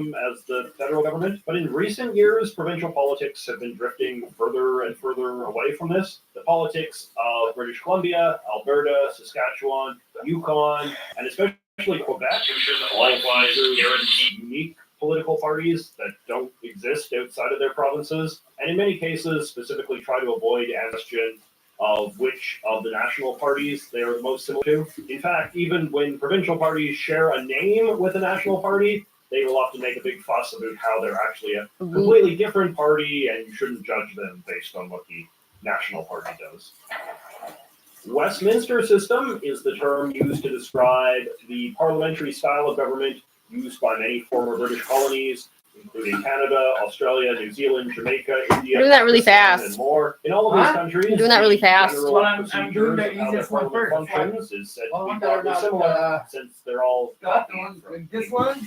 as the federal government, but in recent years, provincial politics have been drifting further and further away from this. The politics of British Columbia, Alberta, Saskatchewan, Yukon, and especially Quebec, likewise unique political parties that don't exist outside of their provinces, and in many cases specifically try to avoid question of which of the national parties they are the most similar to. In fact, even when provincial parties share a name with a national party, they will often make a big fuss about how they're actually a completely different party, and you shouldn't judge them based on what the national party does. Westminster system is the term used to describe the parliamentary style of government used by many former British colonies, including Canada, Australia, New Zealand, Jamaica, India, doing that really fast. and more. In all of these countries, I'm doing that really fast. Well, I'm doing the easiest one first. Functions is said to be broadly similar, since they're all This one,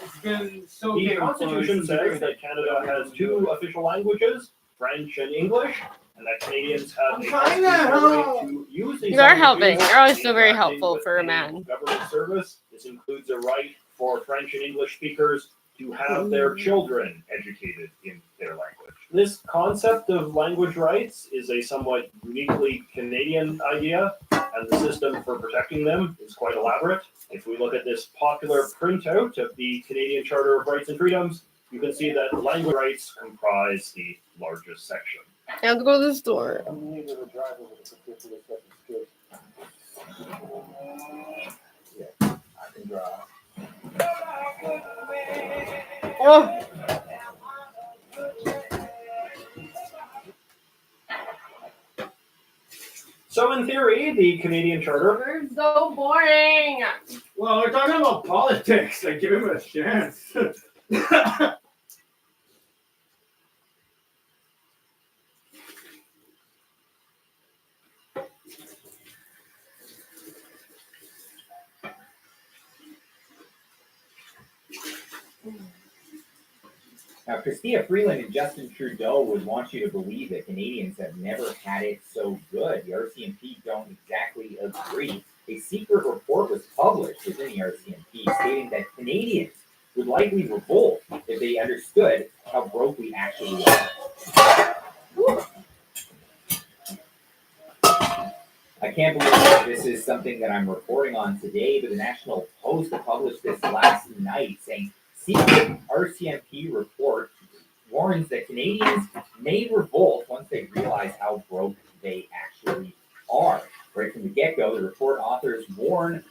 it's been so. The Constitution says that Canada has two official languages, French and English, and that Canadians have a right to use these. You are helping. You're always so very interacting helpful with for a Canadian man. Government service. This includes a right for French and English speakers to have their children educated in their language. This concept of language rights is a somewhat uniquely Canadian idea, and the system for protecting them is quite elaborate. If we look at this popular printout of the Canadian Charter of Rights and Freedoms, you can see that language rights comprise the largest section. I have to go to the store. Yeah, I can drive. Oh. So in theory, the Canadian Charter... You're so boring. Well, we're talking about politics. Like, give him a chance. Now, Chrystia Freeland and Justin Trudeau would want you to believe that Canadians have never had it so good. The RCMP don't exactly agree. A secret report was published within the RCMP stating that Canadians would likely revolt if they understood how broke we actually are. I can't believe that this is something that I'm reporting on today, but the National Post published this last night saying, secret RCMP report warns that Canadians may revolt once they realize how broke they actually are. Right from the get-go, the report authors warn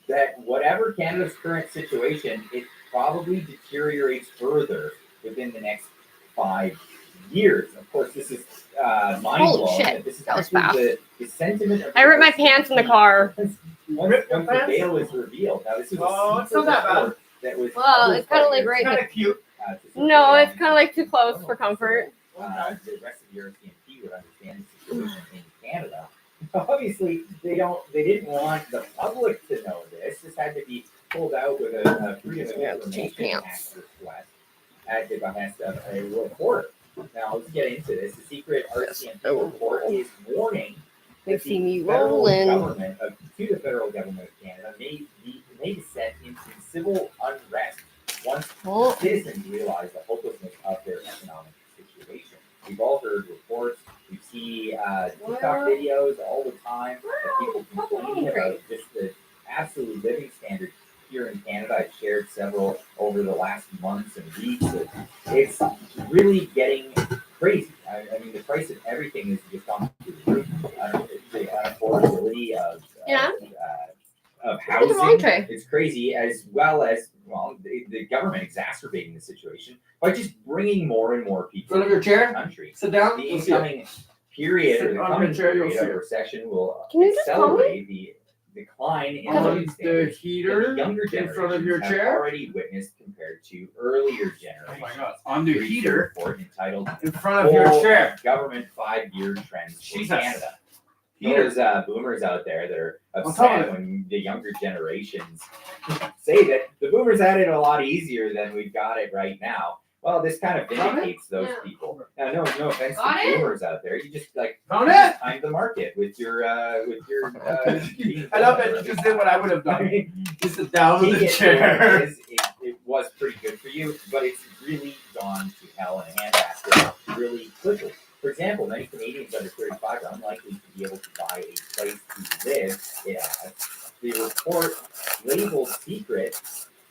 that whatever Canada's current situation, it probably deteriorates further within the next 5 years. Of course, this is mind-blowing. This is actually the sentiment of... I ripped my pants in the car. Once the veil is revealed. Now, this is a secret report. That was it's kind of like right. Kind of cute. No, it's kind of like too close for comfort. The rest of the RCMP would understand the situation in Canada. Obviously, they didn't want the public to know this. This had to be pulled out with a Freedom of Information Act request at the behest of a report. Now, let's get into this. The secret RCMP report is warning that the federal government to the federal government of Canada may descend into civil unrest once citizens realize the hopelessness of their economic situation. We've all heard reports. We see TikTok videos all the time of people complaining about just the absolute living standard here in Canada. I've shared several over the last months and weeks. It's really getting crazy. I mean, the price of everything has just gone through the roof. The unaffordability of housing, it's crazy, as well as, well, the government exacerbating the situation by just bringing more and more people into the country. Sit down. The incoming period, or the coming period of recession will accelerate the decline in living standards the heater younger in front of your generations have chair already witnessed compared to earlier generations. Oh my God! On the heater report entitled in front of your chair. Government 5-year trends for Canada. Heater. Those boomers out there that are upset when the younger generations say that the boomers had it a lot easier than we've got it right now. Well, this kind of vindicates those people. Now, no offense to boomers out there. You just time the market with your I love that you just did what I would have done. Just sit down in the chair. It was pretty good for you, but it's really gone to hell in a handbasket really quickly. For example, many Canadians under 35 are unlikely to be able to buy a place to live. It adds. The report, labeled secret,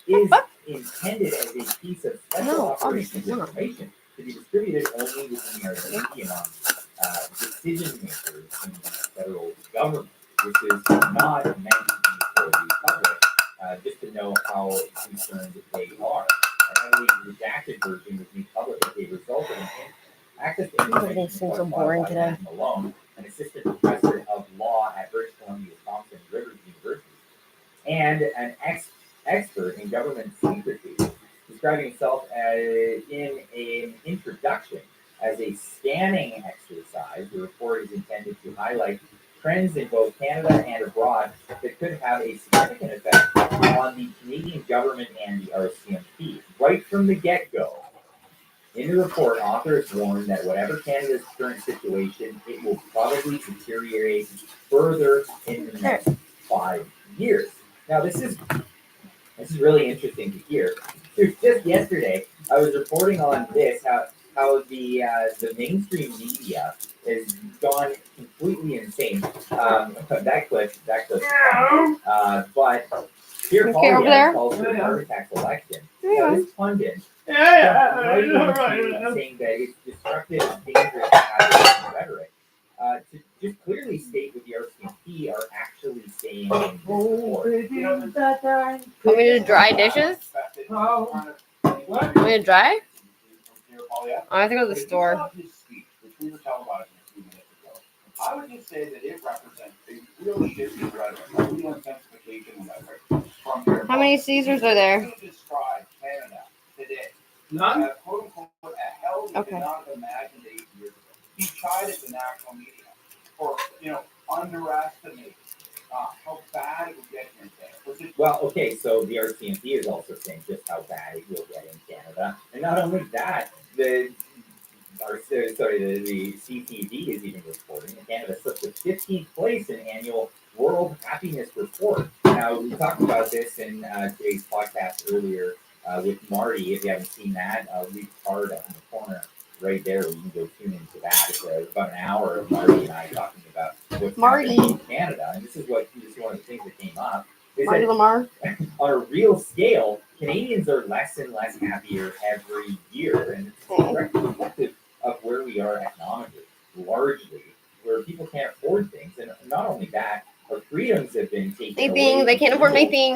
is intended as a piece of special operations information to be distributed only within the RCMP among decision makers in the federal government, which is not meant to be for the public, just to know how concerned they are. A heavily redacted version was made public as a result of an access to Everything information seems so boring today. Malone, an assistant professor of law at British Columbia's Thompson Rivers University, and an expert in government secrecy, describing himself in an introduction as a scanning exercise. The report is intended to highlight trends in both Canada and abroad that could have a significant effect on the Canadian government and the RCMP. Right from the get-go, in the report, authors warn that whatever Canada's current situation, it will probably deteriorate further in the next 5 years. Now, this is really interesting to hear. Just yesterday, I was reporting on this, how the mainstream media has gone completely insane. That clip. But here, Okay, over there? calls for a carbon tax election. Yeah. Now, this pundit Yeah. saying that it's destructive and dangerous to have rhetoric. To just clearly state what the RCMP are actually saying in this report. Want me to dry dishes? Want me to dry? I have to go to the store. I would just say that it represents a real shift in rhetoric, a real intensification in rhetoric. How many Caesars are there? To describe Canada today, None? quote unquote, a hell you Okay. could not have imagined 8 years ago. He chided the national media for, underestimating how bad it would get here in Canada. Well, okay, so the RCMP is also saying just how bad it will get in Canada, and not only that, the CTV is even reporting that Canada slipped to 15th place in annual World Happiness Report. Now, we talked about this in today's podcast earlier with Marty. If you haven't seen that, leave a card up in the corner right there. You can go tune into that. It's about an hour of Marty and I talking about what's happening in Canada. And this is one of the things that came up. Is Marty that Lamar. on a real scale, Canadians are less and less happier every year. And it's reflective of where we are economically, largely, where people can't afford things. And not only that, our freedoms have been taken away. They can't afford anything.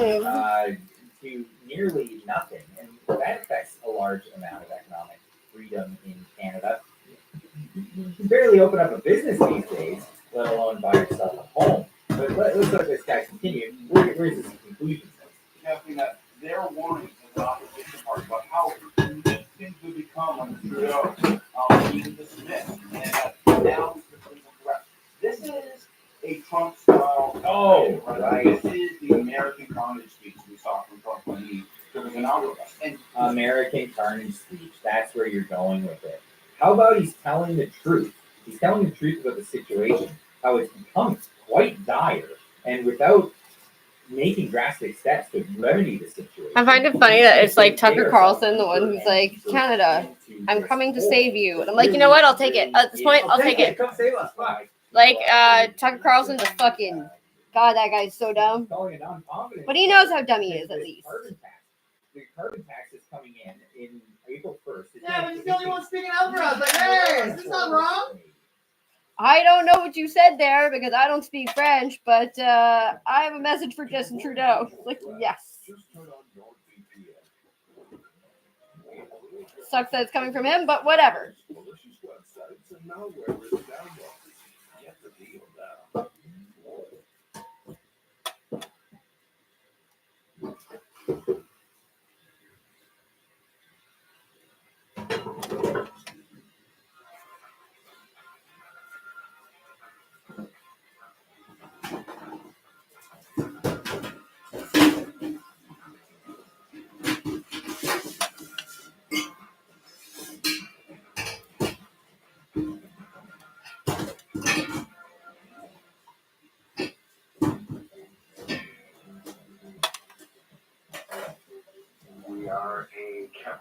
To nearly nothing. And that affects a large amount of economic freedom in Canada. You can barely open up a business these days, let alone buy yourself a home. But let's let this guy continue. Where's his conclusion? Suggesting that their warnings of the opposition party about how unique things would become under Trudeau, being dismissed, and that now is the political correct. This is a Trump style. Right. This is the American carnage speech we saw from Trump when he was inaugurated. And American carnage speech. That's where you're going with it. How about he's telling the truth? He's telling the truth about the situation, how it's become quite dire, and without making drastic steps to remedy the situation. I find it funny that it's like Tucker Carlson, the one who's like, Canada, I'm coming to save you. And I'm like, you know what? I'll take it. At this point, I'll take it. Come save us. Bye. Like, Tucker Carlson just fucking, God, that guy's so dumb. But he knows how dumb he is, at least. The carbon tax is coming in April 1st. Yeah, but he's the only one speaking out for us. Like, hey, is this not wrong? I don't know what you said there because I don't speak French, but I have a message for Justin Trudeau. Like, yes. Sucks that it's coming from him, but whatever.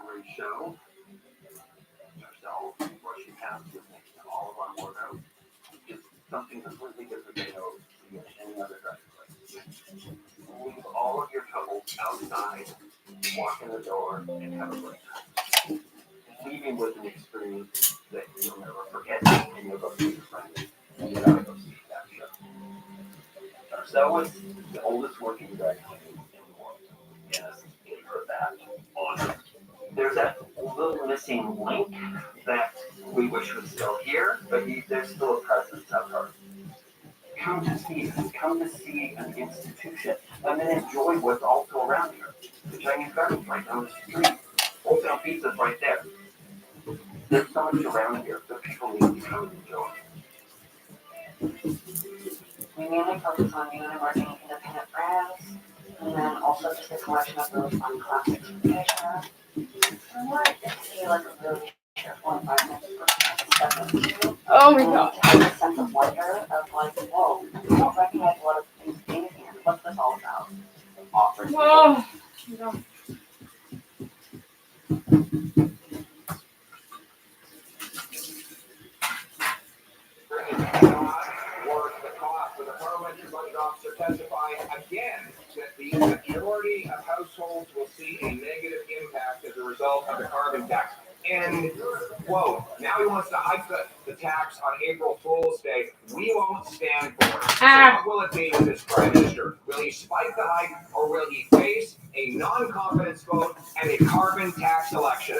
great show. Ourselves, Russian cast with all of our work out. It's something completely different than any other dressing place. Leave all of your troubles outside, walk in the door, and have a great time. Leaving with an experience that you'll never forget, and you'll go see your friends, and you gotta go see that show. That was the oldest working drag queen in the world. Yes, you heard that. Honor. There's that little missing link that we wish was still here, but there's still a presence of her. Come to see us, come to see an institution, and then enjoy what's also around here. The Chinese garden's right down the street. Wholesale pizza's right there. There's so much around here that people need to come and enjoy. We mainly focus on new and emerging independent brands, and then also just a collection of really fun classics from Asia. And what if you like a really cheerful environment to step into? Oh my god. To have a sense of wonder of like, whoa, I don't recognize a lot of things in here. What's this all about? Offers. Oh. No. Worth the cost. The parliamentary budget officer testified again that the majority of households will see a negative impact as a result of the carbon tax. And, whoa, now he wants to hike the tax on April Fool's Day. We won't stand for it. So what will it be with this Prime Minister? Will he spike the hike, or will he face a non-confidence vote and a carbon tax election?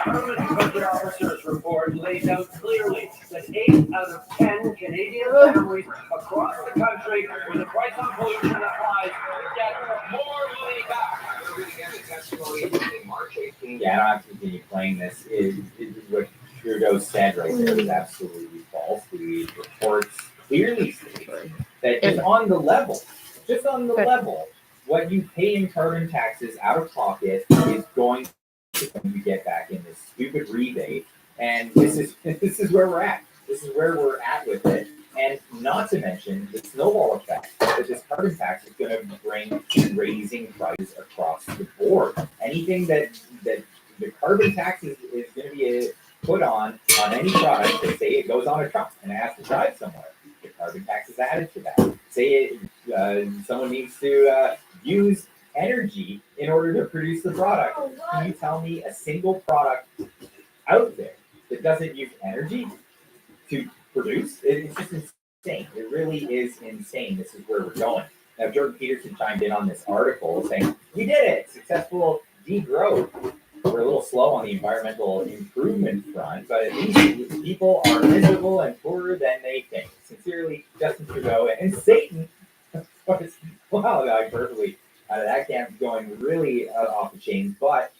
Parliamentary budget officer's report lays out clearly that 8 out of 10 Canadian families across the country, where the price on pollution applies, get more money back. I'm going to read again the testimony in March 18th. Yeah, I don't have to continue playing this. Is what Trudeau said right there is absolutely false. The reports clearly state that just on the level, what you pay in carbon taxes out of pocket is going to you get back in this stupid rebate. And this is where we're at. This is where we're at with it. And not to mention the snowball effect that this carbon tax is going to bring in raising prices across the board. Anything that the carbon tax is going to be put on any product, that say it goes on a truck and it has to drive somewhere, the carbon tax is added to that. Say someone needs to use energy in order to produce the product. Can you tell me a single product out there that doesn't use energy to produce? It's just insane. It really is insane. This is where we're going. Now, Jordan Peterson chimed in on this article saying, we did it, successful degrowth. We're a little slow on the environmental improvement front, but at least people are miserable and poorer than they think. Sincerely, Justin Trudeau and Satan. Wow, hyperbole. That camp's going really off the chain, but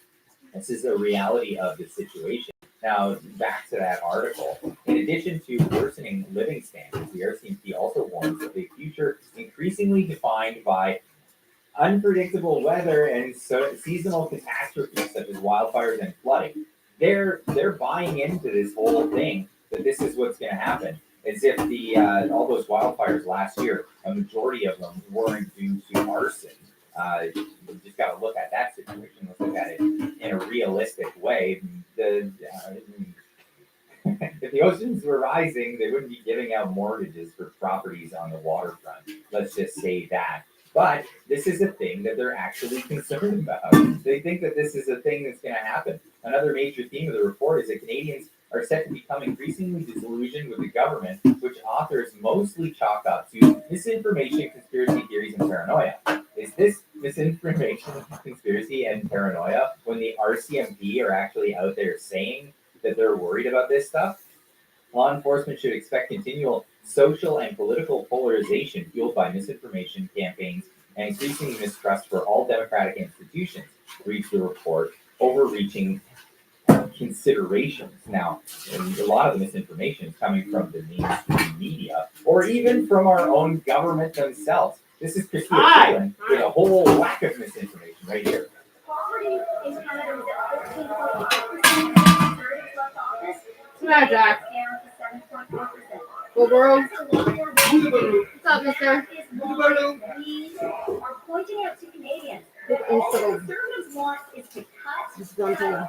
this is the reality of the situation. Now, back to that article. In addition to worsening living standards, the RCMP also warns of a future increasingly defined by unpredictable weather and seasonal catastrophes such as wildfires and flooding. They're buying into this whole thing that this is what's going to happen. As if the all those wildfires last year, a majority of them weren't due to arson. You just got to look at that situation. Let's look at it in a realistic way. If the oceans were rising, they wouldn't be giving out mortgages for properties on the waterfront. Let's just say that. But this is a thing that they're actually concerned about. They think that this is a thing that's going to happen. Another major theme of the report is that Canadians are set to become increasingly disillusioned with the government, which authors mostly chalk up to misinformation, conspiracy theories, and paranoia. Is this misinformation, conspiracy, and paranoia when the RCMP are actually out there saying that they're worried about this stuff? Law enforcement should expect continual social and political polarization fueled by misinformation campaigns and increasing mistrust for all democratic institutions, reads the report, overreaching considerations. Now, a lot of the misinformation is coming from the mainstream media or even from our own government themselves. This is Christina Freeland with a whole whack of misinformation right here. Poverty in Canada is at 14.8%. Smash Jack. Down to 7.4%. Well, world. What's up, mister? We are pointing out to Canadians. Good All info. conservatives want is to cut something.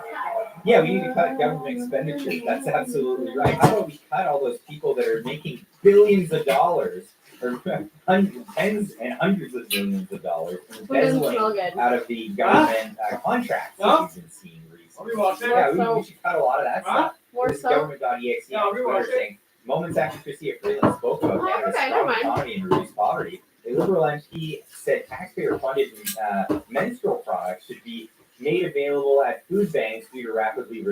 Yeah, we need to cut government expenditures. That's absolutely right. How about we cut all those people that are making billions of dollars, or tens and hundreds of millions of dollars, embezzling out of the government contracts that we've been seeing recently. Yeah, we should cut a lot of that stuff. This is government.exe on Twitter saying, moments after Chrystia Freeland spoke about Canada's strong economy and reduced poverty, a Liberal MP said taxpayer-funded menstrual products should be made available at food banks due to rapidly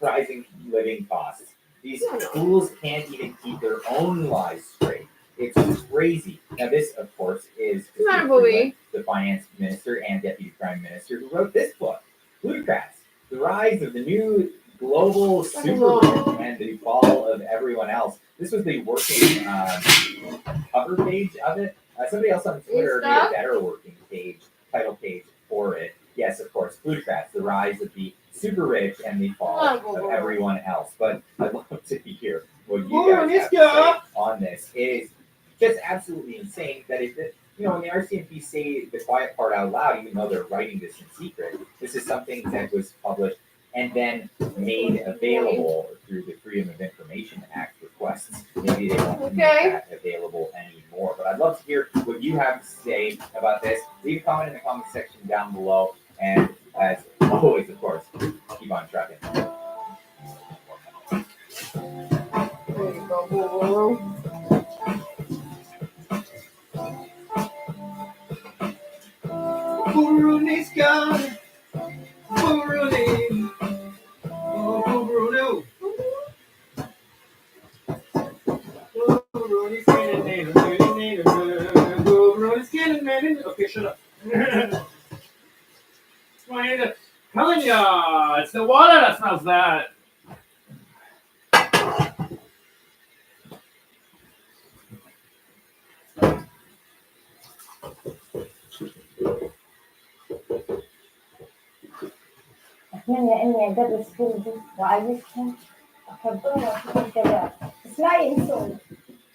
rising living costs. These fools can't even keep their own lies straight. It's crazy. Now, this, of course, is the finance minister and deputy prime minister who wrote this book, Plutocrats, The Rise of the New Global Super and the Fall of Everyone Else. This was the working cover page of it. Somebody else on Twitter made a better working page, title page for it. Yes, of course, Plutocrats, The Rise of the Super Rich and the Fall of Everyone Else. But I'd love to hear what you guys have to say on this. It is just absolutely insane that when the RCMP say the quiet part out loud, even though they're writing this in secret, this is something that was published and then made available through the Freedom of Information Act requests. Maybe they won't make that available anymore. But I'd love to hear what you have to say about this. Leave a comment in the comment section down below. And as always, of course, keep on trucking. Burune's gone. Burune. Oh, Bruno. Burune's getting okay, shut up. Telling ya, it's the water that smells that. إني أدرس كل وعايزها أحضرها في كذا اسمعي إنسان.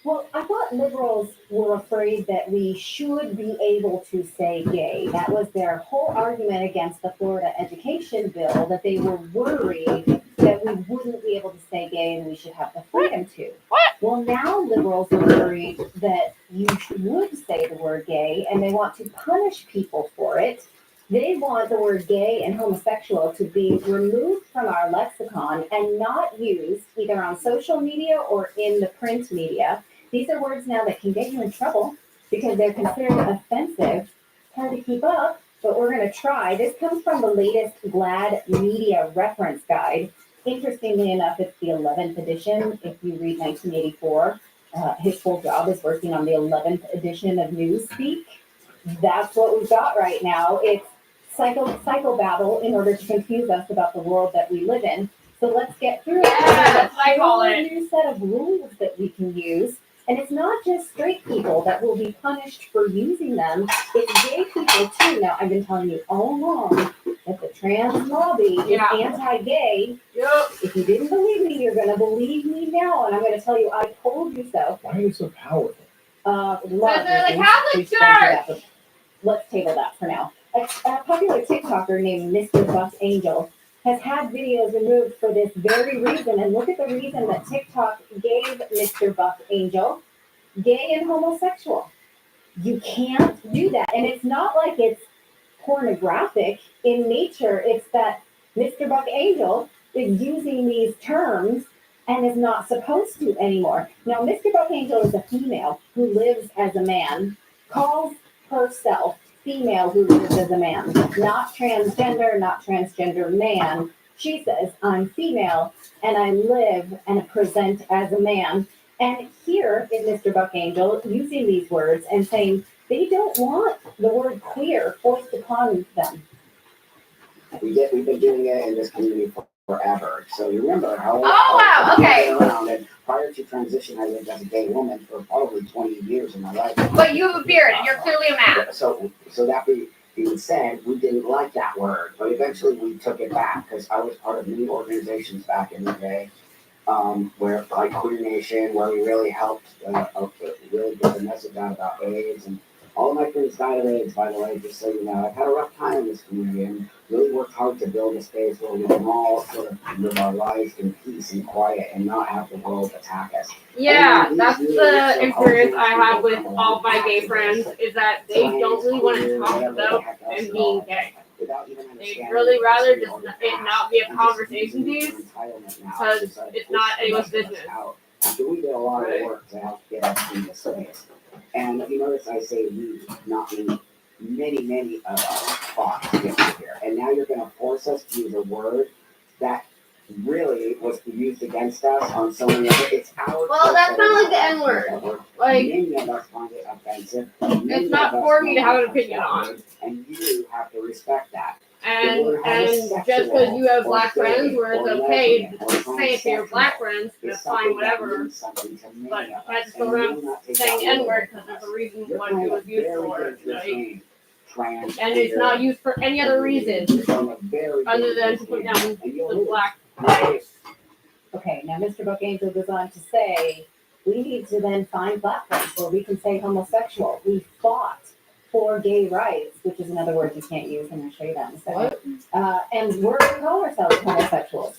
Well, I thought liberals were afraid that we should be able to say gay. That was their whole argument against the Florida education bill, that they were worried that we wouldn't be able to say gay and we should have the freedom to. Well, now liberals are worried that you would say the word gay and they want to punish people for it. They want the word gay and homosexual to be removed from our lexicon and not used either on social media or in the print media. These are words now that can get you in trouble because they're considered offensive. It's hard to keep up, but we're going to try. This comes from the latest GLAAD Media Reference Guide. Interestingly enough, it's the 11th edition. If you read 1984, his full job is working on the 11th edition of Newspeak. That's what we've got right now. It's psychobabble in order to confuse us about the world that we live in. So let's get through it. Yes, I call it. A new set of rules that we can use. And it's not just straight people that will be punished for using them. It's gay people too. Now, I've been telling you all along that the trans lobby is anti-gay. Yep. If you didn't believe me, you're going to believe me now. And I'm going to tell you, I told you so. Why are you so powerful? Because they're the Catholic Church. Let's table that for now. A popular TikToker named Mr. Buck Angel has had videos removed for this very reason. And look at the reason that TikTok gave Mr. Buck Angel: gay and homosexual. You can't do that. And it's not like it's pornographic in nature. It's that Mr. Buck Angel is using these terms and is not supposed to anymore. Now, Mr. Buck Angel is a female who lives as a man, calls herself female who lives as a man, not transgender man. She says, I'm female and I live and present as a man. And here is Mr. Buck Angel using these words and saying they don't want the word queer forced upon them. We've been doing it in this community forever. So you remember how around it. Prior to transition, I lived as a gay woman for probably 20 years in my life. But you have a beard and you're clearly a man. So that being said, we didn't like that word, but eventually we took it back because I was part of many organizations back in the day, where like Queer Nation, where we really helped really get the message out about AIDS and All of my friends died of AIDS, by the way, just so you know. I've had a rough time in this community and really worked hard to build a space where we can all sort of live our lives in peace and quiet and not have the world attack us. Yeah, that's the experience I have with all my gay friends, is that they don't really want to talk about them being gay. They'd really rather just it not be a conversation piece, because it's not anyone's business. So we did a lot of work to help get us in this space. And if you notice, I say we, not me. Many of us fought to get here. And now you're going to force us to use a word that really was used against us on so many other. It's our. Well, that's kind of like the N-word. Like, many of us find it offensive. it's not for me to have an opinion on. And you have to respect that. And just because you have black friends where it's okay to say it to your black friends, that's fine, whatever. But you can't just go around saying N-word because there's a reason what it was used for, right? And it's not used for any other reason other than to put down the black race. Okay, now Mr. Buckangel goes on to say, we need to then find platforms where we can say homosexual. We fought for gay rights, which is another word you can't use, and I'll show you that in a second. And we're going to call ourselves homosexuals.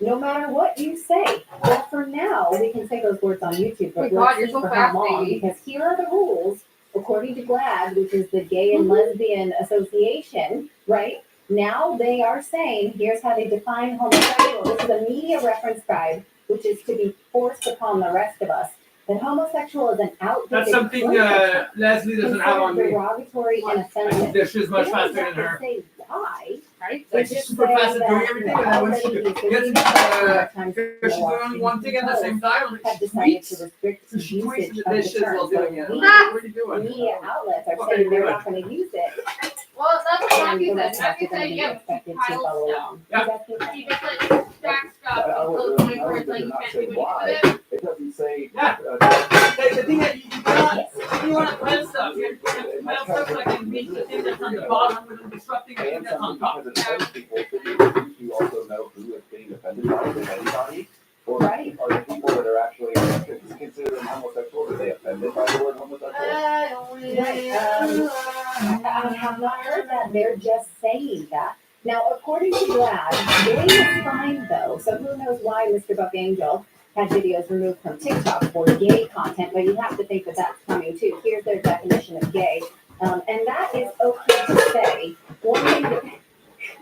No matter what you say. Well, for now, we can say those words on YouTube, but we'll see for how long, because here are the rules, according to GLAAD, which is the Gay and Lesbian Association, right? Now they are saying, here's how they define homosexual. This is a media reference guide, which is to be forced upon the rest of us. That homosexual is an outdated. That's something Leslie doesn't have on me. Derogatory and offensive. She's much faster than her. Say why? Right? Like she's super fast at doing everything, and then when she gets doing one thing at the same time, have decided to restrict the she tweets usage the of the dishes term. while doing it. So What are you doing? media outlets are saying they're not going to use it. Well, that's what And Matthew the said. rest of us Matthew are going to said, be yeah, expected to pile follow stuff. along. Yeah. He just like stack stuff until the point where it's like you can't do anything with it. It doesn't say. Yeah. The thing that you cannot, you want to pile stuff. You have to pile stuff so I can reach the thing that's on the bottom without disrupting the thing And that's on something top. because it offends people, so you also know who is being offended by it, if anybody. Or Right. are the people that are actually considered homosexual, are they offended by the word homosexual? I have not heard that. They're just saying that. Now, according to GLAAD, gay is fine though. So who knows why Mr. Buckangel had videos removed from TikTok for gay content, but you have to think that that's coming too. Here's their definition of gay. And that is okay to say. One thing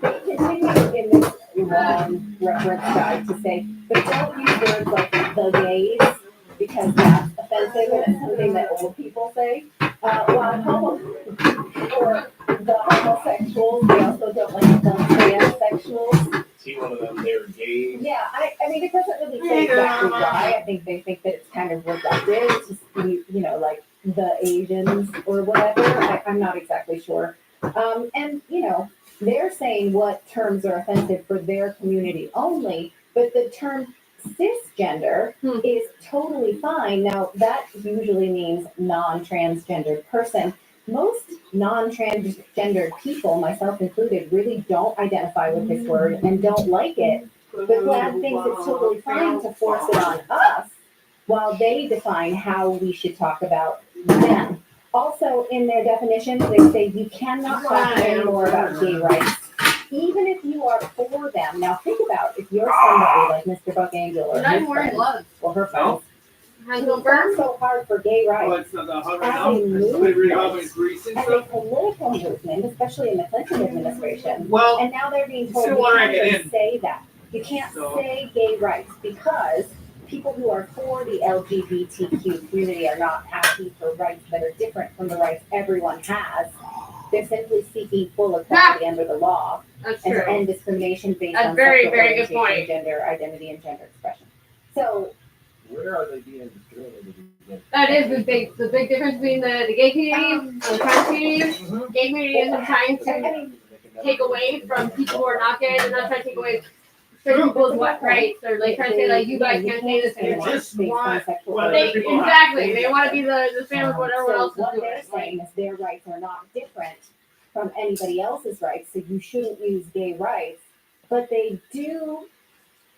that they continue in this long reference guide to say, but don't use words like the gays, because that's offensive and it's something that old people say. While or the homosexuals, they also don't like the transsexuals. See one of them, they're gay. Yeah, I mean, it doesn't really say exactly why. I think they think that it's kind of reductive to, you know, like the Asians or whatever. I'm not exactly sure. And, you know, they're saying what terms are offensive for their community only, but the term cisgender is totally fine. Now, that usually means non-transgendered person. Most non-transgendered people, myself included, really don't identify with this word and don't like it. But GLAAD thinks it's totally fine to force it on us while they define how we should talk about them. Also, in their definition, they say you cannot talk anymore about gay rights, even if you are for them. Now, think about if you're somebody like Mr. Buckangel or his friends or her friends who fought so hard for gay Oh, rights it's not that hot as right now. a It's really hot when movement, it's greasy and as a stuff. political movement, especially in the Clinton administration. Well, And now they're being told still you wanna can't get even in. say that. You can't say gay rights because people who are for the LGBTQ community are not asking for rights that are different from the rights everyone has. They're simply seeking full equality under the law That's and true. to end discrimination based That's on very, sexual very good orientation, point. gender identity, and gender expression. So Where are they being discriminated against? That is the big difference between the gay community and the trans community. Gay community isn't trying to take away from people who are not gay. They're not trying to take away straight people's rights. They're like trying to say like you guys can't say this anymore. Just want Exactly. They want to be the same as what everyone else is what doing. they're saying is their rights are not different from anybody else's rights, so you shouldn't use gay rights. But they do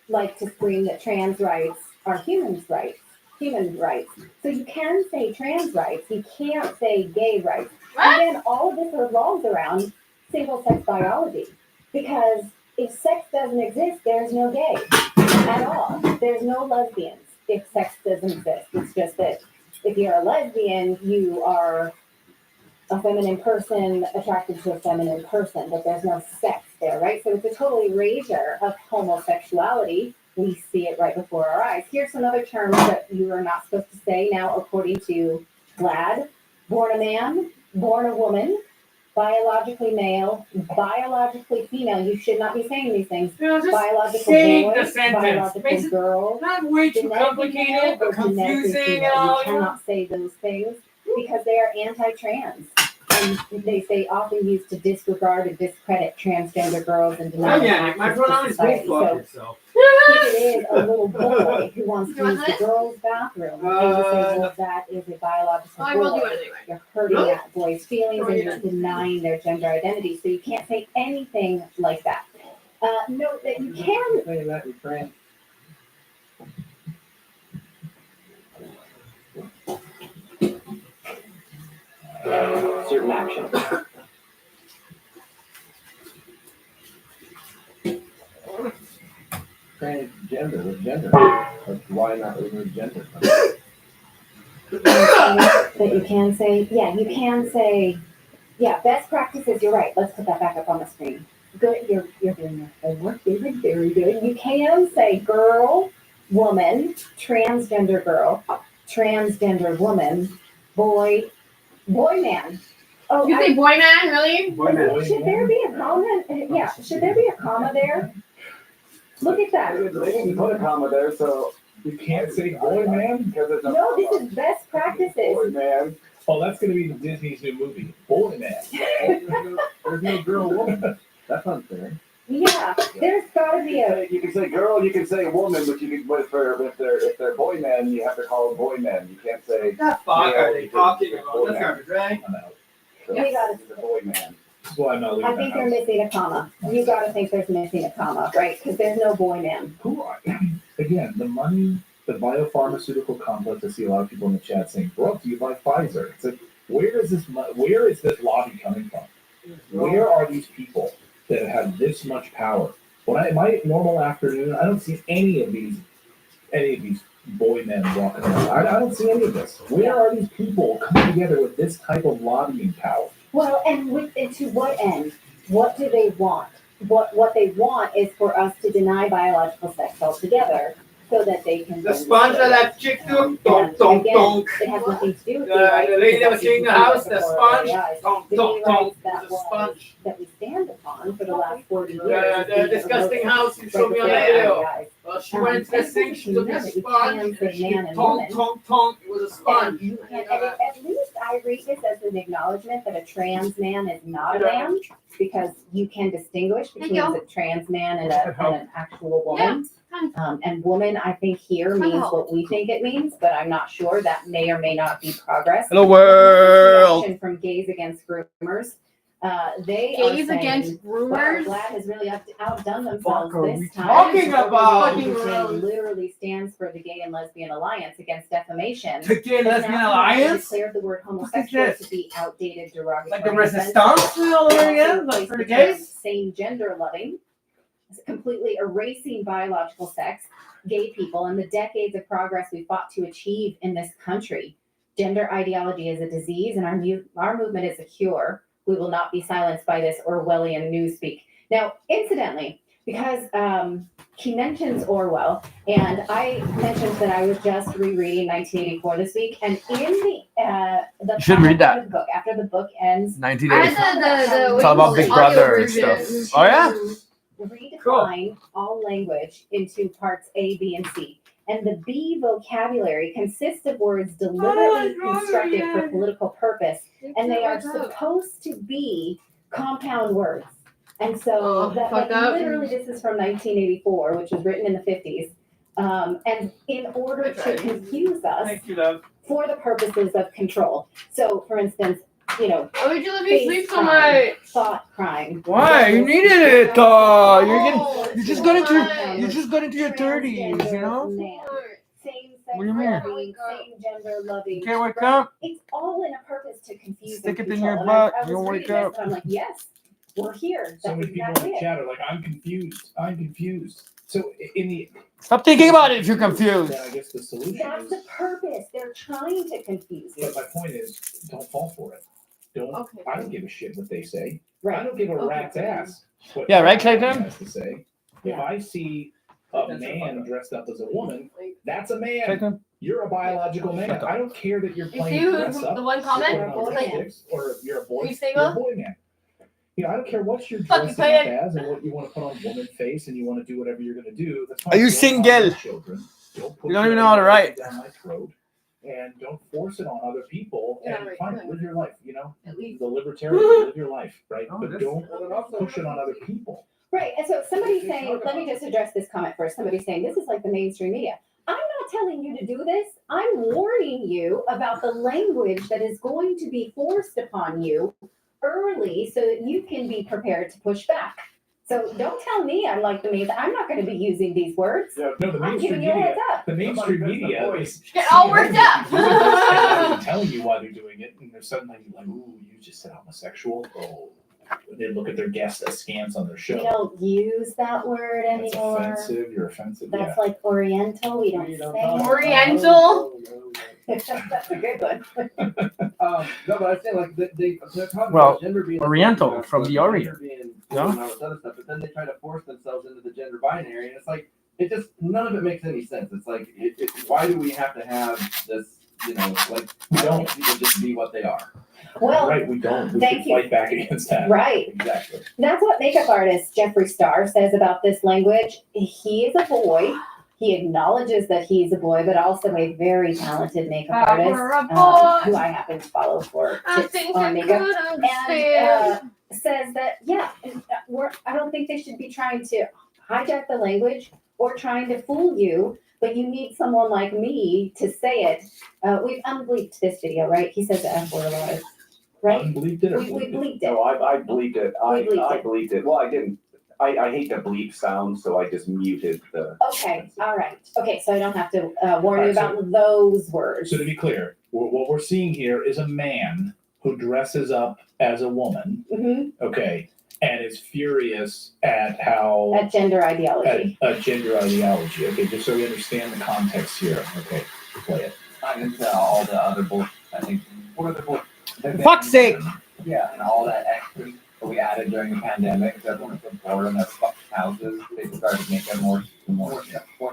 like to scream that trans rights are humans' rights. human rights. So you can say trans rights, you can't say gay rights. What? And then all of this revolves around single-sex biology. Because if sex doesn't exist, there's no gay at all. There's no lesbians if sex doesn't exist. It's just that if you're a lesbian, you are a feminine person attracted to a feminine person, but there's no sex there, right? So it's a total erasure of homosexuality. We see it right before our eyes. Here's some other terms that you are not supposed to say now, according to GLAAD. Born a man, born a woman, biologically male, biologically female. You should not be saying these things. Just Biological saying boy, the sentence. biological Makes it girl. not way too complicated, but confusing and all. You cannot say those things because they are anti-trans. And they say often used to disregard and discredit transgender girls and deny them Yeah, my access to pronoun is society. go So fuck yourself. if it is a little boy who wants to use the girls' bathroom, and you say, well, that is a biological I will do boy. it anyway. You're hurting Really? that boy's feelings and you're denying their gender identity. So you can't say anything like that. Note that you can. Say that, your friend. Certain action. Transgender, with gender. Like, why not remove gender? That you can say, yeah, you can say, yeah, best practices, you're right. Let's put that back up on the screen. Good, you're doing your homework, David, very good. You can say girl, woman, transgender girl, transgender woman, boy, boy man. Oh, You say boy man, really? should there be a comma? Yeah, should there be a comma there? Look at that. They didn't put a comma there, so you can't say boy man because there's No, this is best practices. boy man. Oh, that's gonna be Disney's new movie, Boy Man. There's no girl woman. That's unfair. Yeah, there's gotta be a. You can say girl, you can say woman, but you can but if they're boy man, you have to call them boy men. You can't say What the fuck are they talking about? boy That's man. garbage, right? I'm out. We gotta. He's a boy man. That's why I'm not leaving I the think house. you're missing a comma. You gotta think there's missing a comma, right? Because there's no boy man. Who are again the money, the biopharmaceutical complex? I see a lot of people in the chat saying brought to you by Pfizer. It's like where is this lobby coming from? Where are these people that have this much power? When my normal afternoon, I don't see any of these boy men walking around. I don't see any of this. Where are these people coming together with this type of lobbying power? Well, and to what end? What do they want? What they want is for us to deny biological sex altogether, so that they can. The sponge of that chick too. And Donk, donk, again, donk. it has nothing to do with The lady that was in the house, the sponge. Donk, The donk, gay donk. rights that The sponge. that we stand upon for the last 40 years. The disgusting house you showed me on the video. Well, she went into this thing, she took a sponge, and she tonk, tonk, tonk. It was a sponge. And you can, and at least I read this as an acknowledgement that a trans man is not a man, because you can distinguish between a trans man and an actual woman. And woman, I think here means what we think it means, but I'm not sure. That may or may not be progress. Hello world. From Gays Against Groomers. They Gays are saying, against wow, groomers? GLAAD has really outdone themselves Fuck are we this time. talking about? It literally stands for the Gay and Lesbian Alliance Against Defamation. The Gay and But Lesbian now Alliance? declared the word homosexual this? to be outdated, derogatory. Like the resistance all over again? Like for the gays? Same gender loving, completely erasing biological sex, gay people, and the decades of progress we fought to achieve in this country. Gender ideology is a disease, and our movement is a cure. We will not be silenced by this Orwellian newspeak. Now, incidentally, because he mentions Orwell, and I mentioned that I was just rereading 1984 this week, and in the should read that. Of the book, after the book ends, 1984. It's all about Big Brother and stuff. Oh yeah? redefine all language into parts A, B, and C. And the B vocabulary consists of words deliberately constructed for political purpose, and they are supposed to be compound words. And so that literally, this is from 1984, which was written in the 50s. And in order to confuse us for the purposes of control. So, for instance, you know, why would you let me sleep so much? Thought crime. Why? You needed it. You just got into your 30s, you know? Same same What do you mean? loving, same gender loving. You can't wake right? up? It's all in a purpose to confuse Stick and it in control. your And butt, I was you'll reading wake this, up. and I'm like, yes, we're here. So That's many people in exactly the it. chat are like, I'm confused. I'm confused. So in the Stop thinking about it if you're confused. then I guess the solution That's is. the purpose. They're trying to confuse you. But my point is, don't fall for it. Don't. Okay. I don't give a shit what they say. I Right. don't give a Okay. rat's ass what Yeah, right, Clayton Clayton? has to say. If Yeah. I see a man dressed up as a woman, that's a man. Clayton? You're a biological man. Shut up. I don't care that you're You playing see dress up. the one You're comment? putting on Clayton. lipsticks, or if you're a boy. You You're single? a boy man. You know, I don't care what you're Fuck, you dressing play up it. as and what you want to put on woman face and you want to do whatever you're going to do. That's fine. Are you Don't single? harm your children. Don't put You don't even know how to write. down my throat. And don't force it on other people. Yeah, And right, fine, right. live your life. You know, At least. the libertarian, live your life, right? Oh, But this- don't push it on other people. Right. And so somebody's saying, let me just address this comment first. Somebody's saying, this is like the mainstream media. I'm not telling you to do this. I'm warning you about the language that is going to be forced upon you early so that you can be prepared to push back. So don't tell me I'm like the mainstream. I'm not going to be using these words. No, the I'm mainstream giving you a media. heads up. The mainstream media is Get all worked up. telling you why they're doing it, and they're suddenly like, "Ooh, you just said homosexual." Oh, they look at their guests askance on their show. We don't use that word That's anymore. offensive. You're offensive. That's like Oriental. We don't say it. Oriental? That's a good one. No, but I say like they're talking Well, about gender being Oriental, from the Orient. gender being No? and all this other stuff, but then they try to force themselves into the gender binary, and it's like it just none of it makes any sense. It's like why do we have to have this? You know, like we don't people just be what they are. Well, right, we don't. We thank should you. fight back against that. Right. Exactly. That's what makeup artist Jeffree Star says about this language. He is a boy. He acknowledges that he's a boy, but also a very talented makeup artist We're a boy. who I happen to follow for I tips think on you makeup. could understand. And says that, yeah, I don't think they should be trying to hijack the language or trying to fool you, but you need someone like me to say it. We've unbleeped this video, right? He says the F word a lot, right? Unbleeped it or We bleeped it? bleeped it. No, I bleeped it. We bleeped I it. bleeped it. Well, I didn't. I hate the bleep sound, so I just muted the. Okay, all right. Okay, so I don't have to warn you Alright, so- about those words. So to be clear, what we're seeing here is a man who dresses up as a woman, Mhm. okay, and is furious at how That gender ideology. at gender ideology. Okay, just so we understand the context here. Okay, play it. Not into all the other bullshit. I think what are the bullshit? For fuck's sake! Yeah, and all that extra that we added during the pandemic. That's when it's bored in their fucking houses. They started making more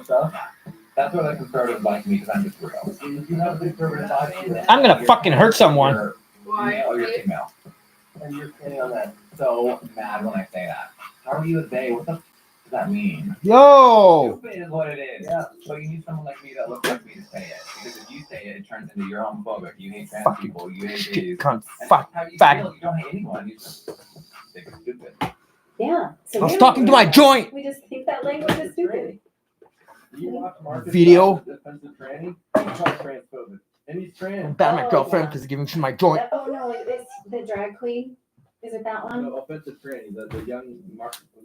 stuff. That's why the conservatives like me, because I'm just real. If you have a conservative side, I'm gonna fucking hurt someone. You're male or you're female. And you're so mad when I say that. How are you a they? What the f does that mean? Yo! Stupid is what it is. Yeah. So you need someone like me that looks like me to say it. Because if you say it, it turns into you're homophobic. You hate trans Fucking people. You hate gays. Cunt. And Fuck. how you Fag. feel, you don't hate anyone. You just think it's stupid. Yeah. So I was we talking to my joint! We just think that language is stupid. You watch Marcus Video. Garvey, Defensive tranny. He's called transphobic. And he's I'm trans. bad at my Oh, girlfriend yeah. because giving to my joint. Oh no, it's the drag queen. Is it that one? No, offensive tranny. The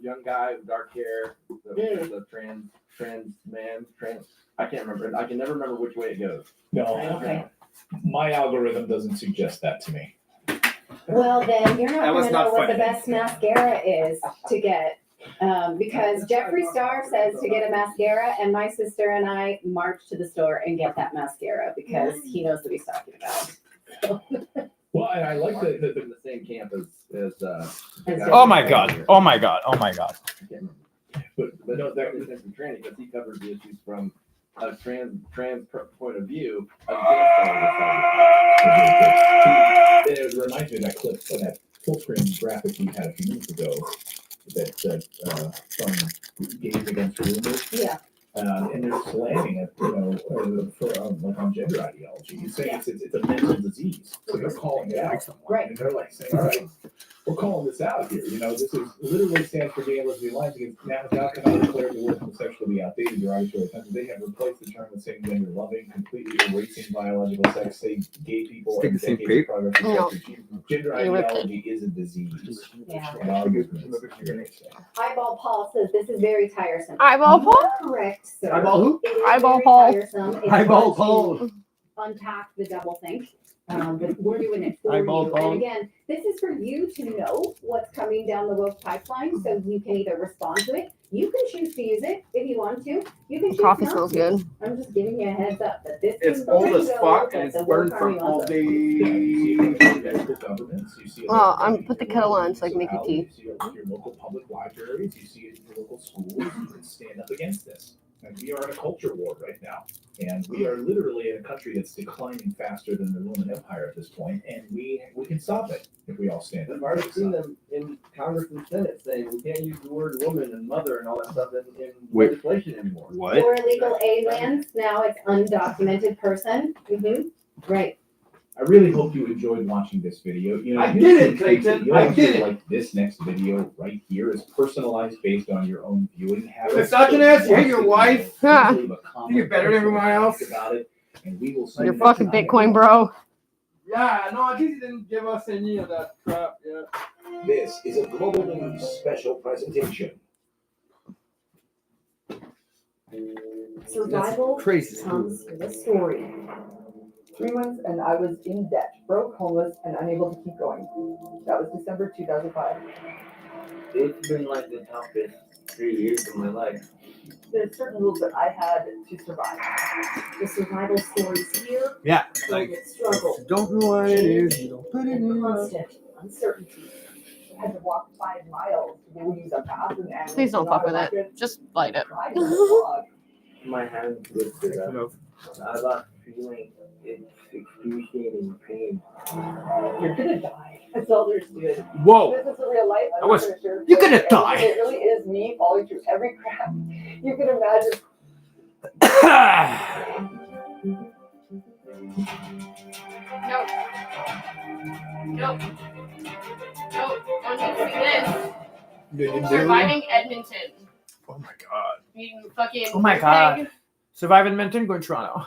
young guy with dark hair. The trans man. I can't remember. I can never remember which way it goes. No, Okay. my algorithm doesn't suggest that to me. Well, then you're That not was gonna know not what the funny. best mascara is to get. Because Jeffree Star says to get a mascara, and my sister and I march to the store and get that mascara because he knows what he's talking about. Well, and I like They're the in the same camp as Oh my god. Oh my god. Oh my god. I can't remember. but no, that There's some training because he covers the issues from a trans point of view against all this. it reminds me of that clip of that full screen graphic we had a few minutes ago that from Gays Against Rumors. Yeah. And they're slamming it, for on gender ideology. You say it's a mental disease, so they're calling it out. Right. And they're like saying, all right, we're calling this out here. This is literally stands for Gay and Lesbian Alliance Against now cannot declare the word homosexual to be outdated or arbitrary offensive. They have replaced the term with same gender loving, completely erasing biological sex, say gay people and Stick the decades of progress in No. sex achievement. Gender ideology is a disease. Yeah. And our movement is here to say. Eyeball Paul says this is very tiresome. Eyeball Paul? Correct. So Eyeball. it is Eyeball very hole. tiresome. It's Eyeball fun to hole. Unpack the doublethink. But we're doing it for Eyeball you. hole. And again, this is for you to know what's coming down the woke pipeline, so you can either respond to it. You can choose to use it if you want to. You can choose Coffee not smells to. good. I'm just giving you a heads up that this It's is the old as lingo fuck that and it's the burned woke from army all wants us to the. Governments, you see it Oh, in put the kettle on so I can make you tea. You see it in your local public libraries, you see it in your local schools, you can stand up against this. And we are in a culture war right now. And we are literally in a country that's declining faster than the Roman Empire at this point, and we can stop it if we all stand up. I've already seen them in Congress and Senate saying we can't use the word woman and mother and all that stuff in legislation anymore. What? For illegal aliens, now it's undocumented person. Right. I really hope you enjoyed watching this video. You know, I did it, Clayton. You I did it. Like this next video right here is personalized based on your own viewing habits. Misogynist, you hate your wife. Huh. You're better than everyone else. About it, and we will see You're you fucking next time. Bitcoin, bro. Yeah, no, at least he didn't give us any of that crap. Yeah. This is a Global News special presentation. Survival Crazy. comes with a story. 3 months and I was in debt, broke, homeless, and unable to keep going. That was December 2005. It's been like the toughest 3 years of my life. There's certain rules that I had to survive. The survival stories here. Yeah, Like struggle. Don't know what it is. You don't put it And in. constant uncertainty. I had to walk 5 miles to go use a bathroom and Please don't fuck with it. Just light it. Drive in the fog. My hand lifted up. I lost feeling. It's excruciating pain. You're gonna die. That's all there's to it. Whoa. This is a real life. I'm I was- not gonna share you're gonna it. die. It really is me falling through every crack. You can imagine. Nope. Nope. Nope. Don't need to see this. Surviving Edmonton. Oh my god. You fucking. Oh my god. Survive in Edmonton, go to Toronto.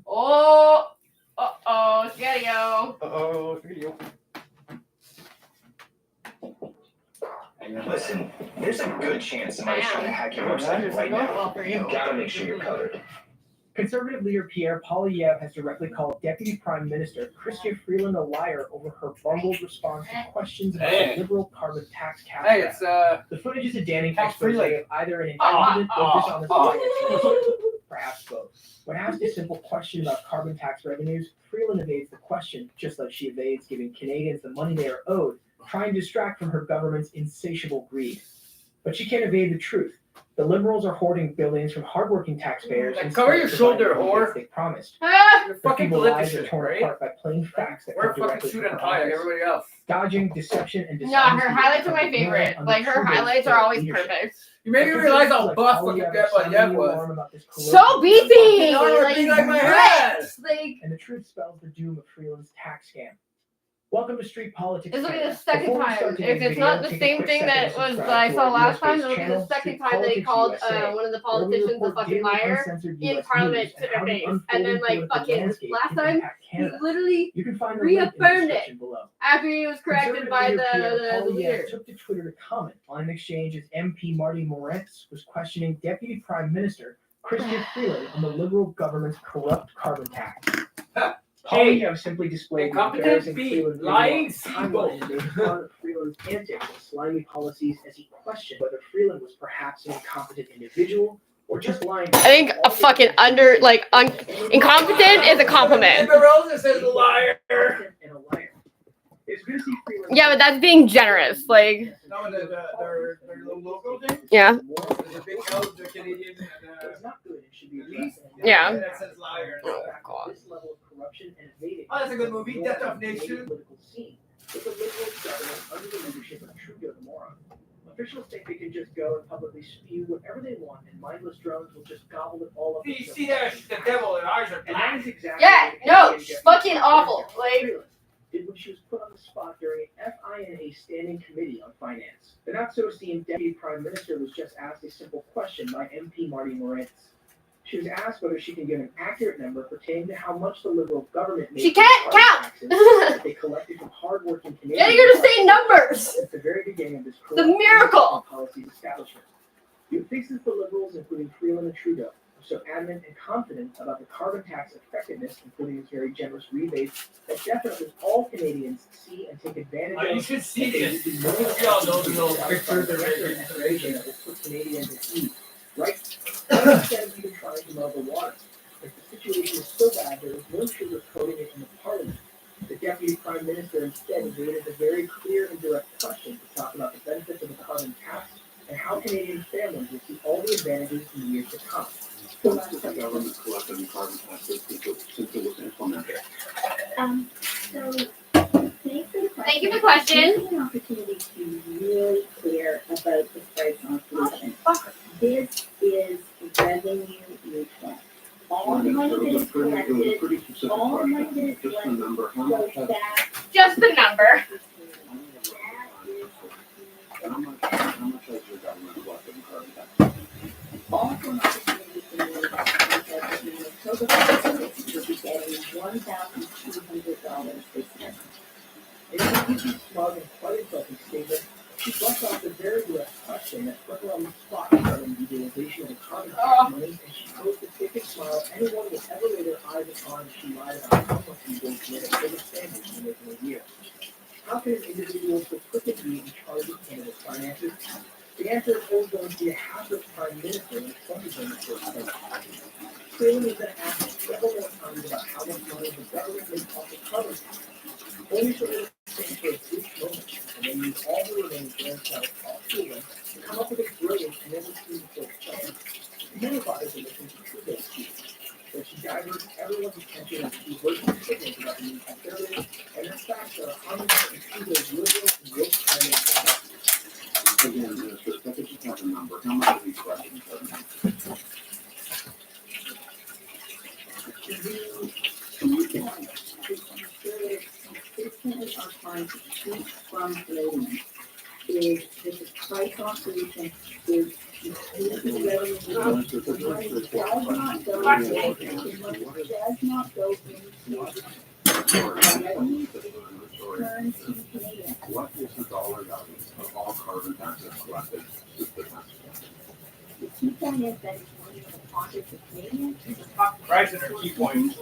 Oh. Uh-oh. Spaghetti-o. Uh-oh, video. Listen, there's a good chance somebody's trying to hack your website right now. Well for you. Gotta make sure you're covered. Conservative leader Pierre Poilievre has directly called Deputy Prime Minister Chrystia Freeland a liar over her bungled response to questions about the liberal carbon tax cap. Hey, it's The footage is a damning Tax expose Freeland. of either an incompetent or dishonest administration, perhaps both. When asked a simple question about carbon tax revenues, Freeland evades the question, just like she evades giving Canadians the money they are owed, trying to distract from her government's insatiable greed. But she can't evade the truth. The Liberals are hoarding billions from hardworking taxpayers. Like, instead cover of your providing shoulder, the whore. benefits they promised. Ah! You're Their fucking feeble lives are delicious, torn right? apart by plain facts that Wear come a fucking directly suit from and her tie like office. everybody else. Dodging, deception, and dishonesty. No, her highlights are my become ignorant favorite. on Like, the her true highlights nature are of always leadership. perfect. You made me realize how buff fucking Yev was. So beefy! Like, like my head. Like, And the truth spells the doom of Freeland's tax scam. Welcome to Street Politics. this will be Canada. the second Before we time. start today's If it's video, not the take a same quick thing second that to was subscribe I to saw our last time, US-based it'll be the channel, second Street time they Politics called USA, one of the where we politicians a report fucking daily liar uncensored in US Parliament news to and their how the face. And then, unfolding like, political fucking landscape last can time, impact he Canada. literally You can find the link in the reaffirmed it description below. after he was corrected by Conservative the leader Pierre leader. Poilievre took to Twitter to comment on an exchange as MP Marty Moritz was questioning Deputy Prime Minister Chrystia Freeland on the Liberal government's corrupt carbon tax. Poilievre simply displayed the incompetent embarrassing feet, Freeland lying video on timeline and made fun of Freeland's antics and slimy policies as he questioned whether Freeland was perhaps an incompetent individual or just lying. I think a fucking incompetent is a compliment. And Barossa says liar. And a liar. It's good to see Freeland. Yeah, but that's being generous. Like, No, their little logo thing. yeah. There's a big L, the Canadian, It's not good. It should be addressed. Yeah. that says liar. Oh, God. This level of corruption and evading. Oh, that's a good movie, Death of Nation. Political scene. With the Liberal government under the leadership of Trudeau the moron. Officials think they can just go and publicly spew whatever they want, and mindless drones will just gobble it all up. You see that the devil, their eyes are And black. that is exactly Yeah, what no, Canadian she's Deputy fucking Prime awful. Minister Like, Freeland did when she was put on the spot during an FINA standing committee on finance. The not so esteemed Deputy Prime Minister was just asked a simple question by MP Marty Moritz. She was asked whether she can give an accurate number pertaining to how much the Liberal government made She from can't carbon count. taxes that they collected from hardworking Canadians. Getting her to say numbers. Since the very beginning of this The miracle. policy establishment. You would think since the Liberals, including Freeland and Trudeau, are so adamant and confident about the carbon tax effectiveness, including its very generous rebates, that definitely all Canadians see and take advantage of. You should see this. We all know the little pictures of information that will put Canadians at ease, right? Instead of even trying to muddle the water. If the situation is so bad, there is no sugarcoating it in the Parliament. The Deputy Prime Minister instead evaded a very clear and direct question to talk about the benefits of the carbon tax and how Canadian families will see all the advantages in the years to come. What has the government collected in carbon taxes since it was implemented? So, thank you for the question. Thank you for the question. This is an opportunity to be really clear about the price on pollution. This is revenue neutral. All the money that is collected, all the money that is Just the number, how goes much has, back. Just the number. how much has your government collected in carbon taxes? Also an opportunity for me because in October 26th, we'll be getting $1,200 this year. In a completely smug and quite insulting statement, she brushed off the very direct question that put her on the spot regarding the utilization of the carbon tax money, and she posed the biggest smile anyone would ever lay their eyes upon if she lied about how much we will get a bigger sandwich in a year. How can an individual so quickly be in charge of Canada's finances? The answer is always going to be a hazard prime minister in the 20s in the first place. Freeland has been asked several more times about how much money the government makes off the carbon tax. Only for them to think for a brief moment, and then use all the remaining brain cells off Freeland to come up with a brilliant and never seen before plan. Many fathers are listening to Trudeau's speech, where she diverts everyone's attention and she works with signals about the need for terrorism, and in fact, there are hundreds of Trudeau's liberal and woke climate. Again, Minister, if I could just have a number, how much have you collected in carbon taxes? Consistently are trying to keep from Canadians is that the price on pollution is increasing revenue. Money does not go into revenue, it turns to Canadians. What is the dollar value of all carbon taxes collected since the tax? The key point is that it's money in the pockets of Canadians. Price and our key point.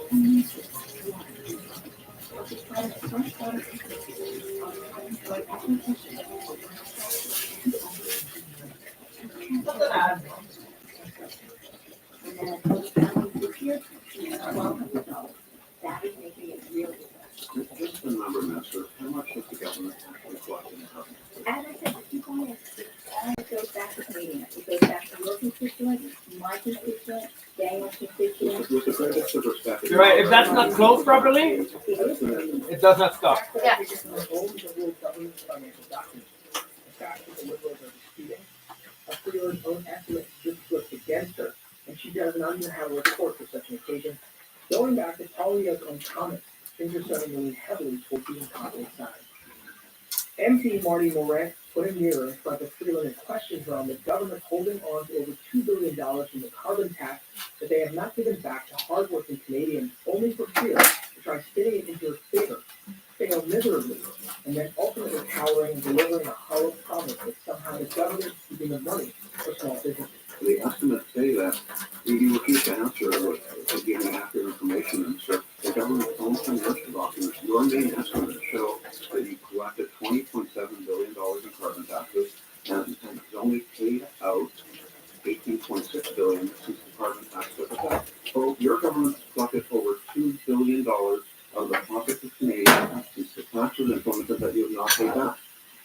And then a total family this year, $1,200. That is making it really good. Just the number, Minister, how much has the government actually collected in carbon taxes? As I said, the key point is it goes back to Canadians. It goes back to your constituent, my constituent, Daniel's constituent. With the greatest of respect. You're right. If that's not closed properly, it does not stop. Yeah. Freeland's own estimates just flipped against her, and she does not even have a report for such an occasion. Going back to Talia's own comments, things are starting to lean heavily towards the incompetent side. MP Marty Morin put a mirror in front of Freeland and questioned her on the government holding on to over $2 billion from the carbon tax that they have not given back to hardworking Canadians, only for fear to try spinning it into her favor, fail miserably, and then ultimately cowering and delivering a hollow promise that somehow the government is keeping the money for small businesses. The estimates say that you refuse to answer with giving accurate information, and so the government's own financial documents, your main estimates show that you collected $20.7 billion in carbon taxes and it's only paid out $18.6 billion since the carbon tax took effect. So your government's collected over $2 billion out of the pockets of Canadians since the tax was implemented that you have not paid back.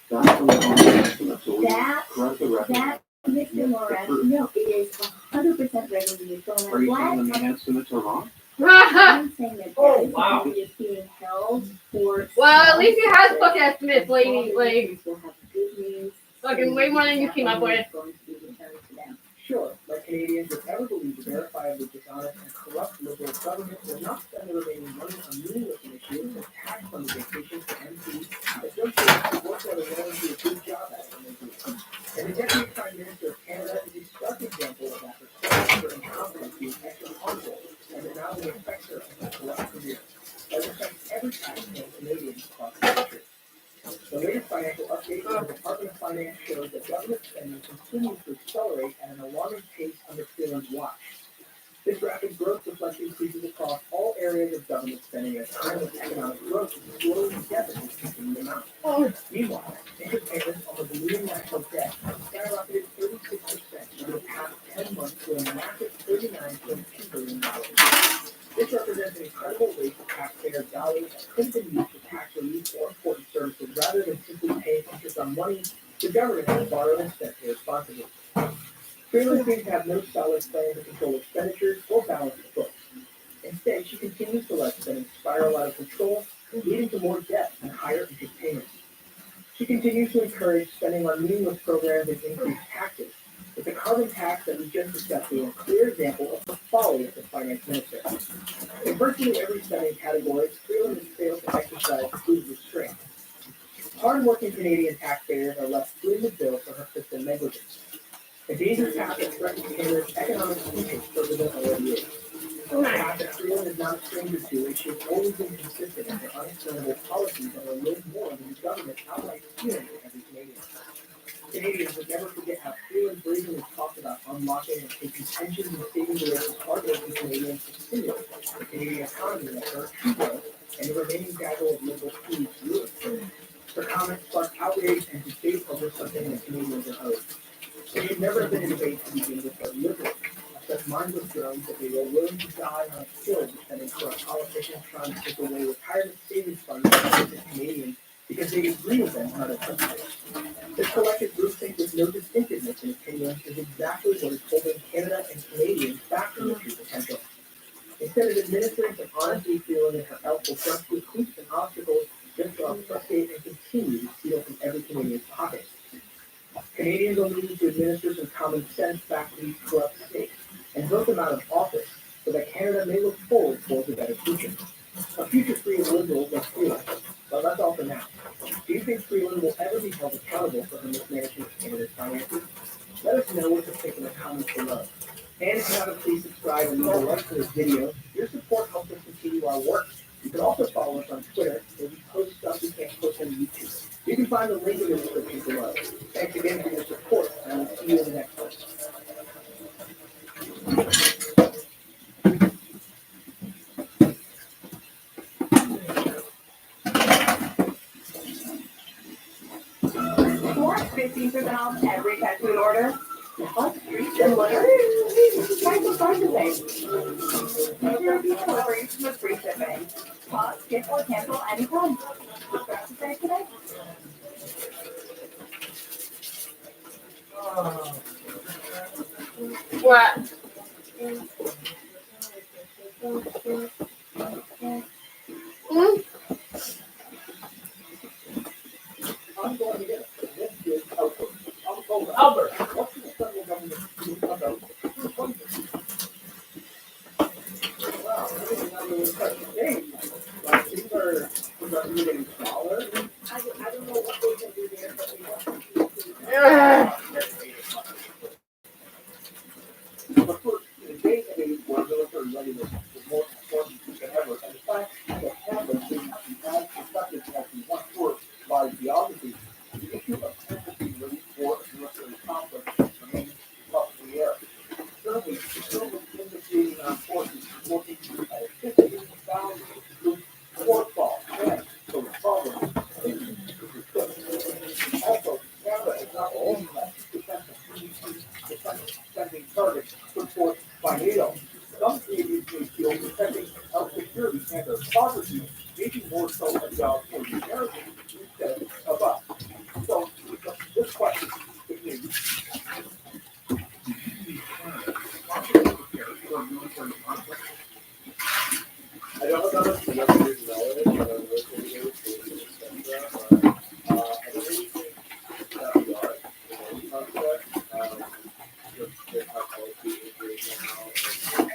That's the government estimate. So we correct the record. Mr. Moran, no, it is 100% revenue neutral. Are you saying the main estimates are wrong? I'm saying that wow. that is being held for. Well, at least he has book estimates, lady. Like, We'll have good news. fucking way more than you came up with. Going to be returned to them. Sure, like Canadians would ever believe the verifiably dishonest and corrupt Liberal government will not spend the remaining money on meaningless initiatives and tax on the vacations for MPs that don't take the work that are willing to do a good job at when they do it. And the Deputy Prime Minister of Canada is a stark example of that response for incompetency and shows that government spending continues to accelerate at an alarming pace under Freeland's watch. This rapid growth reflects increases across all areas of government spending at a time of economic growth is slowing deficits continue to mount. Meanwhile, interest payments on the Bolivian national debt skyrocketed 36% over the past 10 months to a massive $39.2 billion. This represents an incredible waste of taxpayer dollars that could have been used for tax relief or important services rather than simply paying interest on money the government has borrowed and spent irresponsibly. Freeland seems to have no solid plan to control expenditures or balance the books. Instead, she continues to let spending spiral out of control, leading to more debt and higher interest payments. She continues to encourage spending on meaningless programs and increased taxes, with the carbon tax that we just discussed being a clear example of the folly of the finance minister. In virtually every spending category, Freeland has failed to exercise prudent restraint. Hard-working Canadian taxpayers are left footing the bill for her fiscal negligence. A dangerous path that threatens Canada's economic future further than already is. A path that Freeland is not a stranger to, and she has always been consistent in her unexplainable policies that are little more than the government outright stealing from every Canadian. Canadians would never forget how Freeland brazenly talked about unlocking and taking pensions and savings away from hardworking Canadians to stimulate the Canadian economy that hurt people and the remaining gaggle of liberal foods ruined. Her comments sparked outrage and debate over something that Canadians are owed. It should never have been a debate to begin with, but liberals are such mindless drones that they were willing to die on a hill defending for a politician trying to take away retirement savings funds from Canadians because they agree with them on other principles. This collective groupthink with no distinctiveness in opinion is exactly what is holding Canada and Canadians back from their true potential. Instead of administering some honesty, Freeland and her elf will jump through hoops and obstacles just to frustrate and continue to steal from every Canadian's pockets. Canadians will need to administer some common sense back to these corrupt states and vote them out of office so that Canada may look forward towards a better future. A future free of liberals like Freeland. But that's all for now. Do you think Freeland will ever be held accountable for her mismanagement of Canada's finances? Let us know what you think in the comments below. And if you haven't, please subscribe and leave a like for this video. Your support helps us continue our work. You can also follow us on Twitter, where we post stuff we can't post on YouTube. You can find the link in the description below. Thanks again for your support, and I will see you in the next one. For 15% off every pet food order. Similar. Try to find the same. European deliveries with free shipping. Pause, skip, or cancel anytime. Subscribe to save today. What? Hmm? I'm going to get it. This is Albert. Albert, what's the federal government doing about wow, everything under the such a thing. Like things are getting smaller. I don't know what they can do there, but we want But first, in the days of age where military readiness is more important than ever, and the fact that Canada is as effective as we once were by geography, the issue of Canada being ready for a military conflict remains up in the air. Currently, the Silver Indicating Armed Forces is working at a 15,000 group shortfall, and so the problem is also, Canada is not only that 2% of GDP spending target put forth by NATO. Some Canadians may feel protecting health security and their poverty may be more so a job for the Americans instead of us. So, this question is maybe for a military conflict. I don't know if the other years relevant, but I'm listening to it, but I don't really think that we are in any conflict. With how policy is right now, and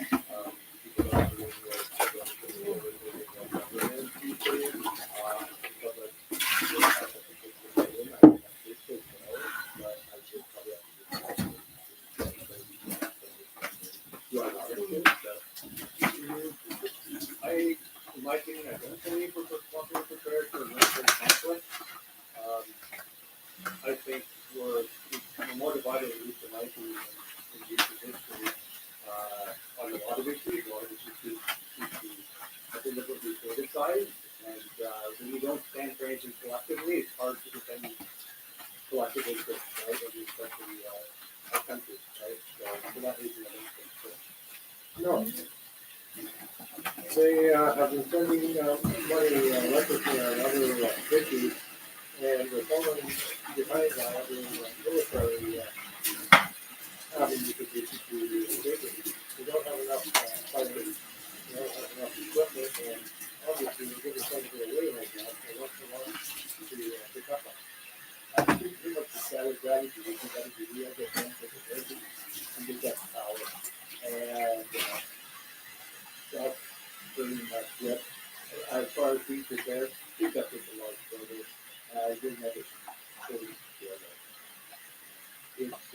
people don't really know we're more divided in recent life and in recent history, on a lot of issues, I think that's what we criticize, and, when you don't stand for anything collectively, it's hard to defend collective interests, right, and especially, our country, right, so for that reason, I don't think so. No. They, have been sending, money, electricity and other, issues, and we're falling behind on other military, avenues of the issue. We don't have enough, fighters, we don't have enough equipment, and obviously we're giving something away right now, so what's the one to pick up on? I think pretty much the status strategy, we think that is the real defense of the nation, and get that power. And, that's pretty much it. As far as being prepared, we've got this a lot further. We'll never fully together. It's,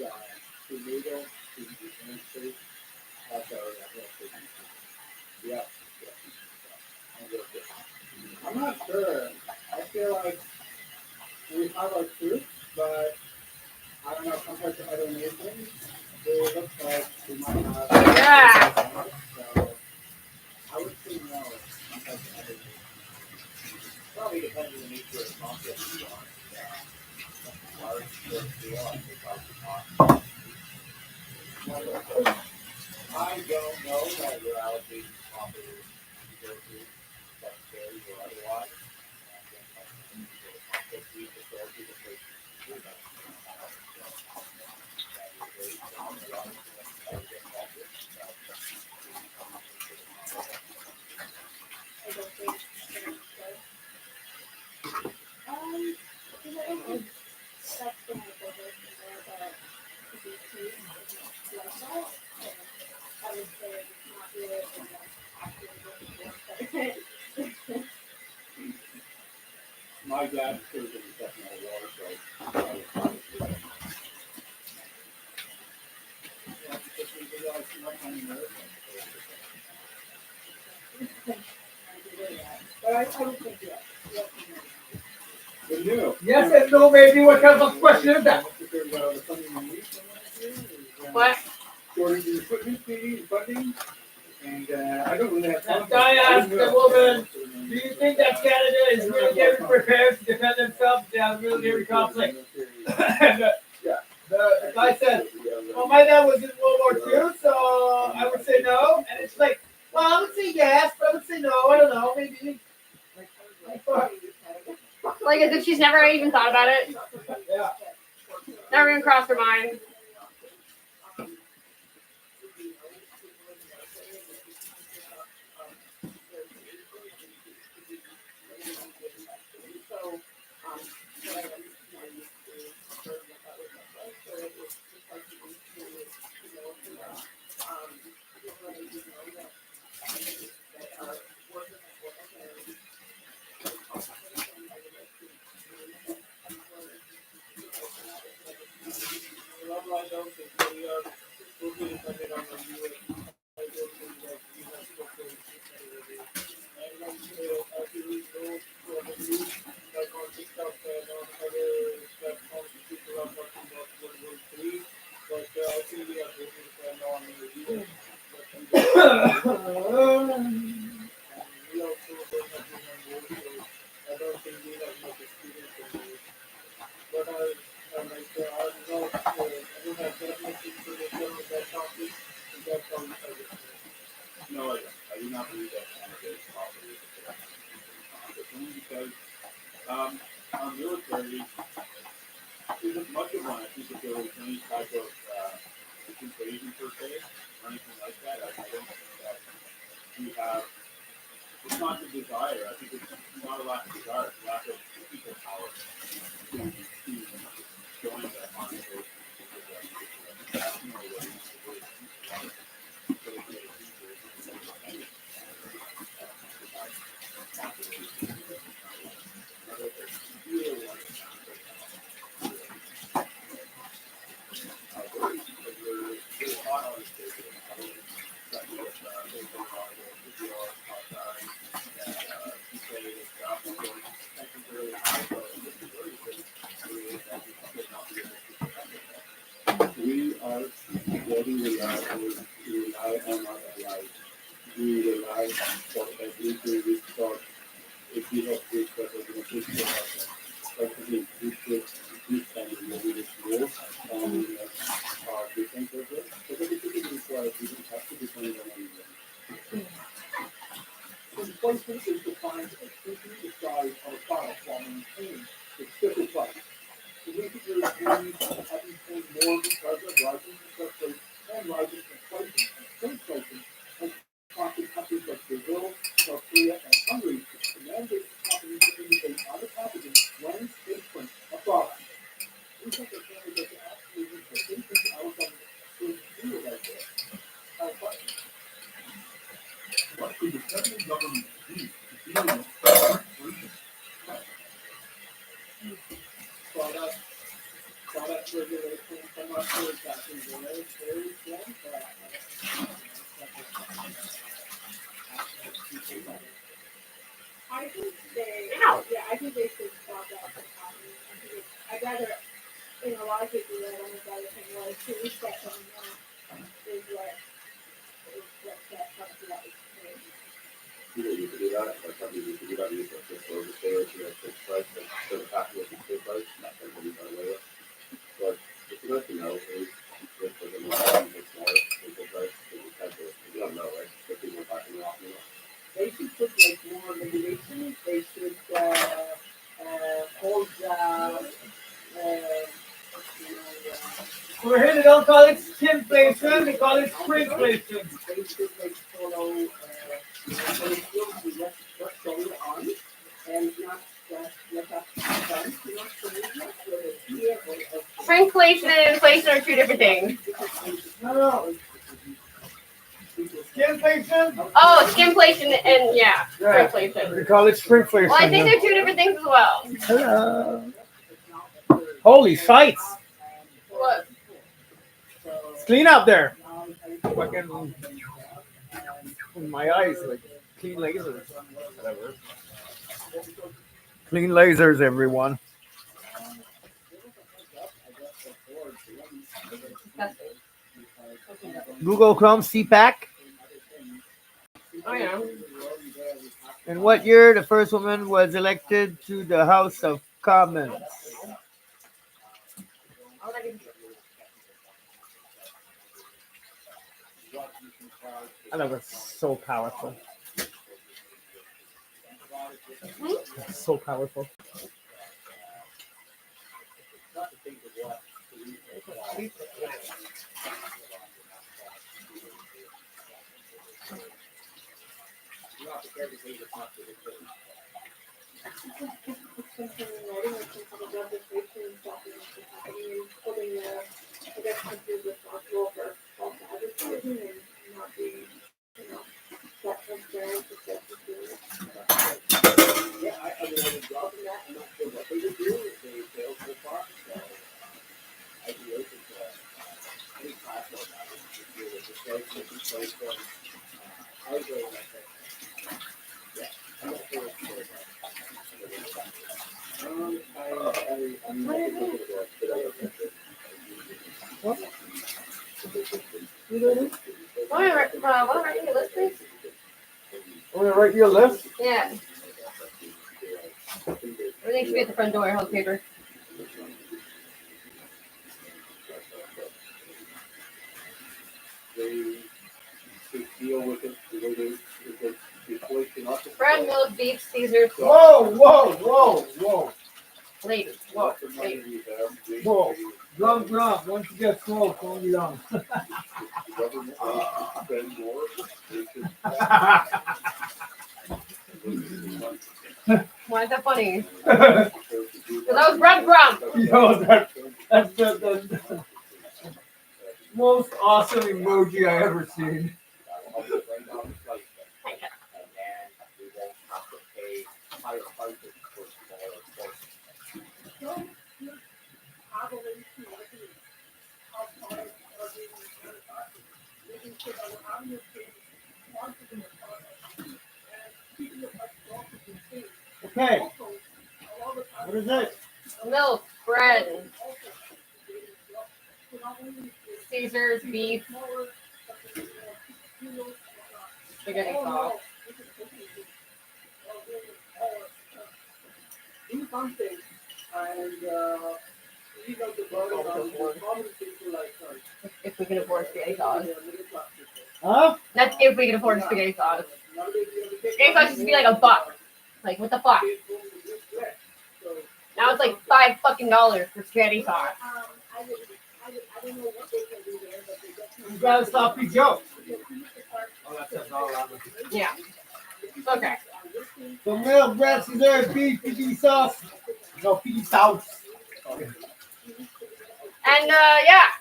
the NATO, the United States, that's our national security. Yeah. I'm not sure. I feel like we have our troops, but I don't know, compared to other nations, it looks like we might have. Yeah. So I would say no compared to other nations. Probably depends on the nature of the conflict you want. Large, short scale, I think probably not. I don't know that we're allocating properly resources, secretaries or otherwise. My dad served in the Second World War, so I was probably But I would think yes. Good news. Yes and no, maybe. What kind of question is that? What? Shortage of equipment, funding, and I don't really have. That guy asked the woman, do you think that Canada is military prepared to defend themselves if they have a military conflict? And the guy said, well, my dad was in World War II, so I would say no. And it's like, well, I would say yes, but I would say no. I don't know, maybe. Like as if she's never even thought about it. Yeah. Never even crossed her mind. No, I don't. I do not believe that Canada is properly prepared for only because our military isn't much of one. I think if there was any type of invasion per se or anything like that, I don't think that we have. It's not the desire. I think it's not a lack of desire. It's a lack of people power to join that conversation. we are where we rely on our allies. We rely for everything we thought if we have this representation of especially we should keep standing maybe this war on our defense of it. But if it requires, we don't have to depend on anyone. So the point is to find a treaty the size of a product while maintaining its fiscal price. So basically, we having paid more because of rising interest rates and rising inflation and inflation has prompted countries like Brazil, South Korea, and Hungary to mandate companies to indicate on the packaging when they print a product. We think that Canada does absolutely need to increase our government to do it like this. What should the federal government do to deal with inflation? Product regulation, I'm not sure exactly where it's from, I think I think they should stop that from happening. I'd rather, in a lot of cases, I don't know the thing was to reset them is what that comes to life. You could do that, like companies need to do that, you could just go to the sales, fixed price, like, so the package is fixed price, not something you got away with. But it's nice to know is if for the most it's smaller, fixed price, you don't know, right? If people are backing off, you know. They should put like more regulations. They should hold over here they don't call it skinflation, they call it shrinkflation. They should like follow what's going on and not just let that done, you know, so it's not Shrinkflation and inflation are two different things. No. Skinflation? Oh, skinflation and shrinkflation. We call it shrinkflation. Well, I think they're two different things as well. Hello. Holy sights! What? It's clean out there. Fucking my eyes like clean lasers. Whatever. Clean lasers, everyone. Google Chrome CPAC. Oh yeah. In what year the first woman was elected to the House of Commons? And that was so powerful. So powerful. Want to write your list, please? Want to write your list? Yeah. Everything should be at the front door. Hold paper. They deal with it the way they inflation up. Bread, milk, beef, Caesar. Whoa. Ladies, whoa, ladies. Whoa. Drum. Once you get smoked, don't be young. Why is that funny? Because that was breadcrumb. Yo, that's the most awesome emoji I ever seen. Okay. What is it? Milk, bread. Caesar's beef. Spaghetti sauce. Do something and leave out the burden on the common people like us. If we can afford spaghetti sauce. Huh? That's if we can afford spaghetti sauce. Spaghetti sauce used to be like $1. Like, what the fuck? Now it's like $5 fucking for spaghetti sauce. You gotta stop your joke. Oh, that's all around. Yeah. Okay. So male breast is there beef, pea sauce. No, pea sauce. Okay. And yeah.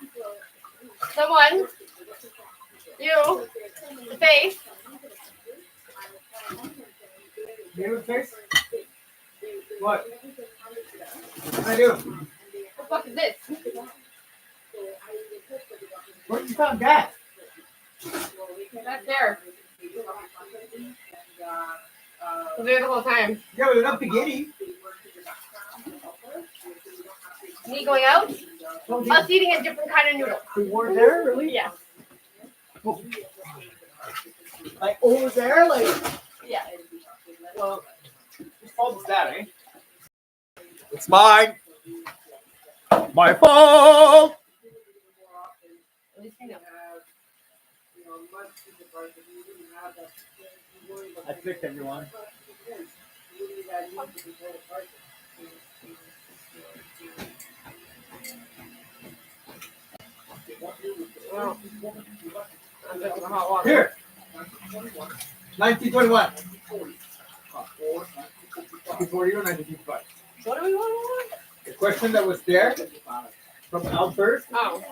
Someone, you, the face. You have a face? What? I do. What the fuck is this? Where you found that? That's there. Was there the whole time. Yeah, but enough spaghetti. Me going out? Us eating a different kind of noodle. We were there, really? Yeah. Like over there, like. Yeah. Well, whose fault is that, eh? It's mine. My fault. At least I know. I tricked everyone. Well, I'm drinking the hot water. Here. 1921. 1940 or 1955. What do we want? The question that was there from Albert, Oh.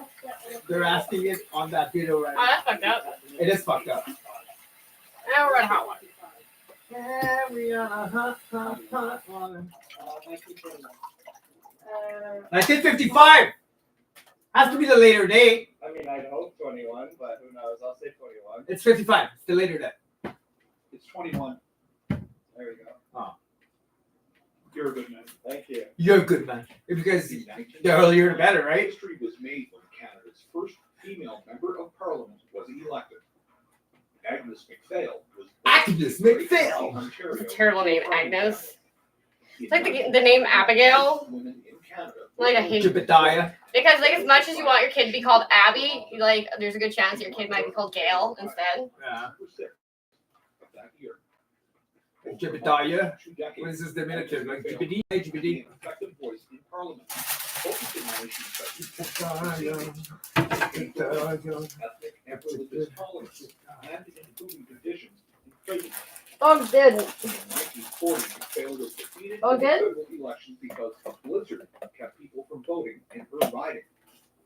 they're asking it on that video right Oh, now. that's fucked up. It is fucked up. Now we're at hot water. Carry on a hot water. 1955! Has to be the later date. I mean, I'd hope 21, but who knows? I'll say 21. It's 55. It's the later date. It's 21. There we go. Oh. You're a good man. Thank you. You're a good man. Because the earlier the better, right? History was made when Canada's first female member of parliament was elected. Agnes MacPhail was Agnes MacPhail. Ontario. It's a terrible name, Agnes. It's like the name Abigail. Women in Canada. Like, I hate it. Jebediah. Because, like, as much as you want your kid to be called Abby, like, there's a good chance your kid might be called Gail instead. Yeah. That year. Jebediah. What is this diminutive? Like Jebediah? Jebediah. Effective voice in parliament. Focusing on issues such as ethnic and religious tolerance and including conditions in prison. Oh, good. In 1940, MacPhail was defeated Oh, in the good? federal elections because a blizzard kept people from voting in her riding.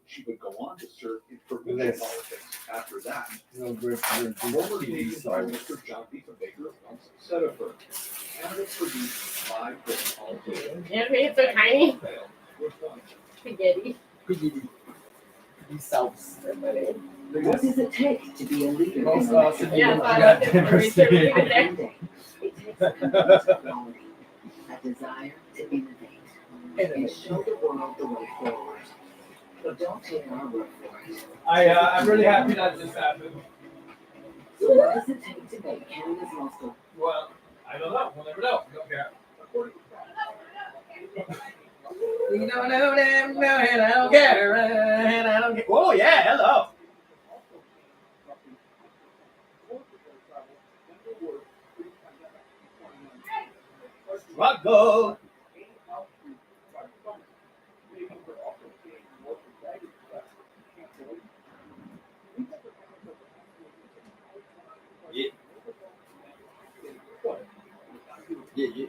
She would go on to serve in provincial politics after that. Former Canadian Prime Minister John P. Baker once said of her, Canada produced 5 great politicians. Yeah, it made it so tiny. MacPhail was one. Spaghetti. What does it take to be a leader? Yeah, so I love it. Very good there. It takes a quality, a desire to innovate, and show the world the way forward. But don't take our word for it. I'm really happy that this happened. So what does it take to make Canada's most of Well, I don't know. We'll never know. We don't care. We don't know them, no, and I don't care, and I don't care. Oh, yeah, hello. Struggle. Yeah. Yeah, yeah.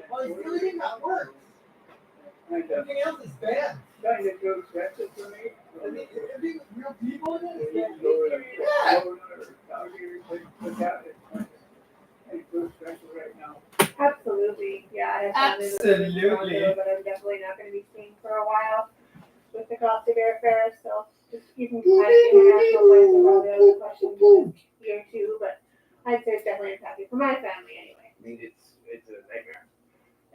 Well, it's really not work. Everything else is bad. Kind of goes back to me. Everything real people in it is bad. Absolutely, yeah. I have family that live in Toronto, Absolutely. but I'm definitely not going to be staying for a while with the cost of airfare. So You can ask international flights and all the other questions here too, but I'd say it's definitely impacted for my family anyway. I mean, it's a nightmare.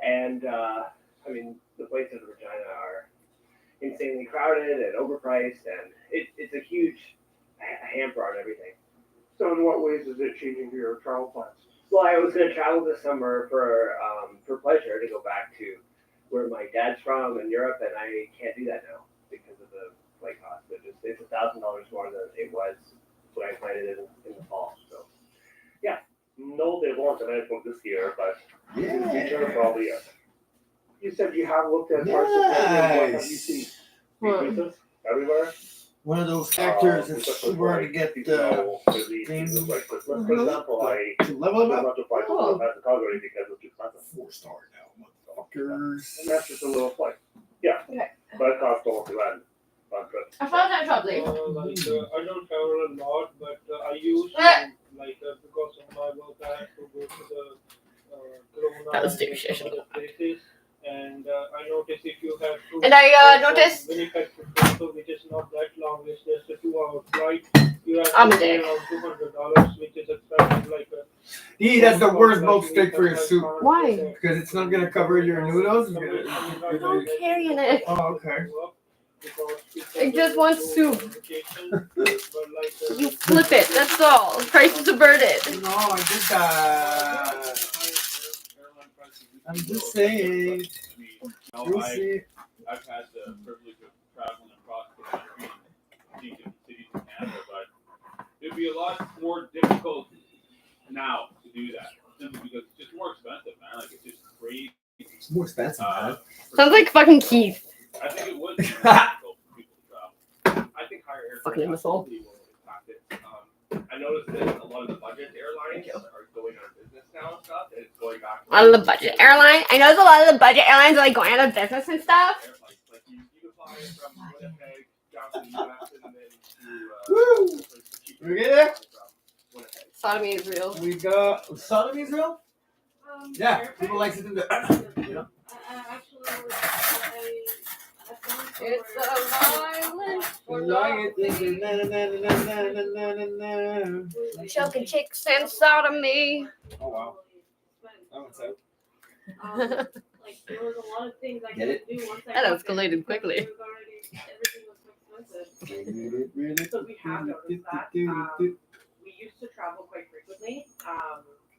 And, I mean, the places in Regina are insanely crowded and overpriced, and it's a huge hamper on everything. So in what ways is it changing your travel plans? Well, I was going to travel this summer for pleasure to go back to where my dad's from in Europe, and I can't do that now because of the flight cost. It's $1,000 more than it was when I planned it in the fall. So, yeah, no, they won't event this year, but in the future, probably yes. You said you have looked at parts of Canada. What have you seen? Increases everywhere. One of those factors that's super hard to get things. things For example, I to level them up. not to fly to Calgary because it's too expensive. 4-star now, motherfuckers. And that's just a little flight. Yeah, but it costs almost to land on trip. I found that troubling. I don't travel a lot, but I used to, because of my work, I had to go to the Corona That was and douche, I some should've other places. And I noticed if you have to. And I noticed. Winnipeg to Toronto, which is not that long, it's just a 2-hour flight. You have I'm to a pay dick. around $200, which is expensive, like a. That's the worst boat steak for your soup. Why? Because it's not gonna cover your noodles. I don't care, Yannick. Oh, okay. I just want soup. You flip it, that's all. Price is averted. No, I did that. I'm just saying. You'll see. I've had the privilege of traveling across the country and seeing different cities in Canada, but it'd be a lot more difficult now to do that, simply because it's just more expensive, man. Like, it's just crazy. It's more expensive, man. Sounds like fucking Keith. I think it would be more difficult for people to travel. I think higher airfare Fucking imbecile. will impact it. I noticed that a lot of the budget airlines are going out of business now and stuff, and it's going back to A lot of the budget airline. I know there's a lot of the budget airlines are like going out of business and stuff. like you can fly from Winnipeg down to the US and then to We get there? Sodomy is real. We got sodomy is real? Yeah, people like to do that. You know? It's a violent choking chicks and sodomy. Oh wow. Oh, what's up? Like there was a lot of things I Get it? could do once I got escalated quickly. Everything was so expensive. So we have noticed that. We used to travel quite frequently.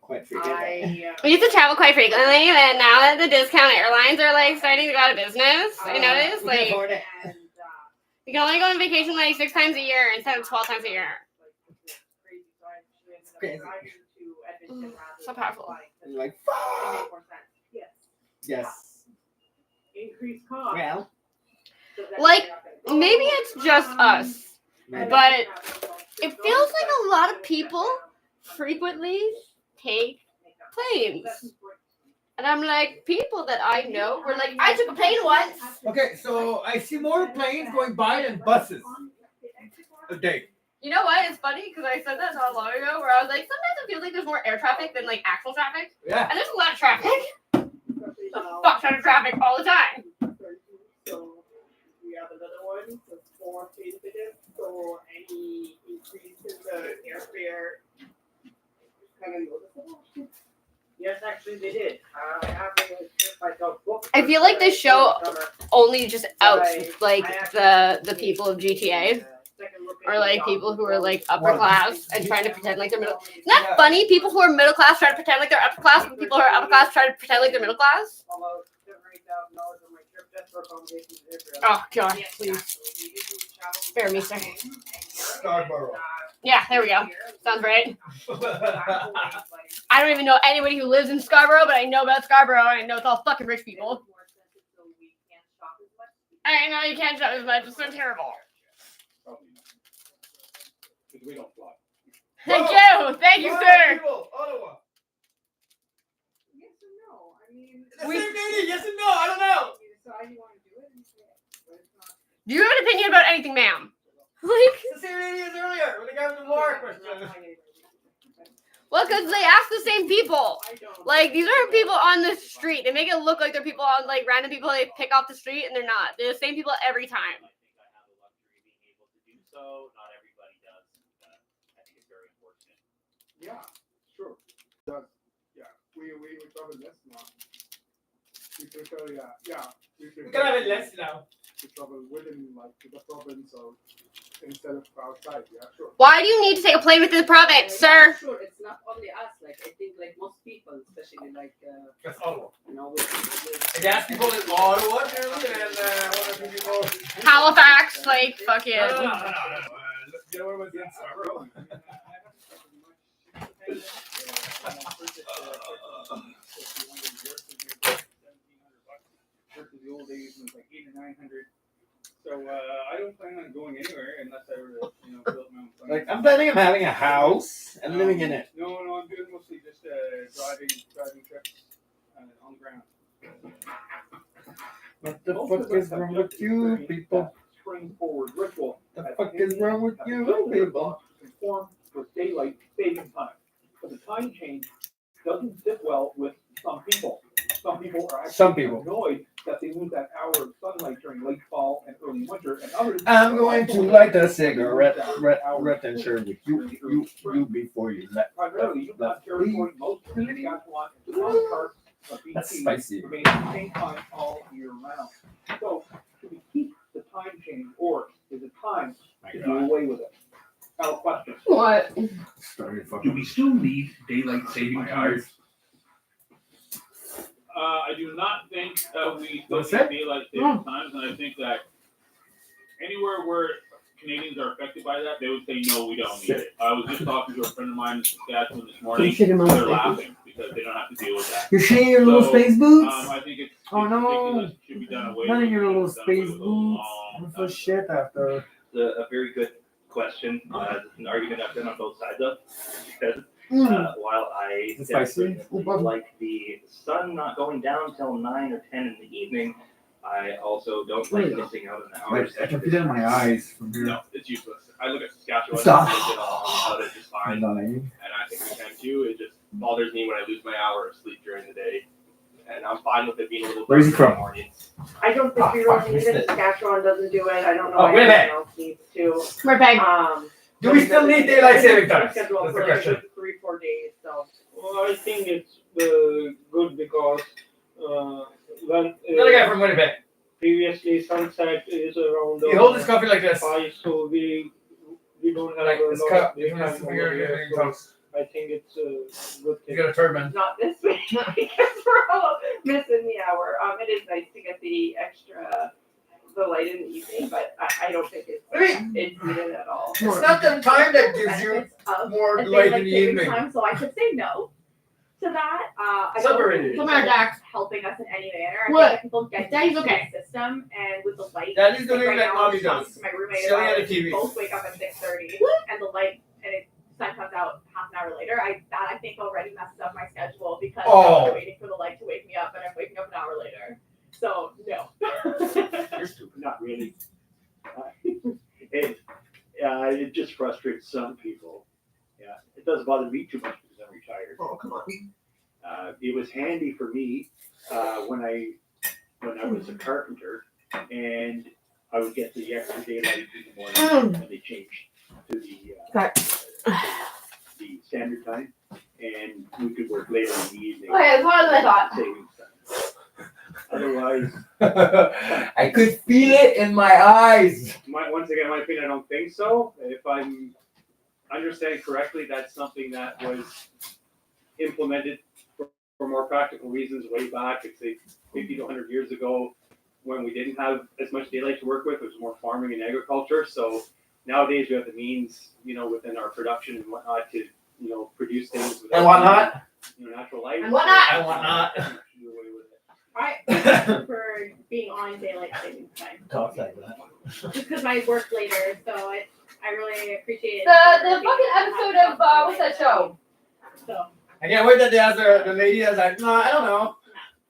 Quite frequently. We used to travel quite frequently, and now that the discount airlines are like starting to go out of business, I noticed like you can only go on vacation like 6 times a year instead of 12 times a year. Crazy. So powerful. You're like, fuck. Yes. Increased cost. Well. Like maybe it's just us, but it feels like a lot of people frequently take planes. And I'm like, people that I know were like, I took a plane once. Okay, so I see more planes going by than buses a day. You know what? It's funny because I said that not long ago where I was like, sometimes it feels like there's more air traffic than like actual traffic. Yeah. And there's a lot of traffic. The fuck ton of traffic all the time. So we have another one for 4 phase tickets. So any increase in the airfare kind of noticeable. Yes, actually, they did. I have a trip myself booked. I feel like this show only just outs like the people of GTA. Or like people who are like upper class and trying to pretend like they're middle. Isn't that funny? People who are middle class try to pretend like they're upper class, and people who are upper class try to pretend like they're middle class. Oh god, please. Spare me, sir. Scarborough. Yeah, there we go. Sounds right. I don't even know anybody who lives in Scarborough, but I know about Scarborough, and I know it's all fucking rich people. I know you can't shop as much. It's so terrible. Because we don't fly. Thank you. Thank you, sir. Ottawa. Yes or no? I mean, Yes and no. I don't know. you decide you want to do it, and say it. But it's not. Do you have an opinion about anything, ma'am? Like, The same idea as earlier when they got the war question. well, because they ask the same people. Like, these aren't people on the street. They make it look like they're people on, like, random people they pick off the street, and they're not. They're the same people every time. so. Not everybody does. I think it's very unfortunate. Yeah, sure. That's, yeah, we cover this now. We prefer, we can have it less now. To travel within, like, to the province or instead of outside, yeah, sure. Why do you need to take a plane within the province, sir? Sure, it's not only us. Like I think, like most people, especially like That's Ottawa. you know, with I guess people in Ottawa too, and one of the people. Halifax, like fucking. No. You know what was in Scarborough? Versus the old days when it was like 800 or 900. So I don't plan on going anywhere unless I were to, build my own plane. Like, I'm planning on having a house and living in it. No, I'm doing mostly just driving trips on the ground. What the fuck is wrong with you people? Spring forward ritual. The fuck is wrong with you people? Conform with daylight saving time, but the time change doesn't sit well with some people. Some people are actually annoyed that they lose that hour of sunlight during late fall and early winter, and others. I'm going to light a cigarette and share with you before you let. Primarily, you got territory most of Saskatchewan and some parts of BC. That's spicy. Remain at the same time all year round. So, should we keep the time change, or is it time to do away with it? Now, question. What? Do we still need daylight saving time? I do not think we still need daylight saving times, and I think that anywhere where Canadians are affected by that, they would say no, we don't need it. I was just talking to a friend of mine in Saskatchewan this morning. They're laughing because they don't have to deal with that. You're shitting your little space boots? I think it's no. It should be done away Not with. in your little space boots. I'm so shit after. A very good question. An argument I've been on both sides of, because while I like the sun not going down till 9 or 10 in the evening, I also don't like missing out on the hours. I can feel it in my eyes from here. No, it's useless. I look at Saskatchewan Stop. and get all of it just fine. And I think we can too. It just bothers me when I lose my hour of sleep during the day. And I'm fine with it being a little Where's he from? I don't think we really need it. Saskatchewan doesn't do it. I don't know Oh, if Winnipeg. anyone else needs to. Winnipeg. Do we still need daylight saving times? Schedule That's for the like question. 3-4 days. So. Well, I think it's good because when Another guy from Winnipeg. Previously sunset is around. You hold this coffee like this. 5, so we don't have Like a this lot cup. of You can daytime just over figure here, it out. I think it's a good thing. You got a turban. Not this week because we're all missing the hour. It is nice to get the light in the evening, but I don't think it's needed at all. It's not the time that gives you more light in the evening. Time, so I could say no to that. I Separated. don't think it's helping us in any manner. I What? think that people get Daddy's used to okay. the system and with the light. Daddy's doing right like now, mommy I'm talking does. to my roommate Chilling about at the it. TV. We both wake up at 6:30 and the light and it sun comes out half an hour later. I think already messes up my schedule because I'm waiting for the light to wake me up and I'm waking up an hour later. So no. You're stupid. Not really. It just frustrates some people. Yeah, it doesn't bother me too much because I'm retired. Oh, come on. It was handy for me when I was a carpenter, and I would get the extra daylight in the morning when they changed to the standard time, and we could work later in the evening. Oh yeah, it's harder than I thought. Savings time. Otherwise, I could feel it in my eyes. once again, in my opinion, I don't think so. If I'm understanding correctly, that's something that was implemented for more practical reasons way back, it's say 50 to 100 years ago, when we didn't have as much daylight to work with. It was more farming and agriculture. So nowadays we have the means, within our production and whatnot to, produce things without And whatnot. Natural light. And whatnot. And whatnot. Do away with it. I prefer being on daylight savings time. Talk like that. Just because I work later, so I really appreciate it. The fucking episode of what's that show? So. I can't wait that they ask the lady that's like, no, I don't know.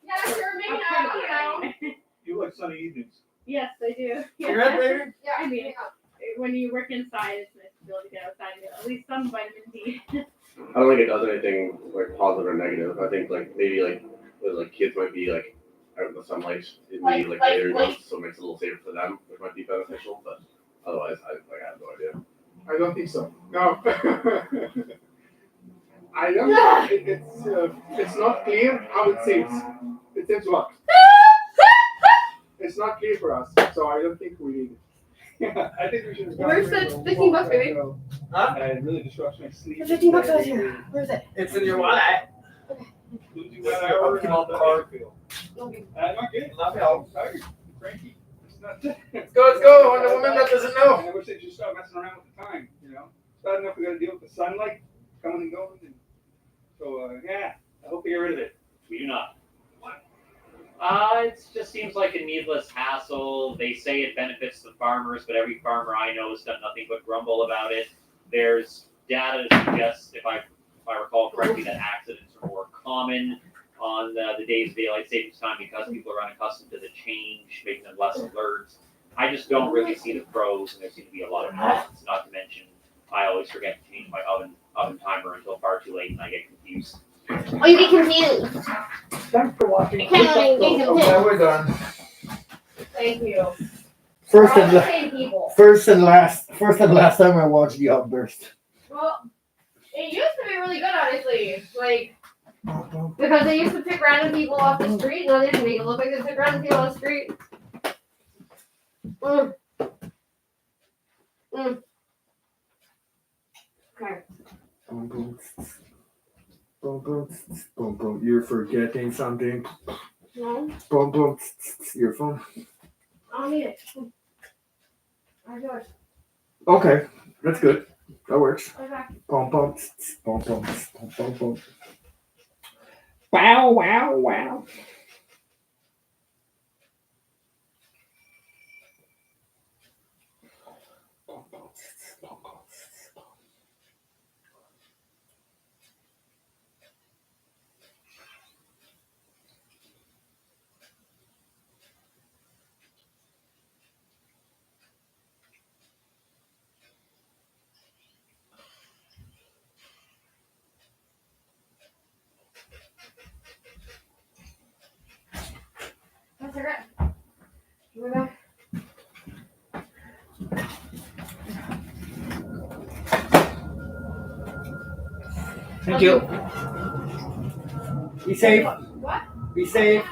Yeah, sure, maybe I don't know. You like sunny evenings. Yes, I do. Cigarette flavor? Yeah, I mean, when you work inside, it's nice to be able to get outside and get at least some vitamin D. I don't think it does anything like positive or negative. I think maybe kids might be out in the sunlight in the later months, so it makes it a little safer for them, which might be beneficial. But Otherwise, I have no idea. I don't think so. No. I don't. It's not clear how it seems. It seems what? It's not clear for us, so I don't think we need it. I think we should just go. Where's the 15 bucks, baby? Huh? It really disrupts my sleep. The 15 bucks right here. Where is it? It's in your wallet. Losing that hour and on the car. not good. Not help. I'm tired. I'm cranky. It's not. Let's go. On the woman that doesn't know. I wish they just stop messing around with the time. You know, it's bad enough we got to deal with the sunlight coming and going. And so yeah, I hope they get rid of it. We do not. It just seems like a needless hassle. They say it benefits the farmers, but every farmer I know has done nothing but grumble about it. There's data to suggest, if I recall correctly, that accidents are more common on the days of daylight savings time because people are unaccustomed to the change, making them less alert. I just don't really see the pros, and there seem to be a lot of cons. Not to mention, I always forget to change my oven timer until far too late, and I get confused. Oh, you get confused. Thanks for watching. I can't get confused. Okay, we're done. Thank you. First We're all and the same people. first and last time I watched the outburst. Well, it used to be really good, honestly. Like, because they used to pick random people off the street. No, they didn't make it look like they picked random people off the street. Okay. Boom, boom, boom, boom, boom, boom. You're forgetting something. No, Boom, boom, your phone. I don't need it. Where's yours? Okay, that's good. That works. Okay. Boom, boom, boom, boom, boom, boom, boom. Wow, wow, wow. That's it. We're back. Thank you. Be safe. What? Be safe.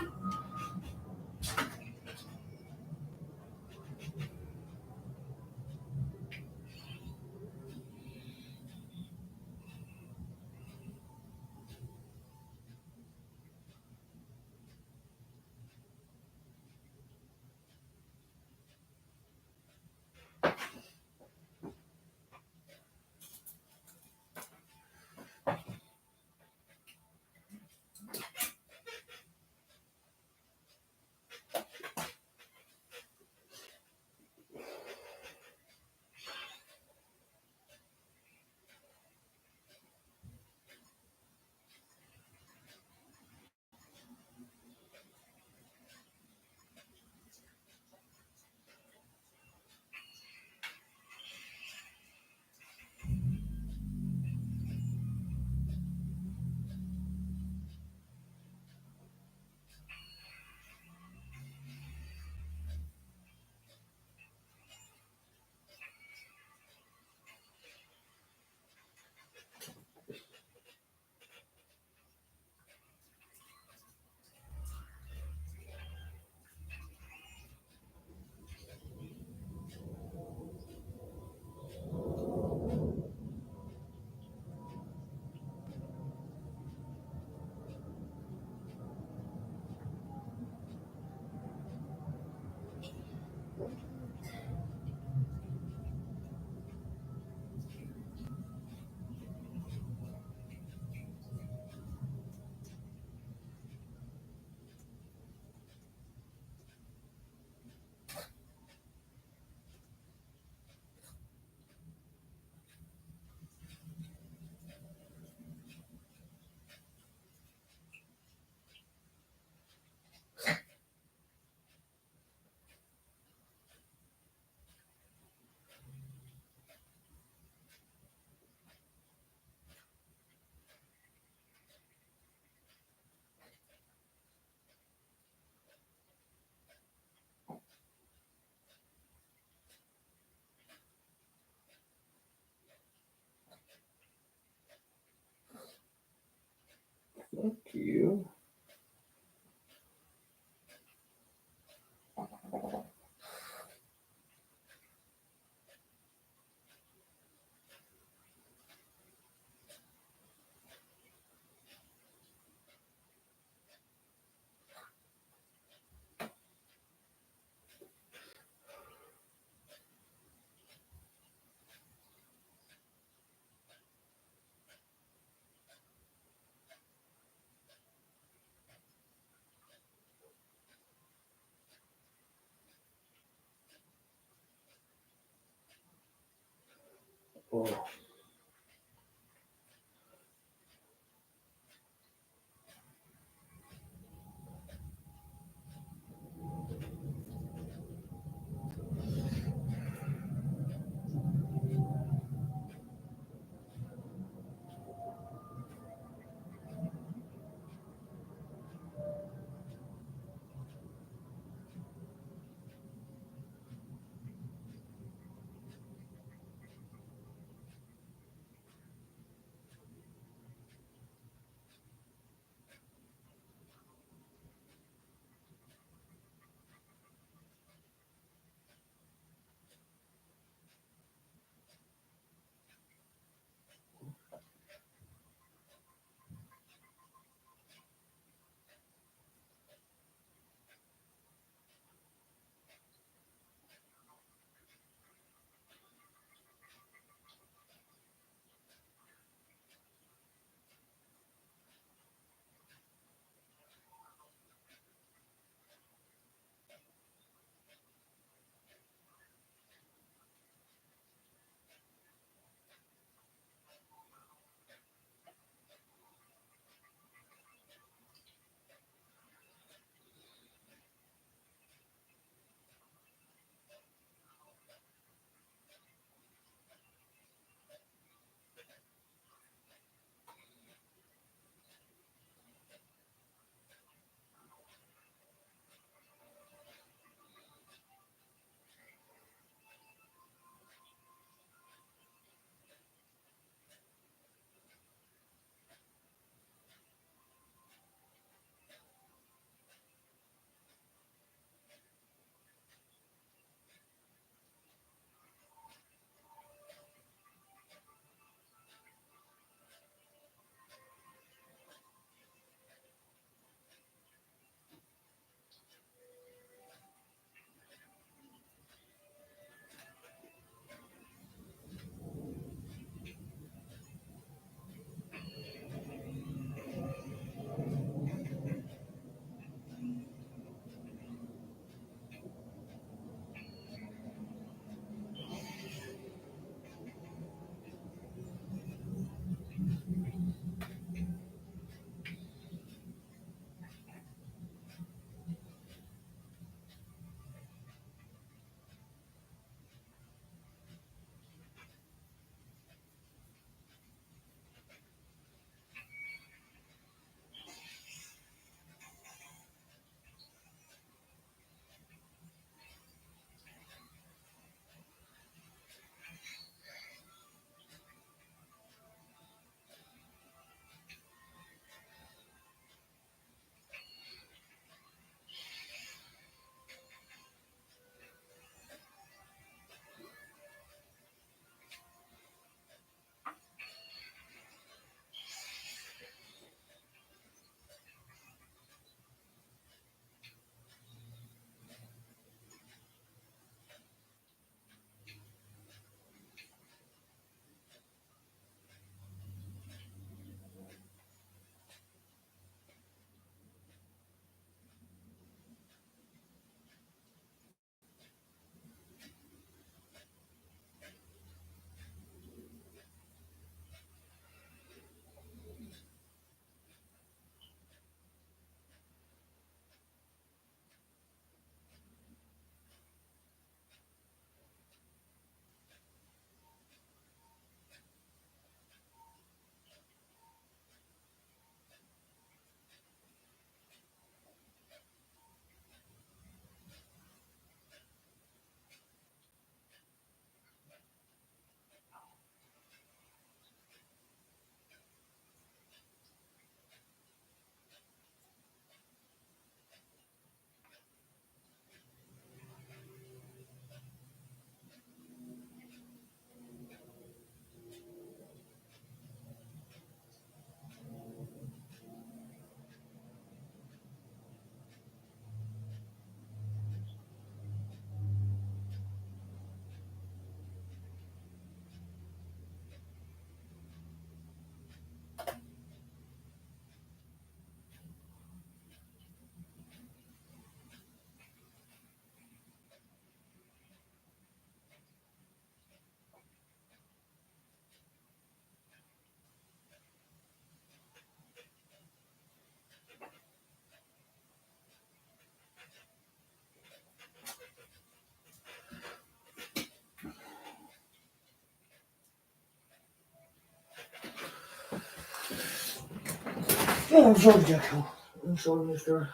Thank you. Oh. Oh, I'm sorry, Jackal. I'm sorry, mister.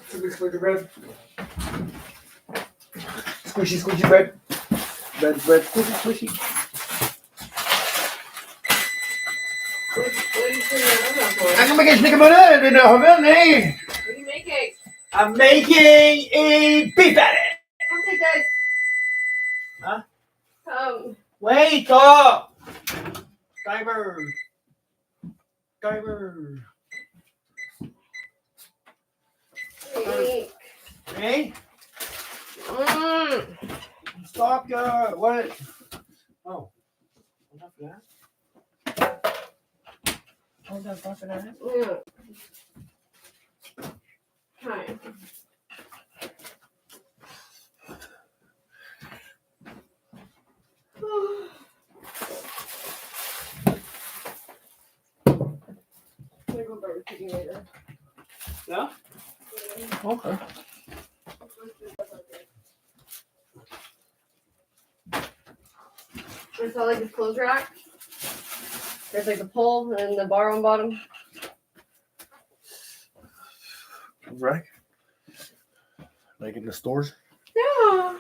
Squishy bread. Squishy bread. Bread, squishy. I'm gonna make a snicker banana in the oven, eh? What are you making? I'm making a beef patty. Okay, guys. Huh? Wait, stop. Timer. Hey? Stop your what? Oh. Enough of that? Oh, that's not for that? Yeah. Hi. I'm gonna go barbecue later. Yeah? Okay. I saw like this clothes rack. There's like the pole and the bar on bottom. Right? Like in the stores? Yeah.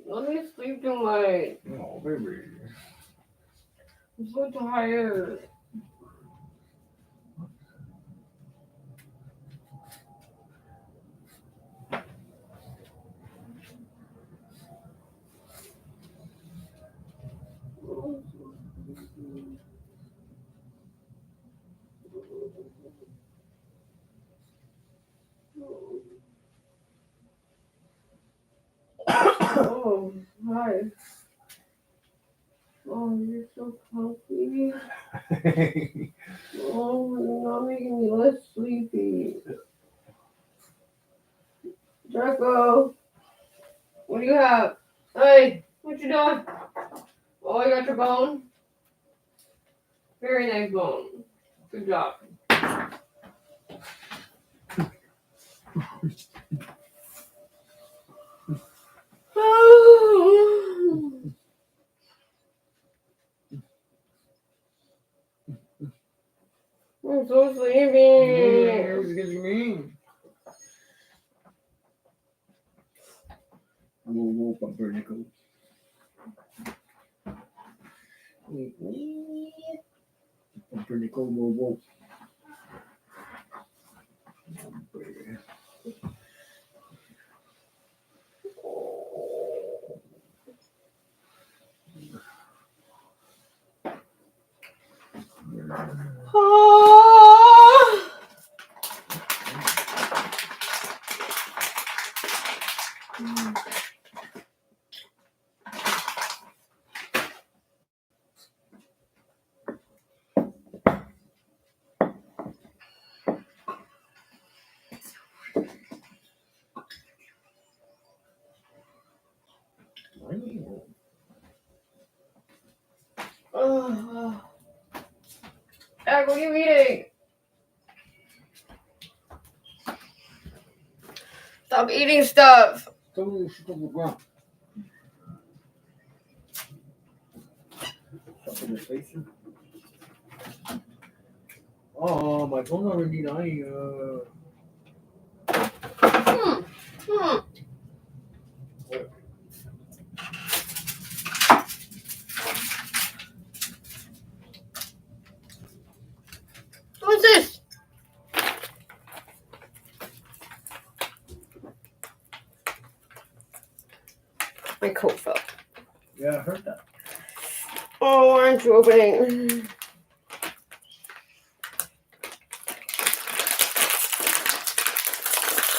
Let me sleep tonight. Oh, baby. I'm so tired. Oh, hi. Oh, you're so comfy. Oh, you're not making me less sleepy. Draco, what do you have? Hey, what you doing? Oh, you got your bone? Very nice bone. Good job. I'm so sleepy. What you mean? Whoa, pumpernickel. Pumpernickel, whoa. Egg, what are you eating? Stop eating stuff. Oh, my phone already dying. What's this? My coat fell. Yeah, I heard that. Oh, why aren't you opening?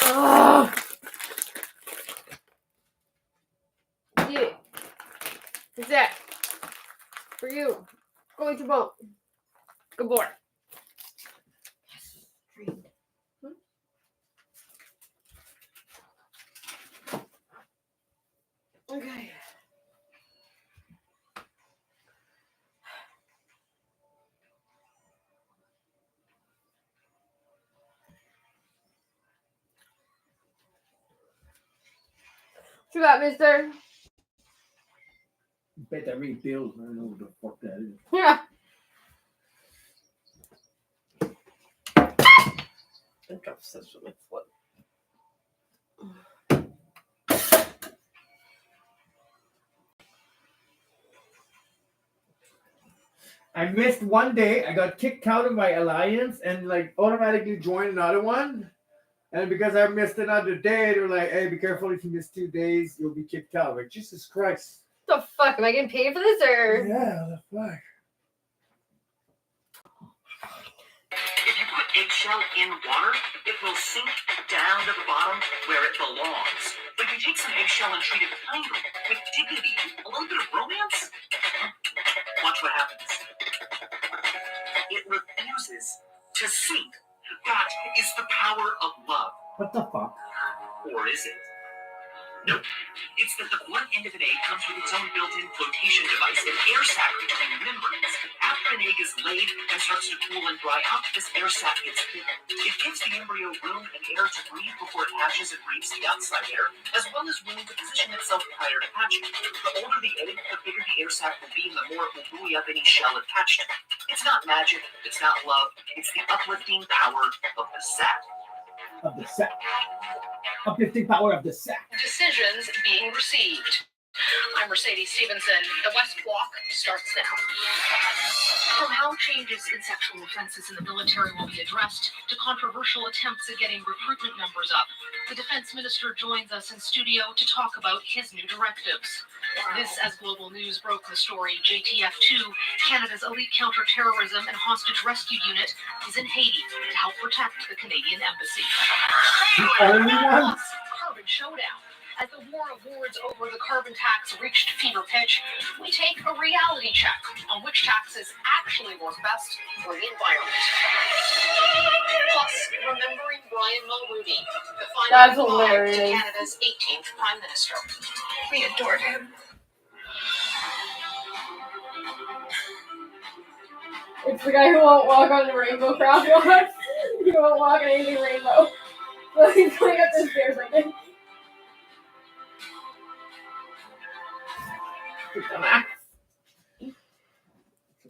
Ah. Eat it. What's that? For you. Go eat your bone. Good boy. Yes. Dreamed. Okay. What you got, mister? Bet that ring bills. I don't know what the fuck that is. Yeah. I dropped such a foot. I missed one day. I got kicked out of my alliance and like automatically joined another one. And because I missed another day, they're like, "Hey, be careful if you miss 2 days, you'll be kicked out." Like, Jesus Christ. What the fuck? Am I getting paid for this or? Yeah, what the fuck? If you put eggshell in water, it will sink down to the bottom where it belongs. But if you take some eggshell and treat it kindly, with dignity, a little bit of romance, watch what happens. It refuses to sink. That is the power of love. What the fuck? Or is it? Nope. It's that the blunt end of an egg comes with its own built-in flotation device, an air sac between the membranes. After an egg is laid and starts to cool and dry out, this air sac gets bigger. It gives the embryo room and air to breathe before it hatches and breathes the outside air, as well as room to position itself prior to hatching. The older the egg, the bigger the air sac will be, and the more it will buoy up any shell attached to it. It's not magic, it's not love, it's the uplifting power of the sac. Of the sack. Uplifting power of the sack. Decisions being received. I'm Mercedes Stevenson. The West Block starts now. From how changes in sexual offenses in the military will be addressed to controversial attempts at getting recruitment numbers up, the defense minister joins us in studio to talk about his new directives. This as Global News broke the story. JTF-2, Canada's elite counter-terrorism and hostage rescue unit, is in Haiti to help protect the Canadian embassy. The only one? Plus, carbon showdown. As the war of words over the carbon tax reached fever pitch, we take a reality check on which taxes actually work best for the environment. Plus, remembering Brian Mulroney, the That's final five to hilarious. Canada's 18th Prime Minister. We adored him. It's the guy who won't walk on the rainbow crosswalks. He won't walk on anything rainbow. So he's going up the stairs like this. Dumbass.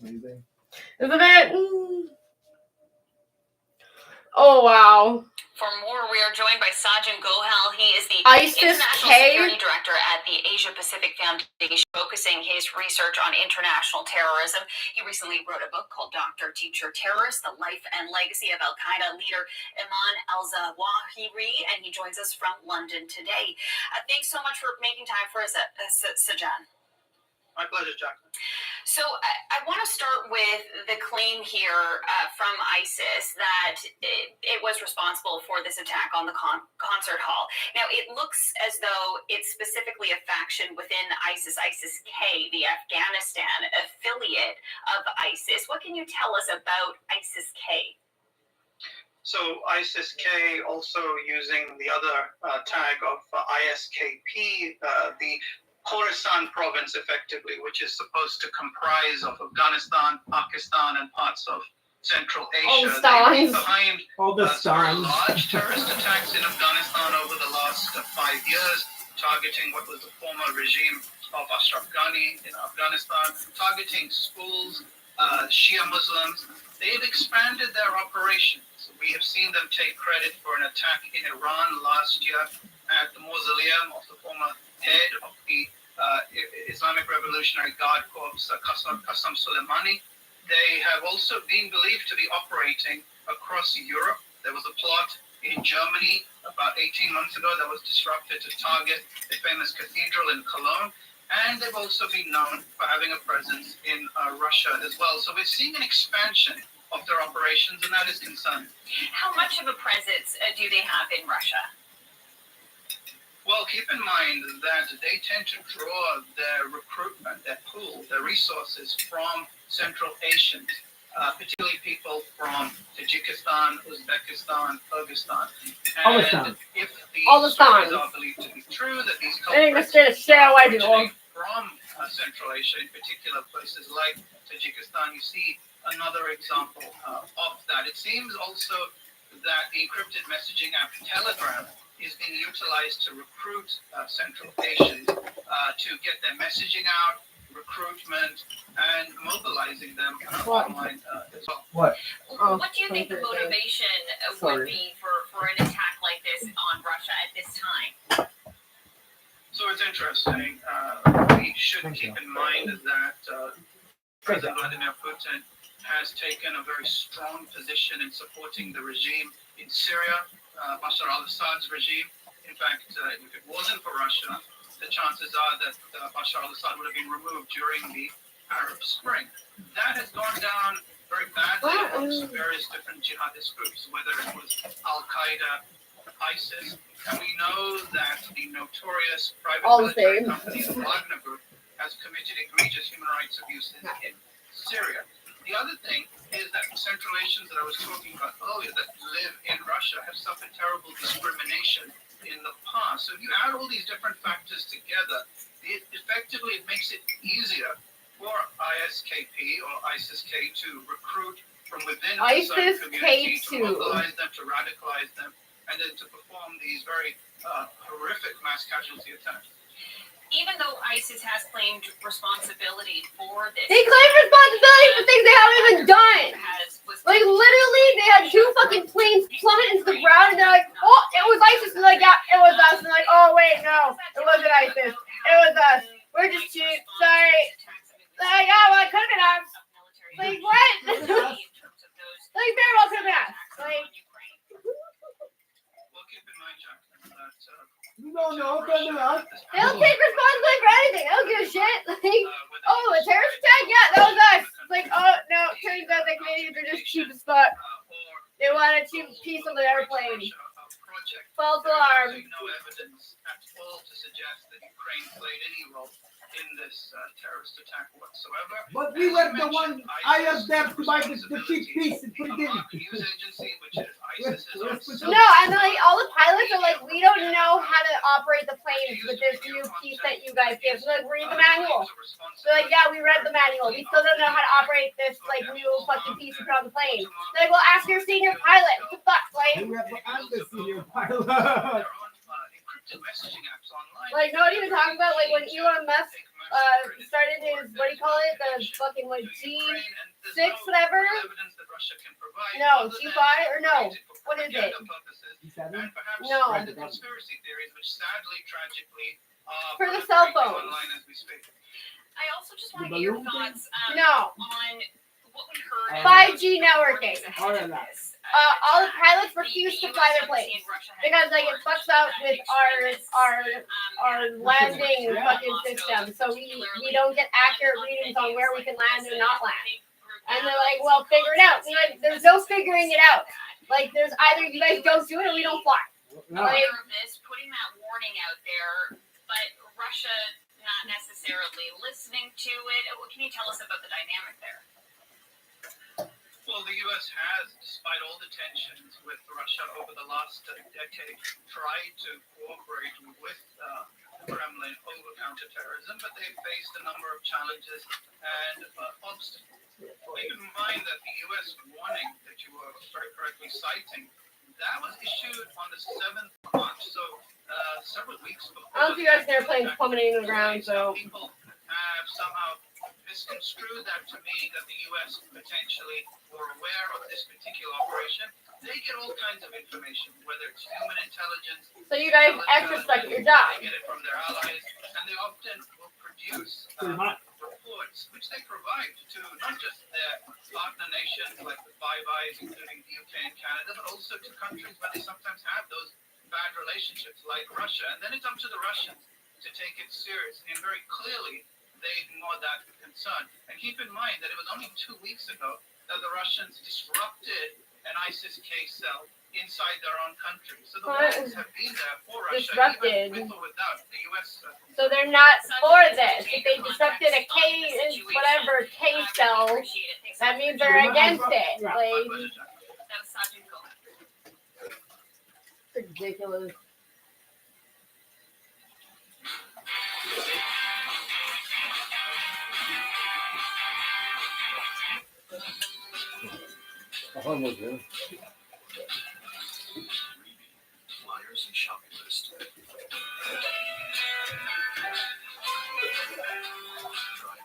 Amazing. Isn't it? Oh wow. For more, we are joined by Sajjan Gohal. He is the ISIS International K? Security Director at the Asia Pacific Foundation, focusing his research on international terrorism. He recently wrote a book called Doctor, Teacher, Terrorist, The Life and Legacy of Al-Qaeda leader Iman al-Zawahiri, and he joins us from London today. Thanks so much for making time for us, Sajjan. My pleasure, Jacqueline. So I want to start with the claim here from ISIS that it was responsible for this attack on the concert hall. Now, it looks as though it's specifically a faction within ISIS, ISIS-K, the Afghanistan affiliate of ISIS. What can you tell us about ISIS-K? So ISIS-K, also using the other tag of ISKP, the Khorasan province, effectively, which is supposed to comprise of Afghanistan, Pakistan, and parts of Central Asia. They've been behind some large terrorist attacks in Afghanistan over the last 5 years, targeting what was the former regime of Ashraf Ghani in Afghanistan, targeting schools, Shia Muslims. They've expanded their operations. We have seen them take credit for an attack in Iran last year at the mausoleum of the former head of the Islamic Revolutionary Guard Corps, Qasem Soleimani. They have also been believed to be operating across Europe. There was a plot in Germany about 18 months ago that was disrupted to target the famous cathedral in Cologne. And they've also been known for having a presence in Russia as well. So we're seeing an expansion of their operations, and that is concerning. How much of a presence do they have in Russia? Well, keep in mind that they tend to draw their recruitment, their pool, their resources from Central Asians, particularly people from Tajikistan, Uzbekistan, Kyrgyzstan. And if these stories are believed to be true, that these culprits originate from Central Asia, in particular places like Tajikistan, you see another example of that. It seems also that the encrypted messaging app Telegram is being utilized to recruit Central Asians to get their messaging out, recruitment, and mobilizing them online as well. What? What do you think the motivation would be for an attack like this on Russia at this time? So it's interesting. We should keep in mind that President Vladimir Putin has taken a very strong position in supporting the regime in Syria, Bashar al-Assad's regime. In fact, if it wasn't for Russia, the chances are that Bashar al-Assad would have been removed during the Arab Spring. That has gone down very badly amongst various different jihadist groups, whether it was Al-Qaeda, ISIS, and we know that the notorious private military company, the Wagner Group, has committed egregious human rights abuses in Syria. The other thing is that Central Asians that I was talking about earlier that live in Russia have suffered terrible discrimination in the past. So if you add all these different factors together, effectively it makes it easier for ISKP or ISIS-K to recruit from within the Sunni community, to mobilize them, to radicalize them, and then to perform these very horrific mass casualty attacks. Even though ISIS has claimed responsibility for this, they claim responsibility for things they haven't even done. Like literally, they had 2 fucking planes plummet into the ground, and they're like, "Oh, it was ISIS." And they're like, "Yeah, it was us." And they're like, "Oh wait, no, it wasn't ISIS. It was us. We're just cheap. Sorry." Like, "Oh, well, it could have been us." Like what? Like very well could have been us. Like. No, it doesn't matter. They don't take responsibility for anything. They don't give a shit. Like, oh, a terrorist attack? Yeah, that was us. Like, oh, no, turns out the Canadians are just cheap as fuck. They want a cheap piece of the airplane. False alarm. No evidence at all to suggest that Ukraine played any role in this terrorist attack whatsoever. But we were the one, I asked them to buy the cheap piece and put it in. News agency, which is ISIS, No, and like all the pilots are like, we don't know how to operate the planes with this new piece that you guys give. So like, read the manual. They're like, yeah, we read the manual. We still don't know how to operate this like new fucking piece you put on the plane. They're like, well, ask your senior pilot. What the fuck, like? I'm the senior pilot. Like, no one even talking about like when Elon Musk started his, what do you call it, the fucking like G6 whatever? No, G5 or no? What is it? No. For the cell phone. I also just want to get your thoughts No. on what we heard. 5G networking. All the pilots refuse to fly their planes because like it fucks up with our landing fucking system. So we don't get accurate readings on where we can land or not land. And they're like, well, figure it out. Like, there's no figuring it out. Like there's either you guys don't do it or we don't fly. Like, putting that warning out there, but Russia not necessarily listening to it. What can you tell us about the dynamic there? Well, the U.S. has, despite all the tensions with Russia over the last decade, tried to cooperate with the Kremlin over counterterrorism, but they've faced a number of challenges and obstacles. Keep in mind that the U.S. warning that you were very correctly citing, that was issued on the 7th of March, so several weeks before. I don't see you guys airplanes plummeting to the ground, so. People have somehow misconstrued that to mean that the U.S. potentially were aware of this particular operation. They get all kinds of information, whether it's human intelligence. So you guys extra stuck at your job. They get it from their allies, and they often will produce reports, which they provide to not just their partner nations like the Five Eyes, including the UK and Canada, but also to countries where they sometimes have those bad relationships like Russia. And then it's up to the Russians to take it seriously and very clearly they ignored that concern. And keep in mind that it was only 2 weeks ago that the Russians disrupted an ISIS-K cell inside their own country. So the warnings have been there for Russia, disrupted. even with or without the U.S. So they're not for this. If they disrupted a K cell, that means they're against it. Like, ridiculous. Almost there. Flyers and shopping list. Try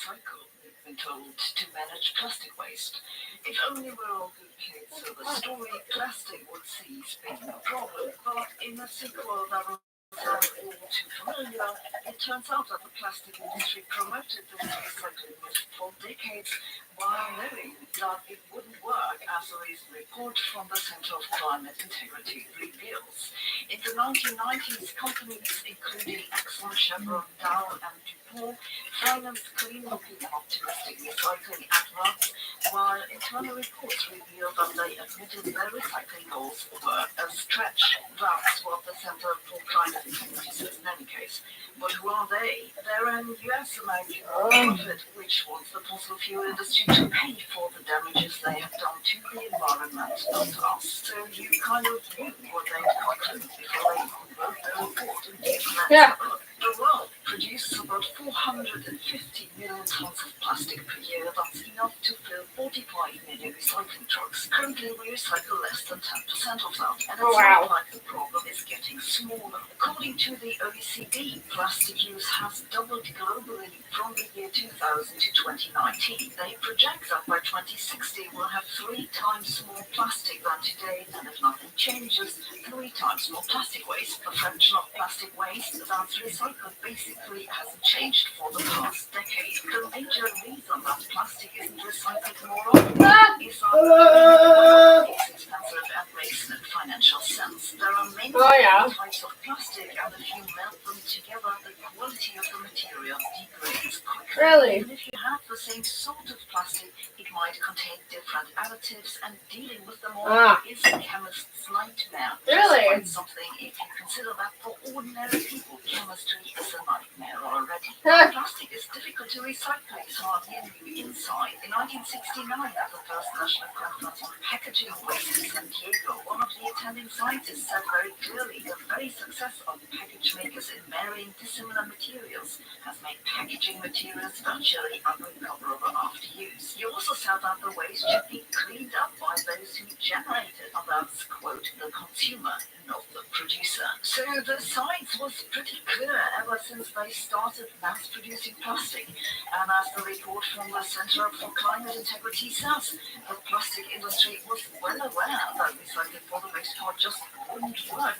recycle, we've been told, to manage plastic waste. If only we're all good kids, so the story plastic would cease being a problem. But in a sequel that will sound all too familiar, it turns out that the plastic industry promoted this recycling myth for decades while knowing that it wouldn't work, as a recent report from the Center of Climate Integrity reveals. In the 1990s, companies including Exxon, Chevron, Dow, and DuPont financed clean-looking and optimistic recycling adverts, while internal reports revealed that they admitted their recycling goals were a stretch. That's what the Center for Climate Integrity says in any case. But who are they? They're an US-American nonprofit which wants the fossil fuel industry to pay for the damages they have done to the environment and to us. So you kind of knew what they'd conclude before they wrote their report. Yeah. The world produces about 450 million tons of plastic per year. That's enough to fill 45 million recycling trucks. Currently, we recycle less than 10% of that, and it's not like the problem is getting smaller. According to the OECD, plastic use has doubled globally from the year 2000 to 2019. They project that by 2060 we'll have 3 times more plastic than today, and if nothing changes, 3 times more plastic waste. The fraction of plastic waste that's recycled basically hasn't changed for the past decade. The major reason that plastic isn't recycled more often is that it's expensive and makes no financial sense. There are many types of plastic, and if you melt them together, the quality of the material degrades quickly. Really? And if you have the same sort of plastic, it might contain different additives, and dealing with them all is a chemist's nightmare. Really? Despite something, if you consider that for ordinary people, chemistry is a nightmare already. Plastic is difficult to recycle. It's hardly a new insight. In 1969, at the first National Conference on Packaging Waste in San Diego, one of the attending scientists said very clearly the very success of package makers in marrying dissimilar materials has made packaging materials virtually unrecoverable after use. He also said that the waste should be cleaned up by those who generate it, and that's, quote, the consumer, not the producer. So the science was pretty clear ever since they started mass producing plastic. And as the report from the Center for Climate Integrity says, the plastic industry was well aware that recycling for the most part just wouldn't work,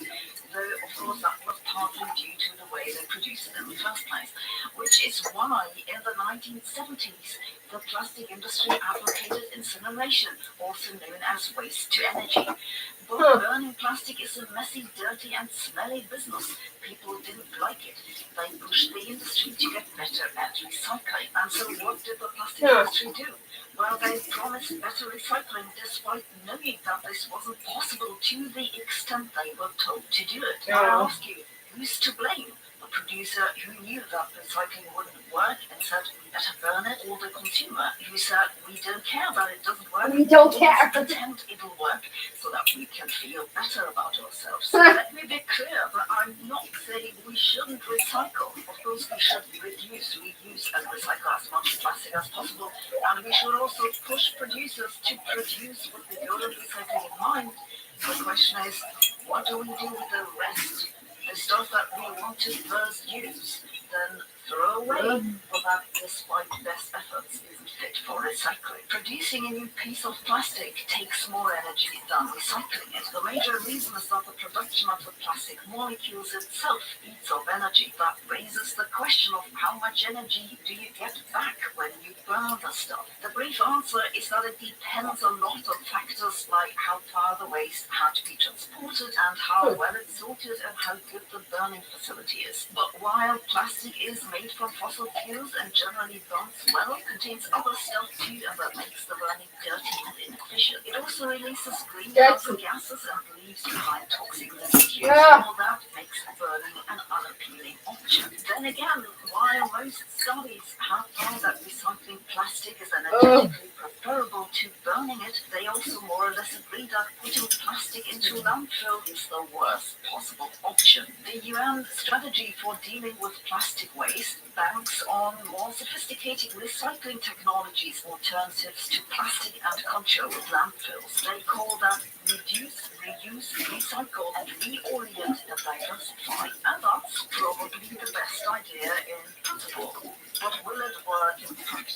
though of course that was partly due to the way they produced it in the first place, which is why in the 1970s the plastic industry advocated incineration, also known as waste to energy. But burning plastic is a messy, dirty and smelly business. People didn't like it. They pushed the industry to get better at recycling. And so what did the plastic industry do? Well, they promised better recycling despite knowing that this wasn't possible to the extent they were told to do it. I ask you, who's to blame? The producer who knew that recycling wouldn't work and said we better burn it, or the consumer who said we don't care that it doesn't work. We don't care. Pretend it'll work so that we can feel better about ourselves. So let me be clear that I'm not saying we shouldn't recycle. Of course we should reduce, reuse and recycle as much plastic as possible, and we should also push producers to produce with the goal of recycling in mind. The question is, what do we do with the rest? The stuff that we want to first use, then throw away, but that, despite best efforts, isn't fit for recycling. Producing a new piece of plastic takes more energy than recycling it. The major reason is that the production of the plastic molecules itself eats up energy. That raises the question of how much energy do you get back when you burn the stuff? The brief answer is that it depends a lot on factors like how far the waste had to be transported and how well it's sorted and how good the burning facility is. But while plastic is made from fossil fuels and generally burns well, contains other stuff too, and that makes the burning dirty and inefficient. It also releases greenhouse gases and leaves behind toxic residues. All that makes burning an unappealing option. Then again, while most studies have found that recycling plastic is energetically preferable to burning it, they also more or less agree that putting plastic into landfill is the worst possible option. The UN strategy for dealing with plastic waste banks on more sophisticated recycling technologies, alternatives to plastic and controlled landfills. They call that reduce, reuse, recycle, and reorient and diversify. And that's probably the best idea in principle. But will it work in practice?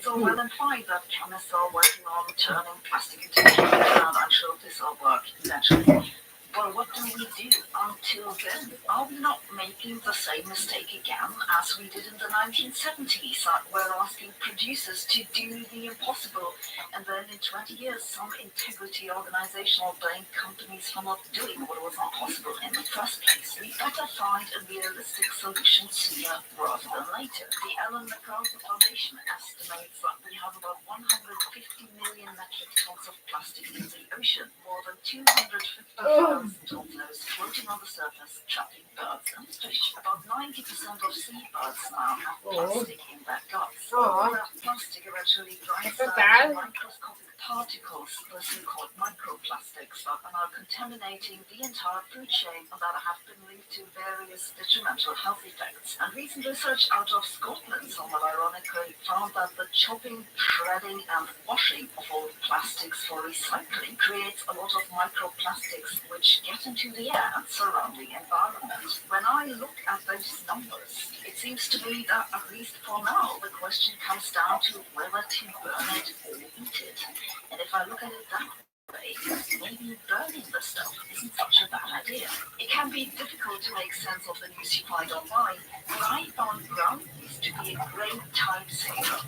so well implied that chemists are working on turning plastic into material, and I'm sure this will work eventually. But what do we do until then? Are we not making the same mistake again as we did in the 1970s? We're asking producers to do the impossible, and then in 20 years, some integrity organization will blame companies for not doing what was not possible in the first place. We better find a realistic solution sooner rather than later. The Ellen MacArthur Foundation estimates that we have about 150 million metric tons of plastic in the ocean, more than 250,000 toddlers floating on the surface, trapping birds and fish. About 90% of seabirds now have plastic in their guts. All that plastic eventually grinds down to microscopic particles, the so-called microplastics, that are now contaminating the entire food chain and that have been linked to various detrimental health effects. And recent research out of Scotland, somewhat ironically, found that the chopping, shredding and washing of old plastics for recycling creates a lot of microplastics which get into the air and surrounding environment. When I look at those numbers, it seems to me that, at least for now, the question comes down to whether to burn it or eat it. And if I look at it that way, maybe burning the stuff isn't such a bad idea. It can be difficult to make sense of the news you find online, but I found ground news to be a great time saver.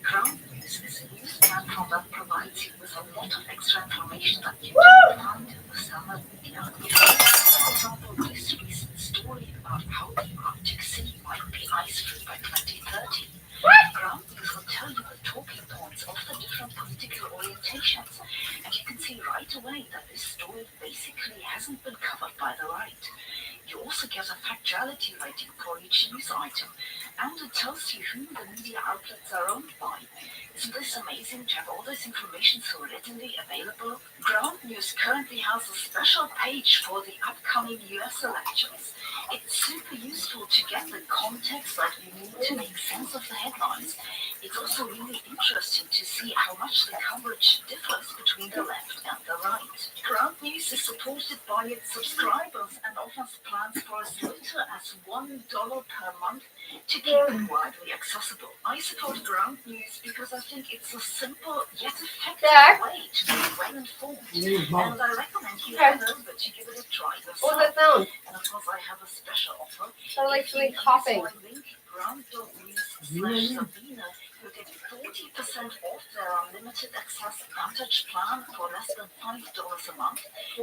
Ground news is a news platform that provides you with a lot of extra information that you don't find in the standard media. For example, this recent story about how the Arctic Sea might be ice-free by 2030. Ground news will tell you the talking points of the different political orientations, and you can see right away that this story basically hasn't been covered by the right. You also get a factuality rating for each news item, and it tells you who the media outlets are owned by. Isn't this amazing to have all this information so readily available? Ground News currently has a special page for the upcoming US elections. It's super useful to get the context that you need to make sense of the headlines. It's also really interesting to see how much the coverage differs between the left and the right. Ground News is supported by its subscribers and offers plans for as little as $1 per month to keep it widely accessible. I support Ground News because I think it's a simple yet effective way to be well informed. And I recommend you head over to give it a try yourself. What was that sound? And of course I have a special offer. Sound like something coughing. Link ground.news/Sabina, you get 40% off their unlimited access Vantage plan for less than $5 a month.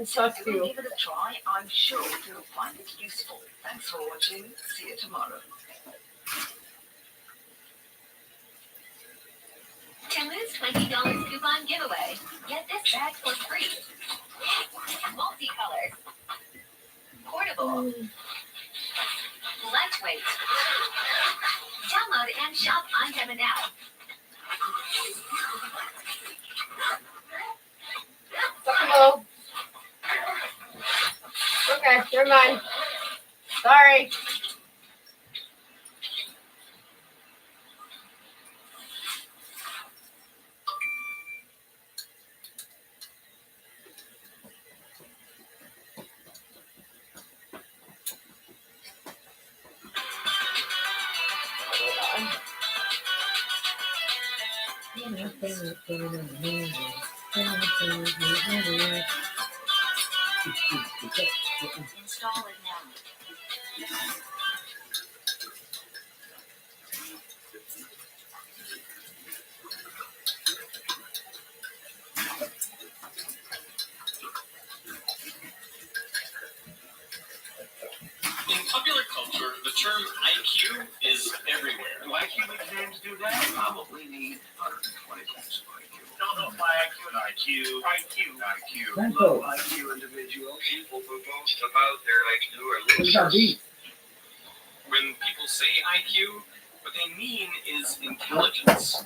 So if you give it a try, I'm sure you'll find it useful. Thanks for watching. See you tomorrow. Timu's $20 coupon giveaway. Get this bag for free. Multicolor. Portable. Lightweight. Download and shop on Demo now. Hello. Okay, never mind. Sorry. Install it now. In popular culture, the term IQ is everywhere. Do IQ exams do that? Probably need 120 points of IQ. No, my IQ. Low IQ individuals, people who boast about their IQ are losers. When people say IQ, what they mean is intelligence,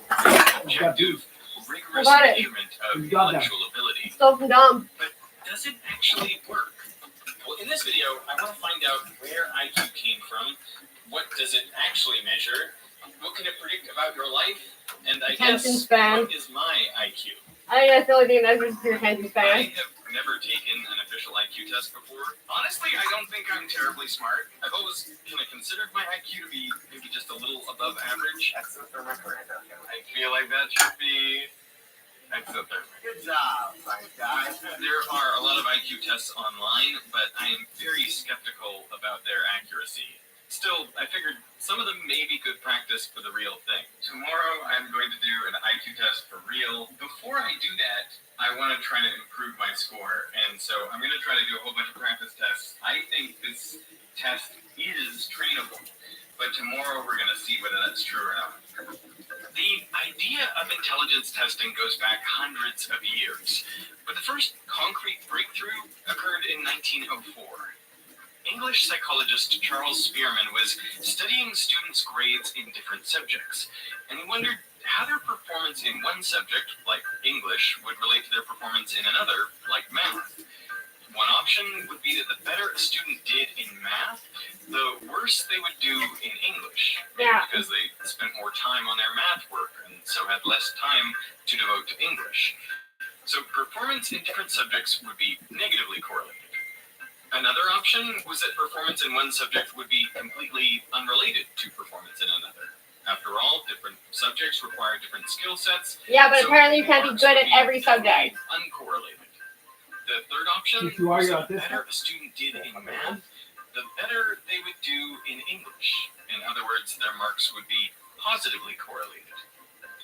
objective, rigorous measurement of intellectual ability. So dumb. But does it actually work? Well, in this video, I want to find out where IQ came from, what does it actually measure, what can it predict about your life, and I Attention guess, span. what is my IQ? I think that's the only thing that measures your attention span. I have never taken an official IQ test before. Honestly, I don't think I'm terribly smart. I've always kind of considered my IQ to be maybe just a little above average. That's the record. I feel like that should be exothermic. Good job, science guy. There are a lot of IQ tests online, but I am very skeptical about their accuracy. Still, I figured some of them may be good practice for the real thing. Tomorrow, I'm going to do an IQ test for real. Before I do that, I want to try to improve my score, and so I'm going to try to do a whole bunch of practice tests. I think this test is trainable, but tomorrow we're going to see whether that's true or not. The idea of intelligence testing goes back hundreds of years, but the first concrete breakthrough occurred in 1904. English psychologist Charles Spearman was studying students' grades in different subjects, and he wondered how their performance in one subject, like English, would relate to their performance in another, like math. One option would be that the better a student did in math, the worse they would do in English, because they spent more time on their math work and so had less time to devote to English. So performance in different subjects would be negatively correlated. Another option was that performance in one subject would be completely unrelated to performance in another. After all, different subjects require different skill sets. Yeah, but apparently you can't be good at every subject. Uncorrelated. The third option If you are, was you're that the autistic. better a student did in math, the better they would do in English. In other words, their marks would be positively correlated.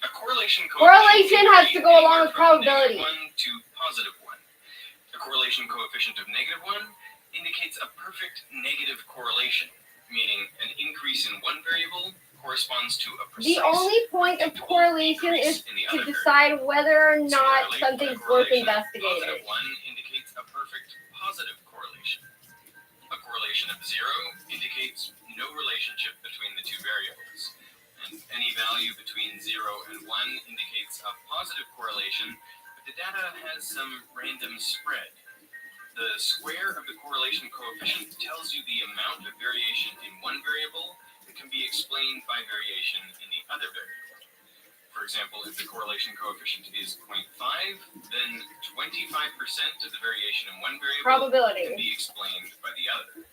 A correlation Has to go along with probability. 1 to +1. A correlation coefficient of -1 indicates a perfect negative correlation, meaning an increase in one variable corresponds to a precise. The only point of correlation is to decide whether or not something's worth investigating. +1 indicates a perfect positive correlation. A correlation of 0 indicates no relationship between the two variables. And any value between 0 and 1 indicates a positive correlation, but the data has some random spread. The square of the correlation coefficient tells you the amount of variation in one variable that can be explained by variation in the other variable. For example, if the correlation coefficient is 0.5, then 25% of the variation in one variable can be explained by the other.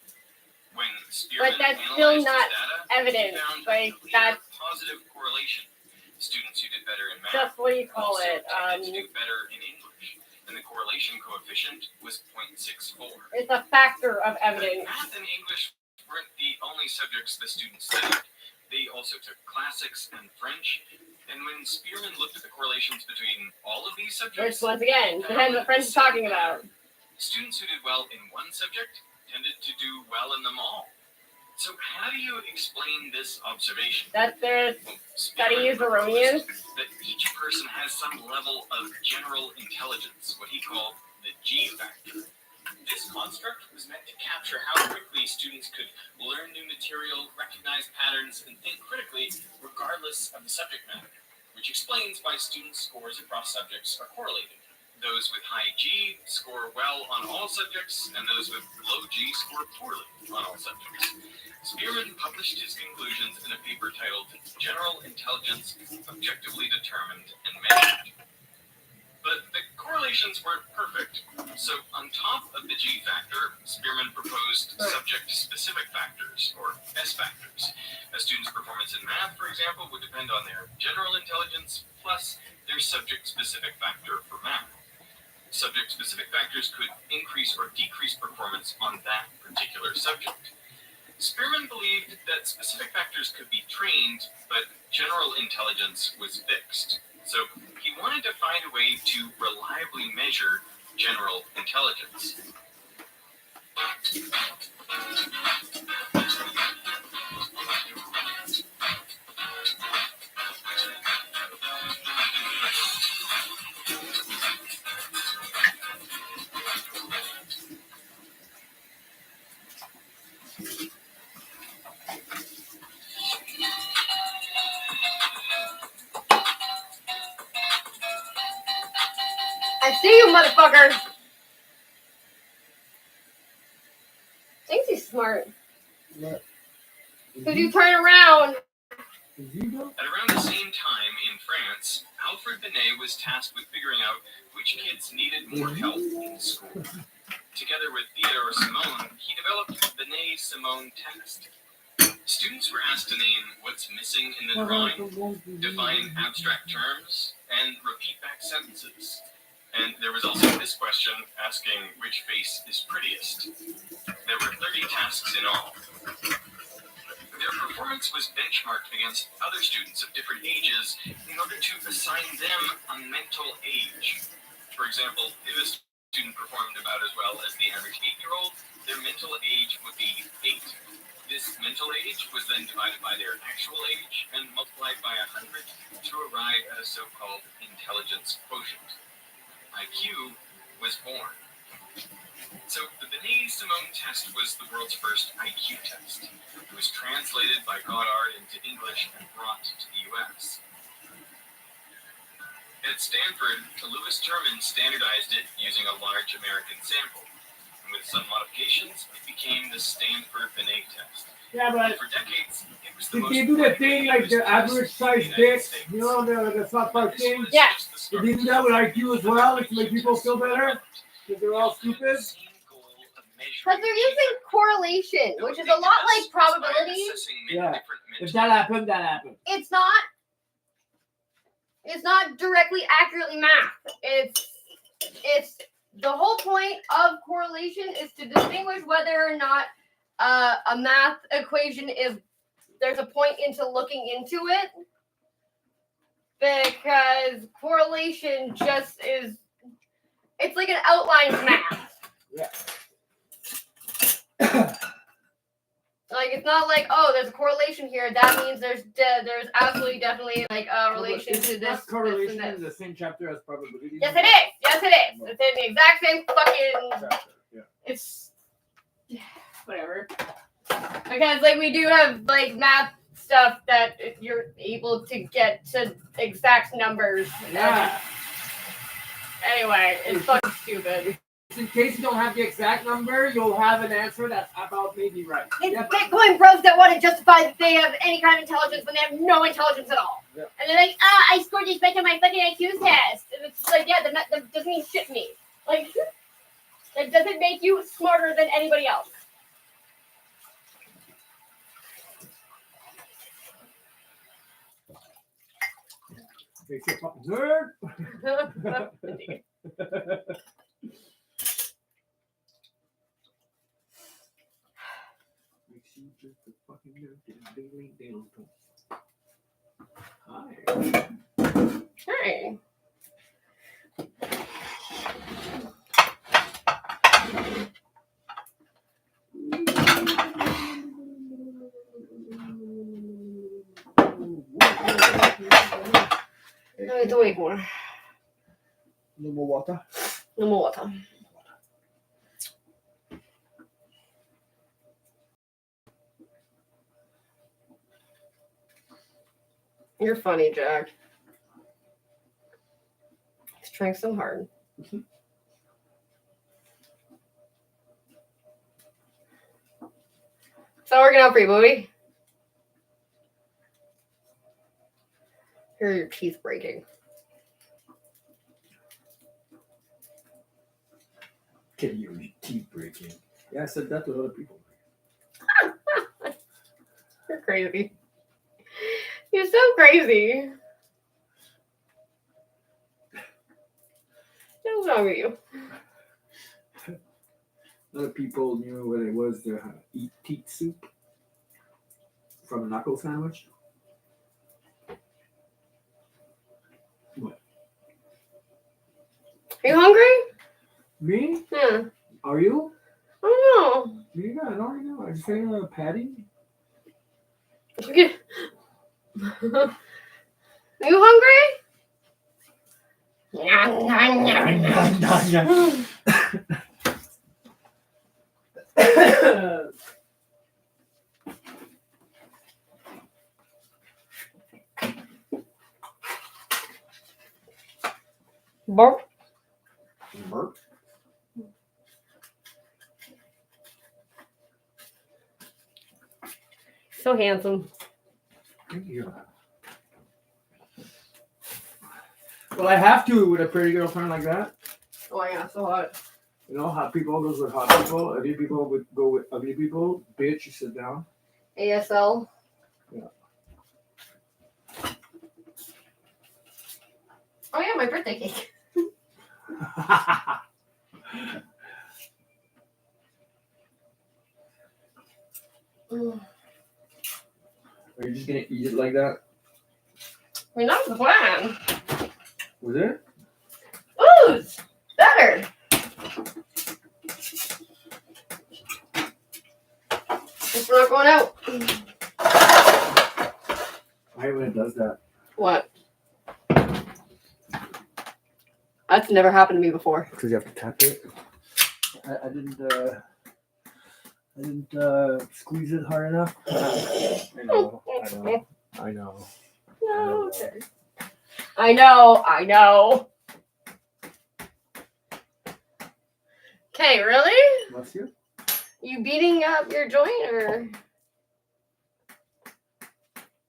When Spearman But that's still analyzed not his data, evidence. he found Like, a clear that's positive correlation. Students who did better in math just, what do you call also it? tended to do better in English, and the correlation coefficient was 0.64. It's a factor of evidence. Math and English weren't the only subjects the students studied. They also took classics and French. And when Spearman looked at the correlations between all of these subjects, Which, once again, depends what French is talking about. students who did well in one subject tended to do well in them all. So how do you explain this observation? That their study is erroneous. That each person has some level of general intelligence, what he called the G factor. This construct was meant to capture how quickly students could learn new material, recognize patterns, and think critically regardless of the subject matter, which explains why students' scores across subjects are correlated. Those with high G score well on all subjects, and those with low G score poorly on all subjects. Spearman published his conclusions in a paper titled General Intelligence Objectively Determined and Measured. But the correlations weren't perfect, so on top of the G factor, Spearman proposed subject-specific factors, or S factors. A student's performance in math, for example, would depend on their general intelligence plus their subject-specific factor for math. Subject-specific factors could increase or decrease performance on that particular subject. Spearman believed that specific factors could be trained, but general intelligence was fixed. So he wanted to find a way to reliably measure general intelligence. I see you, motherfucker. Thinks he's smart. Because you turn around. At around the same time in France, Alfred Binet was tasked with figuring out which kids needed more help in school. Together with Theodore Simon, he developed the Binet-Simon test. Students were asked to name what's missing in the drawing, define abstract terms, and repeat back sentences. And there was also this question asking which face is prettiest. There were 30 tasks in all. Their performance was benchmarked against other students of different ages in order to assign them a mental age. For example, if a student performed about as well as the average 8-year-old, their mental age would be 8. This mental age was then divided by their actual age and multiplied by 100 to arrive at a so-called intelligence quotient. IQ was born. So the Binet-Simon test was the world's first IQ test. It was translated by Goddard into English and brought to the US. At Stanford, Lewis Terman standardized it using a large American sample. And with some modifications, it became the Stanford Binet test. Yeah, but for decades, it was the did most they do the thing like the average size dick? You know, the South Park thing? Yeah. Did they do that with IQ as well to make people feel better? Because they're all stupid? Because they're using correlation, which is a lot like probability. Yeah. If that happened, that happened. It's not directly accurately math. It's the whole point of correlation is to distinguish whether or not a math equation there's a point into looking into it, because correlation just it's like an outline math. Yeah. Like, it's not like, oh, there's a correlation here. That means there's absolutely definitely like a relation to this. Correlation this, and in this. the same chapter as probability. Yes, it is. Yes, it is. It's in the exact same fucking. Yeah. It's whatever. Because like we do have like math stuff that you're able to get to exact numbers. Yeah. Anyway, it's fucking stupid. In case you don't have the exact number, you'll have an answer that's about maybe right. It's Bitcoin bros that want to justify that they have any kind of intelligence when they have no intelligence at all. Yeah. And they're like, I scored this much on my fucking IQ test. And it's like, yeah, that doesn't mean shit to me. Like, that doesn't make you smarter than anybody else. Makes you a fucking nerd. Hey. I need to wait more. No more water. No more water. You're funny, Jack. He's trying so hard. It's not working out for you, Bobby. Here are your teeth breaking. Can you keep breaking? Yeah, I said that to other people. You're crazy. You're so crazy. What's wrong with you? Other people knew what it was to eat teat soup from a knuckle sandwich. What? Are you hungry? Me? Yeah. Are you? I don't know. Yeah, I don't know. I say Patty. Are you hungry? Burp. Burp. So handsome. Yeah. Well, I have to with a pretty girlfriend like that. Oh yeah, so hot. You know how people goes with hot people, ugly people would go with ugly people. Bitch, you sit down. ASL. Yeah. Oh yeah, my birthday cake. Mm. Are you just gonna eat it like that? I mean, that was the plan. Was it? Ooh, it's better. It's not going out. I hate when it does that. What? That's never happened to me before. Because you have to tap it. I didn't squeeze it hard enough. I know. No, okay. I know. Okay, really? Bless you. You beating up your joint or?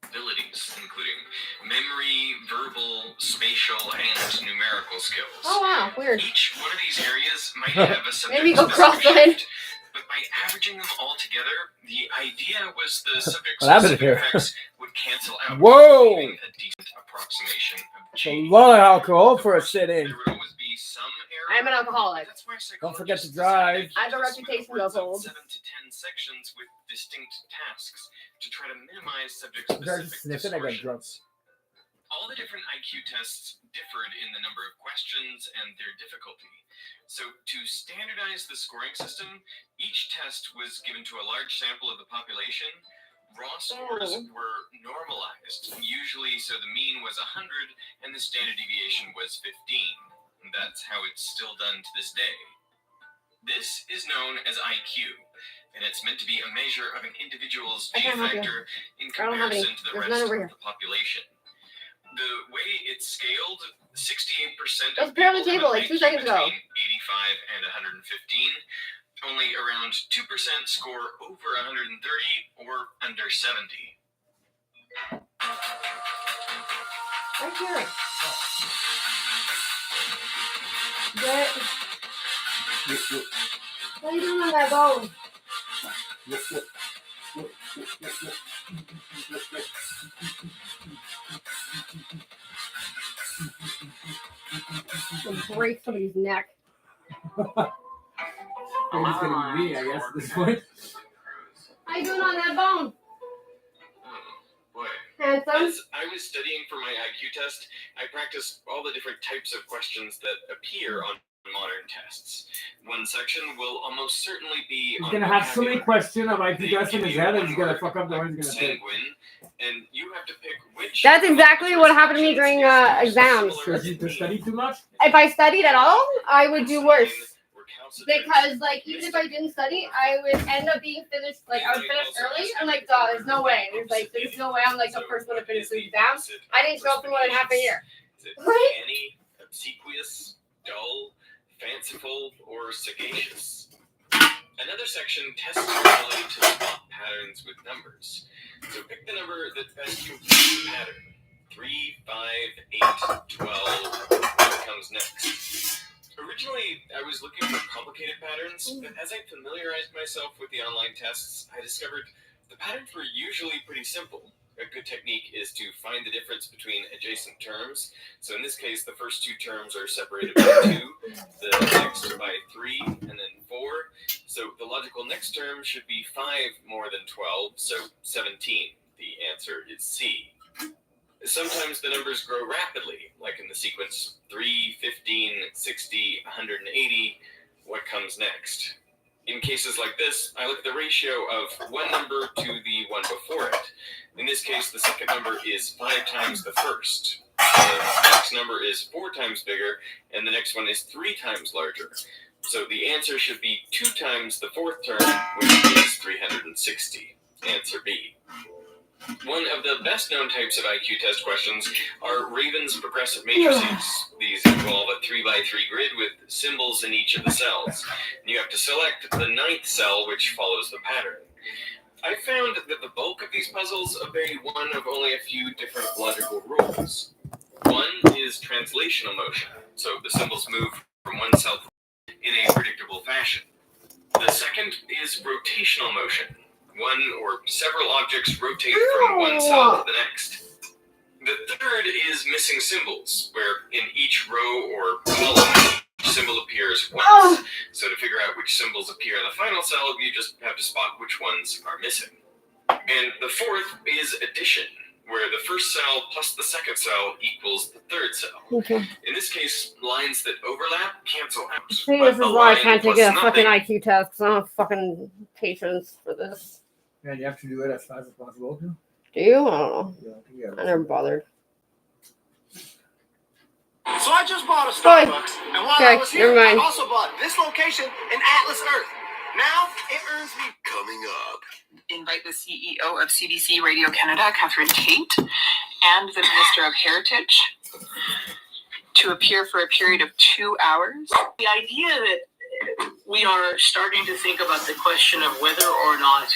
Abilities, including memory, verbal, spatial, and numerical skills. Oh wow, weird. Each one of these areas might have a Maybe go subject-specific cross-eyed. shift, but by averaging them all together, the idea was the subject's What happened specific here? effects would cancel out, Whoa! leaving a decent approximation of It's a lot of alcohol for a sit-in. There would always be some error. I'm an alcoholic. That's why Don't forget to drive. I have a reputation of old. 7 to 10 sections with distinct tasks to try to minimize I started subject-specific sniffing, I got drunk. distortions. All the different IQ tests differed in the number of questions and their difficulty. So to standardize the scoring system, each test was given to a large sample of the population. Raw scores were normalized, usually so the mean was 100 and the standard deviation was 15. And that's how it's still done to this day. This is known as IQ, and it's meant to be a measure of an individual's G I can't help you. factor in I don't have any. comparison to the There's rest none over of here. the population. The way it's scaled, 68% Let's of pair the people table have like an 2 IQ seconds ago. between 85 and 115. Only around 2% score over 130 or under 70. Right here. What are you doing on that bone? It'll break somebody's neck. Maybe it's gonna be me, I guess, at this point. How you doing on that bone? Boy. Handsome? As I was studying for my IQ test, I practiced all the different types of questions that appear on modern tests. One section will almost certainly be He's on gonna have so many vocabulary. questions of IQ They tests in give his you head and one he's gonna word, fuck up the one he's gonna say. sanguine, and you have to pick which. That's exactly what happened to me during exams. Because you studied too much? If I studied at all, I would do worse. Because, like, even if I didn't study, I would end up being finished, like, I would finish early. I'm like, duh, there's no way. There's no way I'm, like, the first one to finish the exam. I didn't show up for more than half a year. Is it Right? canny, obsequious, dull, fanciful, or sagacious? Another section tests your ability to spot patterns with numbers. So pick the number that best completes the pattern. 3, 5, 8, 12. What comes next? Originally, I was looking for complicated patterns, but as I familiarized myself with the online tests, I discovered the patterns were usually pretty simple. A good technique is to find the difference between adjacent terms. So in this case, the first two terms are separated by 2, the next by 3, and then 4. So the logical next term should be 5 more than 12, so 17. The answer is C. Sometimes the numbers grow rapidly, like in the sequence 3, 15, 60, 180. What comes next? In cases like this, I look at the ratio of one number to the one before it. In this case, the second number is 5 times the first. The next number is 4 times bigger, and the next one is 3 times larger. So the answer should be 2 times the fourth term, which is 360. Answer B. One of the best-known types of IQ test questions are Raven's progressive matrices. These involve a 3x3 grid with symbols in each of the cells. You have to select the 9th cell, which follows the pattern. I found that the bulk of these puzzles obey one of only a few different logical rules. One is translational motion, so the symbols move from one cell in a predictable fashion. The second is rotational motion. one or several objects rotate from one cell to the next. The third is missing symbols, where in each row or column, each symbol appears once. So to figure out which symbols appear in the final cell, you just have to spot which ones are missing. And the fourth is addition, where the first cell plus the second cell equals the third cell. Okay. In this case, lines that overlap cancel out. See, But this is a why I line can't take plus a fucking nothing- IQ test because I don't have fucking patience for this. And you have to do it as fast as possible too. Do you? I don't know. Yeah. I never bothered. So I just bought a Starbucks, and while I was here, never I mind. also bought this location in Atlas Earth. Now it earns me. Coming up. Invite the CEO of CBC Radio Canada, Catherine Tate, and the Minister of Heritage to appear for a period of 2 hours. The idea that we are starting to think about the question of whether or not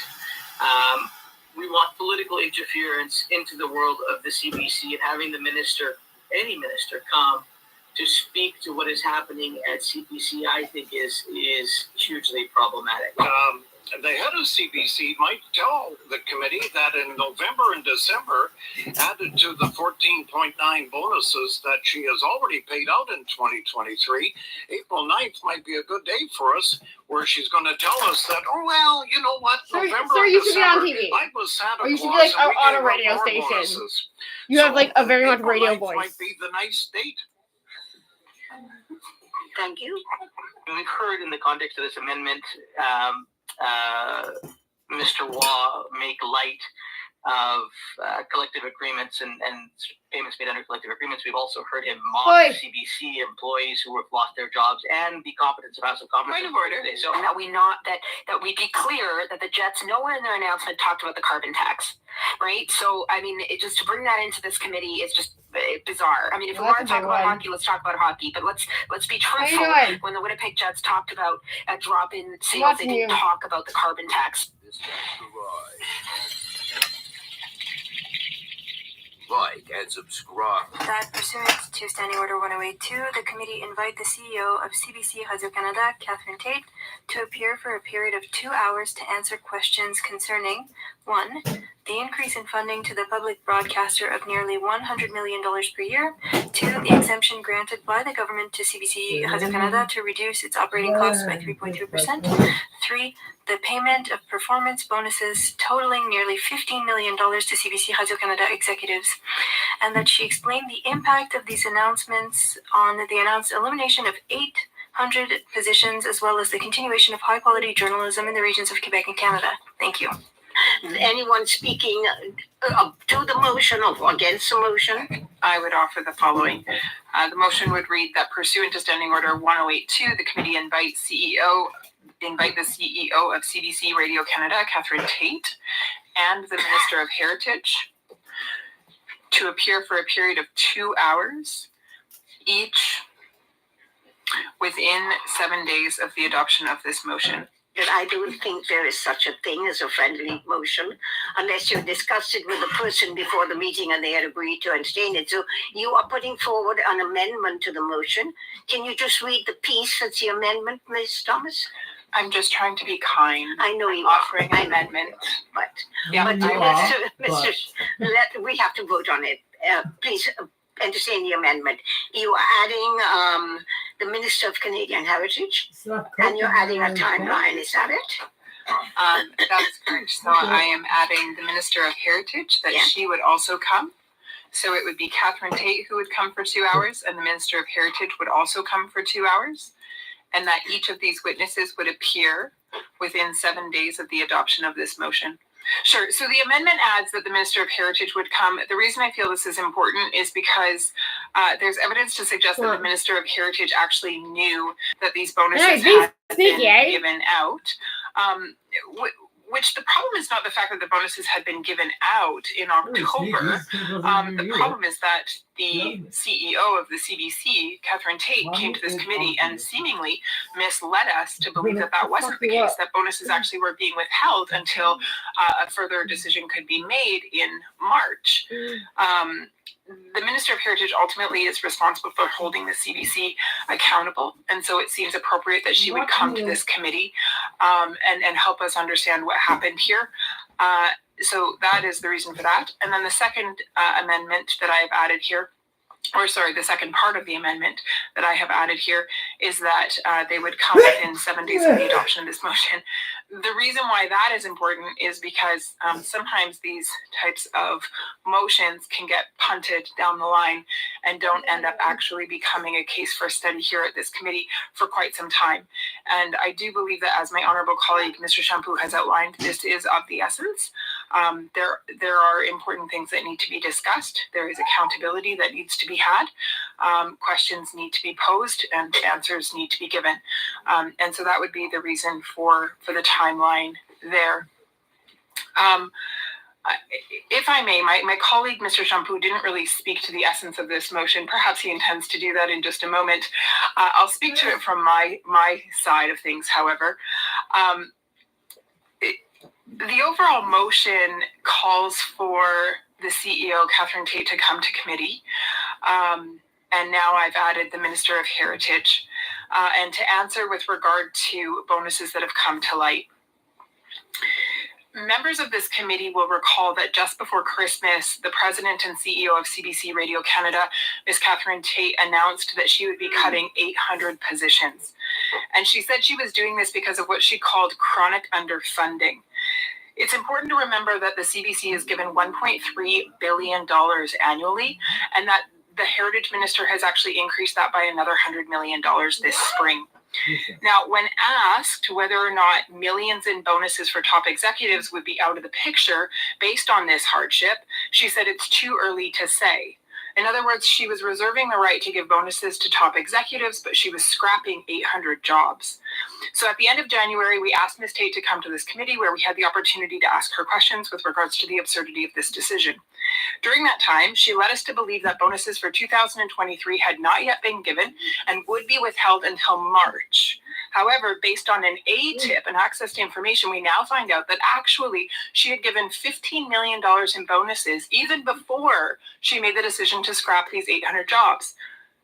we want political interference into the world of the CBC and having the minister, any minister, come to speak to what is happening at CBC, I think is hugely problematic. The head of CBC might tell the committee that in November and December, added to the 14.9 bonuses that she has already paid out in 2023, April 9th might be a good day for us, where she's going to tell us that, oh, well, you know what, November sir, and you should be on December, TV. I was Santa Or you should be Claus like and we on gave a radio out more station. bonuses. You have like a very much April radio 9th voice. might be the nice date. Thank you. We've heard in the context of this amendment, Mr. Waugh make light of collective agreements and payments made under collective agreements. We've also heard him mock CBC employees who have lost their jobs and be competent, passive competence. Point of order. So And that we be clear that the Jets nowhere in their announcement talked about the carbon tax, right? So I mean, just to bring that into this committee is just bizarre. I mean, if we want to talk about hockey, let's talk about hockey. But let's be truthful. doing? When the Winnipeg Jets talked about a drop in sales, they didn't talk about the carbon tax. Like and subscribe. That pursuant to Standing Order 1082, the committee invite the CEO of CBC Radio-Canada, Catherine Tate, to appear for a period of 2 hours to answer questions concerning 1. The increase in funding to the public broadcaster of nearly $100 million per year. 2. The exemption granted by the government to CBC Radio-Canada to reduce its operating costs by 3.2%. 3. The payment of performance bonuses totaling nearly $15 million to CBC Radio-Canada executives, and that she explained the impact of these announcements on the announced elimination of 800 positions, as well as the continuation of high-quality journalism in the regions of Quebec and Canada. Thank you. Anyone speaking to the motion or against the motion? I would offer the following. The motion would read that pursuant to Standing Order 1082, the committee invite the CEO of CBC Radio Canada, Catherine Tate, and the Minister of Heritage to appear for a period of 2 hours, each within 7 days of the adoption of this motion. And I don't think there is such a thing as a friendly motion unless you've discussed it with the person before the meeting and they had agreed to entertain it. So you are putting forward an amendment to the motion. Can you just read the piece that's the amendment, Ms. Thomas? I'm just trying to be kind. I know you offering are. an amendment. But, Yeah, but you are, we have to vote on it. Please entertain the amendment. You are adding the Minister of Canadian Heritage, and you're adding a timeline. Is that it? That is correct. So I am adding the Minister of Heritage, that she would also come. So it would be Catherine Tate who would come for 2 hours, and the Minister of Heritage would also come for 2 hours, and that each of these witnesses would appear within 7 days of the adoption of this motion. Sure. So the amendment adds that the Minister of Heritage would come. The reason I feel this is important is because there's evidence to suggest that the Minister of Heritage actually knew that these bonuses had been given out. Which the problem is not the fact that the bonuses had been given out in October. The problem is that the CEO of the CBC, Catherine Tate, came to this committee and seemingly misled us to believe that that wasn't the case, that bonuses actually were being withheld until a further decision could be made in March. The Minister of Heritage ultimately is responsible for holding the CBC accountable, and so it seems appropriate that she would come to this committee and help us understand what happened here. So that is the reason for that. And then the second amendment that I have added here, the second part of the amendment that I have added here is that they would come within 7 days of the adoption of this motion. The reason why that is important is because sometimes these types of motions can get punted down the line and don't end up actually becoming a case for study here at this committee for quite some time. And I do believe that, as my honorable colleague, Mr. Shampoo, has outlined, this is of the essence. There are important things that need to be discussed. There is accountability that needs to be had. Questions need to be posed and answers need to be given. And so that would be the reason for the timeline there. If I may, my colleague, Mr. Shampoo, didn't really speak to the essence of this motion. Perhaps he intends to do that in just a moment. I'll speak to it from my side of things, however. The overall motion calls for the CEO, Catherine Tate, to come to committee. And now I've added the Minister of Heritage, and to answer with regard to bonuses that have come to light. Members of this committee will recall that just before Christmas, the President and CEO of CBC Radio Canada, Ms. Catherine Tate, announced that she would be cutting 800 positions. And she said she was doing this because of what she called chronic underfunding. It's important to remember that the CBC is given $1.3 billion annually, and that the Heritage Minister has actually increased that by another $100 million this spring. Now, when asked whether or not millions in bonuses for top executives would be out of the picture based on this hardship, she said it's too early to say. In other words, she was reserving the right to give bonuses to top executives, but she was scrapping 800 jobs. So at the end of January, we asked Ms. Tate to come to this committee where we had the opportunity to ask her questions with regards to the absurdity of this decision. During that time, she led us to believe that bonuses for 2023 had not yet been given and would be withheld until March. However, based on an ATIP and access to information, we now find out that actually she had given $15 million in bonuses even before she made the decision to scrap these 800 jobs,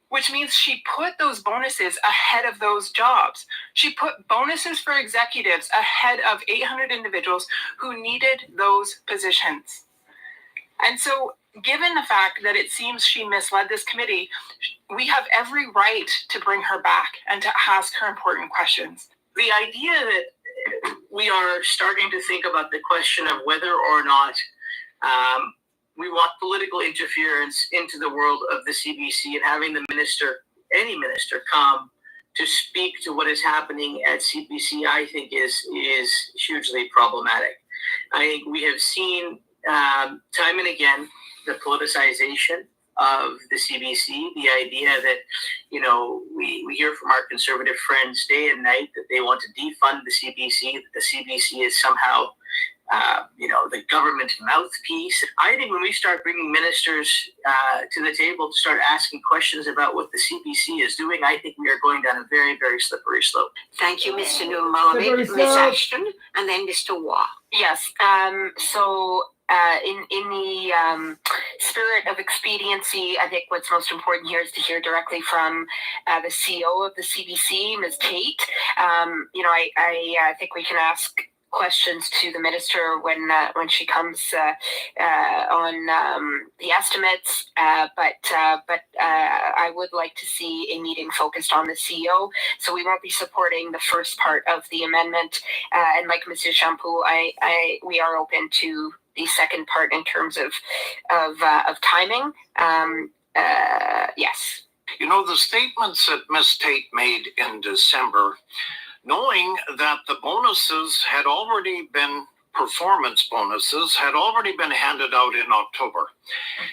which means she put those bonuses ahead of those jobs. She put bonuses for executives ahead of 800 individuals who needed those positions. And so, given the fact that it seems she misled this committee, we have every right to bring her back and to ask her important questions. The idea that we are starting to think about the question of whether or not we want political interference into the world of the CBC and having the minister, any minister, come to speak to what is happening at CBC, I think is hugely problematic. I think we have seen time and again the politicization of the CBC, the idea that, we hear from our conservative friends day and night that they want to defund the CBC, that the CBC is somehow, the government mouthpiece. I think when we start bringing ministers to the table to start asking questions about what the CBC is doing, I think we are going down a very, very slippery slope. Thank you, Mr. Mohammed, Ms. Ashton, and then Mr. Waugh. Yes. In the spirit of expediency, I think what's most important here is to hear directly from the CEO of the CBC, Ms. Tate. I think we can ask questions to the minister when she comes on the estimates, but I would like to see a meeting focused on the CEO. So we won't be supporting the first part of the amendment, and like Mr. Shampoo, we are open to the second part in terms of timing. Yes. The statements that Ms. Tate made in December, knowing that the bonuses had already been, performance bonuses had already been handed out in October.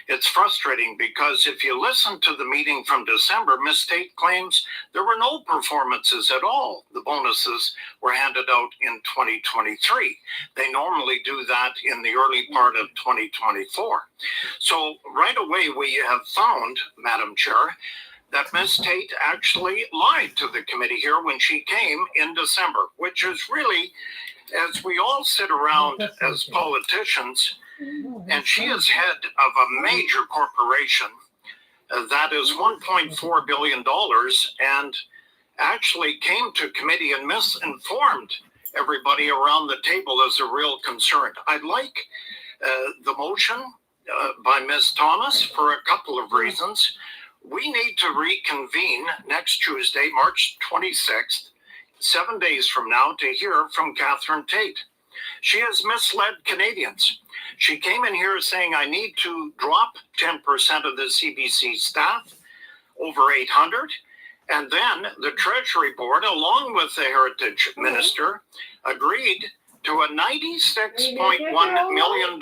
It's frustrating because if you listen to the meeting from December, Ms. Tate claims there were no performances at all. The bonuses were handed out in 2023. They normally do that in the early part of 2024. So right away we have found, Madam Chair, that Ms. Tate actually lied to the committee here when she came in December, which is really, as we all sit around as politicians, and she is head of a major corporation that is $1.4 billion and actually came to committee and misinformed everybody around the table is a real concern. I'd like the motion by Ms. Thomas for a couple of reasons. We need to reconvene next Tuesday, March 26th, 7 days from now, to hear from Catherine Tate. She has misled Canadians. She came in here saying, I need to drop 10% of the CBC staff, over 800. And then the Treasury Board, along with the Heritage Minister, agreed to a $96.1 million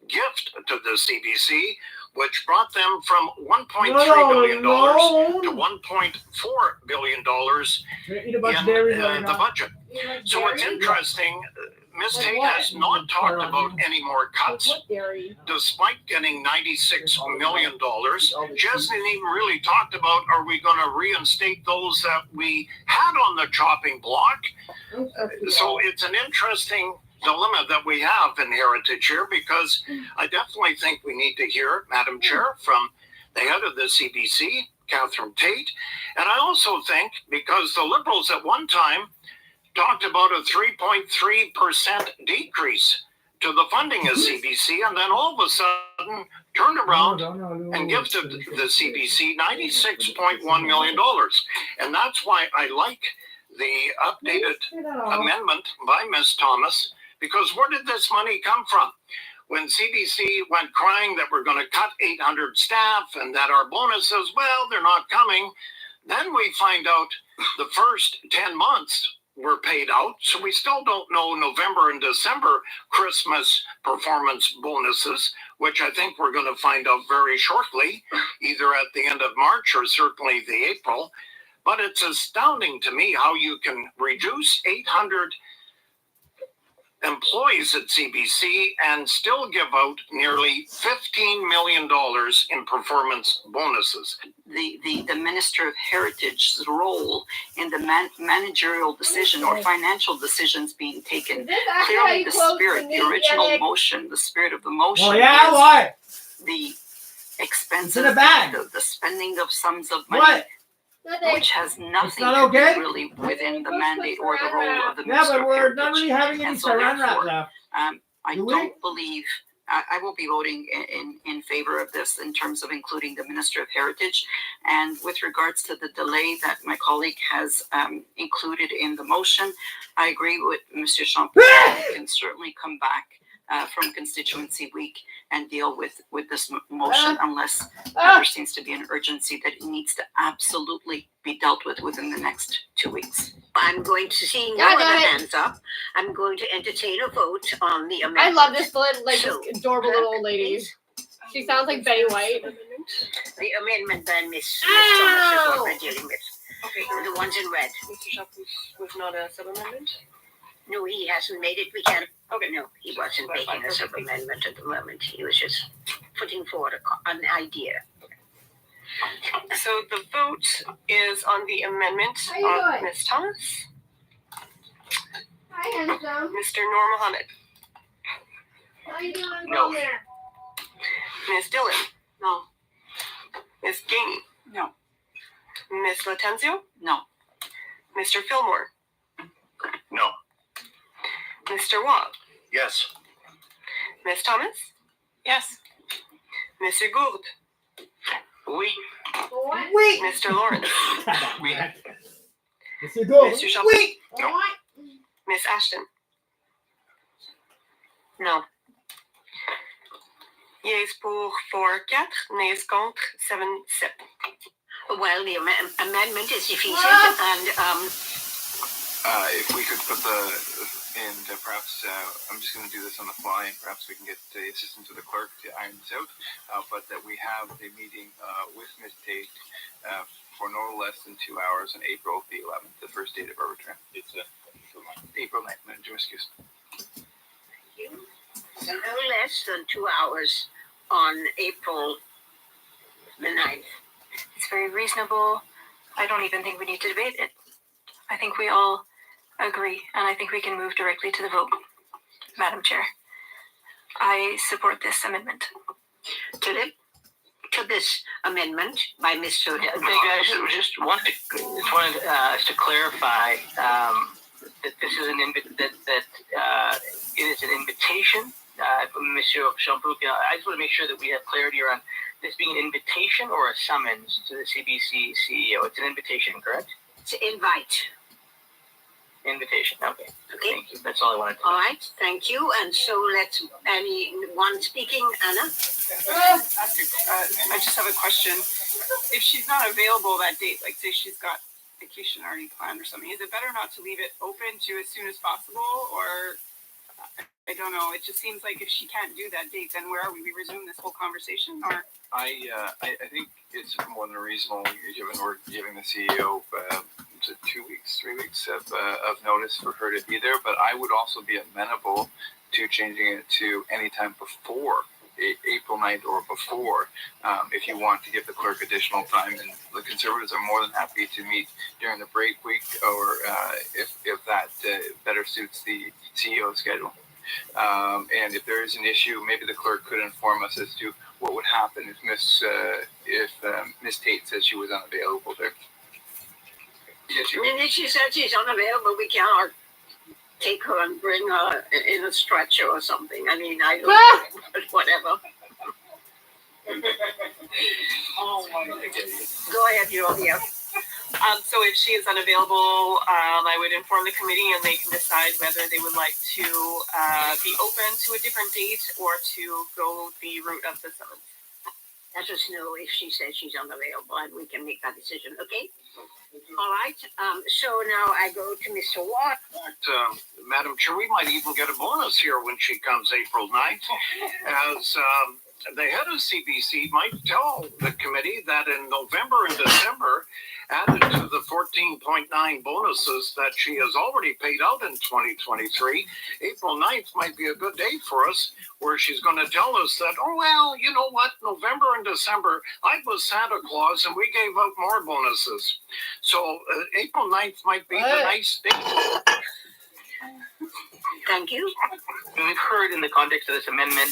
gift to the CBC, which brought them from $1.3 billion to $1.4 billion in the budget. So it's interesting. Ms. Tate has not talked about any more cuts, despite getting $96 million. She hasn't even really talked about, are we going to reinstate those that we had on the chopping block? So it's an interesting dilemma that we have in Heritage here, because I definitely think we need to hear, Madam Chair, from the head of the CBC, Catherine Tate. And I also think, because the Liberals at one time talked about a 3.3% decrease to the funding of CBC, and then all of a sudden turned around and gifted the CBC $96.1 million. And that's why I like the updated amendment by Ms. Thomas, because where did this money come from? When CBC went crying that we're going to cut 800 staff and that our bonuses, well, they're not coming, then we find out the first 10 months were paid out. So we still don't know November and December Christmas performance bonuses, which I think we're going to find out very shortly, either at the end of March or certainly the April. But it's astounding to me how you can reduce 800 employees at CBC and still give out nearly $15 million in performance bonuses. The Minister of Heritage's role in the managerial decision or financial decisions being taken, clearly the spirit, the original motion, the spirit of the motion is the expenses, the spending of sums of money, which has nothing to do really within the mandate or the role of the Minister of Heritage. we're not really having any saran wrap left. I don't believe, I will be voting in favor of this in terms of including the Minister of Heritage. And with regards to the delay that my colleague has included in the motion, I agree with Mr. Champagne. We can certainly come back from constituency week and deal with this motion unless there seems to be an urgency that it needs to absolutely be dealt with within the next 2 weeks. I'm going to see no other hands up. I'm going to entertain a vote on the amendment. I love this this adorable little old lady. She sounds like Betty White. The amendment by Miss Thomas is what we're dealing with. Okay, the ones in red. Mr. Shop was not a sub-amendment? No, he hasn't made it. We can't. Okay. No, he wasn't making a sub-amendment at the moment. He was just putting forward an idea. So the vote is on the amendment of Ms. Thomas. Hi, handsome. Mr. Noor Mohammed. How you doing? No. Ms. Dillon. No. Ms. Gainey. No. Ms. Latenzio. No. Mr. Fillmore. No. Mr. Waugh. Yes. Ms. Thomas. Yes. Mr. Gould. Oui. Wait. Mr. Lawrence. Oui. Mr. Champagne. No. Ms. Ashton. No. Yes pour 4-4, nays contre 7-7. Well, the amendment is defeated, and if we could put perhaps I'm just going to do this on the fly, and perhaps we can get the assistant to the clerk to iron this out, but that we have a meeting with Ms. Tate for no less than 2 hours on April the 11th, the first date of our return. It's April 9th, excuse me. no less than 2 hours on April the 9th. It's very reasonable. I don't even think we need to debate it. I think we all agree, and I think we can move directly to the vote. Madam Chair, I support this amendment. To this amendment by Mr. Hey guys, just wanted us to clarify that this is it is an invitation. Monsieur Champouk, I just want to make sure that we have clarity around this being an invitation or a summons to the CBC CEO. It's an invitation, correct? It's an invite. Invitation. Okay. Okay. Thank you. That's all I wanted to know. All right, thank you. And so let's, anyone speaking, Anna? I just have a question. If she's not available that date, like say she's got vacation already planned or something, is it better not to leave it open to as soon as possible? Or I don't know. It just seems like if she can't do that date, then where are we? We resume this whole conversation, or? I think it's more than reasonable given we're giving the CEO 2 weeks, 3 weeks of notice for her to be there. But I would also be amenable to changing it to any time before April 9th or before, if you want to give the clerk additional time. And the Conservatives are more than happy to meet during the break week, or if that better suits the CEO schedule. And if there is an issue, maybe the clerk could inform us as to what would happen if Miss Tate says she was unavailable there. And if she said she's unavailable, we cannot take her and bring her in a stretcher or something. I mean, I don't know, but whatever. Oh my Go ahead, Julia. So if she is unavailable, I would inform the committee and they can decide whether they would like to be open to a different date or to go the route of the summons. Let us know if she says she's unavailable and we can make that decision, okay? All right, so now I go to Mr. Watt. Madam Chair, we might even get a bonus here when she comes April 9th, as the head of CBC might tell the committee that in November and December, added to the 14.9 bonuses that she has already paid out in 2023, April 9th might be a good day for us, where she's going to tell us that, oh, well, you know what, November and December, I was Santa Claus and we gave out more bonuses. So April 9th might be the nice day. Thank you. We've heard in the context of this amendment,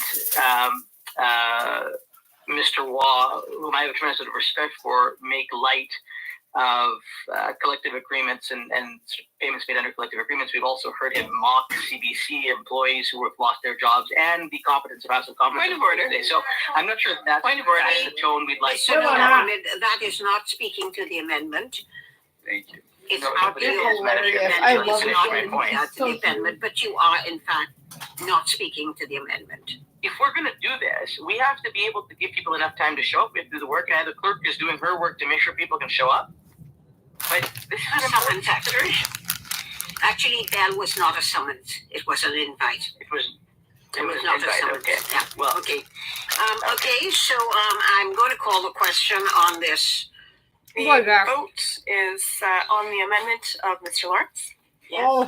Mr. Waugh, whom I have a tremendous amount of respect for, make light of collective agreements and payments made under collective agreements. We've also heard him mock CBC employees who have lost their jobs and the competence of House of Commons. Point of order. Today. So I'm not sure if that's the tone we'd like So to. that is not speaking to the amendment. Thank you. It's No, not but it is hilarious. I It's love not it. to the amendment, but you are in fact not speaking to the amendment. If we're going to do this, we have to be able to give people enough time to show up. We have to do the work, and the clerk is doing her work to make sure people can show up. But this is a summons, actually. Actually, that was not a summons. It was an invite. It was not invite, a summons. okay. Yeah. Well, okay. Okay. So I'm going to call the question on this. The vote is on the amendment of Mr. Lawrence. Yes. Oh.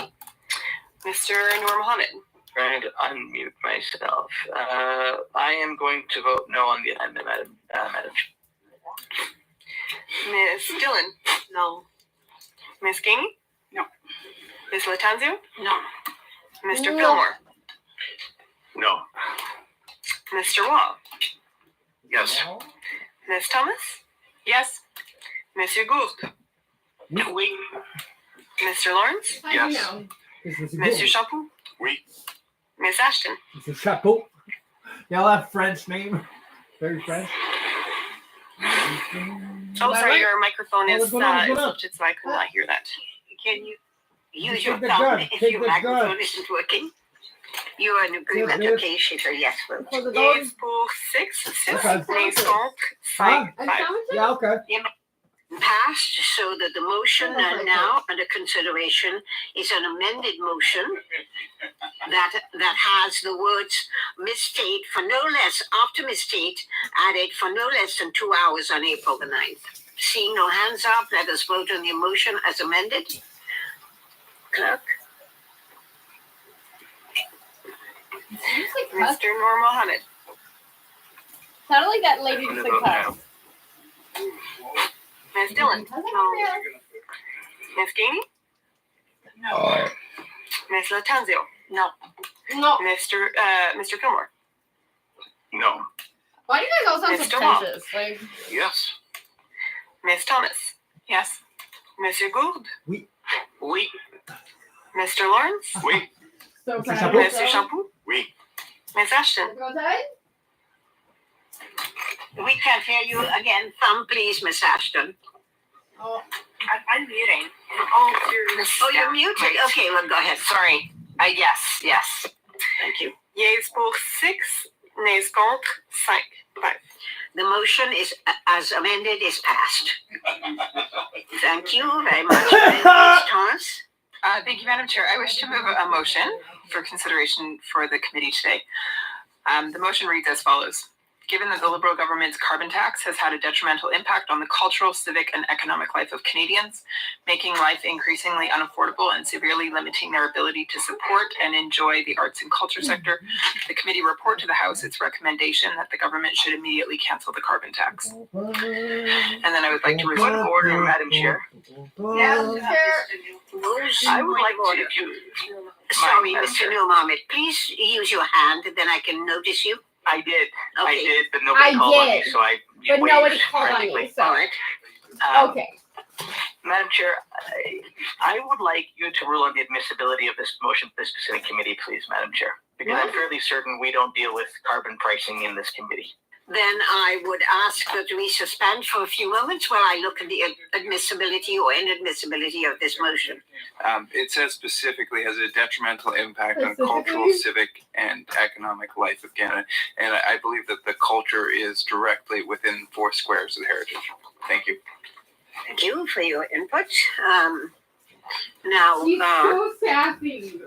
Mr. Noor Mohammed. Trying to unmute myself. I am going to vote no on the amendment, Madam. Ms. Dillon? No. Ms. Gainey? No. Ms. Latanzio? No. Mr. No. Fillmore? No. Mr. Wall? Yes. Ms. Thomas? Yes. Monsieur Gould? Oui. Mr. Lawrence? Yes. Monsieur Chapeau? Oui. Ms. Ashton? It's a chapeau. Yeah, that French name. Very French. Oh, sorry, your microphone is What's going on? lifted, so I could not hear that. Can you use Take your the thumb gun. if Take your the microphone gun. isn't working? You are in agreement, Yes, okay? She's a yes vote. Yes pour 6, Okay. mais contre Huh? 5. Yeah, okay. Passed so that the motion now under consideration is an amended motion that has the words misstate for no less, after misstate, added for no less than 2 hours on April the 9th. Seeing no hands up, let us vote on the motion as amended. Clerk? Mr. Noor Mohammed. Sounded like that lady just like that. Ms. Dillon? No. Ms. Gainey? No. Ms. Latanzio? No. No. Mr. Fillmore? No. Why do you guys all sound so Mr. Wall? pretentious? Like, Yes. Ms. Thomas? Yes. Monsieur Gould? Oui. Oui. Mr. Lawrence? Oui. So Mr. proud of Mr. yourself. Shampoo? Oui. Ms. Ashton? We can't hear you again. Please, Miss Ashton. Oh, I'm muting. Oh, you're muted? Okay, well, go ahead. Sorry. Yes. Thank you. Yeas pour 6, nays contre 5. 5. The motion is, as amended, is passed. Thank you very much, Ms. Thomas. Thank you, Madam Chair. I wish to move a motion for consideration for the committee today. The motion reads as follows. Given that the Liberal government's carbon tax has had a detrimental impact on the cultural, civic, and economic life of Canadians, making life increasingly unaffordable and severely limiting their ability to support and enjoy the arts and culture sector, the committee report to the House its recommendation that the government should immediately cancel the carbon tax. And then I would like to Point of order, Madam Chair. Madam Chair. I would like to. Sorry, Mr. Newmarket, please use your hand, then I can notice you. I did, Okay. but nobody called on me, so I. But waved nobody called on you, frantically. so. Okay. Madam Chair, I would like you to rule on the admissibility of this motion for this specific committee, please, Madam Chair. Because I'm fairly certain we don't deal with carbon pricing in this committee. Then I would ask that we suspend for a few moments while I look at the admissibility or inadmissibility of this motion. It says specifically has a detrimental impact on cultural, civic, and economic life of Canada. And I believe that the culture is directly within 4 squares of the heritage. Thank you. Thank you for your input. Now, She's so sassy.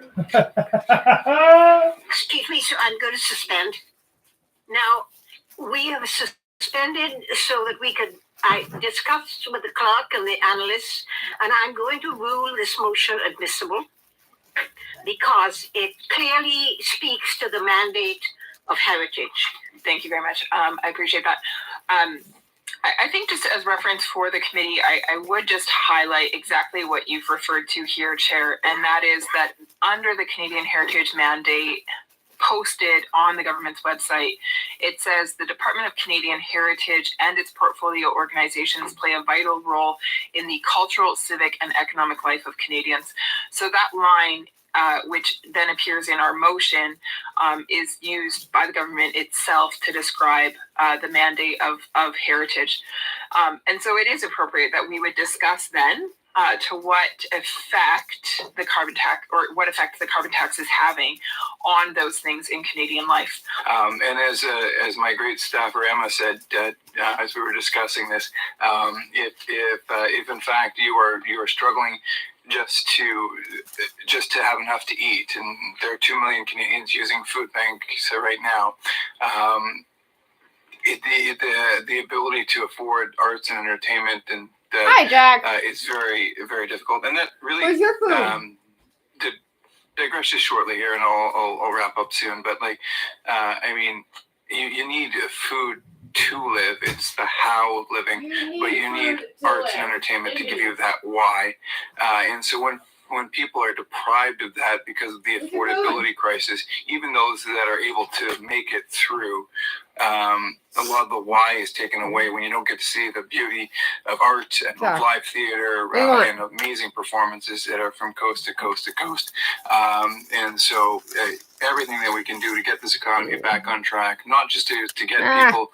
excuse me, so I'm going to suspend. Now, we have suspended so that we could, I discussed with the clerk and the analysts, and I'm going to rule this motion admissible because it clearly speaks to the mandate of heritage. Thank you very much. I appreciate that. I think just as reference for the committee, I would just highlight exactly what you've referred to here, Chair, and that is that under the Canadian Heritage Mandate posted on the government's website, it says the Department of Canadian Heritage and its portfolio organizations play a vital role in the cultural, civic, and economic life of Canadians. So that line, which then appears in our motion, is used by the government itself to describe the mandate of heritage. And so it is appropriate that we would discuss then to what effect the carbon tax, or what effect the carbon tax is having on those things in Canadian life. And as my great staffer Emma said, as we were discussing this, if in fact you are struggling just to have enough to eat, and there are 2 million Canadians using food banks right now, the ability to afford arts and entertainment and Hi, Jack. is very, very difficult. And that really, Where's your food? To digress just shortly here, and I'll wrap up soon. But I mean, you need food to live. It's the how of living, but you need arts and entertainment to give you that why. And so when people are deprived of that because of the affordability crisis, even those that are able to make it through, a lot of the why is taken away when you don't get to see the beauty of art and of live theater and amazing performances that are from coast to coast to coast. And so everything that we can do to get this economy back on track, not just to get people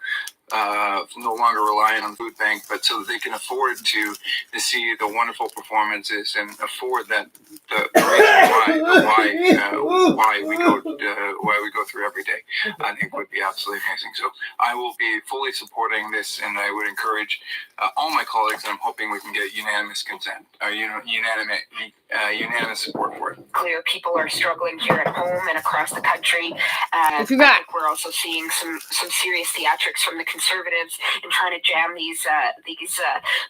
no longer relying on food bank, but so that they can afford to see the wonderful performances and afford that the reason why we go through every day, I think would be absolutely amazing. So I will be fully supporting this, and I would encourage all my colleagues, and I'm hoping we can get unanimous consent, unanimous support for it. Clear people are struggling here at home and across the country. I think we're also seeing some serious theatrics from the Conservatives in trying to jam these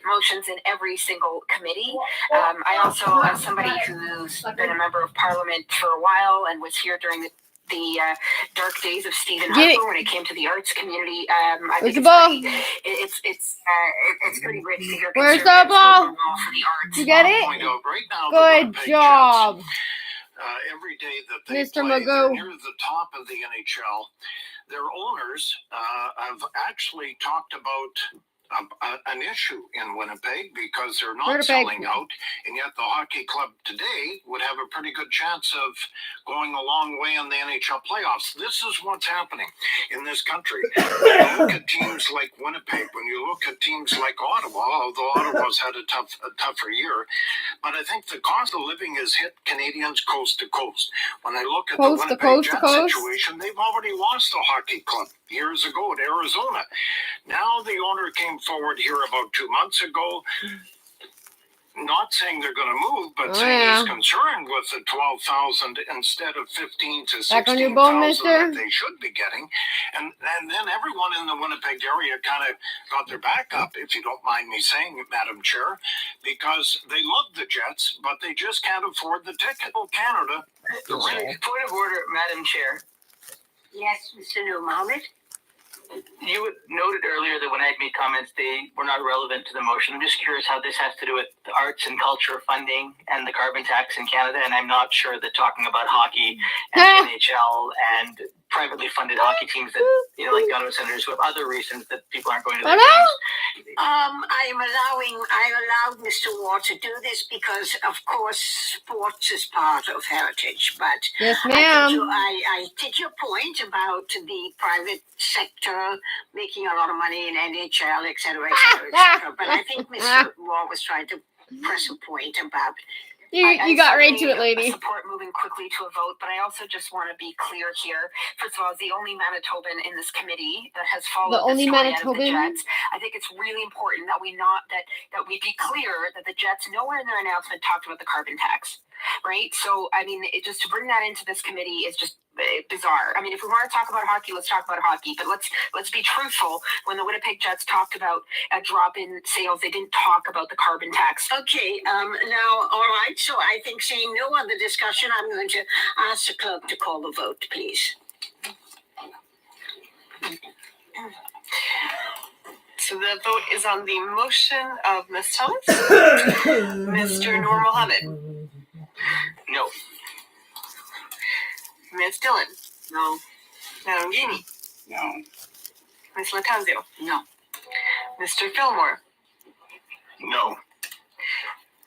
motions in every single committee. I also, as somebody who's been a member of Parliament for a while and was here during the dark days of Stephen Harper when it came to the arts community, I think it's pretty rich to hear. Where's the ball? You get it? Good job. Every day that they Mr. play, Magoo. they're near the top of the NHL. Their owners have actually talked about an issue in Winnipeg because they're not Winnipeg. selling out, and yet the hockey club today would have a pretty good chance of going a long way in the NHL playoffs. This is what's happening in this country. When you look at teams like Winnipeg, when you look at teams like Ottawa, although Ottawa's had a tougher year, but I think the cost of living has hit Canadians coast to coast. When I look at Coast the to Winnipeg coast to Jets coast? situation, they've already lost a hockey club years ago to Arizona. Now the owner came forward here about 2 months ago, not saying they're going to move, but saying he's concerned with the 12,000 instead of 15 to Back on your bone, 16,000 mister? that they should be getting. And then everyone in the Winnipeg area kind of got their back up, if you don't mind me saying, Madam Chair, because they love the Jets, but they just can't afford the ticket. Canada. Point of order, Madam Chair. Yes, Mr. Nur Mohammed. You noted earlier that when I made comments, they were not relevant to the motion. I'm just curious how this has to do with the arts and culture funding and the carbon tax in Canada. And I'm not sure that talking about hockey and the NHL and privately funded hockey teams that, like the Ottawa Senators, who have other reasons that people aren't going to their games. I allowed Mr. Ward to do this because, of course, sports is part of heritage. But yes, ma'am. I take your point about the private sector making a lot of money in NHL, et cetera, et cetera, et cetera. But I think Mr. Ward was trying to press a point about. You got right to it, lady. Support moving quickly to a vote, but I also just want to be clear here. First of all, as the only Manitoban in this committee that has followed the story out of the Jets, I think it's really important that we be clear that the Jets nowhere in their announcement talked about the carbon tax, right? So I mean, just to bring that into this committee is just bizarre. I mean, if we want to talk about hockey, let's talk about hockey. But let's be truthful. When the Winnipeg Jets talked about a drop in sales, they didn't talk about the carbon tax. Okay. Now, all right. So I think, seeing no other discussion, I'm going to ask the clerk to call the vote, please. So the vote is on the motion of Ms. Thomas. Mr. Nur Mohammed. No. Ms. Dillon. No. Madam Gini. No. Ms. Latanzio. No. Mr. Fillmore. No.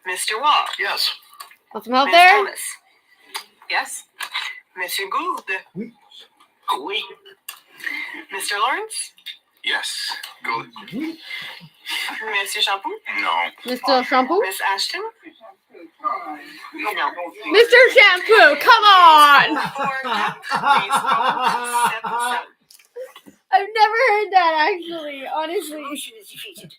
Mr. Wall. Yes. Want some help Ms. there? Thomas. Yes. Monsieur Gould. Oui. Mr. Lawrence. Yes. Good. Monsieur Shampoo. No. Mr. Shampoo? Miss Ashton. No. Mr. Shampoo, come on! I've never heard that, actually, honestly. Motion is defeated.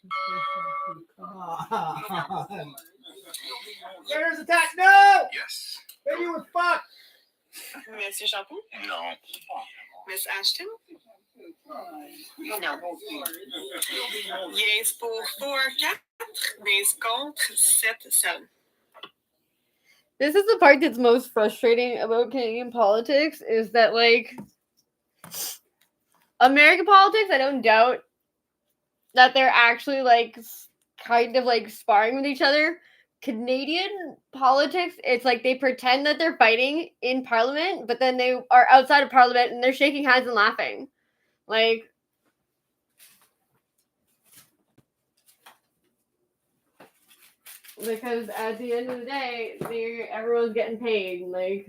There's attack! No! Yes. Baby was fucked! Monsieur Shampoo. No. Miss Ashton. No. Yes pour 4, 4. Nays contre 7, 7. This is the part that's most frustrating about Canadian politics is that, like, American politics, I don't doubt that they're actually, like, kind of, like, sparring with each other. Canadian politics, it's like they pretend that they're fighting in Parliament, but then they are outside of Parliament and they're shaking hands and laughing. Like, because at the end of the day, everyone's getting paid. Like,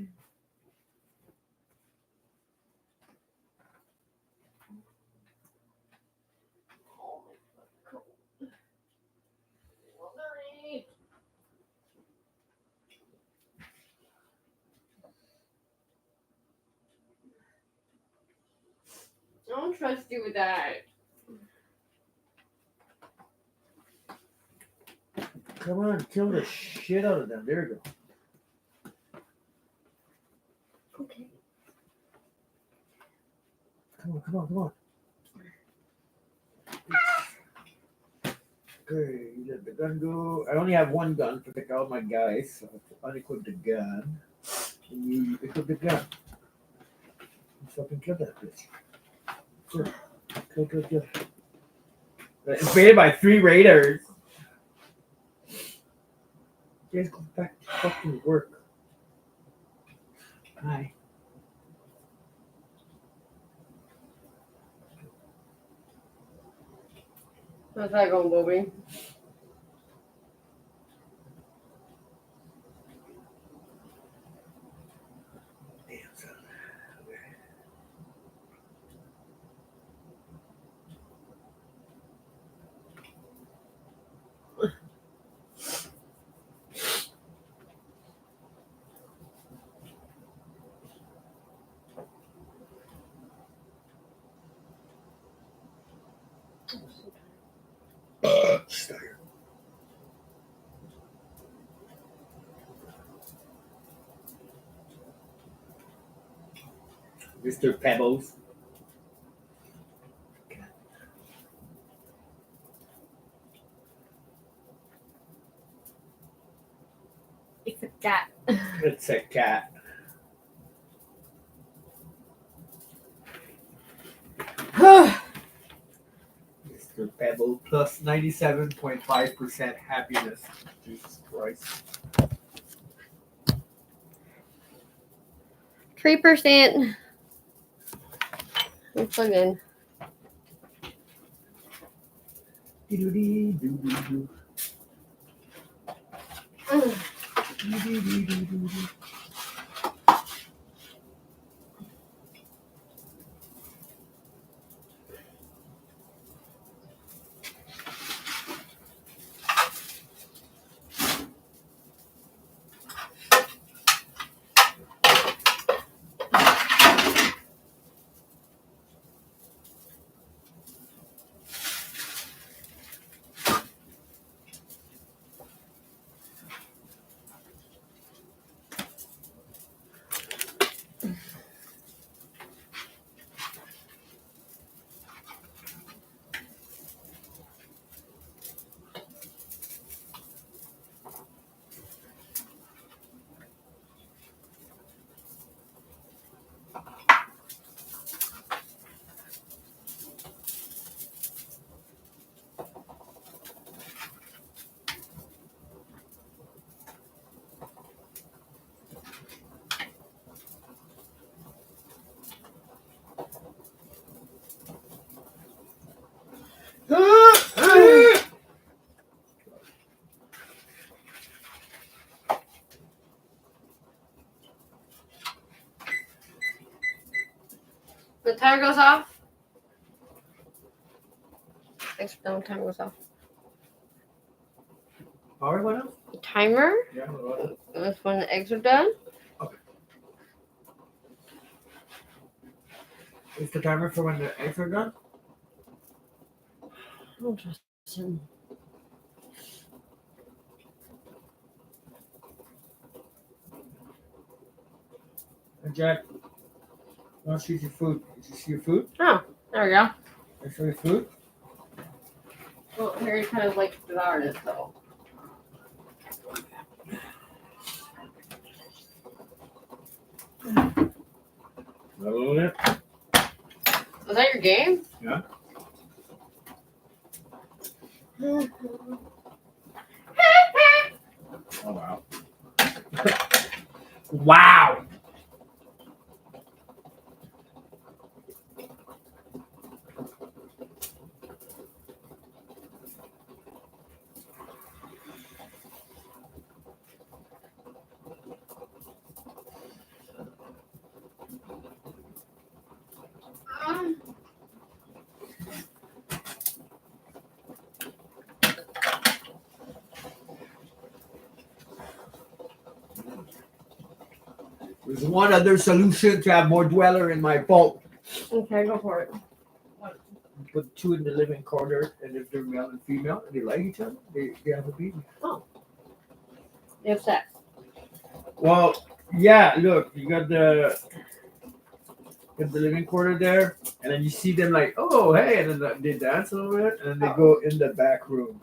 I don't trust you with that. Come on, kill the shit out of them. There you go. Okay. Come on. Okay, you let the gun go. I only have one gun to pick out my guys, so I unequip the gun. And you equip the gun. You fucking kill that bitch. Kill. Invaded by 3 raiders. You guys go back to fucking work. Hi. How's that going, Bobby? Mr. Pebbles. It's a cat. It's a cat. Mr. Pebble plus 97.5% happiness. Jesus Christ. 3%. Let's plug in. The timer goes off. Thanks for the timer goes off. Power went off? The timer? Yeah, what was it? That's when the eggs are done. Okay. Is the timer for when the eggs are done? Interesting. And Jack, want to see your food? Did you see your food? Oh, there we go. I show your food? Well, Harry kind of like devoured it, so. A little bit. Was that your game? Yeah. Oh, wow. Wow! There's one other solution to have more dweller in my boat. Okay, go for it. Put two in the living quarters, and if they're male and female, and they like each other, they have a baby. Oh. You have sex. Well, yeah, look, you got the living quarter there, and then you see them like, oh, hey, and then they dance a little bit, and then they go in the back room.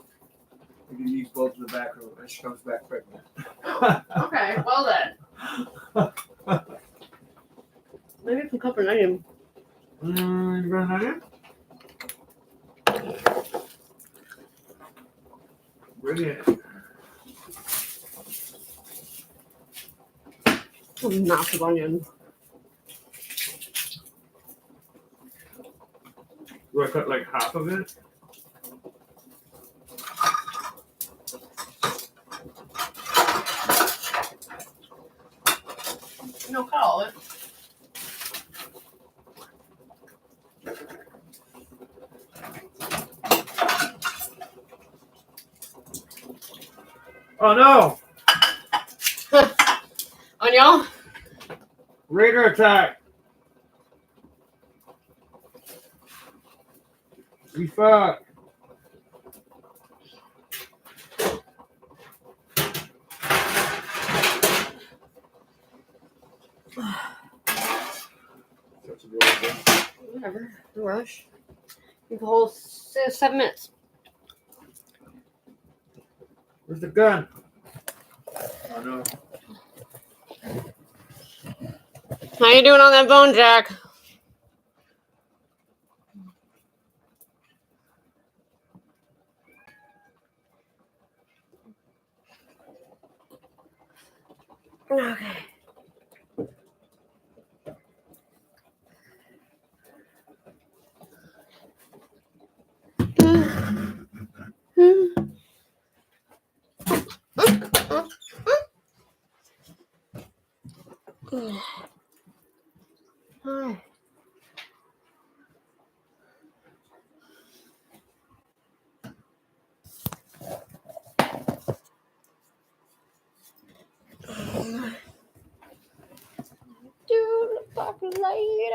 And you leave both in the back room, and she comes back pregnant. Okay, well then. Maybe some cup and onion. You got an onion? Brilliant. Massive onion. Do I cut like half of it? No, cut all of it. Oh no! On y'all? Raider attack! We fuck! Whatever. No rush. You can hold 7 minutes. Where's the gun? Oh no. How you doing on that bone, Jack? Okay. Hi. Dude, fucking lady.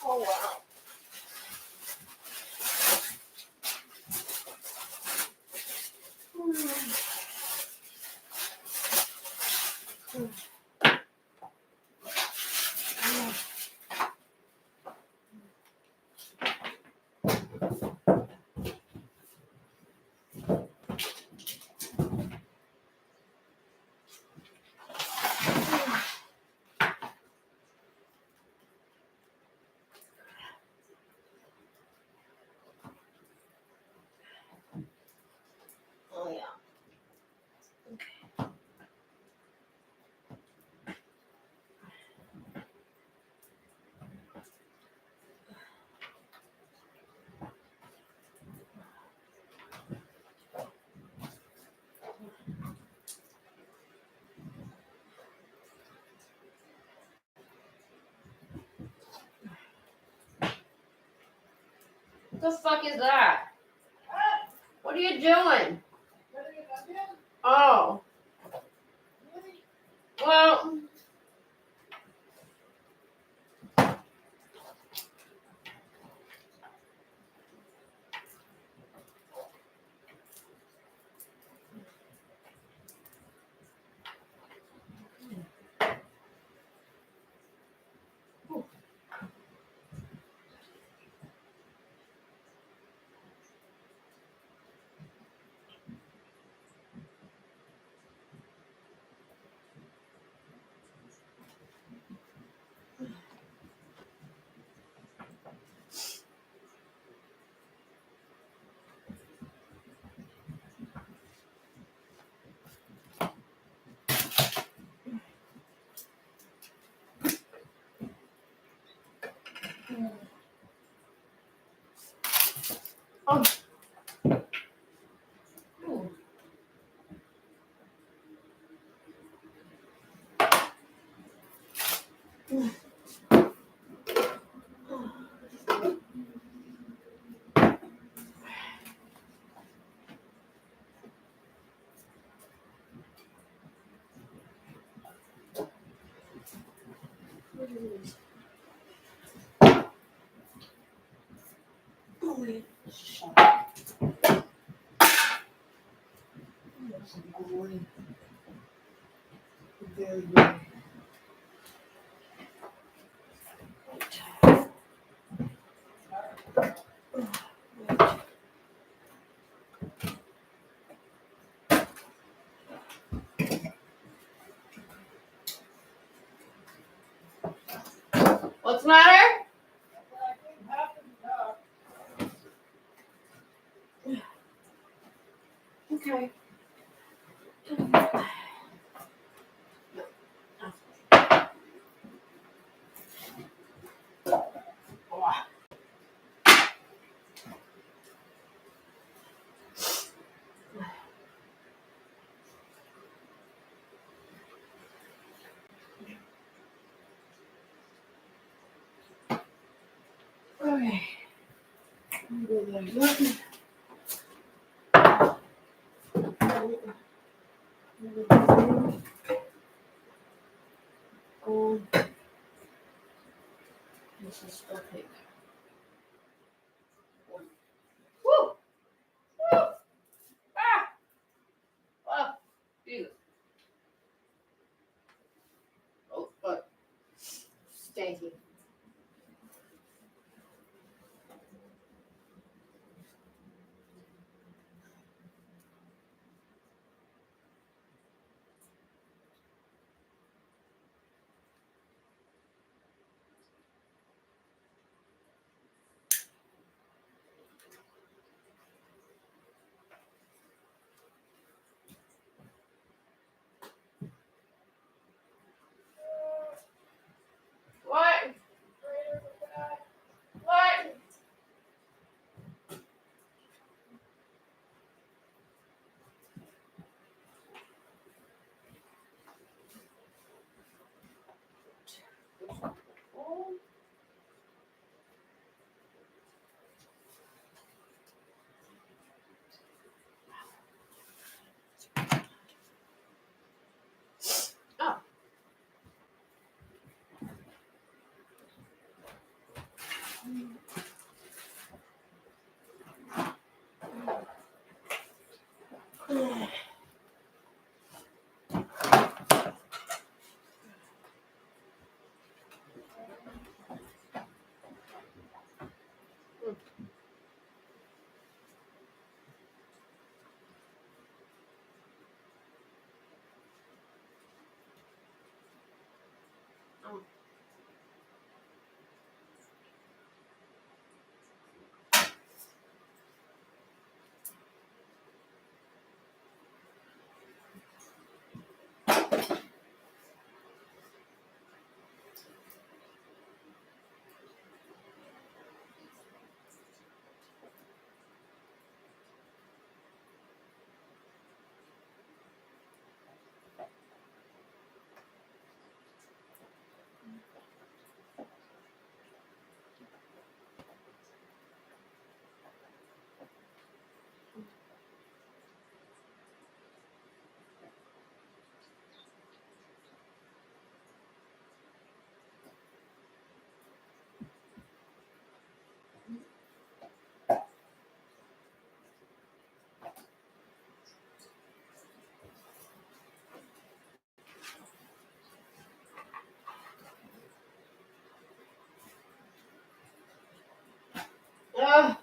Oh wow. Oh yeah. What the fuck is that? What are you doing? Oh. Well. Oh. What's the matter? Okay. Okay. This is okay. Woo! Woo! Ah! Oh, Jesus. Oh, fuck. Stanky. What? What? Oh. Ugh.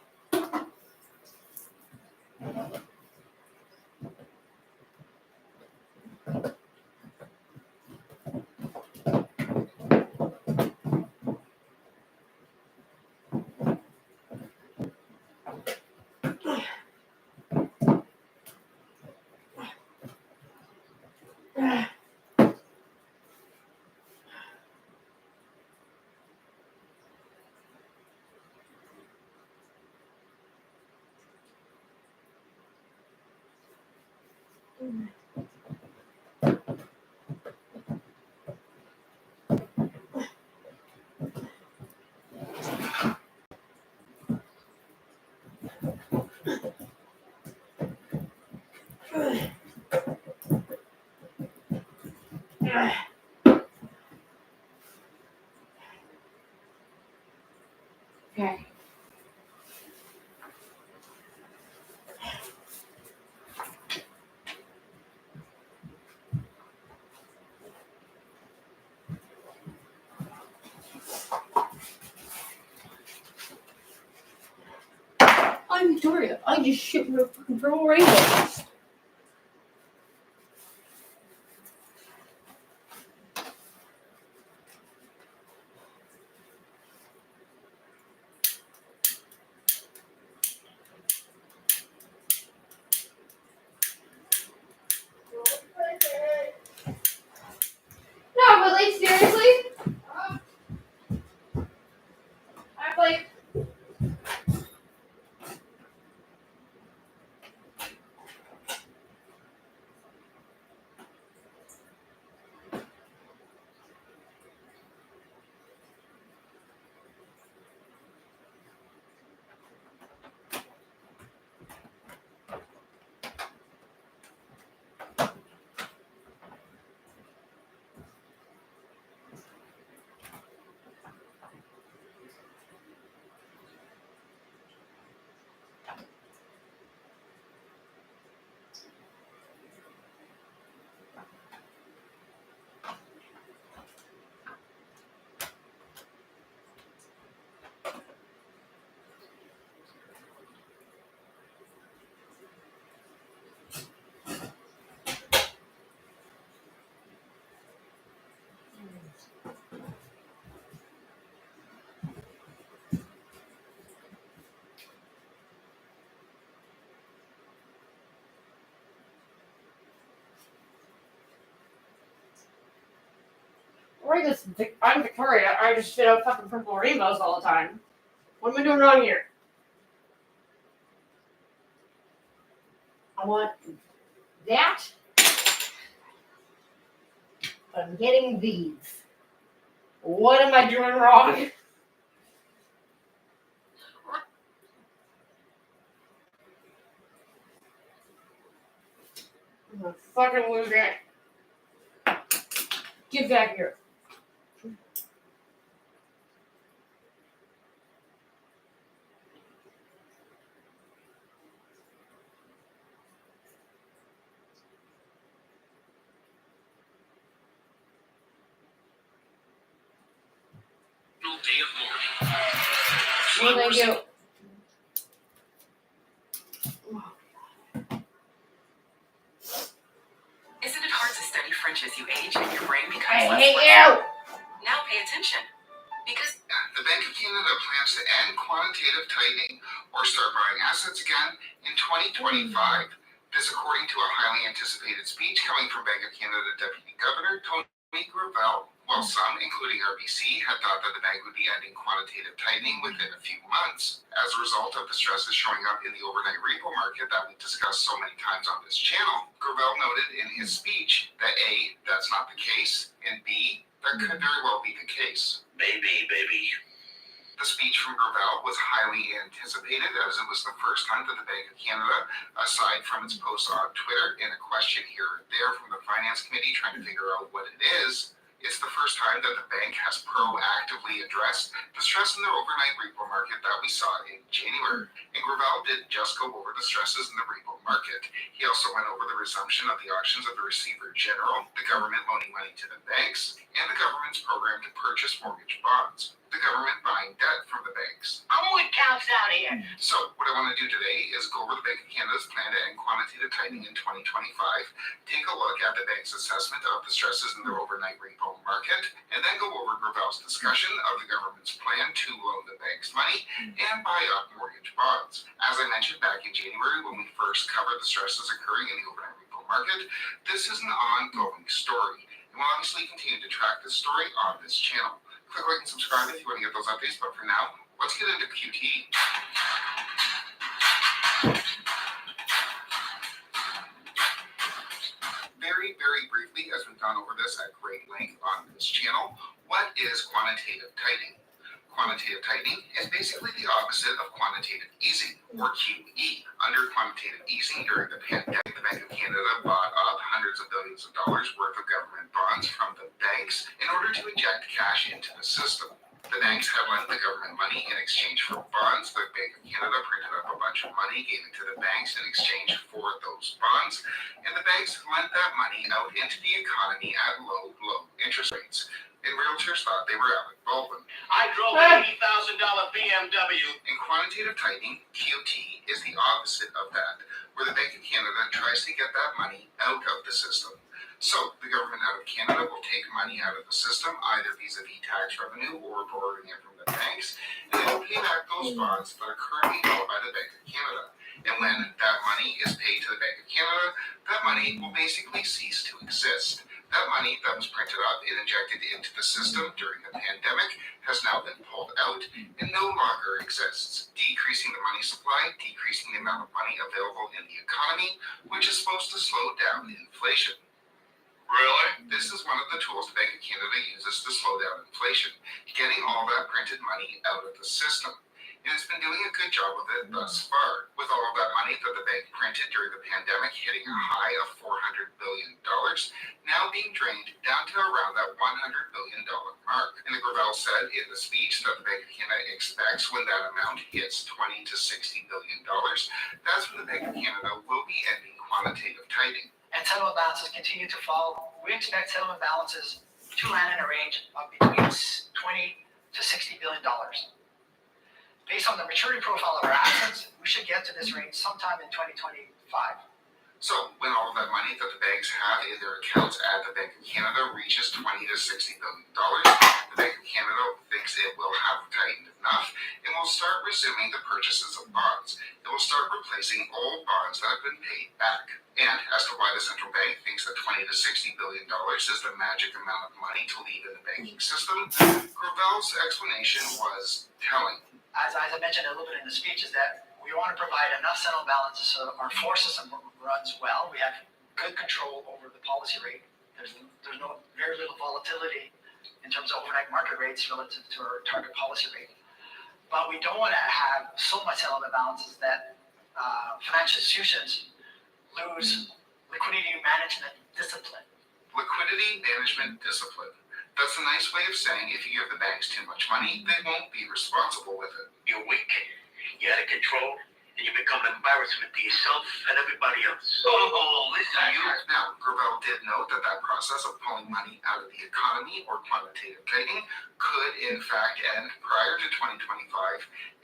Victoria. I just shit with a fucking purple rainbow. No, but like seriously? I'm like. I'm Victoria. I just shit out fucking purple rainbows all the time. What am I doing wrong here? I want that. I'm getting these. What am I doing wrong? I'm gonna fucking lose it. Get back here. Day of mourning. Well, thank you. Isn't it hard to study French as you age and your brain becomes I less hate flexible? you. Now pay attention. Because The Bank of Canada plans to end quantitative tightening or start buying assets again in 2025. This according to a highly anticipated speech coming from Bank of Canada Deputy Governor Tony Gravel. While some, including RBC, had thought that the bank would be ending quantitative tightening within a few months, as a result of the stresses showing up in the overnight repo market that we've discussed so many times on this channel, Gravel noted in his speech that A, that's not the case, and B, that could very well be the case. Baby. The speech from Gravel was highly anticipated, as it was the first time that the Bank of Canada, aside from its posts on Twitter and a question here and there from the Finance Committee trying to figure out what it is, it's the first time that the bank has proactively addressed the stress in the overnight repo market that we saw in January. And Gravel didn't just go over the stresses in the repo market. He also went over the resumption of the auctions of the Receiver General, the government loaning money to the banks, and the government's program to purchase mortgage bonds. The government buying debt from the banks. I'm with counts out here. So, what I want to do today is go over the Bank of Canada's plan to end quantitative tightening in 2025, take a look at the bank's assessment of the stresses in the overnight repo market, and then go over Gravel's discussion of the government's plan to loan the banks money and buy up mortgage bonds. As I mentioned back in January when we first covered the stresses occurring in the overnight repo market, this is an ongoing story, and we'll obviously continue to track this story on this channel. Click like and subscribe if you want to get those updates, but for now, let's get into QT. Very briefly, as we've gone over this at great length on this channel, what is quantitative tightening? Quantitative tightening is basically the opposite of quantitative easing, or QE. Under quantitative easing during the pandemic, the Bank of Canada bought up hundreds of billions of dollars worth of government bonds from the banks in order to inject cash into the system. The banks had lent the government money in exchange for bonds. The Bank of Canada printed up a bunch of money, gave it to the banks in exchange for those bonds, and the banks lent that money out into the economy at low interest rates. and realtors thought they were Alec Baldwin. I drove an $80,000 BMW. In quantitative tightening, QT is the opposite of that, where the Bank of Canada tries to get that money out of the system. So the government out of Canada will take money out of the system, either vis-a-vis tax revenue or borrowing it from the banks, and they will pay back those bonds that are currently held by the Bank of Canada. And when that money is paid to the Bank of Canada, that money will basically cease to exist. That money that was printed up and injected into the system during the pandemic has now been pulled out and no longer exists, decreasing the money supply, decreasing the amount of money available in the economy, which is supposed to slow down inflation. Really? This is one of the tools the Bank of Canada uses to slow down inflation, getting all that printed money out of the system. It has been doing a good job of it thus far, with all of that money that the bank printed during the pandemic hitting a high of $400 billion, now being drained down to around that $100 billion mark. And the Gravel said in the speech that the Bank of Canada expects when that amount hits $20 to $60 billion, that's when the Bank of Canada will be ending quantitative tightening. And settlement balances continue to fall. We expect settlement balances to land in a range of between $20 to $60 billion. Based on the maturity profile of our assets, we should get to this range sometime in 2025. So when all of that money that the banks have in their accounts at the Bank of Canada reaches $20 to $60 billion, the Bank of Canada thinks it will have tightened enough and will start resuming the purchases of bonds. It will start replacing old bonds that have been paid back. And as to why the central bank thinks that $20 to $60 billion is the magic amount of money to leave in the banking system, Gravel's explanation was telling. As I mentioned a little bit in the speech, is that we want to provide enough settlement balances so that our floor system runs well. We have good control over the policy rate. There's very little volatility in terms of overnight market rates relative to our target policy rate. But we don't want to have so much settlement balances that financial institutions lose liquidity management discipline. Liquidity management discipline. That's a nice way of saying if you give the banks too much money, they won't be responsible with it. You're weak, you're out of control, and you become an embarrassment to yourself and everybody else. Oh, listen, you. Now, Gravel did note that that process of pulling money out of the economy or quantitative tightening could in fact end prior to 2025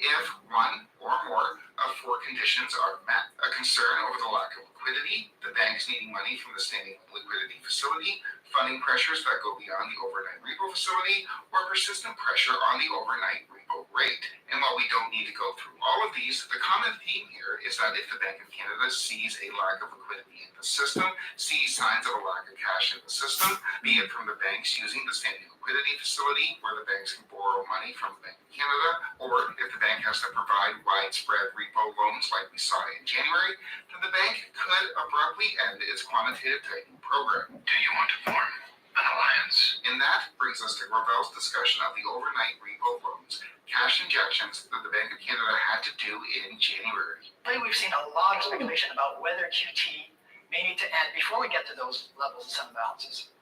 if one or more of four conditions are met. A concern over the lack of liquidity, the banks needing money from the standing liquidity facility, funding pressures that go beyond the overnight repo facility, or persistent pressure on the overnight repo rate. And while we don't need to go through all of these, the common theme here is that if the Bank of Canada sees a lack of liquidity in the system, sees signs of a lack of cash in the system, be it from the banks using the standing liquidity facility where the banks can borrow money from the Bank of Canada, or if the bank has to provide widespread repo loans like we saw in January, then the bank could abruptly end its quantitative tightening program. Do you want to form an alliance? And that brings us to Gravel's discussion of the overnight repo loans, cash injections that the Bank of Canada had to do in January. We've seen a lot of speculation about whether QT may need to end before we get to those levels of settlement balances.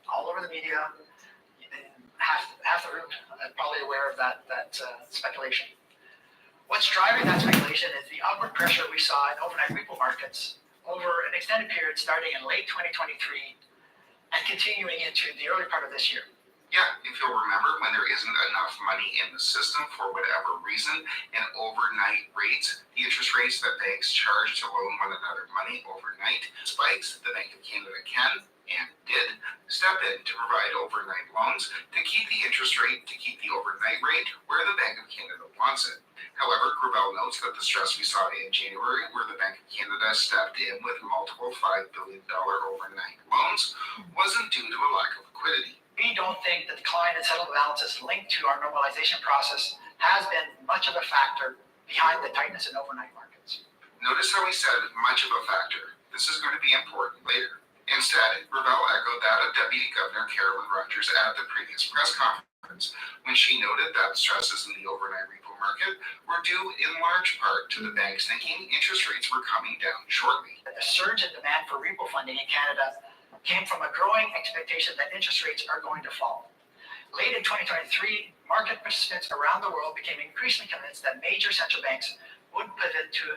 All over the media, half the room are probably aware of that speculation. What's driving that speculation is the upward pressure we saw in overnight repo markets over an extended period starting in late 2023 and continuing into the early part of this year. Yeah, if you'll remember, when there isn't enough money in the system for whatever reason, and overnight rates, the interest rates that banks charge to loan one another money overnight spikes, the Bank of Canada can and did step in to provide overnight loans to keep the interest rate, to keep the overnight rate where the Bank of Canada wants it. However, Gravel notes that the stress we saw in January, where the Bank of Canada stepped in with multiple $5 billion overnight loans, wasn't due to a lack of liquidity. We don't think the decline in settlement balances linked to our normalization process has been much of a factor behind the tightness in overnight markets. Notice how he said much of a factor. This is going to be important later. Instead, Gravel echoed that of Deputy Governor Carolyn Rogers at the previous press conference, when she noted that stresses in the overnight repo market were due in large part to the banks thinking interest rates were coming down shortly. The surge in demand for repo funding in Canada came from a growing expectation that interest rates are going to fall. Late in 2023, market participants around the world became increasingly convinced that major central banks would pivot to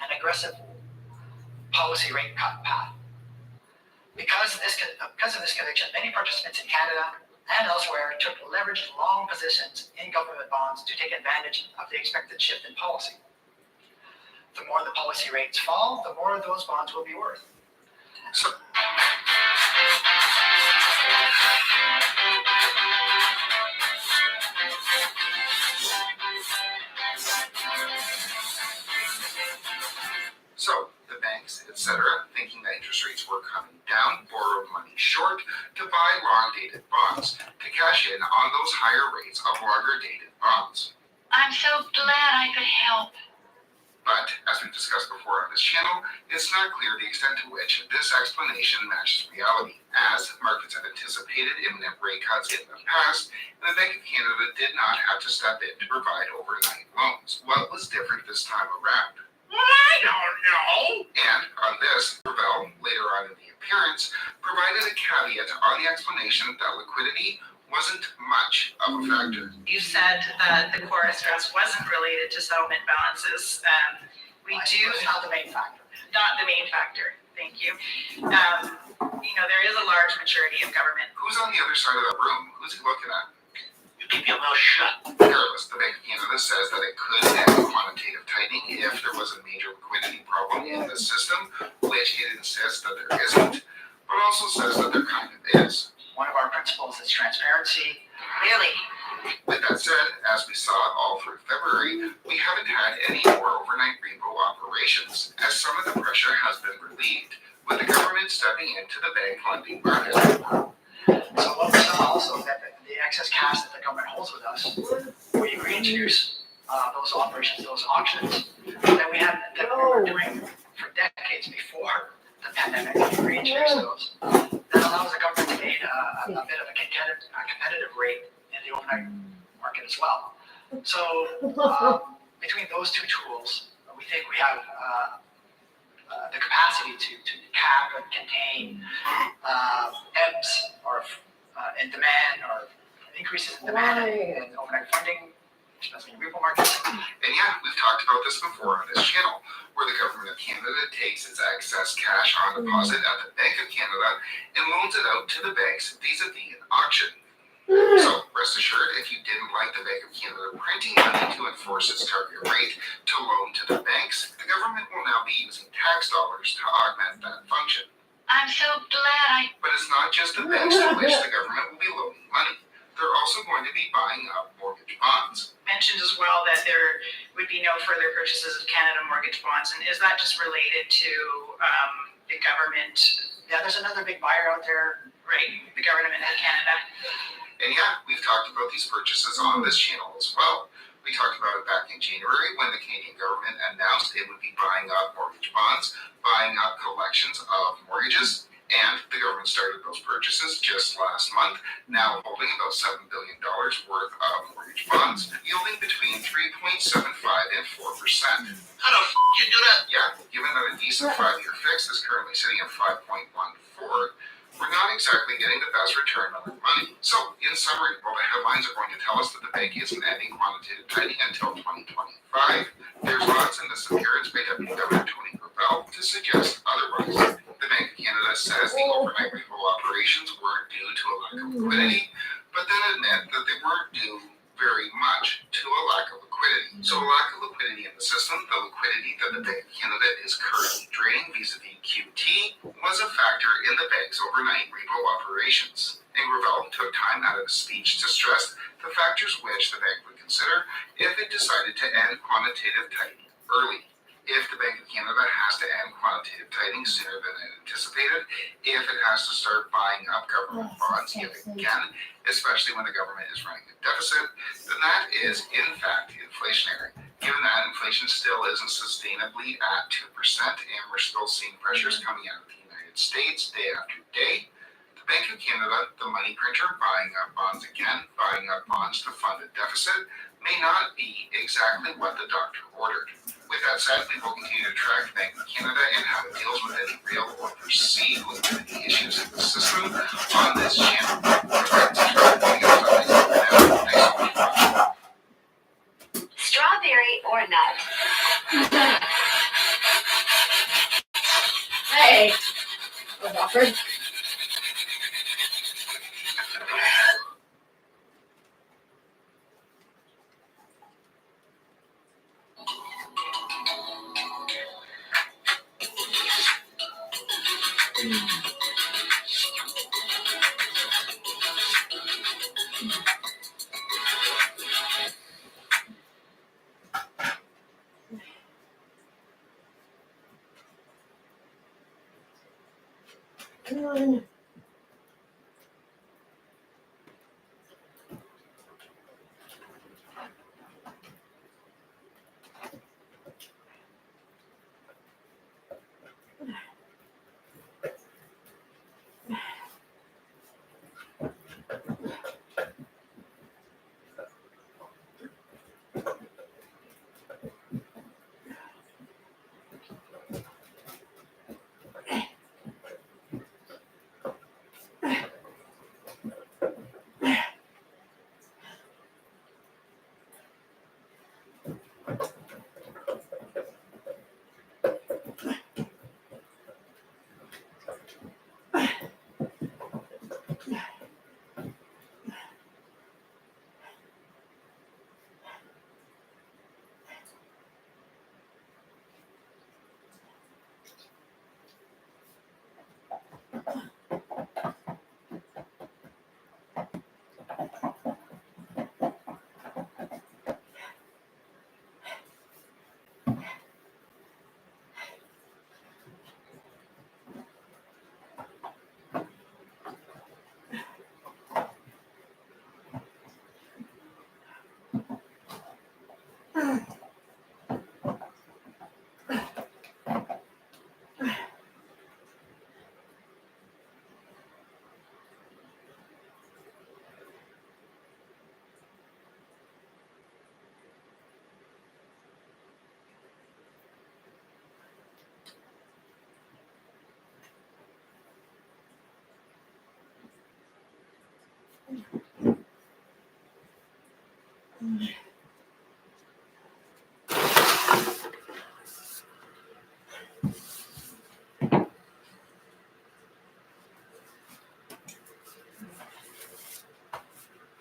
an aggressive policy rate cut path. Because of this conviction, many participants in Canada and elsewhere took leveraged long positions in government bonds to take advantage of the expected shift in policy. The more the policy rates fall, the more those bonds will be worth. So, So, the banks, etc., thinking that interest rates were coming down, borrowed money short to buy long-dated bonds to cash in on those higher rates of longer-dated bonds. I'm so glad I could help. But, as we've discussed before on this channel, it's not clear the extent to which this explanation matches reality, as markets have anticipated imminent rate cuts in the past, and the Bank of Canada did not have to step in to provide overnight loans. What was different this time around? I don't know. And on this, Gravel, later on in the appearance, provided a caveat on the explanation that liquidity wasn't much of a factor. You said that the core stress wasn't related to settlement balances. We do. It's not the main factor. Not the main factor. Thank you. There is a large maturity of government. Who's on the other side of the room? Who's he looking at? You keep your mouth shut. Regardless, the Bank of Canada says that it could end quantitative tightening if there was a major liquidity problem in the system, which it insists that there isn't, but also says that there kind of is. One of our principles is transparency. Really? With that said, as we saw all through February, we haven't had any more overnight repo operations, as some of the pressure has been relieved, with the government stepping into the bank lending market. So what we saw also that the excess cash that the government holds with us, we reintroduce those operations, those auctions that we were doing for decades before the pandemic. We reintroduce those. That allows the government to gain a bit of a competitive rate in the overnight market as well. So between those two tools, we think we have the capacity to cap and contain ebbs or in demand or increases in demand in overnight funding, especially in repo markets. And yeah, we've talked about this before on this channel, where the government of Canada takes its excess cash on deposit at the Bank of Canada and loans it out to the banks vis-a-vis an auction. So, rest assured, if you didn't like the Bank of Canada printing money to enforce its target rate to loan to the banks, the government will now be using tax dollars to augment that function. I'm so glad But it's not just the banks to which the government will be loaning money. They're also going to be buying up mortgage bonds. Mentioned as well that there would be no further purchases of Canada mortgage bonds, and is that just related to the government? Yeah, there's another big buyer out there. Right, the government of Canada. And yeah, we've talked about these purchases on this channel as well. We talked about it back in January when the Canadian government announced it would be buying up mortgage bonds, buying up collections of mortgages, and the government started those purchases just last month, now holding about $7 billion worth of mortgage bonds, yielding between 3.75 and 4%. How the f*** you do that? Yeah, given that a decent 5-year fix is currently sitting at 5.14, we're not exactly getting the best return on our money. So, in summary, while the headlines are going to tell us that the bank isn't ending quantitative tightening until 2025, there's lots in this appearance by Deputy Governor Tony Gravel to suggest otherwise. The Bank of Canada says the overnight repo operations weren't due to a lack of liquidity, but then admit that they weren't due very much to a lack of liquidity. So a lack of liquidity in the system, the liquidity that the Bank of Canada is currently draining vis-a-vis QT, was a factor in the bank's overnight repo operations. And Gravel took time out of his speech to stress the factors which the bank would consider if it decided to end quantitative tightening early. If the Bank of Canada has to end quantitative tightening sooner than anticipated, if it has to start buying up government bonds yet again, especially when the government is running a deficit, then that is in fact inflationary. Given that inflation still isn't sustainably at 2% and we're still seeing pressures coming out of the United States day after day, the Bank of Canada, the money printer, buying up bonds again, buying up bonds to fund a deficit, may not be exactly what the doctor ordered. With that said, we will continue to track the Bank of Canada and how it deals with any real or perceived liquidity issues in the system on this channel. Strawberry or nut? Hey, that was awkward.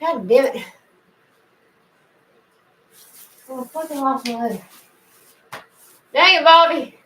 God damn it. Oh, fucking lost my leg. Dang it, Bobby.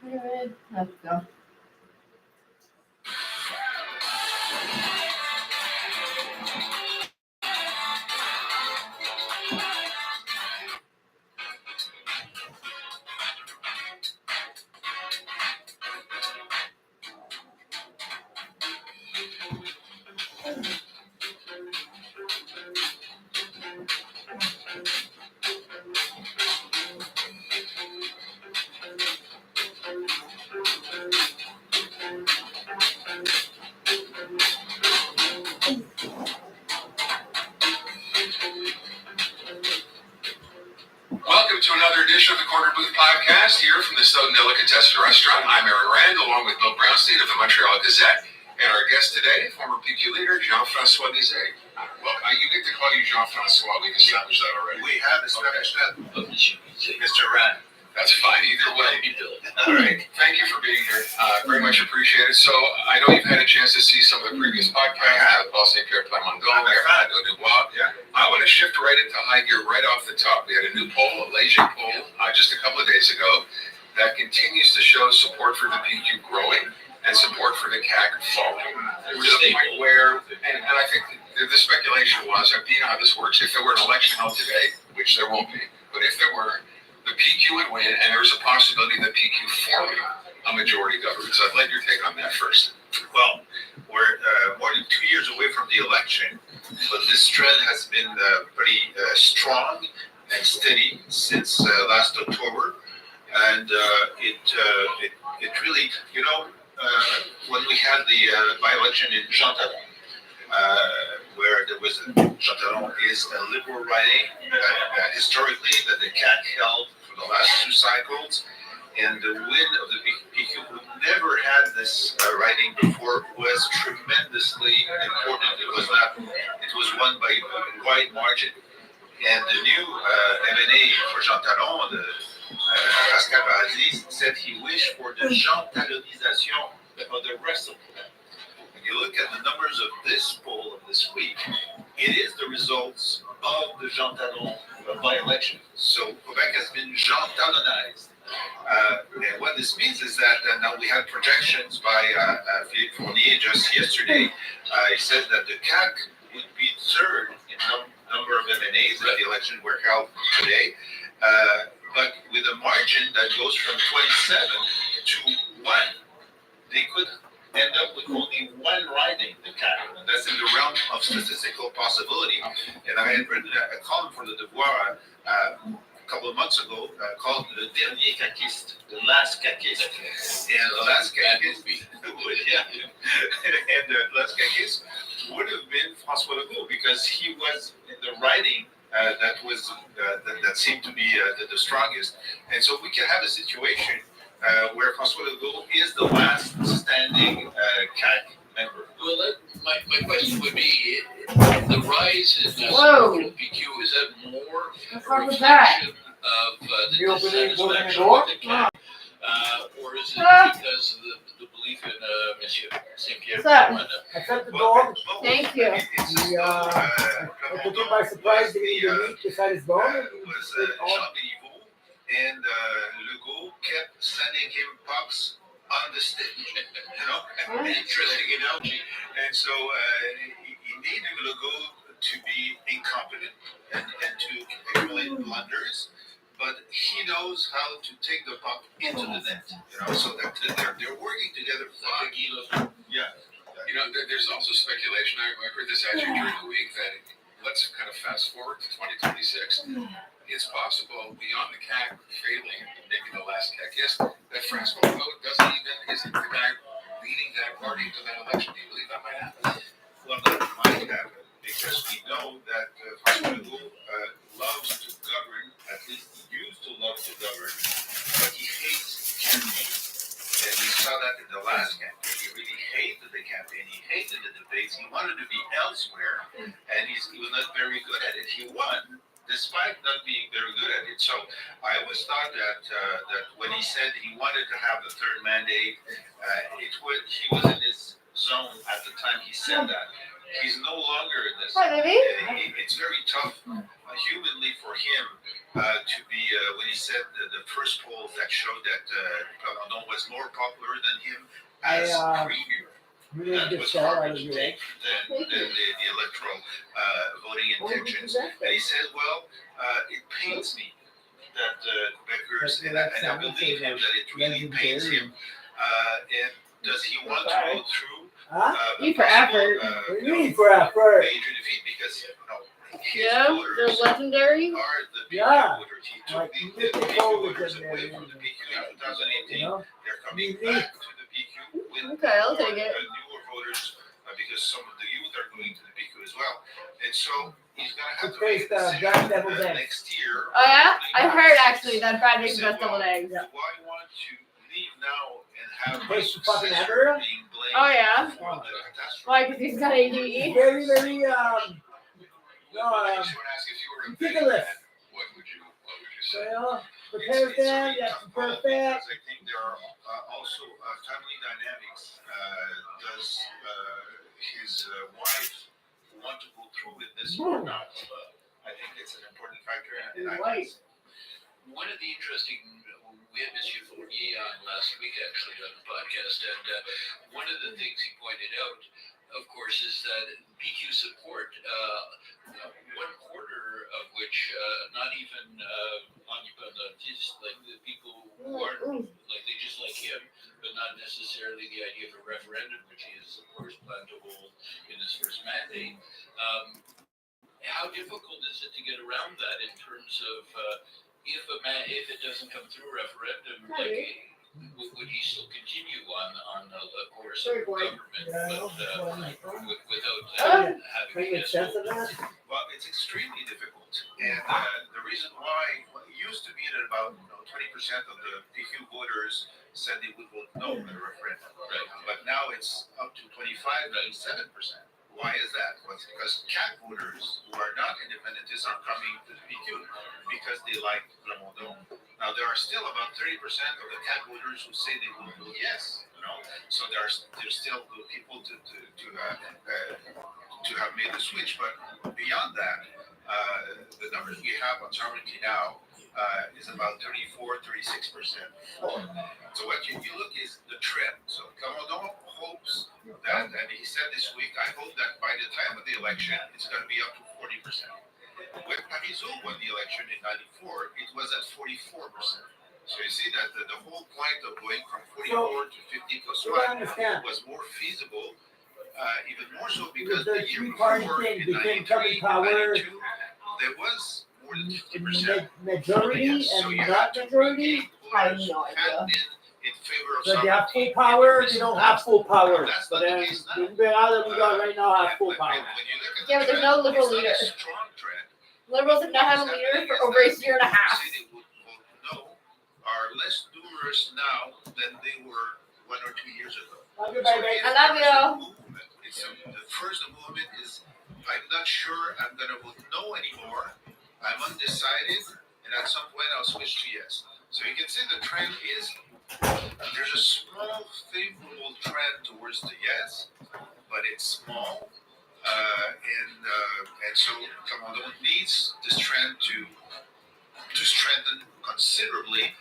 Alright, let's go. edition of the Corner Booth Podcast here from the Stone Delicatessen Restaurant. I'm Aaron Rand, along with Bill Brownstein of the Montreal Gazette, and our guest today, former PQ leader Jean-François Lisée. Well, you get to call you Jean-François. We've established that already. We have established that. Mr. Rand. That's fine. Either way. All right. Thank you for being here. Very much appreciated. So I know you've had a chance to see some of the previous podcasts with Paul St. Pierre Plamondon, Fernando Dubois. Yeah. I want to shift right into high gear right off the top. We had a new poll, a Leger poll, just a couple of days ago that continues to show support for the PQ growing and support for the CAQ falling. To the point where, and I think the speculation was, you know how this works, if there were an election held today, which there won't be, but if there were, the PQ would win, and there was a possibility that PQ forming a majority government. So I'd like your take on that first. Well, we're more than 2 years away from the election, but this trend has been pretty strong and steady since last October, and it really, you know, when we had the by-election in Jean Talon, where there was Jean Talon is a liberal riding historically that the CAQ held for the last 2 cycles, and the win of the PQ, who never had this riding before, was tremendously important. It was won by a wide margin, and the new MNA for Jean Talon, Pascal Paradis, said he wished for the Jean Talonisation of the rest of Quebec. When you look at the numbers of this poll of this week, it is the results of the Jean Talon by-election. So Quebec has been Jean Talonized. And what this means is that now we had projections by Philippe Fournier just yesterday. He said that the CAQ would be third in number of MNAs that the election were held today. But with a margin that goes from 27 to 1, they could end up with only 1 riding the CAQ. And that's in the realm of statistical possibility. And I had written a column for the Devoir a couple of months ago called Le Dernier Caquiste, the last Caquiste. And the last Caquiste, and the last Caquiste would have been François Legault, because he was in the riding that seemed to be the strongest. And so we can have a situation where François Legault is the last standing CAQ member. Well, my question would be, the rise in support for the PQ, is that more a reflection of the dissatisfaction with the CAQ, or is it because of the belief in Monsieur St. Pierre Plamondon? I cut the dog. Thank you. I took him by surprise to get the meat beside his bone. Was Jean Béliveau, and Legault kept sending him pups on the stick. You know, interesting analogy. And so he needed Legault to be incompetent and to accumulate blunders, but he knows how to take the puck into the net. You know, so that they're working together. Yeah. You know, there's also speculation. I heard this actually during the week that let's kind of fast forward to 2026. It's possible, beyond the CAQ failing, maybe the last CAQist, that François Legault isn't the guy leading that party to that election. Do you believe that might happen? Well, that might happen, because we know that François Legault loves to govern, at least he used to love to govern, but he hates campaign. And we saw that in the last campaign. He really hated the campaign. He hated the debates. He wanted to be elsewhere, and he was not very good at it. He won, despite not being very good at it. So I always thought that when he said he wanted to have the third mandate, he was in his zone at the time he said that. He's no longer in this. Hi, baby. It's very tough humanly for him to be, when he said the first polls that showed that Plamondon was more popular than him as premier. That was harder to take than the electoral voting intentions. And he said, well, it pains me that Quebecers, and I believe him that it really pains him. And does he want to go through for effort. for effort. Major defeat, because his voters they're legendary. are the PQ voters. He took the PQ voters away from the PQ in 2018. They're coming back to the PQ with I'll take it. newer voters, because some of the youth are going to the PQ as well. And so he's going to have to make a decision next year here. Oh yeah? I heard actually that fried eggs best deviled eggs. Do I want to leave now and have my Taste the fucking successor hamburger? being blamed Oh yeah? for the catastrophe? Why? Because he's got ADE? Very, very, I just want to ask if you were a betting ridiculous. man, what would you say? Well, It's prepare a them, really you have tough to call perfect. because I think there are also family dynamics. Does his wife want to go through with this or not? I think it's an important factor. And Right. One of the interesting, we had Monsieur Fournier on last week actually on the podcast, and one of the things he pointed out, of course, is that PQ support, 1/4 of which not even just like the people who aren't like they just like him, but not necessarily the idea of a referendum, which he is of course planned to hold in his first mandate. How difficult is it to get around that in terms of if it doesn't come through a referendum, like would he still continue on a course of government, but without having the Well, it's extremely difficult, and the reason why it used to be that about 20% of the PQ voters said they would vote no in the referendum, right? But now it's up to 25.7%. Why is that? Well, it's because CAQ voters who are not independentists are coming to the PQ because they like Plamondon. Now there are still about 30% of the CAQ voters who say they will vote yes. So there's still the people to have made the switch. But beyond that, the numbers we have on sovereignty now is about 34-36%. So what you look is the trend. So Plamondon hopes that, and he said this week, I hope that by the time of the election, it's going to be up to 40%. When Parizeau won the election in '94, it was at 44%. So you see that the whole point of going from 44 to 50 plus 1 was more feasible, even more so because the year before, in 93, 92, there was more than 50%. Majority So and you not had to majority? I have voters no who had idea. been in favor of So they have sovereignty. full power, they don't have full power. That's But not the then case now. the liberal that we got right now have full power. When you look at Yeah, but there's no liberal it's not leader. a strong trend. Liberals have not had a leader for over a year and a half. Say they would vote no are less numerous now than they were 1 or 2 years ago. Love you, baby. I love you. The first movement is I'm not sure I'm going to vote no anymore. I'm undecided, and at some point I'll switch to yes. So you can see the trend is there's a small favorable trend towards the yes, but it's small, and so Plamondon needs this trend to strengthen considerably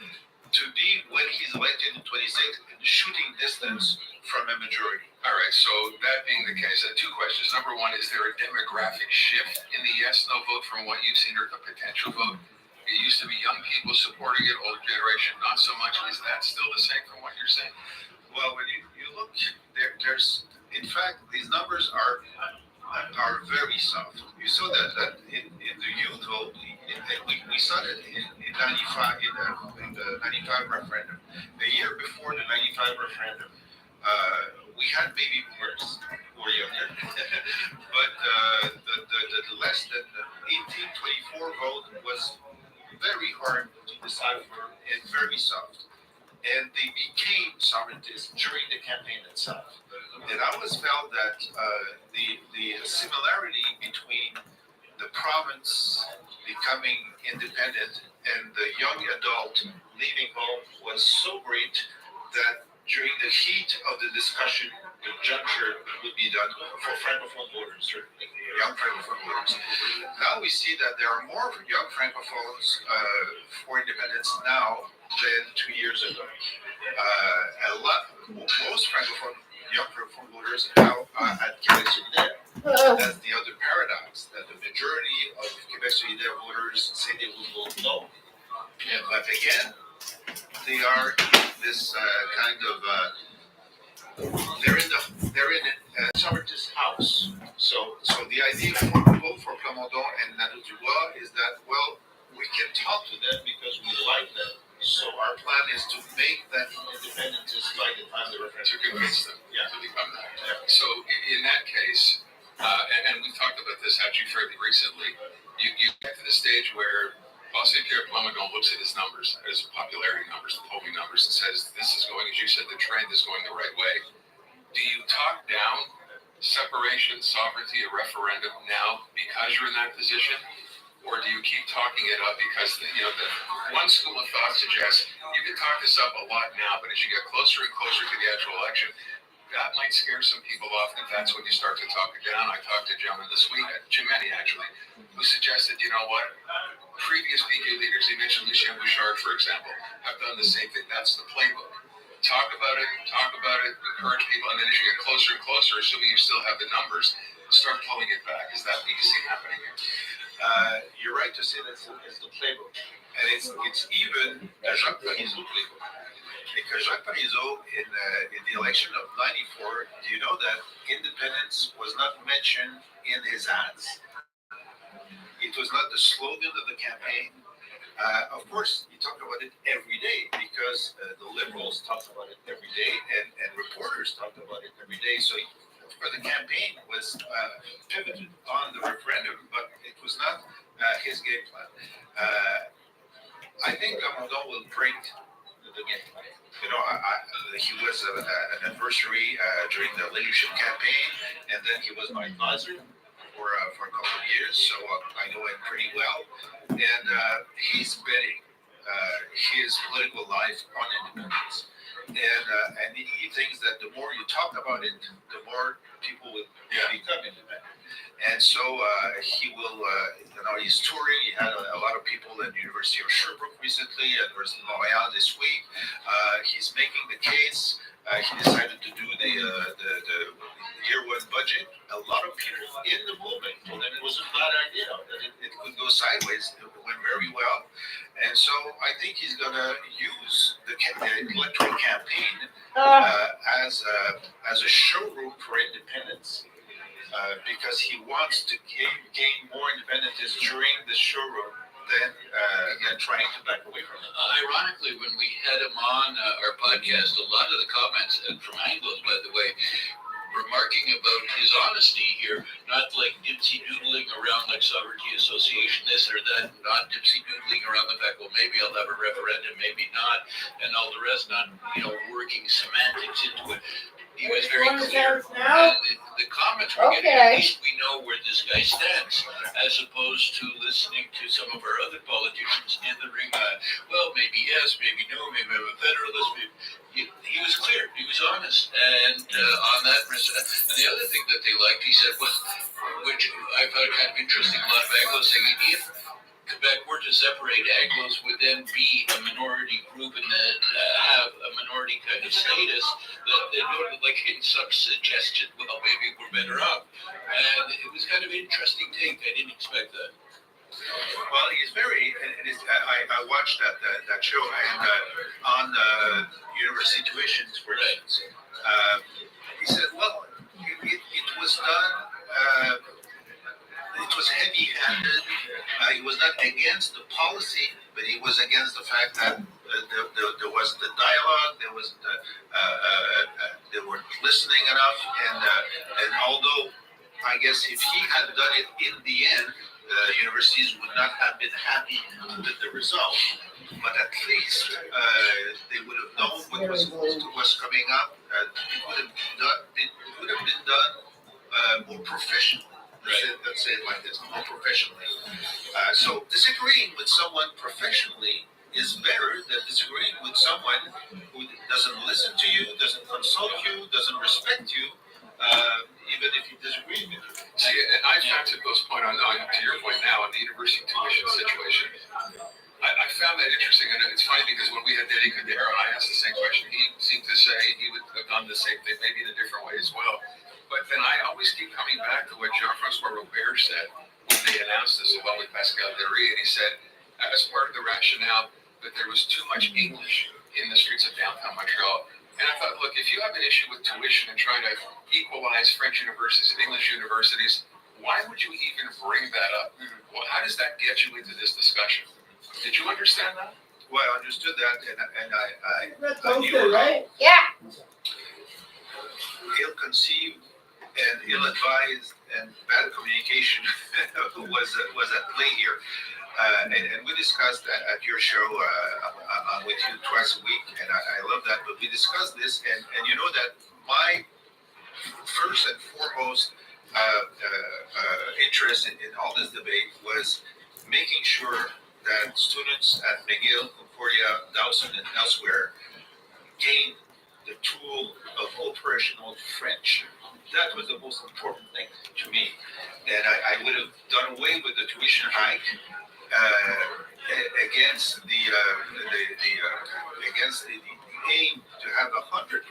to be when he's elected in 26 in shooting distance from a majority. All right, so that being the case, two questions. Number one, is there a demographic shift in the yes/no vote from what you've seen or the potential vote? It used to be young people supporting it, older generation not so much. Is that still the same from what you're saying? Well, when you look, there's in fact these numbers are very soft. You saw that in the youth vote, we saw that in 95 in the 95 referendum. The year before the 95 referendum, we had baby boomers who were younger, but the less than the 18-24 vote was very hard to decipher and very soft. And they became sovereigntists during the campaign itself. And I always felt that the similarity between the province becoming independent and the young adult leaving home was so great that during the heat of the discussion, the juncture would be done for francophone voters, certainly, young francophone voters. Now we see that there are more young francophones for independence now than 2 years ago. Most young francophone voters now at Quebec Solidaire. That's the other paradox, that the majority of Quebec Solidaire voters say they will vote no. But again, they are this kind of they're in a sovereigntist house. So the idea for both for Plamondon and Nadeau Dubois is that, well, we can talk to them because we like them. So our plan is to make them independentists by the time the referendum. To convince them to become that. Yeah. So in that case, and we talked about this actually fairly recently, you get to the stage where Boston Pierre Plamondon looks at his numbers, his popularity numbers, the polling numbers, and says this is going, as you said, the trend is going the right way. Do you talk down separation, sovereignty, a referendum now because you're in that position? Or do you keep talking it up because, the one school of thought suggests you can talk this up a lot now, but as you get closer and closer to the actual election, that might scare some people off, and that's when you start to talk it down. I talked to a gentleman this week, Jim Many actually, who suggested, previous PK leaders, he mentioned Lucien Bouchard, for example, have done the same thing. That's the playbook. Talk about it, encourage people, and then as you get closer and closer, assuming you still have the numbers, start pulling it back. Is that what you see happening here? You're right to say that it's the playbook, and it's even a Jacques Parizeau playbook. Because Jacques Parizeau, in the election of '94, do you know that independence was not mentioned in his ads? It was not the slogan of the campaign. Of course, you talk about it every day because the liberals talked about it every day, and reporters talked about it every day. So for the campaign was pivoted on the referendum, but it was not his game plan. I think Plamondon will break the game plan. He was an adversary during the leadership campaign, and then he was my advisor for a couple of years, so I know him pretty well. And he's betting his political life on independence. And he thinks that the more you talk about it, the more people will become independent. And so he will, he's touring. He had a lot of people at the University of Sherbrooke recently, at the University of Montreal this week. He's making the case. He decided to do the year one budget. A lot of people in the movement told him it was a bad idea, that it could go sideways. It went very well. And so I think he's going to use the electoral campaign as a showroom for independence. Because he wants to gain more independence during the showroom than trying to back away from it. Ironically, when we had him on our podcast, a lot of the comments, and from Anglos, by the way, remarking about his honesty here, not like dipsy-doodling around like Sovereignty Association, this or that, not dipsy-doodling around the fact, well, maybe I'll have a referendum, maybe not, and all the rest, not, working semantics into it. He was very clear. The comments we're getting, at least we know where this guy stands, as opposed to listening to some of our other politicians in the ring. Well, maybe yes, maybe no, maybe I'm a federalist. He was clear. He was honest. And on that, and the other thing that they liked, he said, well, which I found kind of interesting, a lot of Anglos saying, if Quebec were to separate, Anglos would then be a minority group and then have a minority kind of status that they noted, like in some suggestion, well, maybe we're better off. And it was kind of an interesting take. I didn't expect that. Well, he's very, I watched that show, and on university tuitions, for instance, he said, well, it was done, it was heavy-handed. He was not against the policy, but he was against the fact that there wasn't the dialogue, they weren't listening enough, and although I guess if he had done it in the end, universities would not have been happy with the result, but at least they would have known what was coming up. It would have been done more professionally. Let's say it like this, more professionally. So disagreeing with someone professionally is better than disagreeing with someone who doesn't listen to you, doesn't consult you, doesn't respect you, even if you disagree with you. See, and I found to Bill's point on to your point now on the university tuition situation. I found that interesting, and it's funny because when we had Denny Cordero, I asked the same question. He seemed to say he would have done the same thing, maybe in a different way as well. But then I always keep coming back to what Jean-François Robert said when they announced this along with Pascal Derry, and he said, as part of the rationale, that there was too much English in the streets of downtown Montreal. And I thought, look, if you have an issue with tuition and trying to equalize French universities and English universities, why would you even bring that up? Well, how does that get you into this discussion? Did you understand that? Well, I understood that, and I Posted, right? Yeah. Ill-conceived and ill-advised and bad communication was at play here. And we discussed at your show, I'm with you twice a week, and I love that. But we discussed this, and you know that my first and foremost interest in all this debate was making sure that students at McGill, Concordia, Dawson, and elsewhere gain the tool of operational French. That was the most important thing to me. And I would have done away with the tuition hike against the aim to have 100%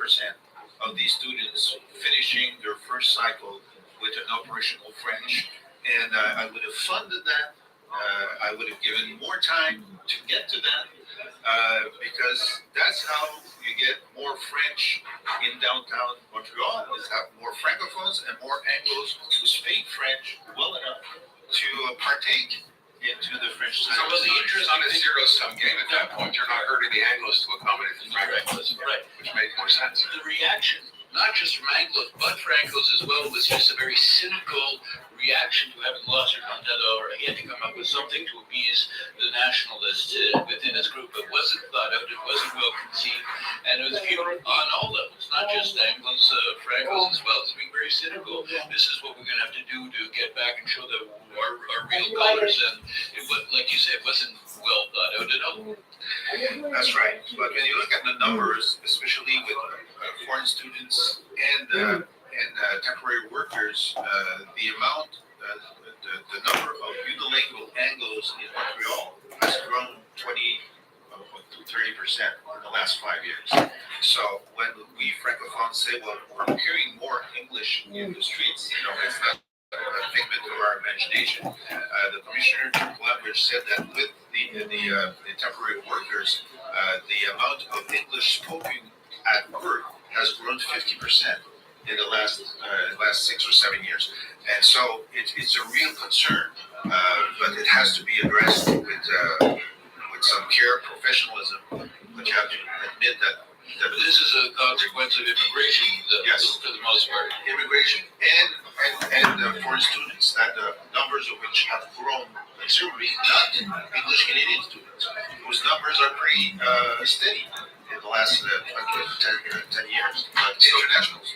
of these students finishing their first cycle with an operational French. And I would have funded that. I would have given more time to get to that. Because that's how you get more French in downtown Montreal, is have more Francophones and more Anglos who speak French well enough to partake into the French So was the interest on a zero-sum game at that point? You're not hurting the Anglos to accommodate the Francos, Right. which made more sense. The reaction, not just from Anglos, but Francos as well, was just a very cynical reaction to having lost Mandela, or he had to come up with something to appease the nationalists within his group. It wasn't thought out, it wasn't well conceived, and it was viewed on all levels, not just Anglos, Francos as well. It's being very cynical. This is what we're going to have to do to get back and show that our real colors, and it was, like you said, it wasn't well thought out at all. That's right. But when you look at the numbers, especially with foreign students and temporary workers, the amount, the number of unilingual Anglos in Montreal has grown 20 to 30% in the last 5 years. So when we Francophones say, well, we're hearing more English in the streets, it's not a figment of our imagination. The commissioner Collaborative said that with the temporary workers, the amount of English spoken at work has grown 50% in the last 6 or 7 years, and so it's a real concern, but it has to be addressed with some care, professionalism. But you have to admit that. But this is a consequence of immigration, yes, for the most part. Immigration and foreign students, that the numbers of which have grown considerably, not English Canadian students, whose numbers are pretty steady in the last 10 years, but internationals.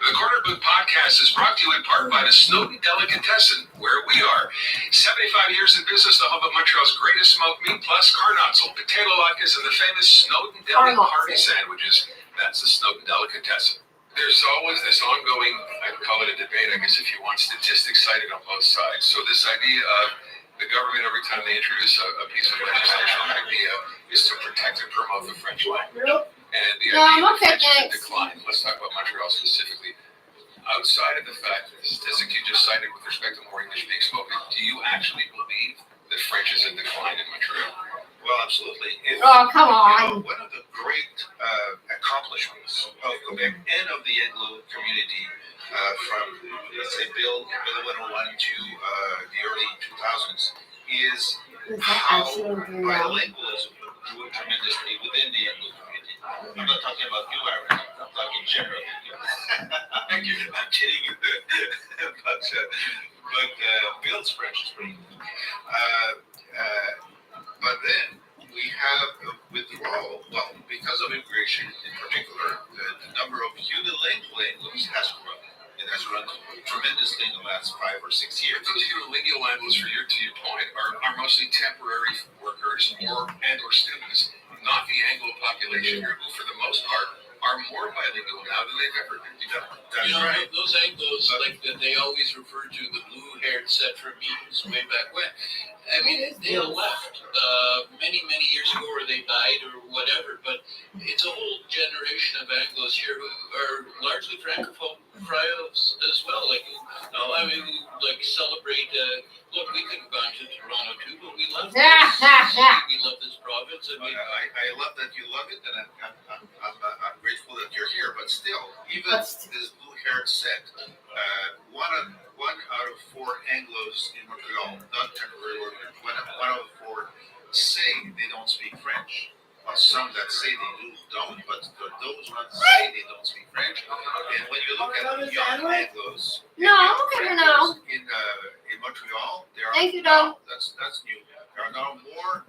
The Corner Booth Podcast is brought to you in part by the Snowden Delicatessen, where we are. 75 years in business, the hub of Montreal's greatest smoked meat, plus carnotzel, potato latkes, and the famous Snowden Deli party sandwiches. That's the Snowden Delicatessen. There's always this ongoing, I'd call it a debate, I guess, if you want, statistics cited on both sides. So this idea of the government, every time they introduce a piece of legislation or idea, is to protect and promote the French language. And the idea that French is in decline, let's talk about Montreal specifically, outside of the fact that the statistic you just cited with respect to more English being spoken, do you actually believe that French is in decline in Montreal? Well, absolutely. Come on. One of the great accomplishments of Quebec and of the Anglo community from, let's say, Bill 101 to the early 2000s is how bilingualism grew tremendously within the Anglo community. I'm not talking about you, Aaron. I'm talking generally. I'm kidding. but Bill's French is pretty good. But then we have withdrawal. Well, because of immigration in particular, the number of unilingual Anglos has grown. It has grown tremendously in the last 5 or 6 years. Those unilingual Anglos, to your point, are mostly temporary workers or students, not the Anglo population here, who for the most part are more bilingual now than they've ever been. That's right. Those Anglos, like that, they always refer to the blue-haired Cetra beings way back when. I mean, they left many years ago, or they died, or whatever. But it's a whole generation of Anglos here who are largely Francophone as well. Like, who celebrate. Look, we could have gone to Toronto too, but we love this. We love this province. I love that you love it, and I'm grateful that you're here. But still, even this blue-haired set, one out of 4 Anglos in Montreal, not temporary workers, one out of 4 say they don't speak French. Some that say they don't, but those ones say they don't speak French. And when you look at young Anglos, No, I'm okay for now. In Montreal, there are Thank you, Doug. That's new. are now more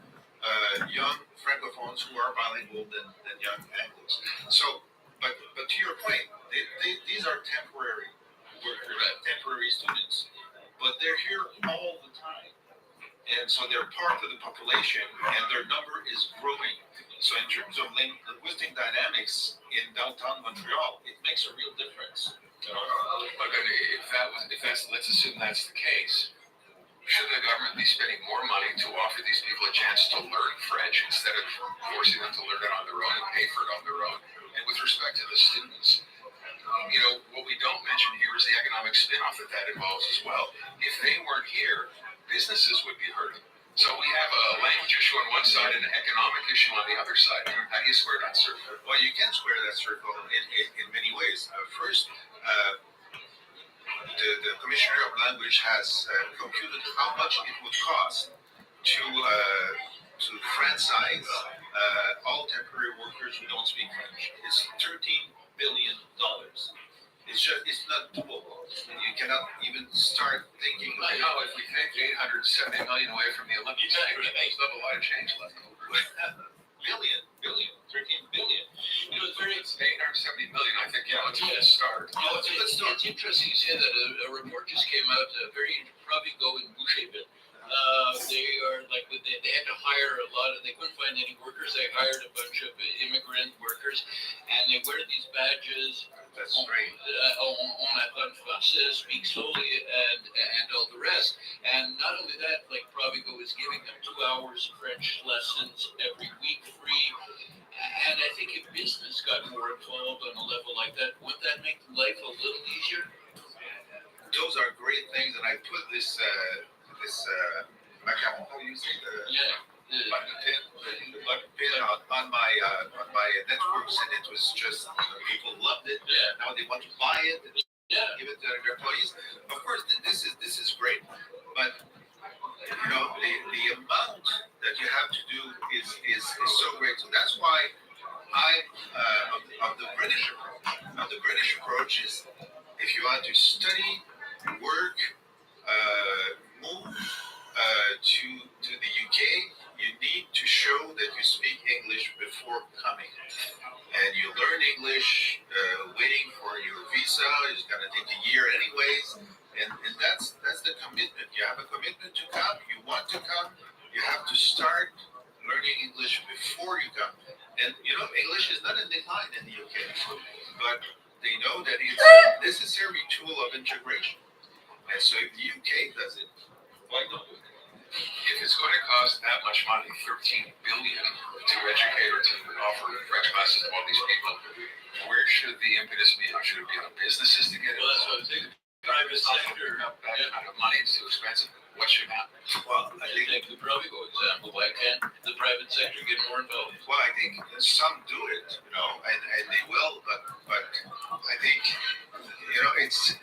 young francophones who are bilingual than young Anglos. So, but to your point, these are temporary workers, temporary students, but they're here all the time. And so they're part of the population, and their number is growing. So in terms of linguistic dynamics in downtown Montreal, it makes a real difference. But let's assume that's the case. Shouldn't the government be spending more money to offer these people a chance to learn French instead of forcing them to learn it on their own and pay for it on their own? And with respect to the students, what we don't mention here is the economic spin-off that involves as well. If they weren't here, businesses would be hurting. So we have a language issue on one side and an economic issue on the other side. How do you square that circle? Well, you can square that circle in many ways. First, the Commissioner of Language has computed how much it would cost to franchise all temporary workers who don't speak French. It's $13 billion. It's not doable. You cannot even start thinking. I know if we take 870 million away from the Olympics, there's not a lot of change left over. Billion, 13 billion. It's 870 million. I think it's a good start. It's interesting you say that. A report just came out. Very probably go in Boucherville. They are like they had to hire a lot of. They couldn't find any workers. They hired a bunch of immigrant workers, and they wear these badges. That's right. On apprend français, speak slowly, and all the rest. And not only that, like Provigo is giving them 2 hours French lessons every week free. And I think if business got more involved on a level like that, wouldn't that make life a little easier? Those are great things, and I put this how do you say the button pin on my networks, and it was just people loved it. Yeah. Now they want to buy it and give it to their employees. Of course, this is great, but the amount that you have to do is so great. So that's why of the British approach. Now the British approach is if you want to study, work, move to the UK, you need to show that you speak English before coming. And you learn English waiting for your visa. It's going to take a year anyways. And that's the commitment. You have a commitment to come. You want to come. You have to start learning English before you come. And, English is not in decline in the UK. But they know that it's a necessary tool of integration. And so if the UK does it, why not? If it's going to cost that much money, 13 billion, to educate or to offer French classes to all these people, where should the impetus be? Should it be on businesses to get it? Well, that's what I'm saying. Private sector. Money is too expensive. What should happen? Well, I think Take the Provigo example. Why can't the private sector get more involved? Well, I think some do it, and they will, but I think, it's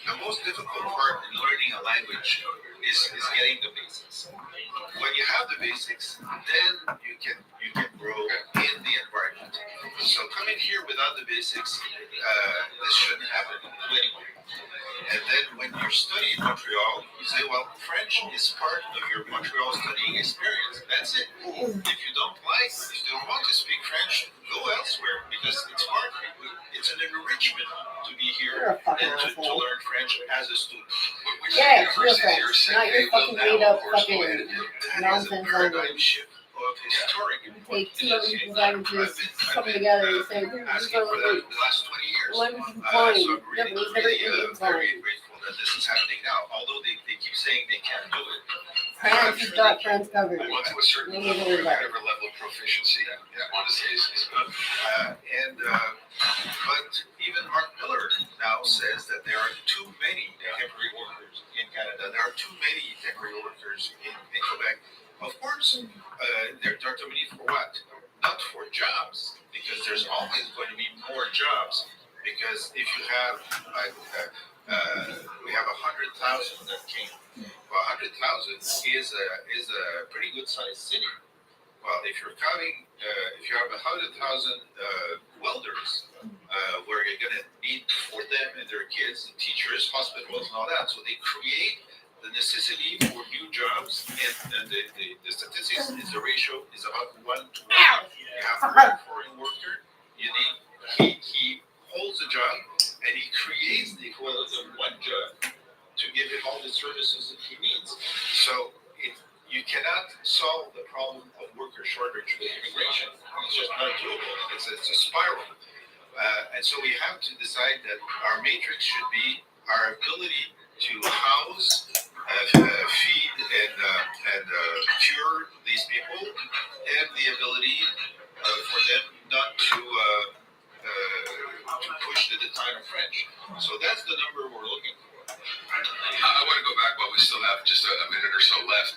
the most difficult part in learning a language is getting the basics. When you have the basics, then you can grow in the environment. So coming here without the basics, this shouldn't happen anyway. And then when you study in Montreal, you say, well, French is part of your Montreal studying experience. That's it. If you don't want to speak French, go elsewhere, because it's an enrichment to be here and to learn French as a student. You're French, not your fucking made up fucking nonsense Paradigm language. shift of historic Take two other people's languages, put them together, and say, asking for that in the last 20 years. language is So fine. I'm Japanese never even very fine. grateful that this is happening now, although they keep saying they can't do it. France has got France covered. I want to a certain Maybe level, a little bit. whatever level of proficiency you want to say is good. But even Mark Miller now says that there are too many temporary workers in Canada. There are too many temporary workers in Quebec. Of course, they're too many for what? Not for jobs, because there's always going to be more jobs. Because if you have, we have 100,000 that came. Well, 100,000 is a pretty good sized city. Well, if you're counting, if you have 100,000 welders, where you're going to need for them and their kids, teachers, hospitals, and all that, so they create the necessity for new jobs, and the statistics is the ratio is about 1 to 1. You have one foreign worker, you need, he holds a job, and he creates the equivalent of one job to give him all the services that he needs. So you cannot solve the problem of worker shortage with immigration. It's just not doable. It's a spiral. And so we have to decide that our matrix should be our ability to house, feed, and cure these people, and the ability for them not to push the decline of French. So that's the number we're looking for. I want to go back while we still have just a minute or so left.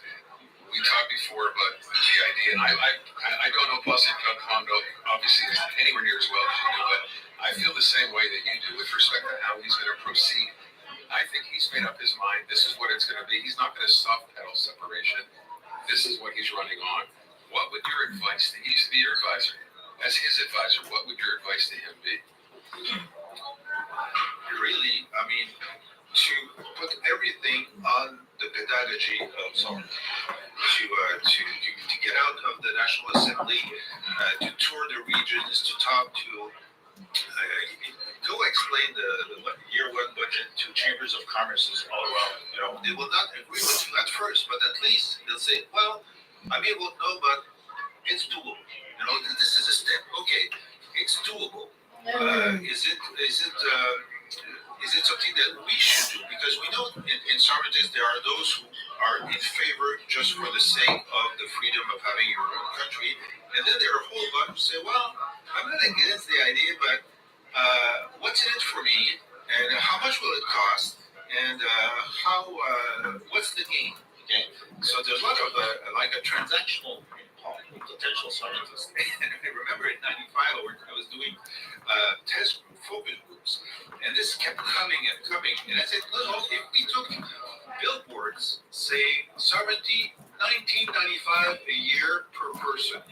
We talked before about the idea, and I don't know Posse Condo obviously anywhere near as well as you do, but I feel the same way that you do with respect to how he's going to proceed. I think he's made up his mind. This is what it's going to be. He's not going to soft pedal separation. This is what he's running on. What would your advice to, he used to be your advisor, as his advisor, what would your advice to him be? Really, I mean, to put everything on the pedagogy of sovereignty, to get out of the National Assembly, to tour the regions, to talk to, go explain the year one budget to chambers of commerces all around. You know, they will not agree with you at first, but at least they'll say, well, I may not know, but it's doable. You know, this is a step. Okay, it's doable. Is it something that we should do? Because we know in sovereignties there are those who are in favor just for the sake of the freedom of having your own country, and then there are a whole bunch who say, well, I'm not against the idea, but what's in it for me, and how much will it cost, and what's the gain? Okay, so there's a lot of like a transactional potential sovereignties. And I remember in '95 I was doing test group, focus groups, and this kept coming and coming. And I said, no, if we took billboards, say sovereignty, $19.95 a year per person,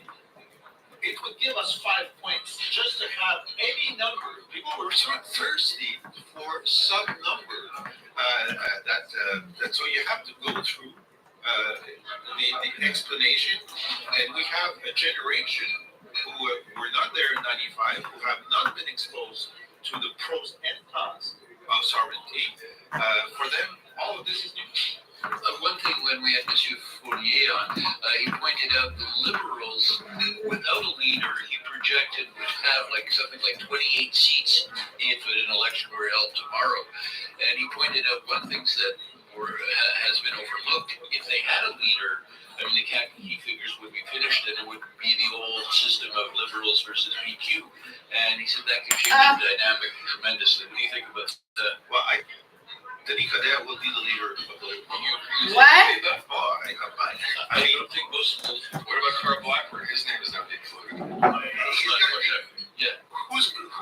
it would give us 5 points just to have any number. People were sort of thirsty for some number. So you have to go through the explanation, and we have a generation who were not there in '95, who have not been exposed to the pros and cons of sovereignty. For them, all of this is new. One thing when we had Monsieur Fournier on, he pointed out the Liberals, without a leader, he projected would have like something like 28 seats if an election were held tomorrow. And he pointed out one thing that has been overlooked. If they had a leader, I mean, the key figures would be finished, and it would be the old system of Liberals versus PQ. And he said that could change the dynamic tremendously. What do you think about that? Well, Denis Coderre will be the leader of the What? I mean, don't think most of them. What about Carl Blackburn? His name is not included.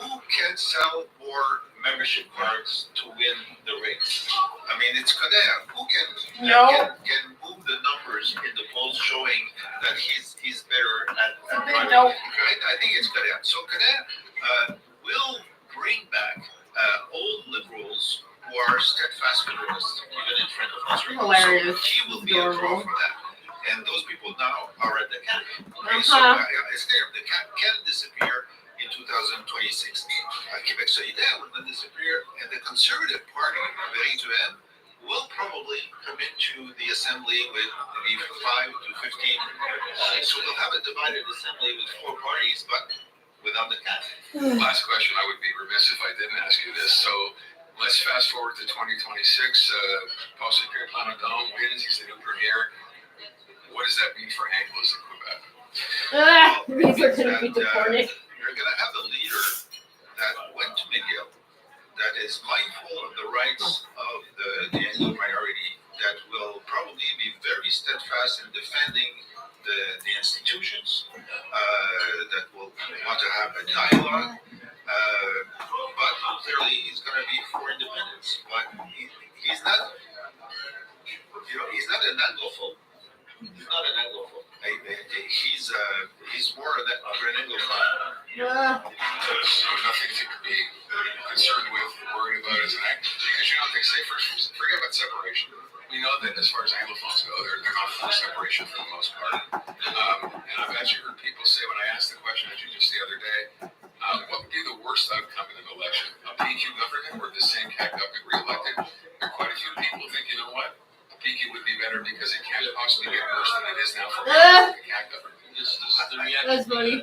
Who can sell more membership cards to win the race? I mean, it's Coderre. Who can move the numbers in the polls showing that he's better at No. I think it's Coderre. So Coderre will bring back old liberals who are steadfast federalists, even in front of us. Hilarious. So he will be a draw for that. And those people now are at the cap. Okay, so it's there. The cap can disappear in 2026. Quebec Solidaire will not disappear, and the Conservative Party, very to end, will probably come into the assembly with maybe 5 to 15. So we'll have a divided assembly with 4 parties, but without the cap. Last question, I would be remiss if I didn't ask you this. So let's fast forward to 2026. Posse Coderre wins. He's the new premier. What does that mean for Anglos in Quebec? These are going to be deported. You're going to have a leader that went to McGill, that is mindful of the rights of the Anglo minority, that will probably be very steadfast in defending the institutions, that will want to have a dialogue, but clearly he's going to be for independence. But he's not, he's not an Anglophone. He's not an Anglophone. He's more of an Anglophone. So nothing to be concerned with, worried about as an act. Because you don't think, say, first, forget about separation. we know that as far as Anglophones go, they're not for separation for the most part. And I've actually heard people say, when I asked the question that you just the other day, what would be the worst outcome in an election? A PQ government or the same CAC government re-elected? There are quite a few people who think, you know what? A PQ would be better because it can't possibly get worse than it is now for the CAC government. That's funny.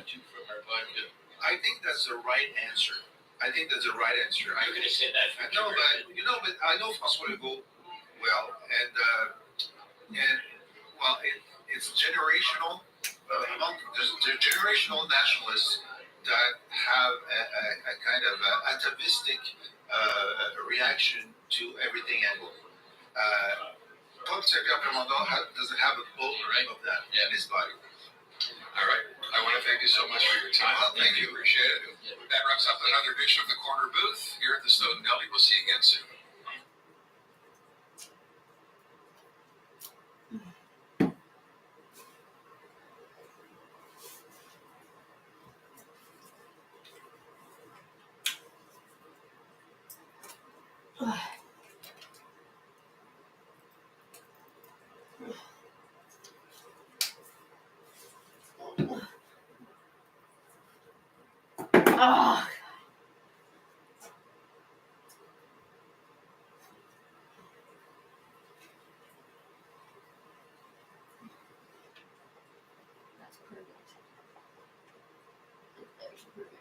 I think that's the right answer. I think that's the right answer. I'm going to say that. No, but I know François Legault well, and it's generational. There's generational nationalists that have a kind of atavistic reaction to everything Anglo. Paul doesn't have a bone of that in his body. All right. I want to thank you so much for your time. Well, thank you. Appreciate it. That wraps up another edition of the Corner Booth here at the Stoughton Deli. We'll see you again soon. Oh. That's perfect. There's perfect.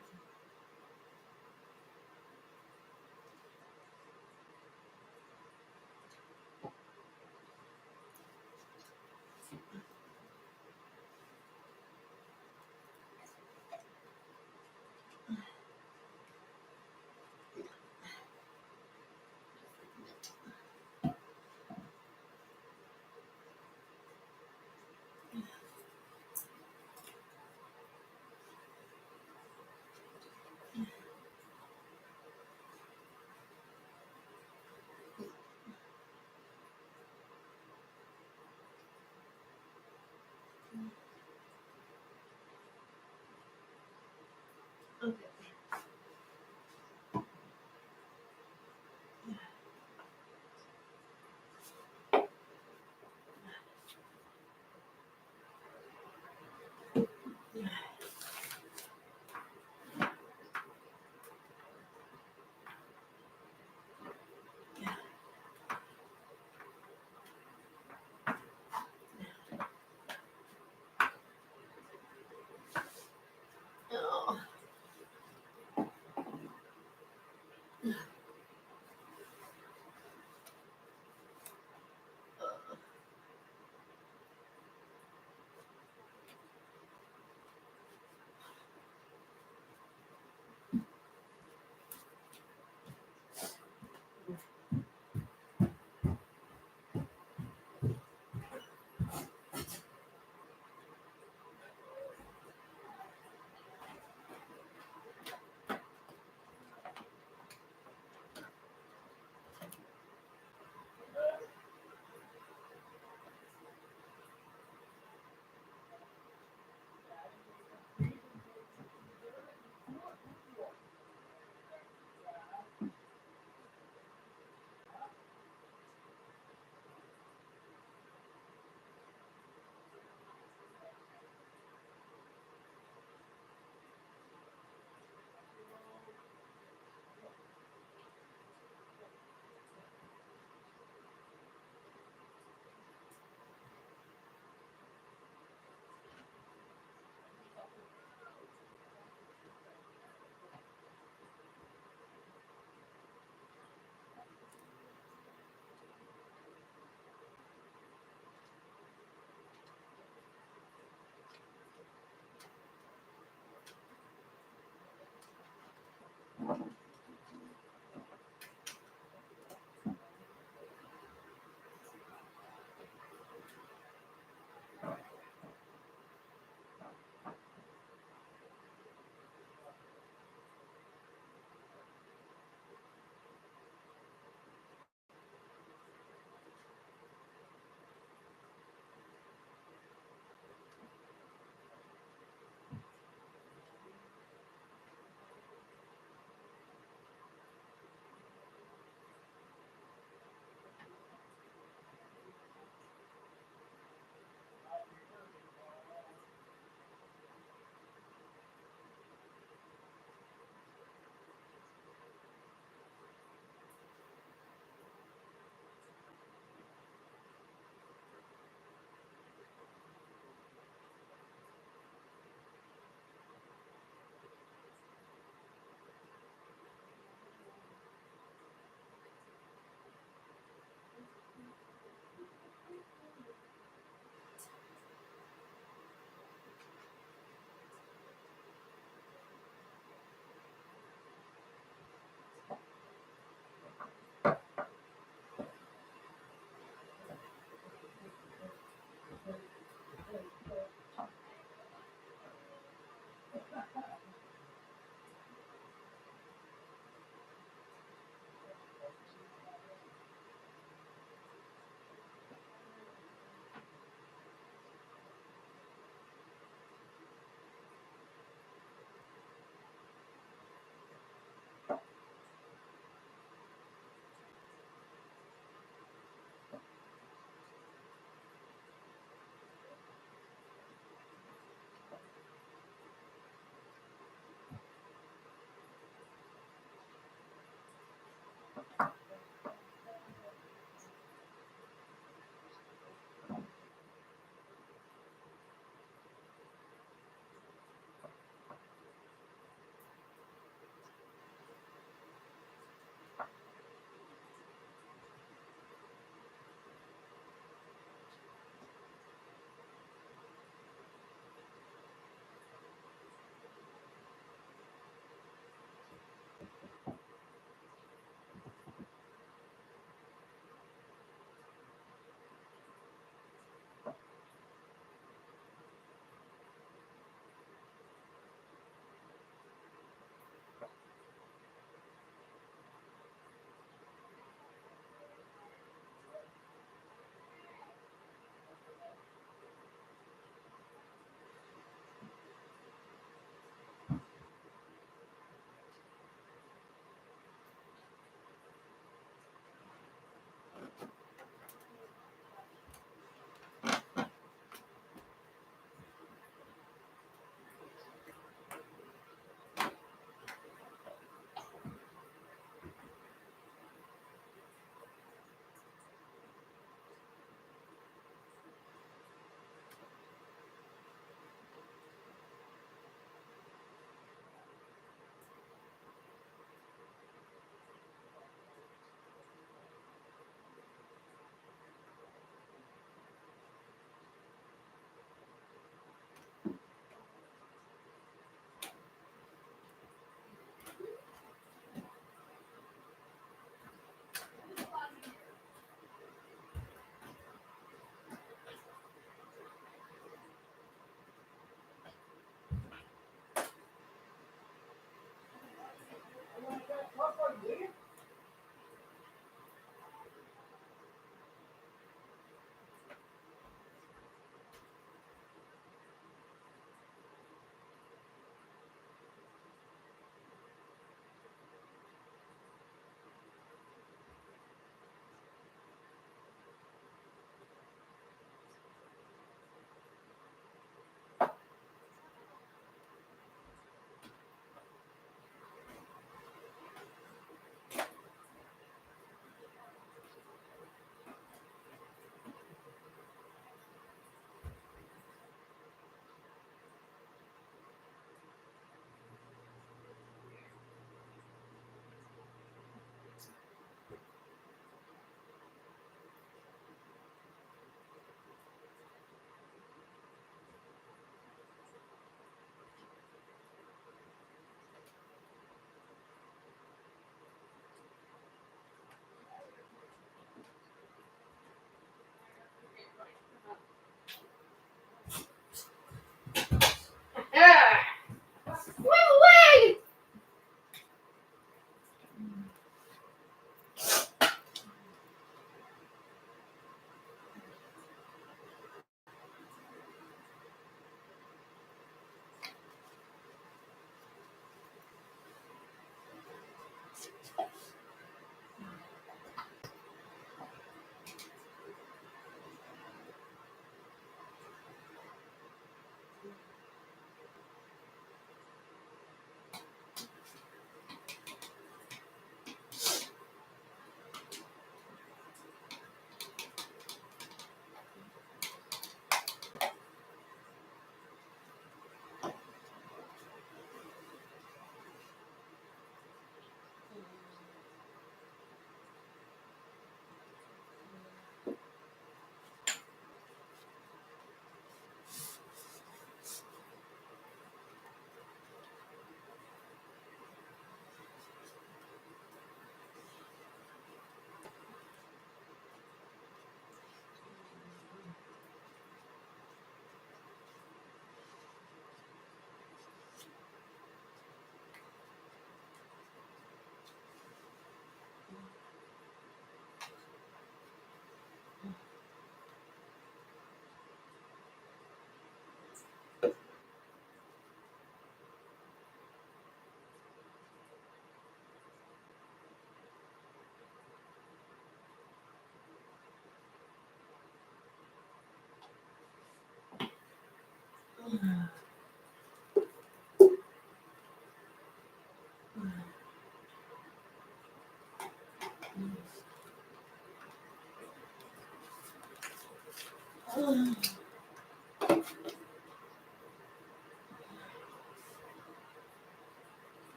Come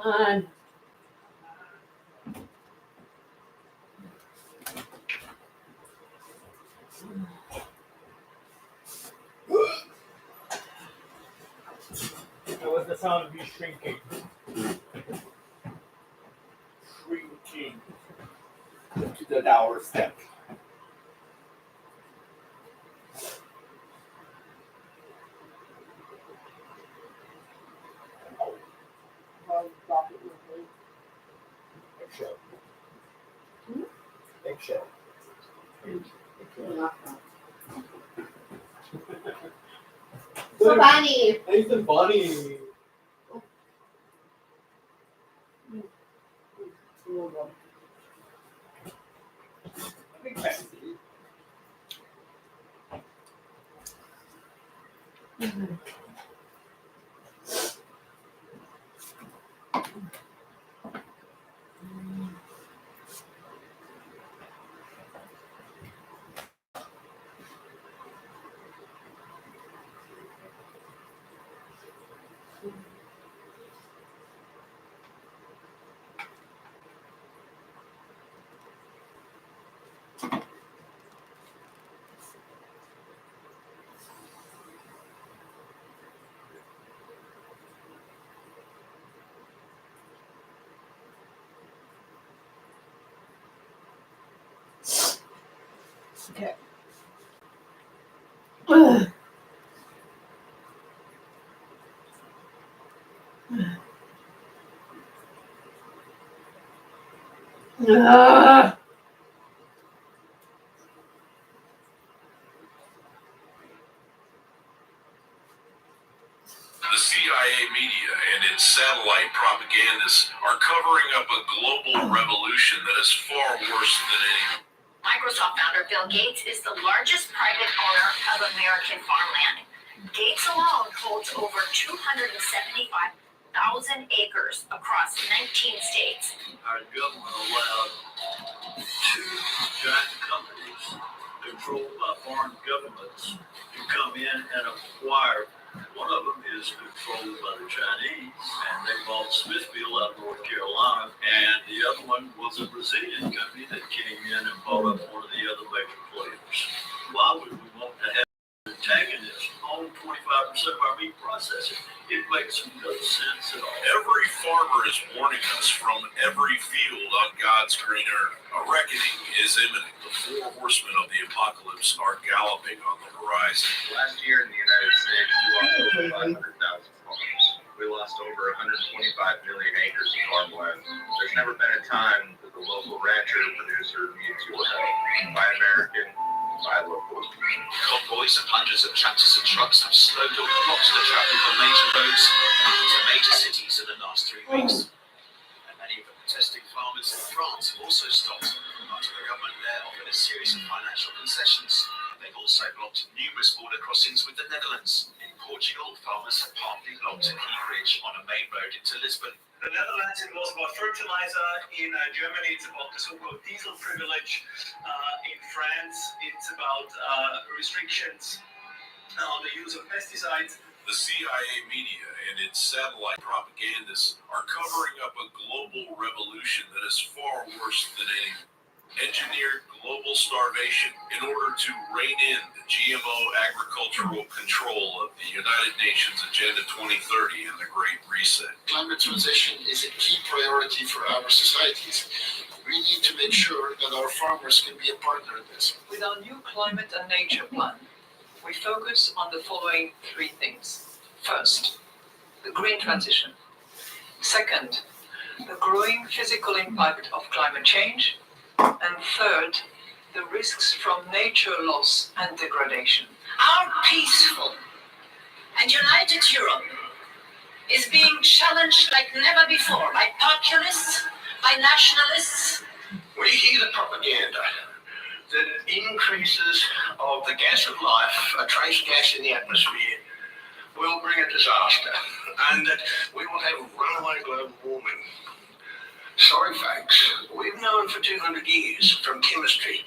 on. That was the sound of you shrinking. Shrinking to the downward step. Eggshell. Eggshell. So Bonnie. Nathan Bonnie. Okay. The CIA media and its satellite propagandists are covering up a global revolution that is far worse than any. Microsoft founder Bill Gates is the largest private owner of American farmland. Gates alone holds over 275,000 acres across 19 states. Our government allowed two giant companies controlled by foreign governments to come in and acquire. One of them is controlled by the Chinese, and they bought Smithfield out of North Carolina, and the other one was a Brazilian company that came in and bought up one of the other major players. Why would we want to have an antagonist on 25% of our meat processing? It makes no sense at all. Every farmer is warning us from every field on God's green earth. A reckoning is imminent. The four horsemen of the apocalypse are galloping on the horizon. Last year in the United States, we lost over 500,000 farms. We lost over 125 million acres of farmland. There's never been a time that the local rancher or producer needs your help. Buy American, buy local. Convoys of hundreds of tractors and trucks have slowed or blocked the traffic on major roads to major cities in the last 3 weeks. And many of the protesting farmers in France have also stopped after the government there offered a series of financial concessions. They've also blocked numerous border crossings with the Netherlands. In Portugal, farmers have partly blocked a key bridge on a main road into Lisbon. The Netherlands, it was about fertilizer. In Germany, it's about the so-called diesel privilege. In France, it's about restrictions on the use of pesticides. The CIA media and its satellite propagandists are covering up a global revolution that is far worse than any. Engineered global starvation in order to rein in the GMO agricultural control of the United Nations Agenda 2030 and the Great Reset. Climate transition is a key priority for our societies. We need to make sure that our farmers can be a partner in this. With our new climate and nature plan, we focus on the following three things. First, the green transition. Second, the growing physical impact of climate change. And third, the risks from nature loss and degradation. Our peaceful and united Europe is being challenged like never before by populists, by nationalists. We hear the propaganda that increases of the gas of life, a trace gas in the atmosphere, will bring a disaster, and that we will have runaway global warming. Sorry, folks, we've known for 200 years from chemistry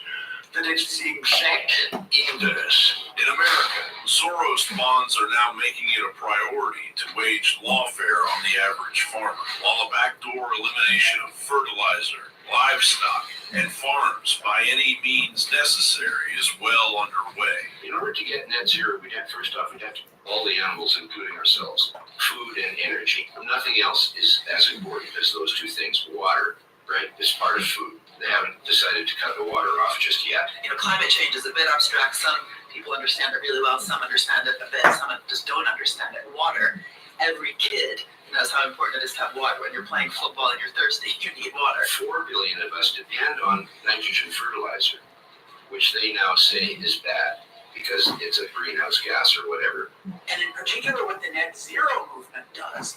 that it's the exact inverse. In America, Soros bonds are now making it a priority to wage lawfare on the average farmer, while a backdoor elimination of fertilizer, livestock, and farms by any means necessary is well underway. In order to get net zero, we'd have to all the animals, including ourselves, food and energy. Nothing else is as important as those two things. Water, right, is part of food. They haven't decided to cut the water off just yet. Climate change is a bit abstract. Some people understand it really well, some understand it a bit, some just don't understand it. Water, every kid knows how important it is to have water. When you're playing football and you're thirsty, you need water. 4 billion of us depend on nitrogen fertilizer, which they now say is bad because it's a greenhouse gas or whatever. And in particular, what the net zero movement does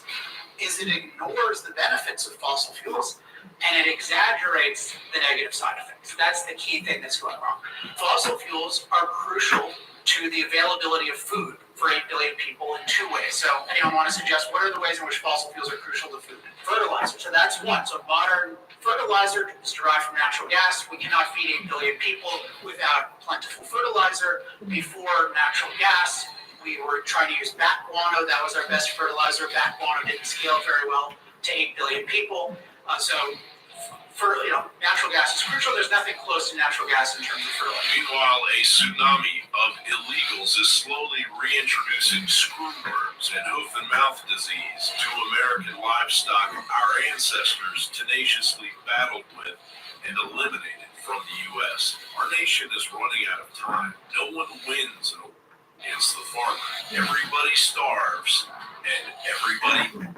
is it ignores the benefits of fossil fuels and it exaggerates the negative side effects. That's the key thing that's going wrong. Fossil fuels are crucial to the availability of food for 8 billion people in two ways. So anyone want to suggest what are the ways in which fossil fuels are crucial to food? Fertilizer, so that's one. So modern fertilizer is derived from natural gas. We cannot feed 8 billion people without plentiful fertilizer. Before natural gas, we were trying to use bat guano. That was our best fertilizer. Bat guano didn't scale very well to 8 billion people. Natural gas is crucial. There's nothing close to natural gas in terms of fertilizer. Meanwhile, a tsunami of illegals is slowly reintroducing screwworms and hoof and mouth disease to American livestock our ancestors tenaciously battled with and eliminated from the U.S. Our nation is running out of time. No one wins against the farmer. Everybody starves and everybody wins.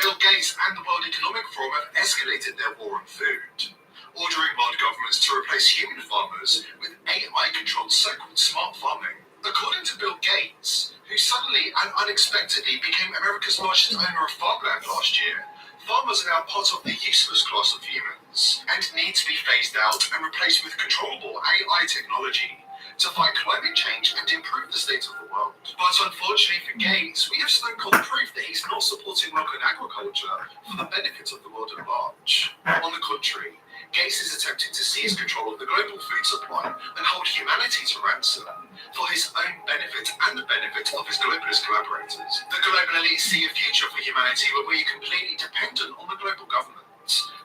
Bill Gates and the World Economic Forum have escalated their war on food, ordering world governments to replace human farmers with AI-controlled so-called smart farming. According to Bill Gates, who suddenly and unexpectedly became America's largest owner of farmland last year, farmers are now part of the useless class of humans and need to be phased out and replaced with controllable AI technology to fight climate change and improve the state of the world. But unfortunately for Gates, we have stone cold proof that he's not supporting local agriculture for the benefit of the world at large. On the contrary, Gates is attempting to seize control of the global food supply and hold humanity to ransom for his own benefit and the benefit of his globalist collaborators. The global elite see a future for humanity where we are completely dependent on the global government,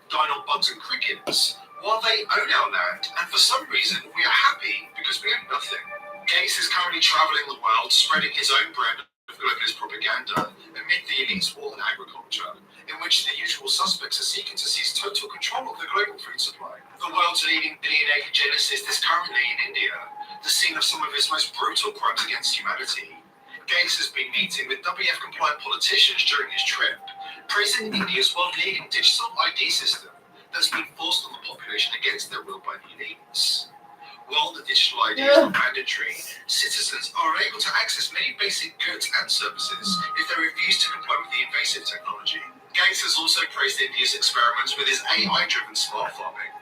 dine on bugs and crickets, while they own our land, and for some reason we are happy because we own nothing. Gates is currently traveling the world, spreading his own brand of globalist propaganda amid the elite's war on agriculture, in which the usual suspects are seeking to seize total control of the global food supply. The world's leading billionaire eugenicist is currently in India, the scene of some of his most brutal crimes against humanity. Gates has been meeting with WF-compliant politicians during his trip, praising India's world-leading digital ID system that's been forced on the population against their will by the elites. While the digital ID is not mandatory, citizens are able to access many basic goods and services if they refuse to comply with the invasive technology. Gates has also praised India's experiments with his AI-driven smart farming,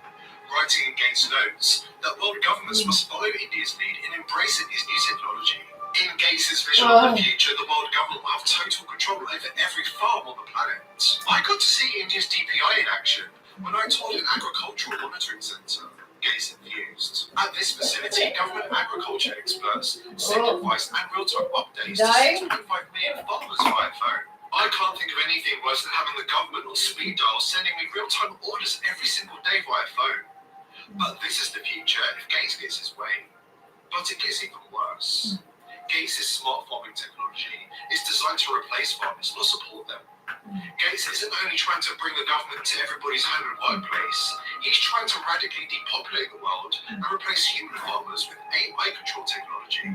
writing in Gates' notes that world governments must follow India's lead in embracing this new technology. In Gates' vision of the future, the world government will have total control over every farm on the planet. I got to see India's DPI in action when I toured an agricultural monitoring centre. Gates infused. At this facility, government agriculture experts send advice and real-time updates to 6.5 million farmers via phone. I can't think of anything worse than having the government on speed dial sending me real-time orders every single day via phone. But this is the future if Gates gets his way. But it gets even worse. Gates' smart farming technology is designed to replace farmers, not support them. Gates isn't only trying to bring the government to everybody's home and workplace, he's trying to radically depopulate the world and replace human farmers with AI-controlled technology.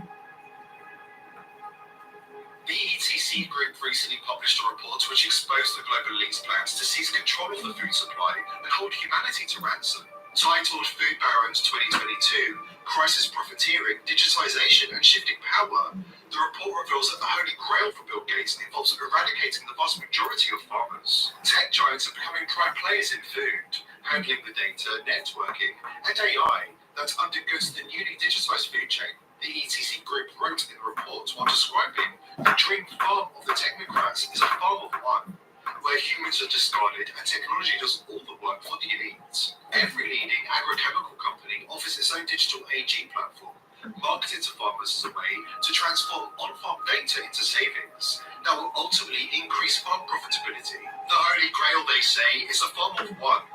The ETC group recently published a report which exposed the global elite's plans to seize control of the food supply and hold humanity to ransom. Titled Food Barons 2022, Crisis Profiteering, Digitization and Shifting Power, the report reveals that the holy grail for Bill Gates involves eradicating the vast majority of farmers. Tech giants are becoming prime players in food, handling the data, networking, and AI that undergirds the newly digitized food chain. The ETC group wrote in the report while describing the dream farm of the technocrats is a farm of one, where humans are discarded and technology does all the work for the elite. Every leading agrochemical company offers its own digital AG platform, marketed to farmers as a way to transform on-farm data into savings that will ultimately increase farm profitability. The holy grail, they say, is a farm of one,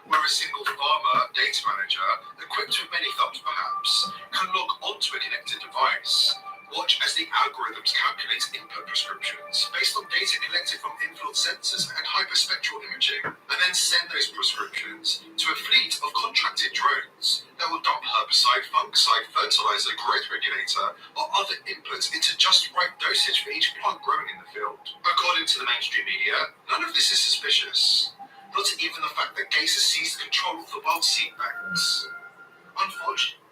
where a single farmer, data manager, equipped with many thumbs perhaps, can log onto a connected device. Watch as the algorithms calculate input prescriptions based on data collected from infrared sensors and hyperspectral imaging, and then send those prescriptions to a fleet of contracted drones that will dump herbicide, fungicide, fertilizer, growth regulator, or other inputs into just right dosage for each plant growing in the field. According to the mainstream media, none of this is suspicious. Not even the fact that Gates has seized control of the world's seed banks. Unfortunately,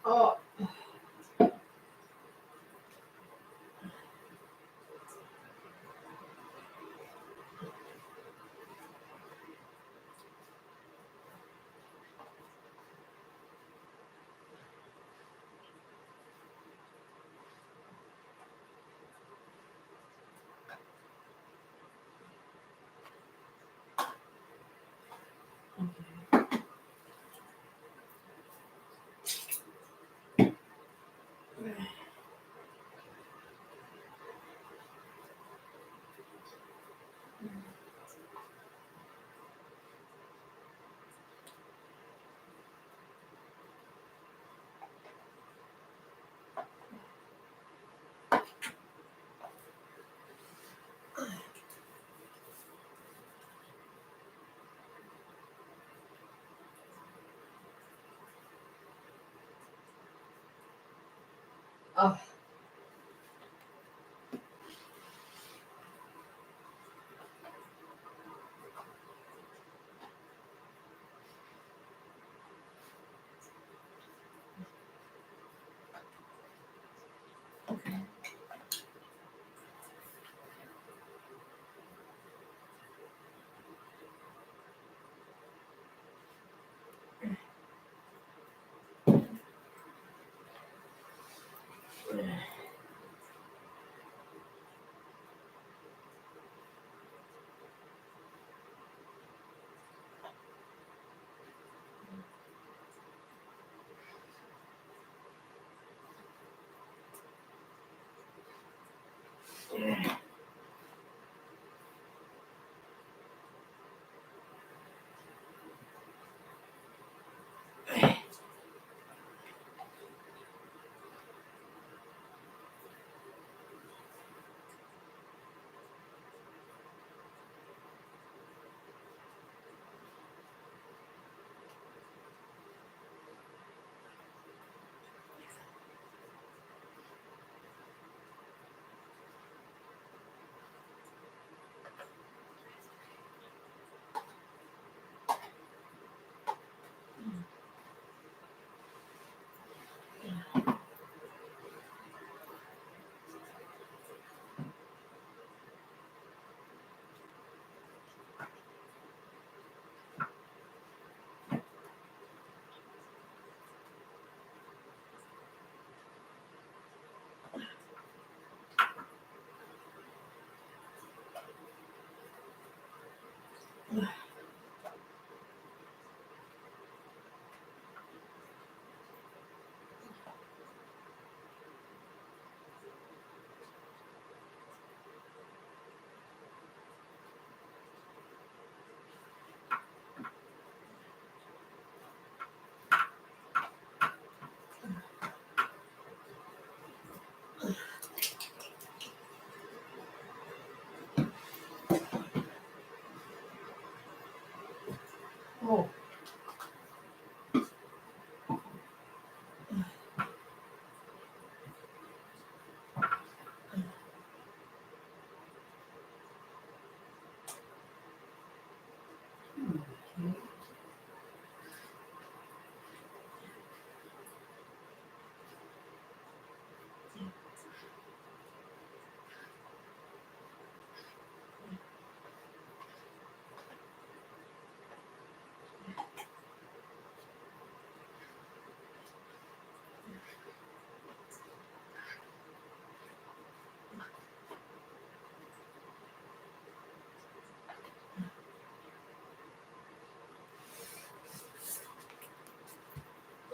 Oh, oh.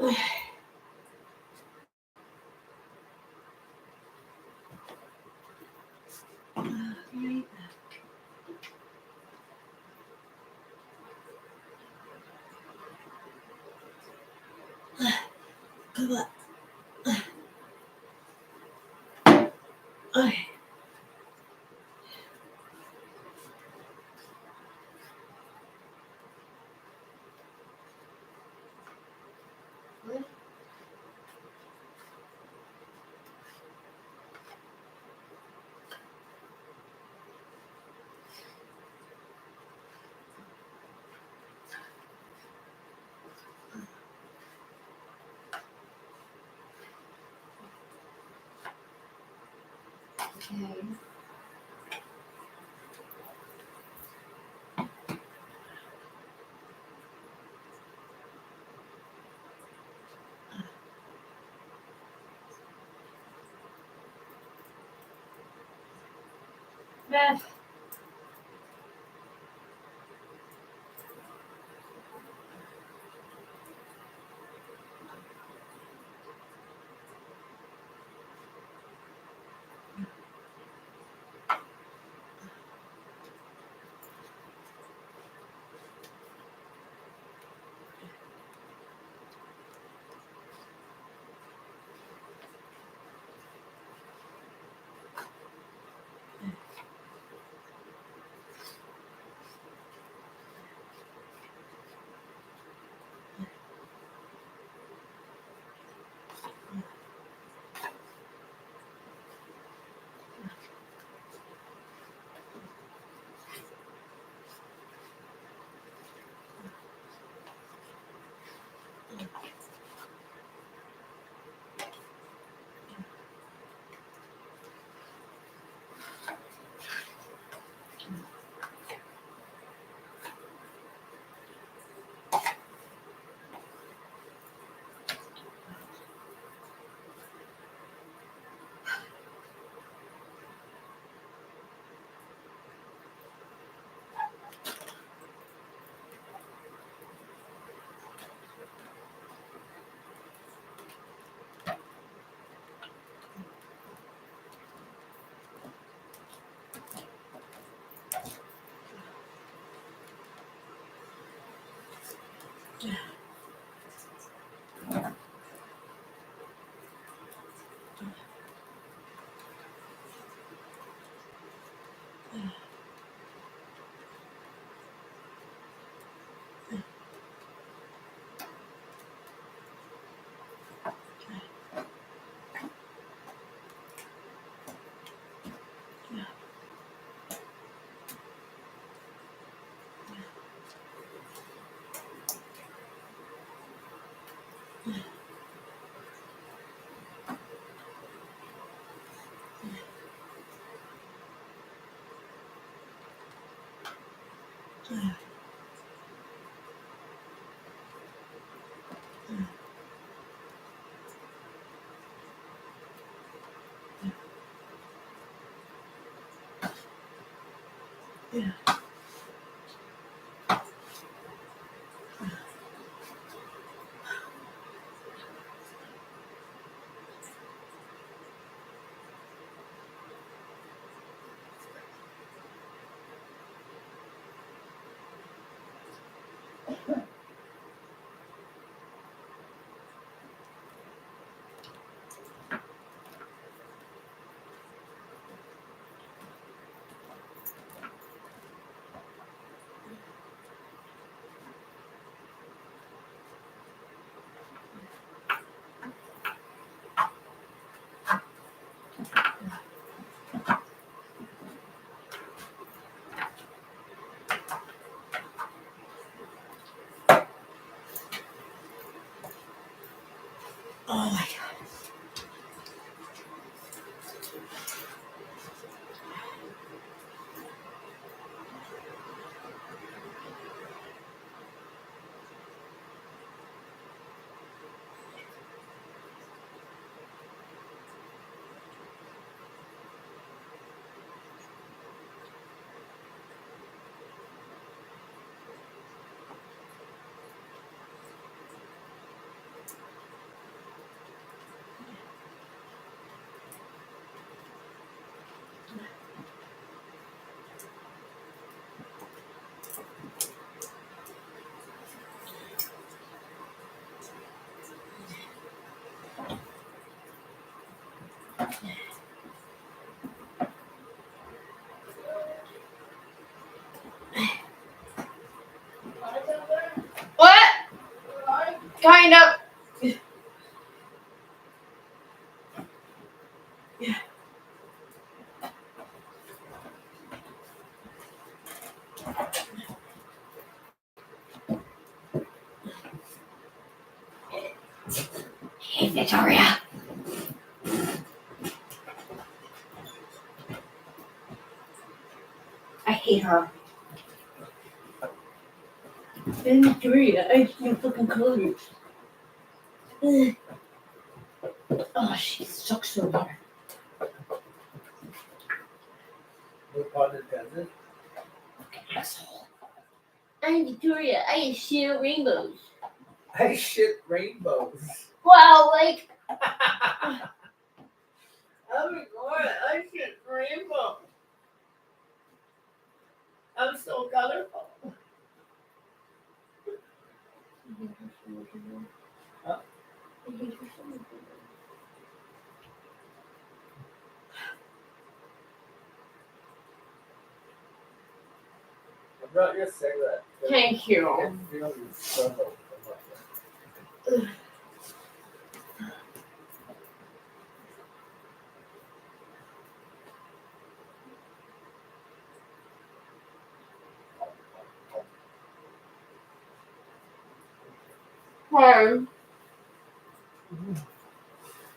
Come on. Okay. Beth. Yeah. Oh my God. Hey, Victoria. I hate her. And Victoria, I can't fucking colors. Ugh. Oh, she sucks so hard. What part is that? Asshole. I'm Victoria. I share rainbows. I shit rainbows. Well, like. Oh my god, I shit rainbow. I'm so colorful. Huh? I brought you a cigarette. Thank you. I can feel you struggle. Hey.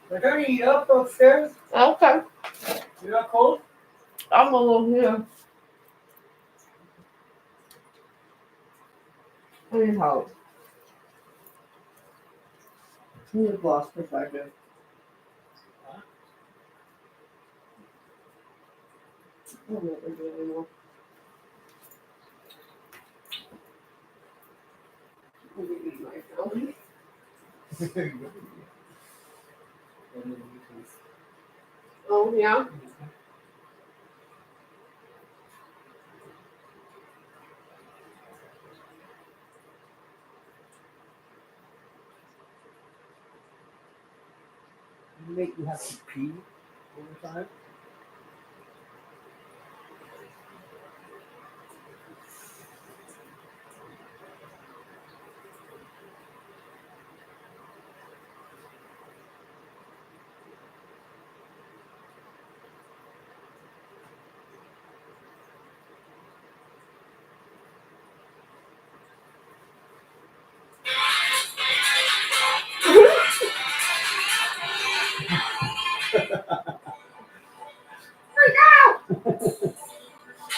We're gonna eat up upstairs. Okay. You're not cold? I'm a little here. Anyhow. You've lost perspective. Huh? I don't know what we're doing anymore. I'm gonna eat my family. Oh, yeah? Make you have to pee all the time.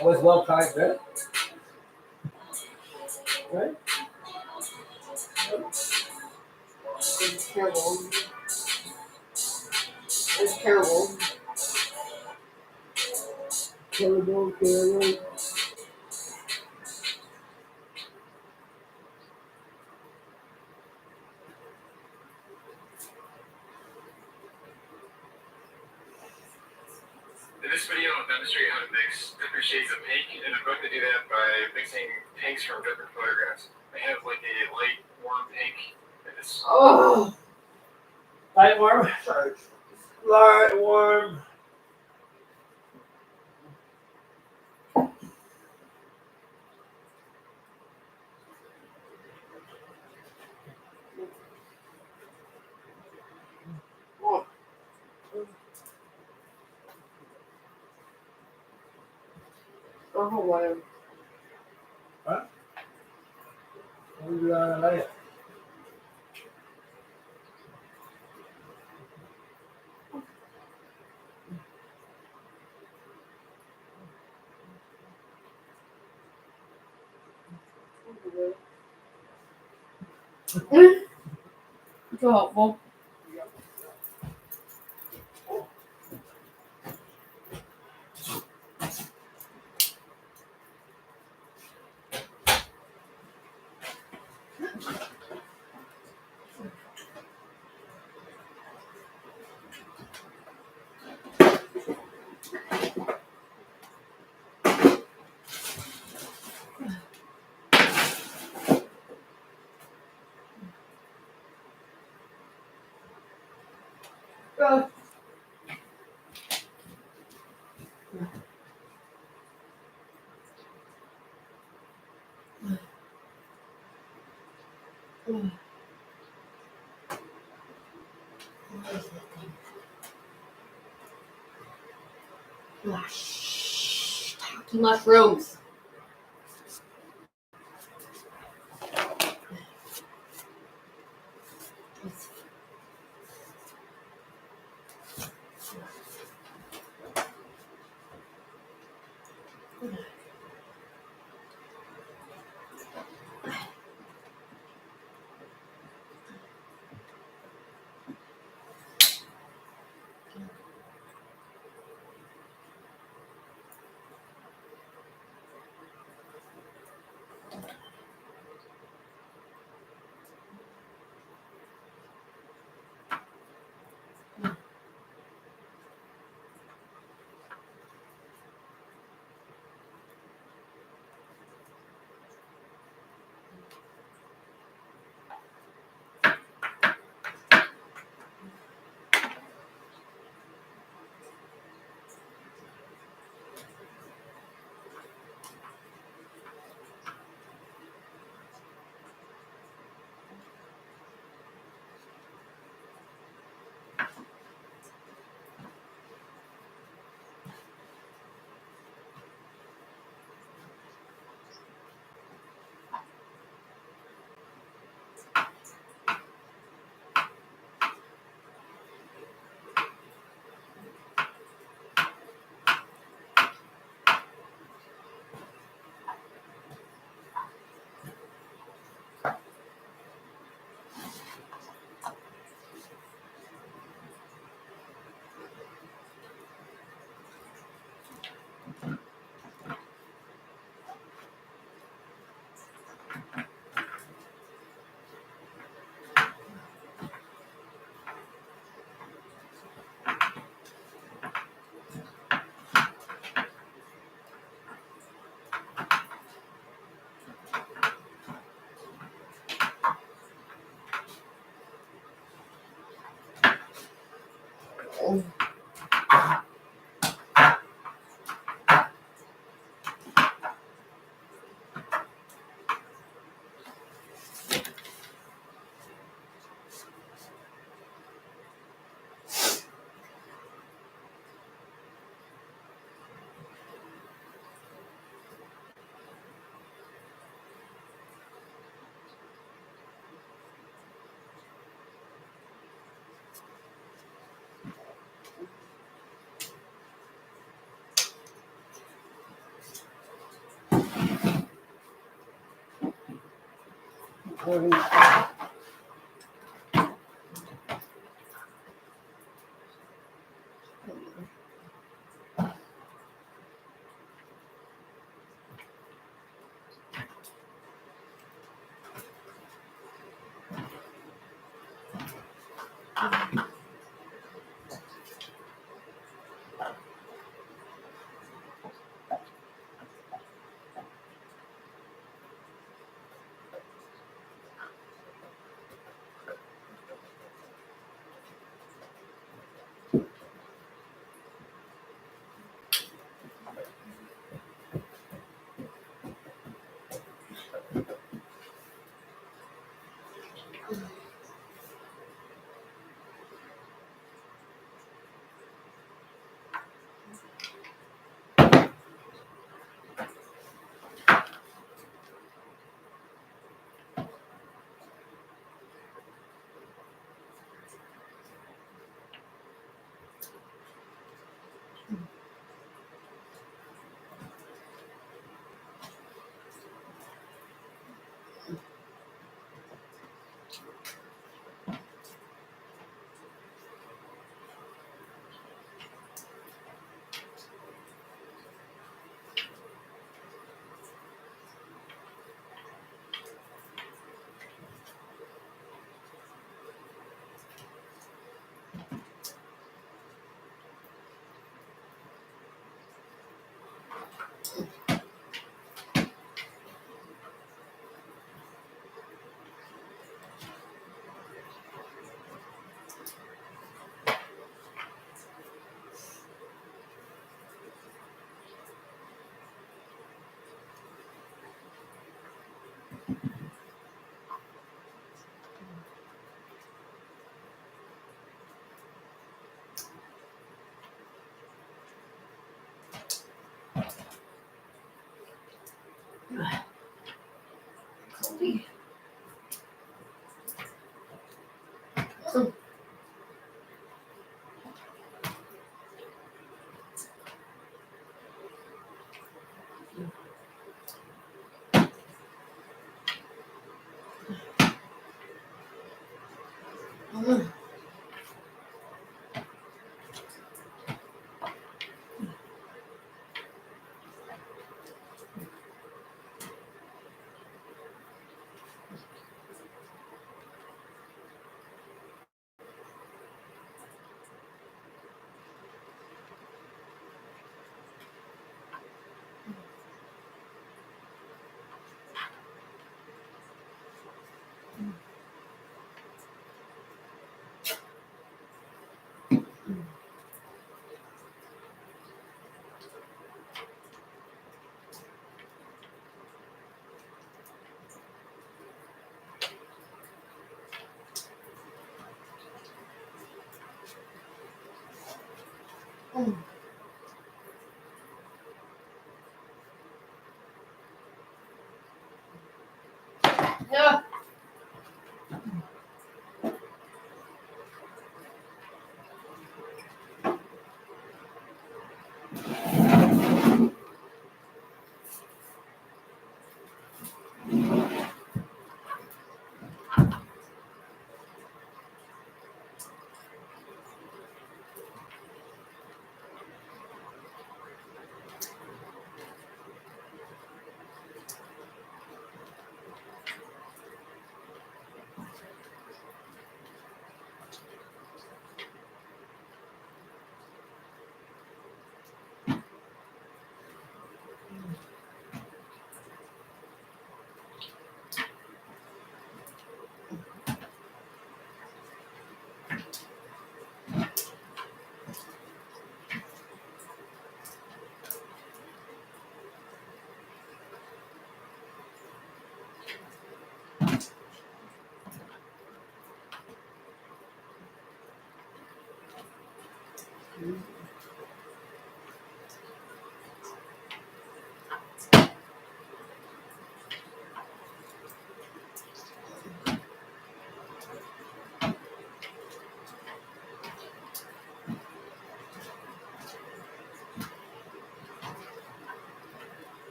I was well timed there. Right? It's terrible. It's terrible. Terrible, terrible. In this video, I'll demonstrate how to mix different shades of pink, and I'm going to do that by mixing pinks from different photographs. I have like a light warm pink, and this. Oh. Light warm. Light warm. Oh, whatever. Huh? What do you like? So helpful. Mushrooms. Yeah.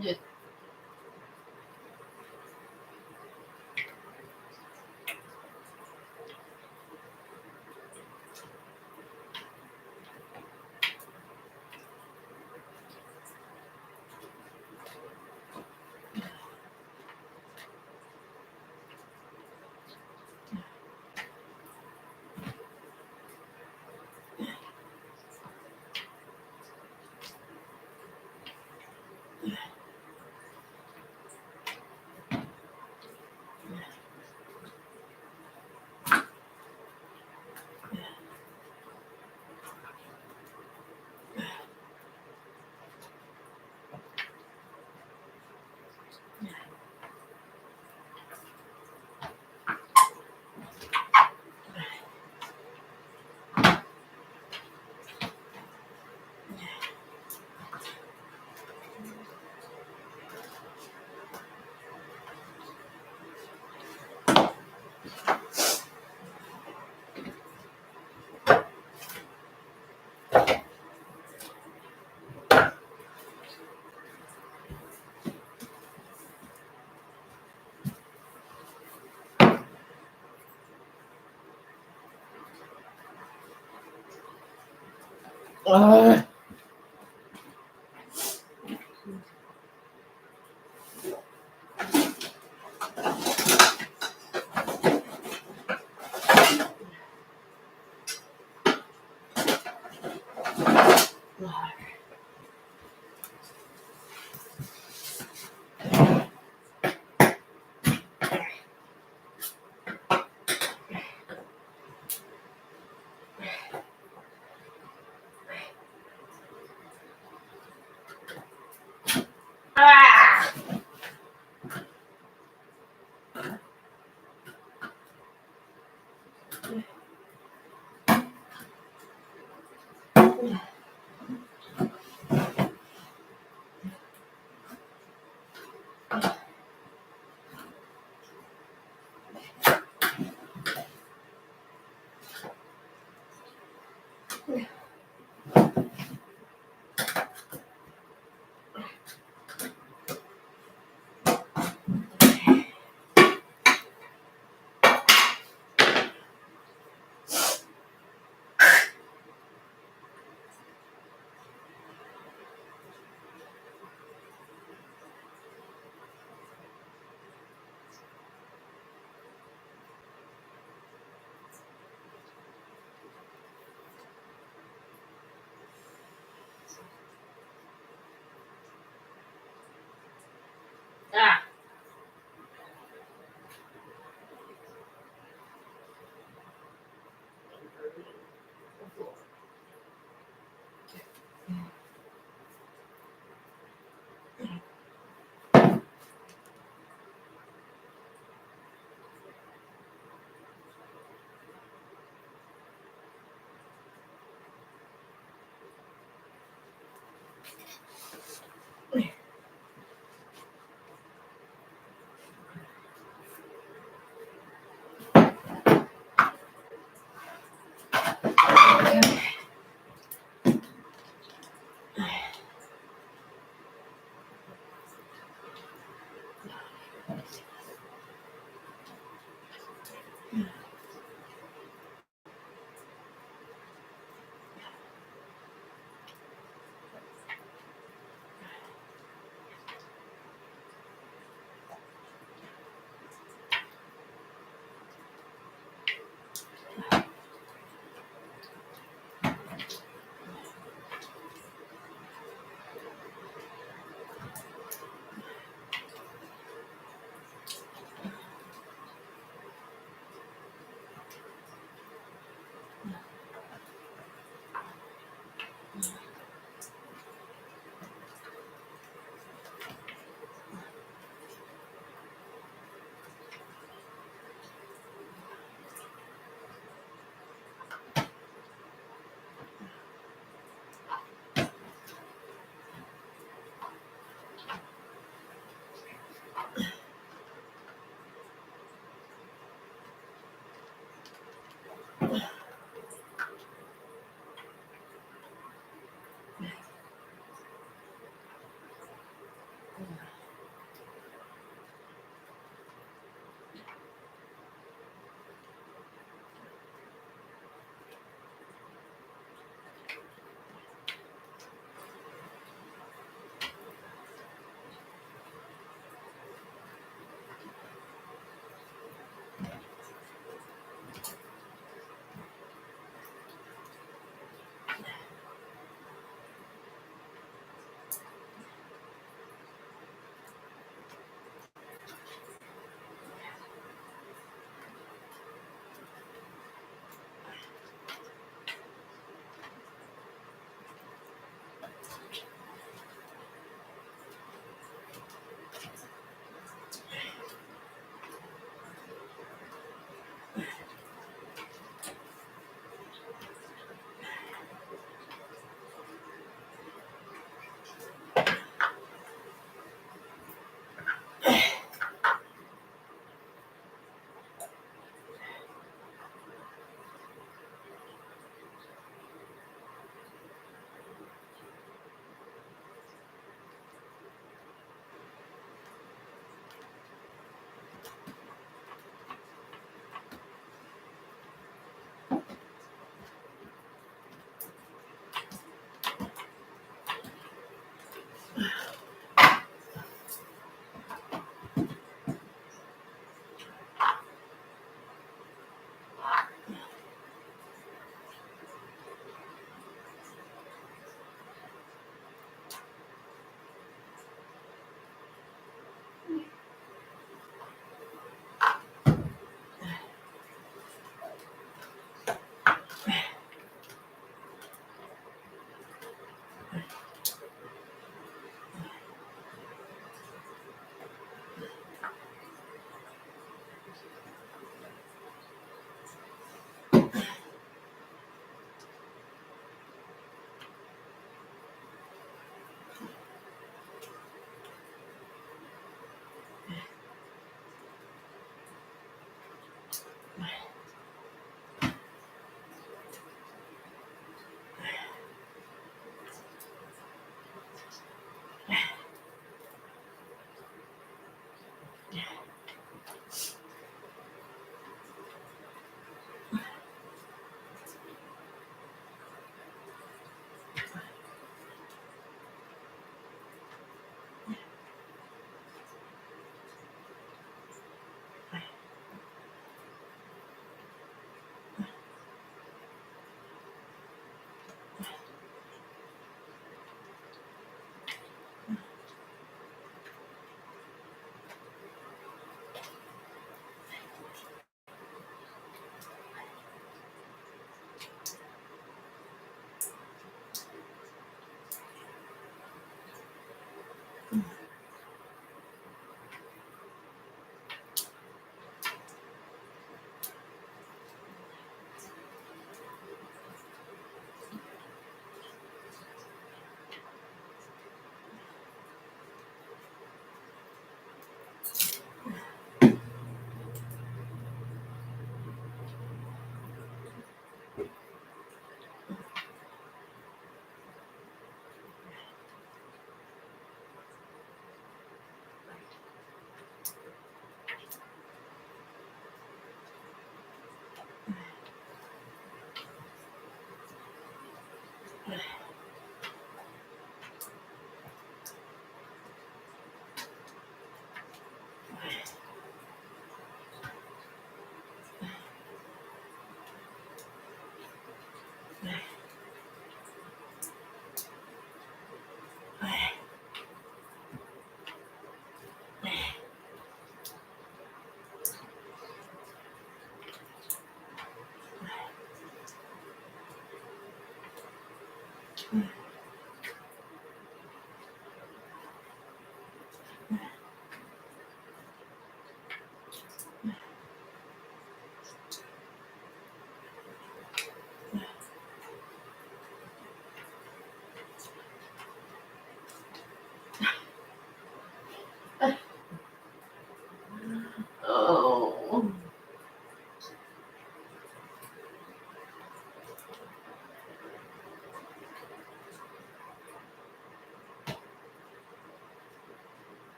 Yes.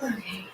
Okay.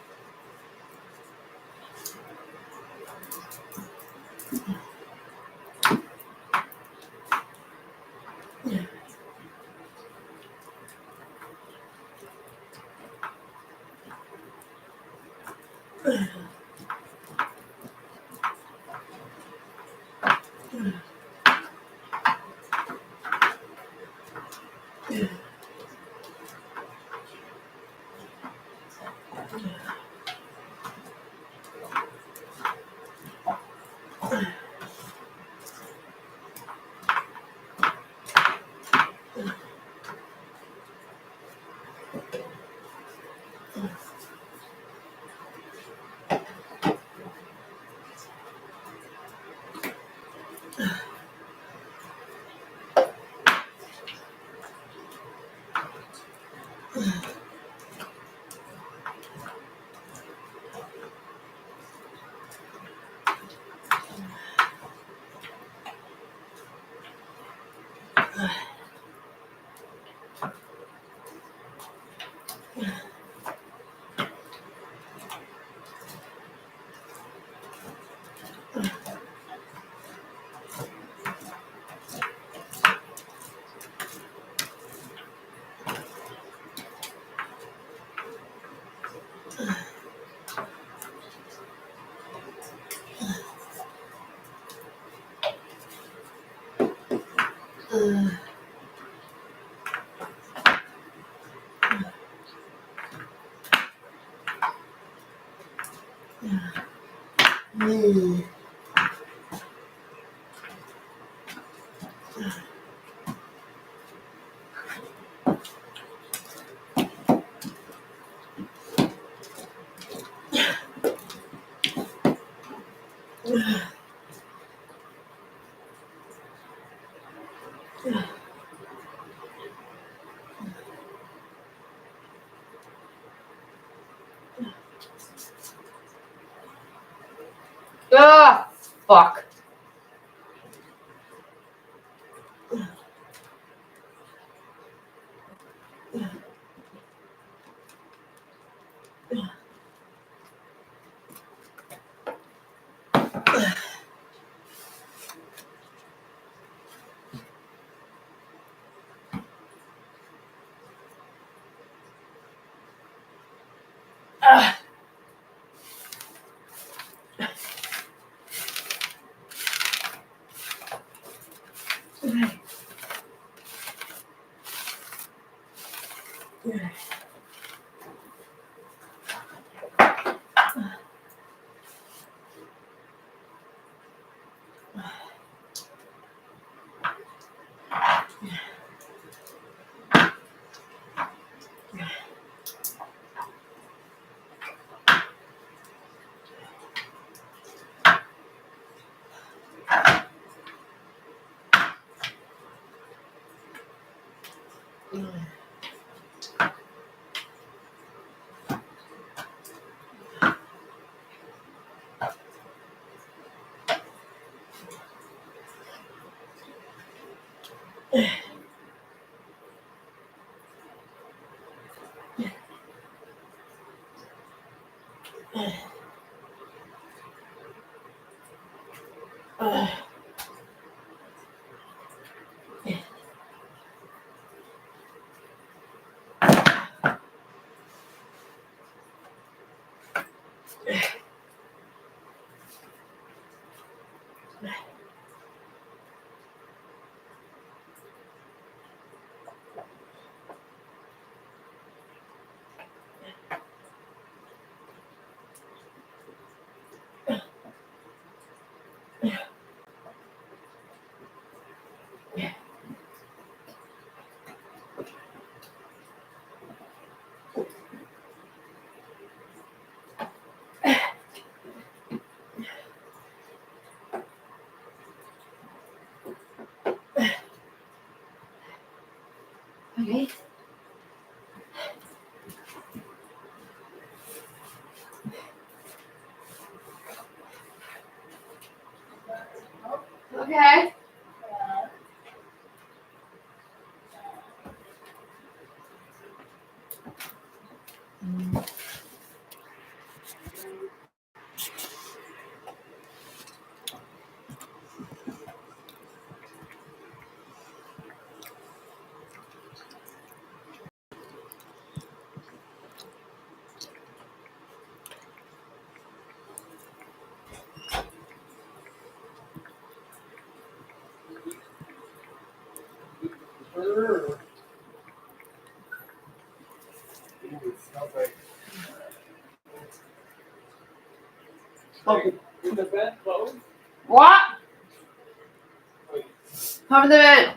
Ah, fuck. Okay. Okay. Is the vent closed? What? Cover the vent.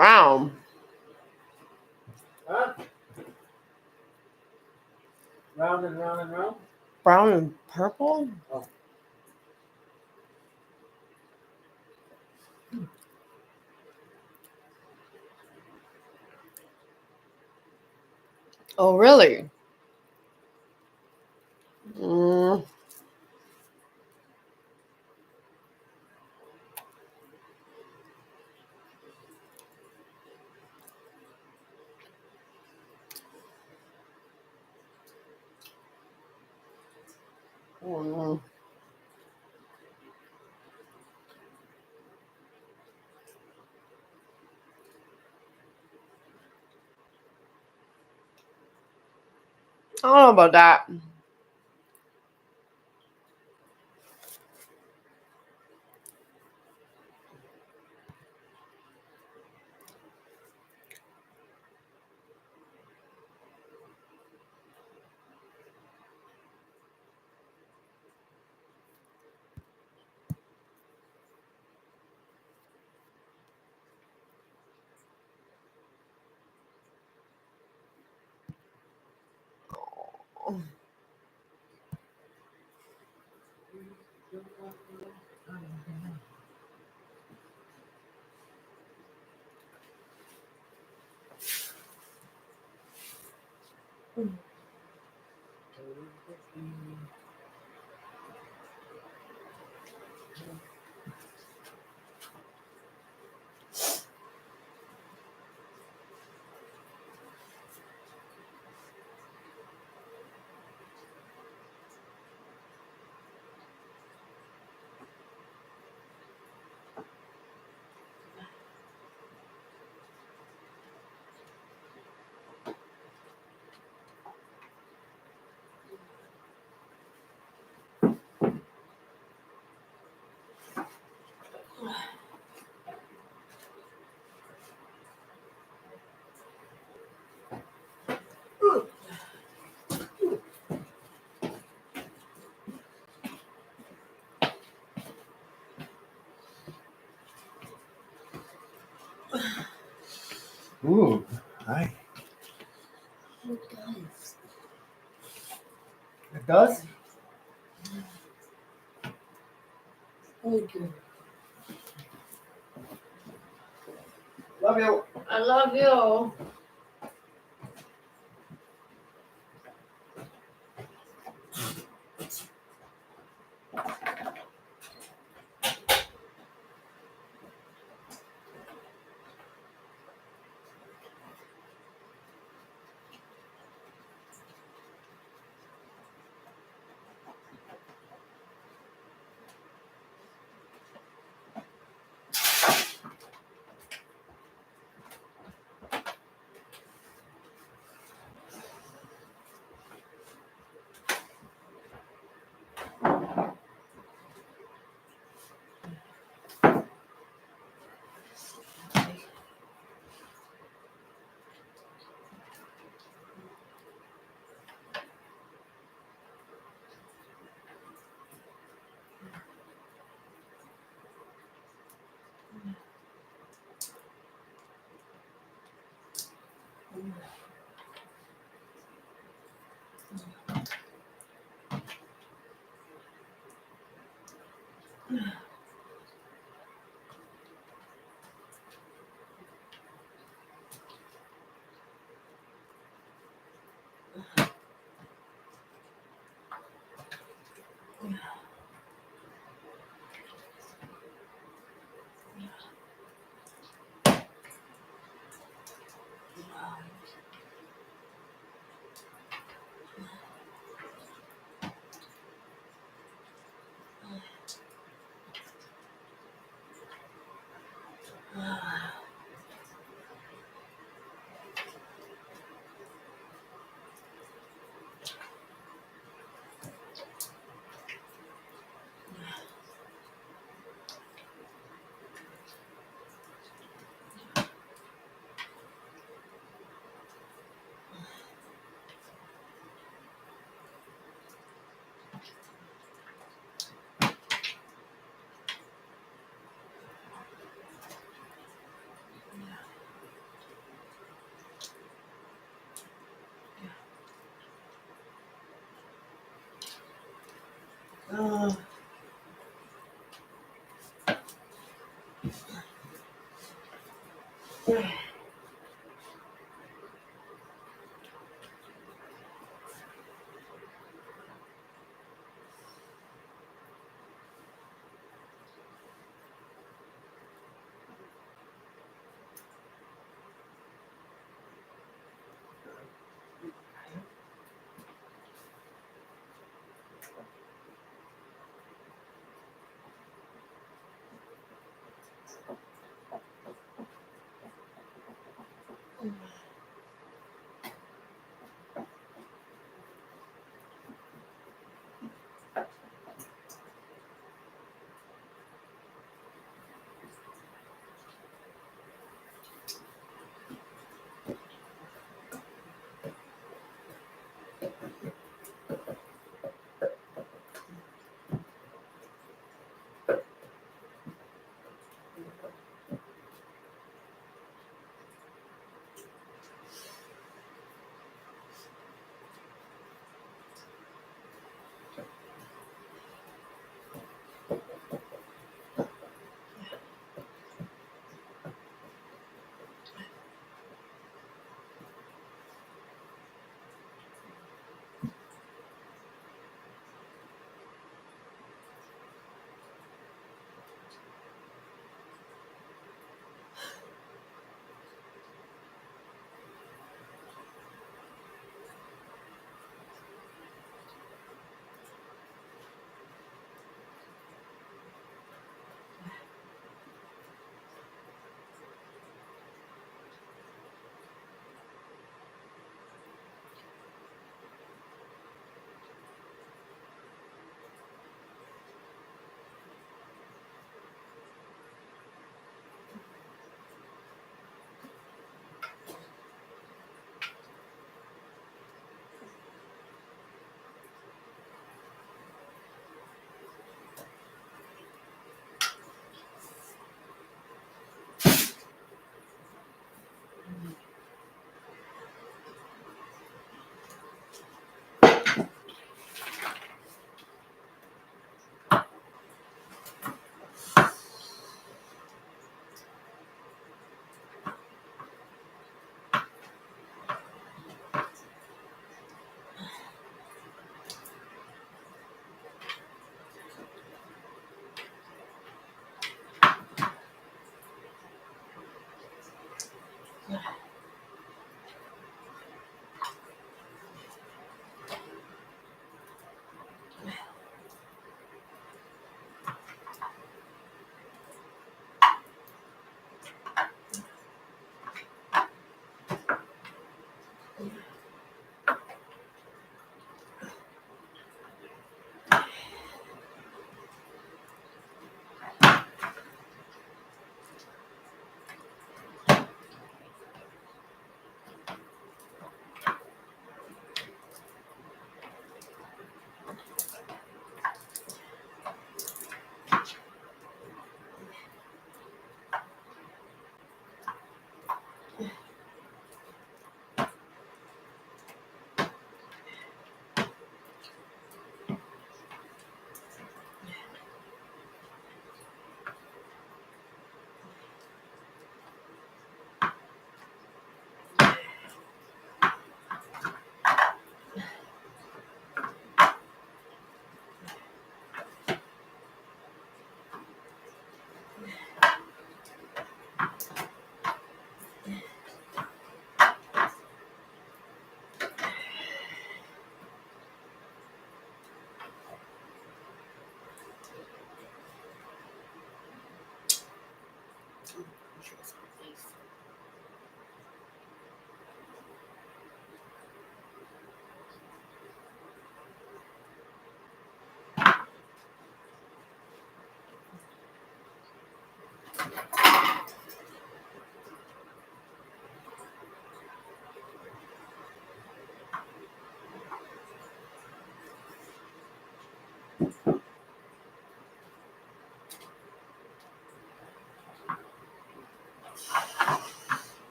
Wow. Huh? Round and round and round? Brown and purple? Oh. Oh, really? Mm. Mm. I don't know about that. Ooh, hi. It does? Okay. Love you. I love you.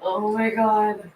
Oh my god.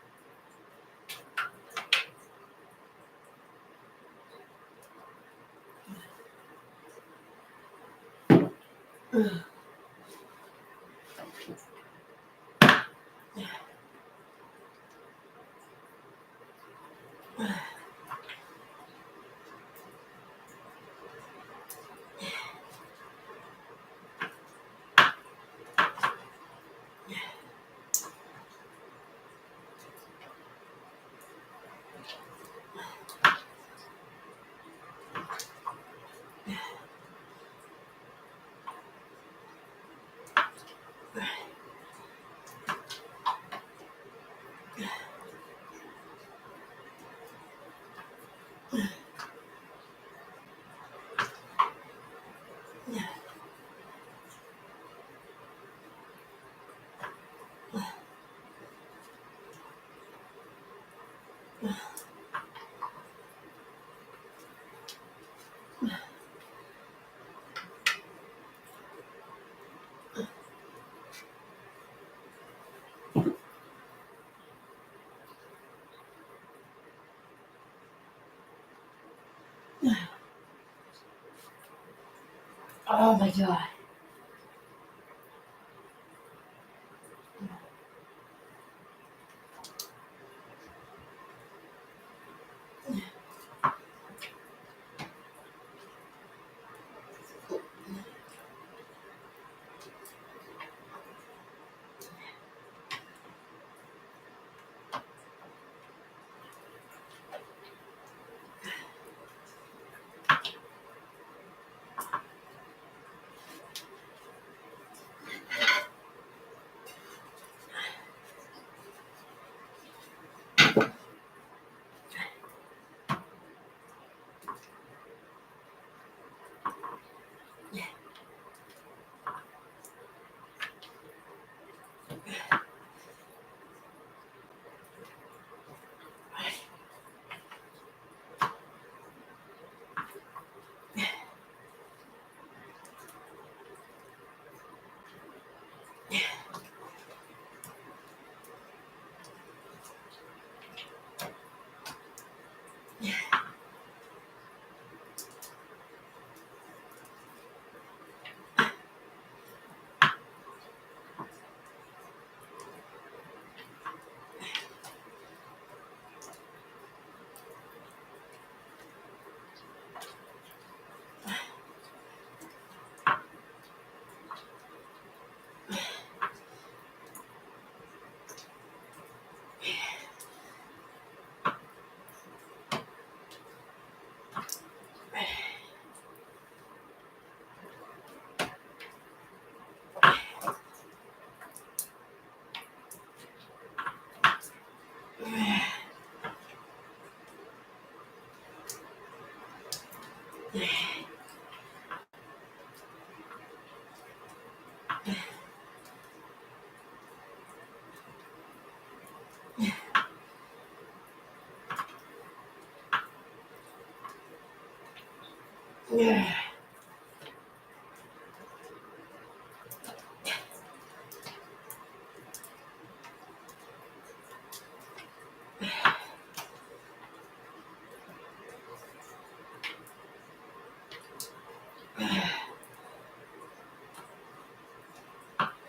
Oh my god.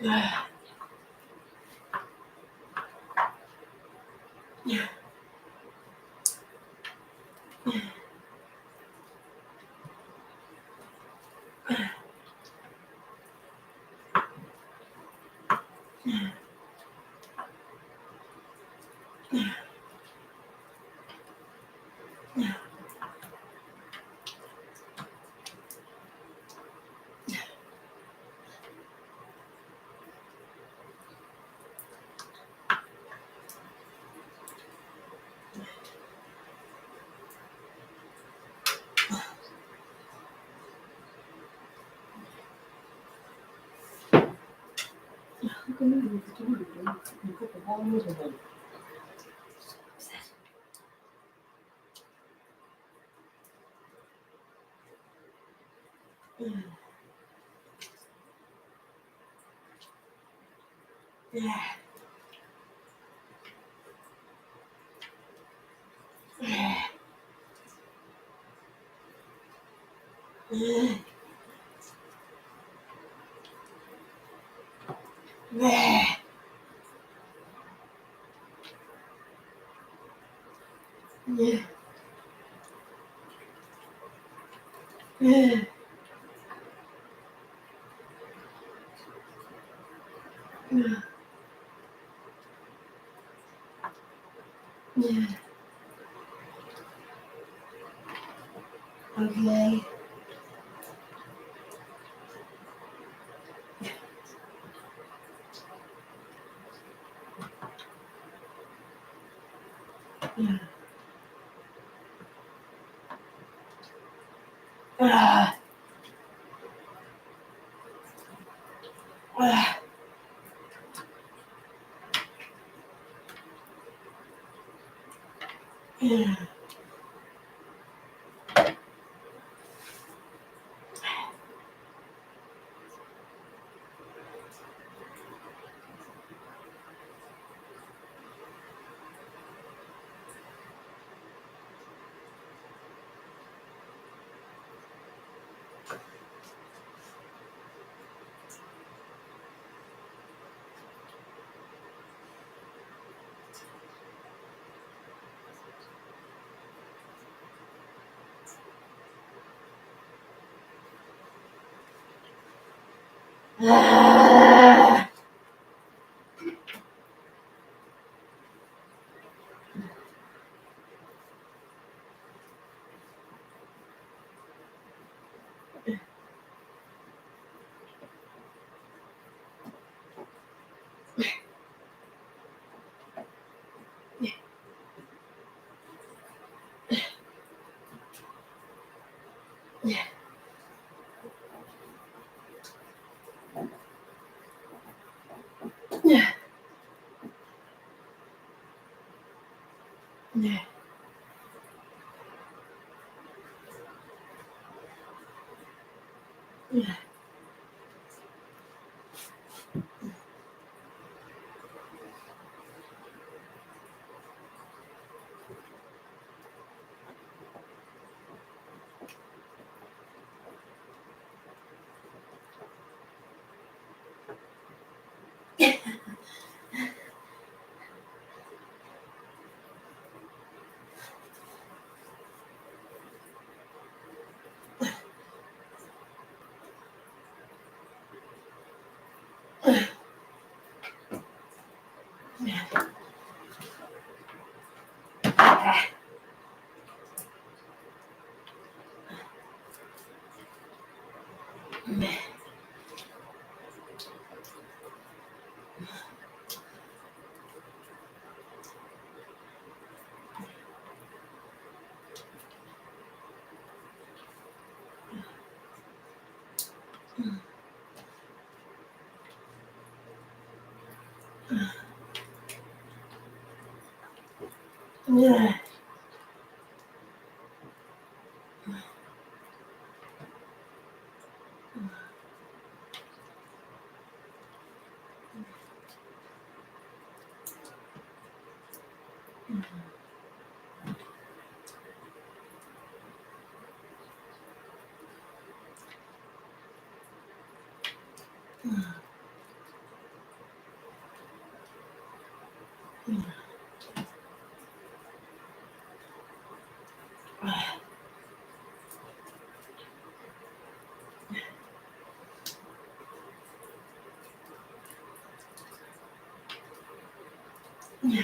Okay. No.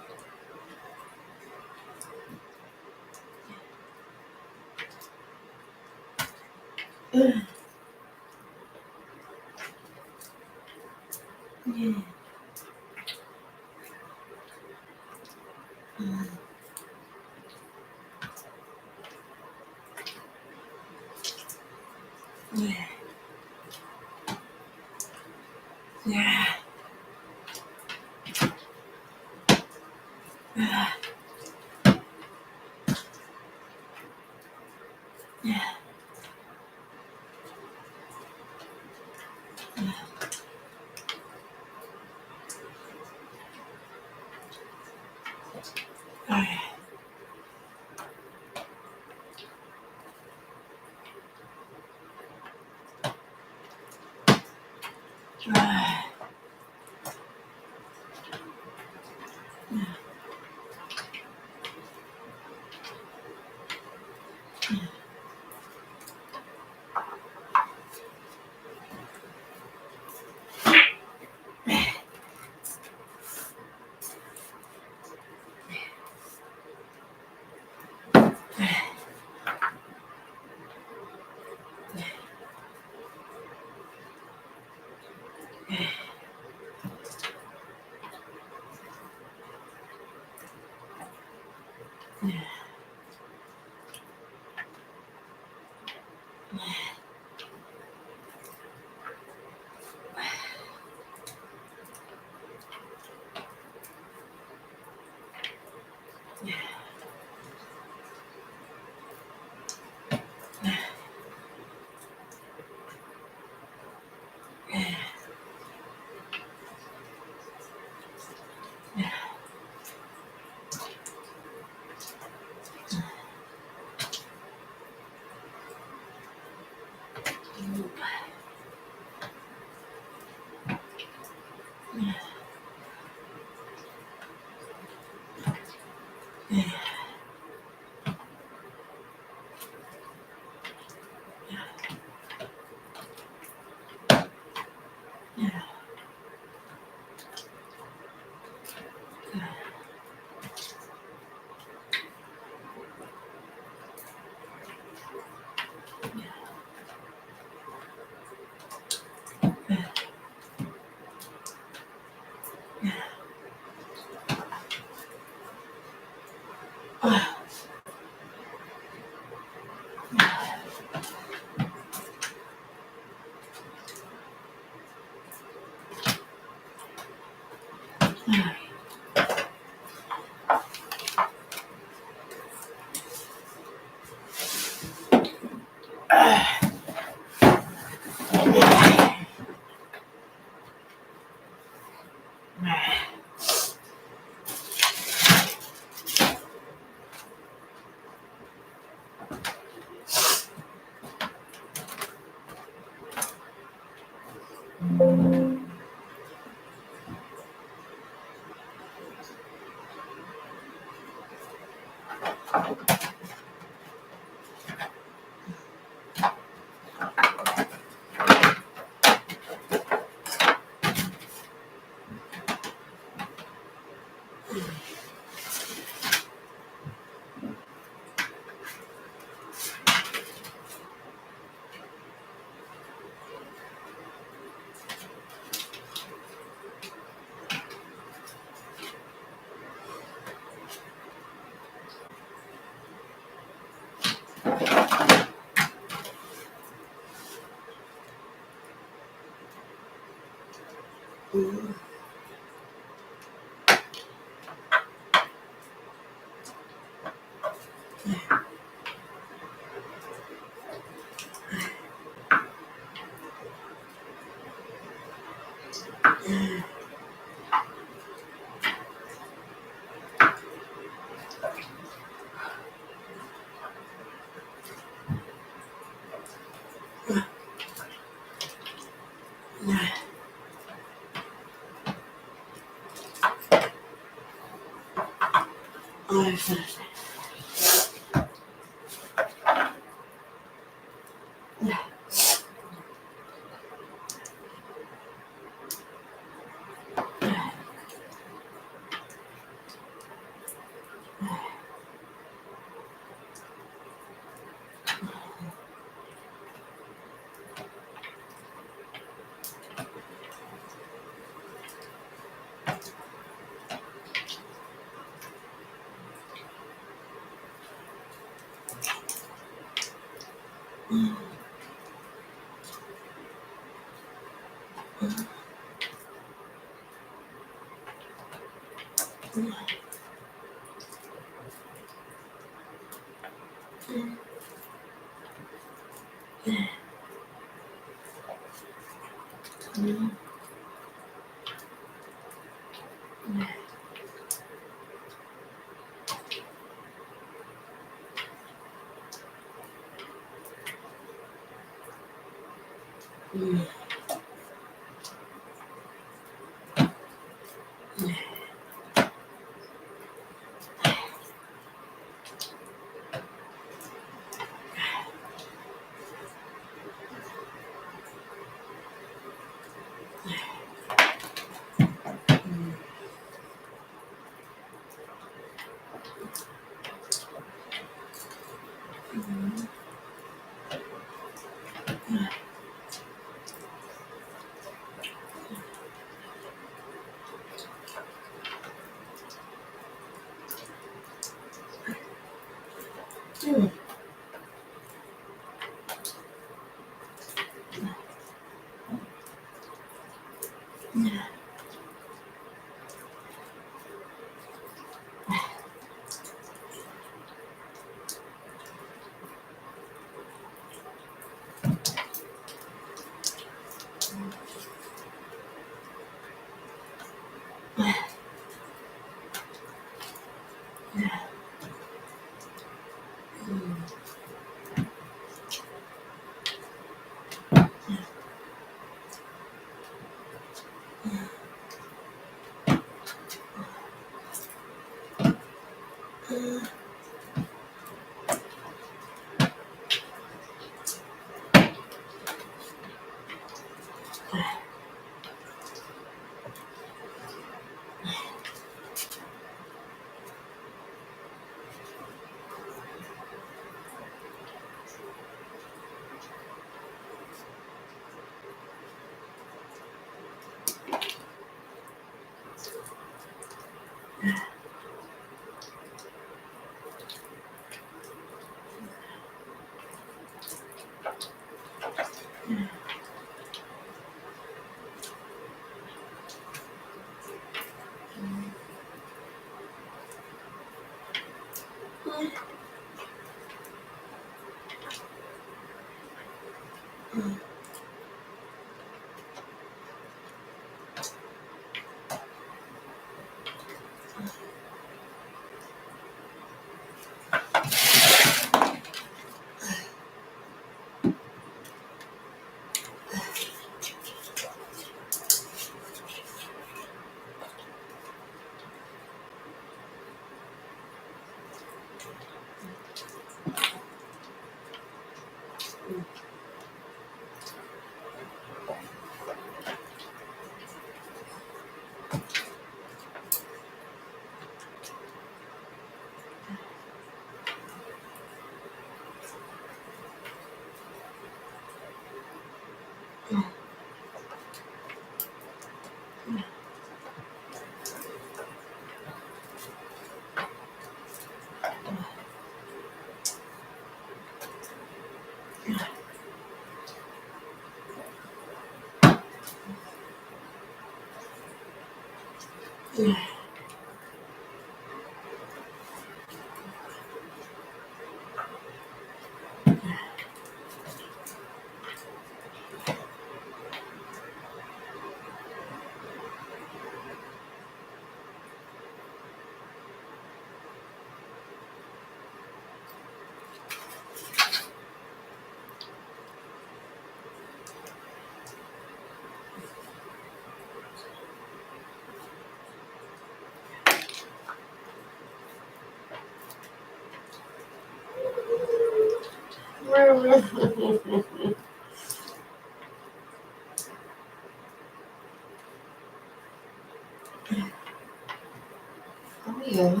Oh yeah.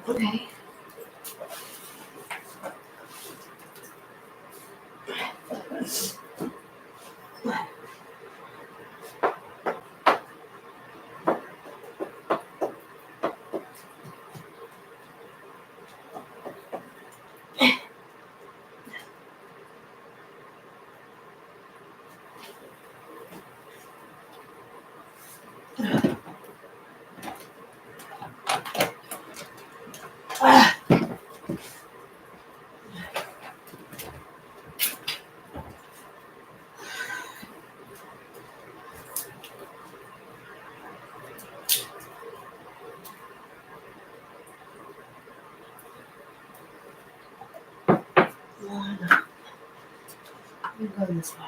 Okay. You go this way.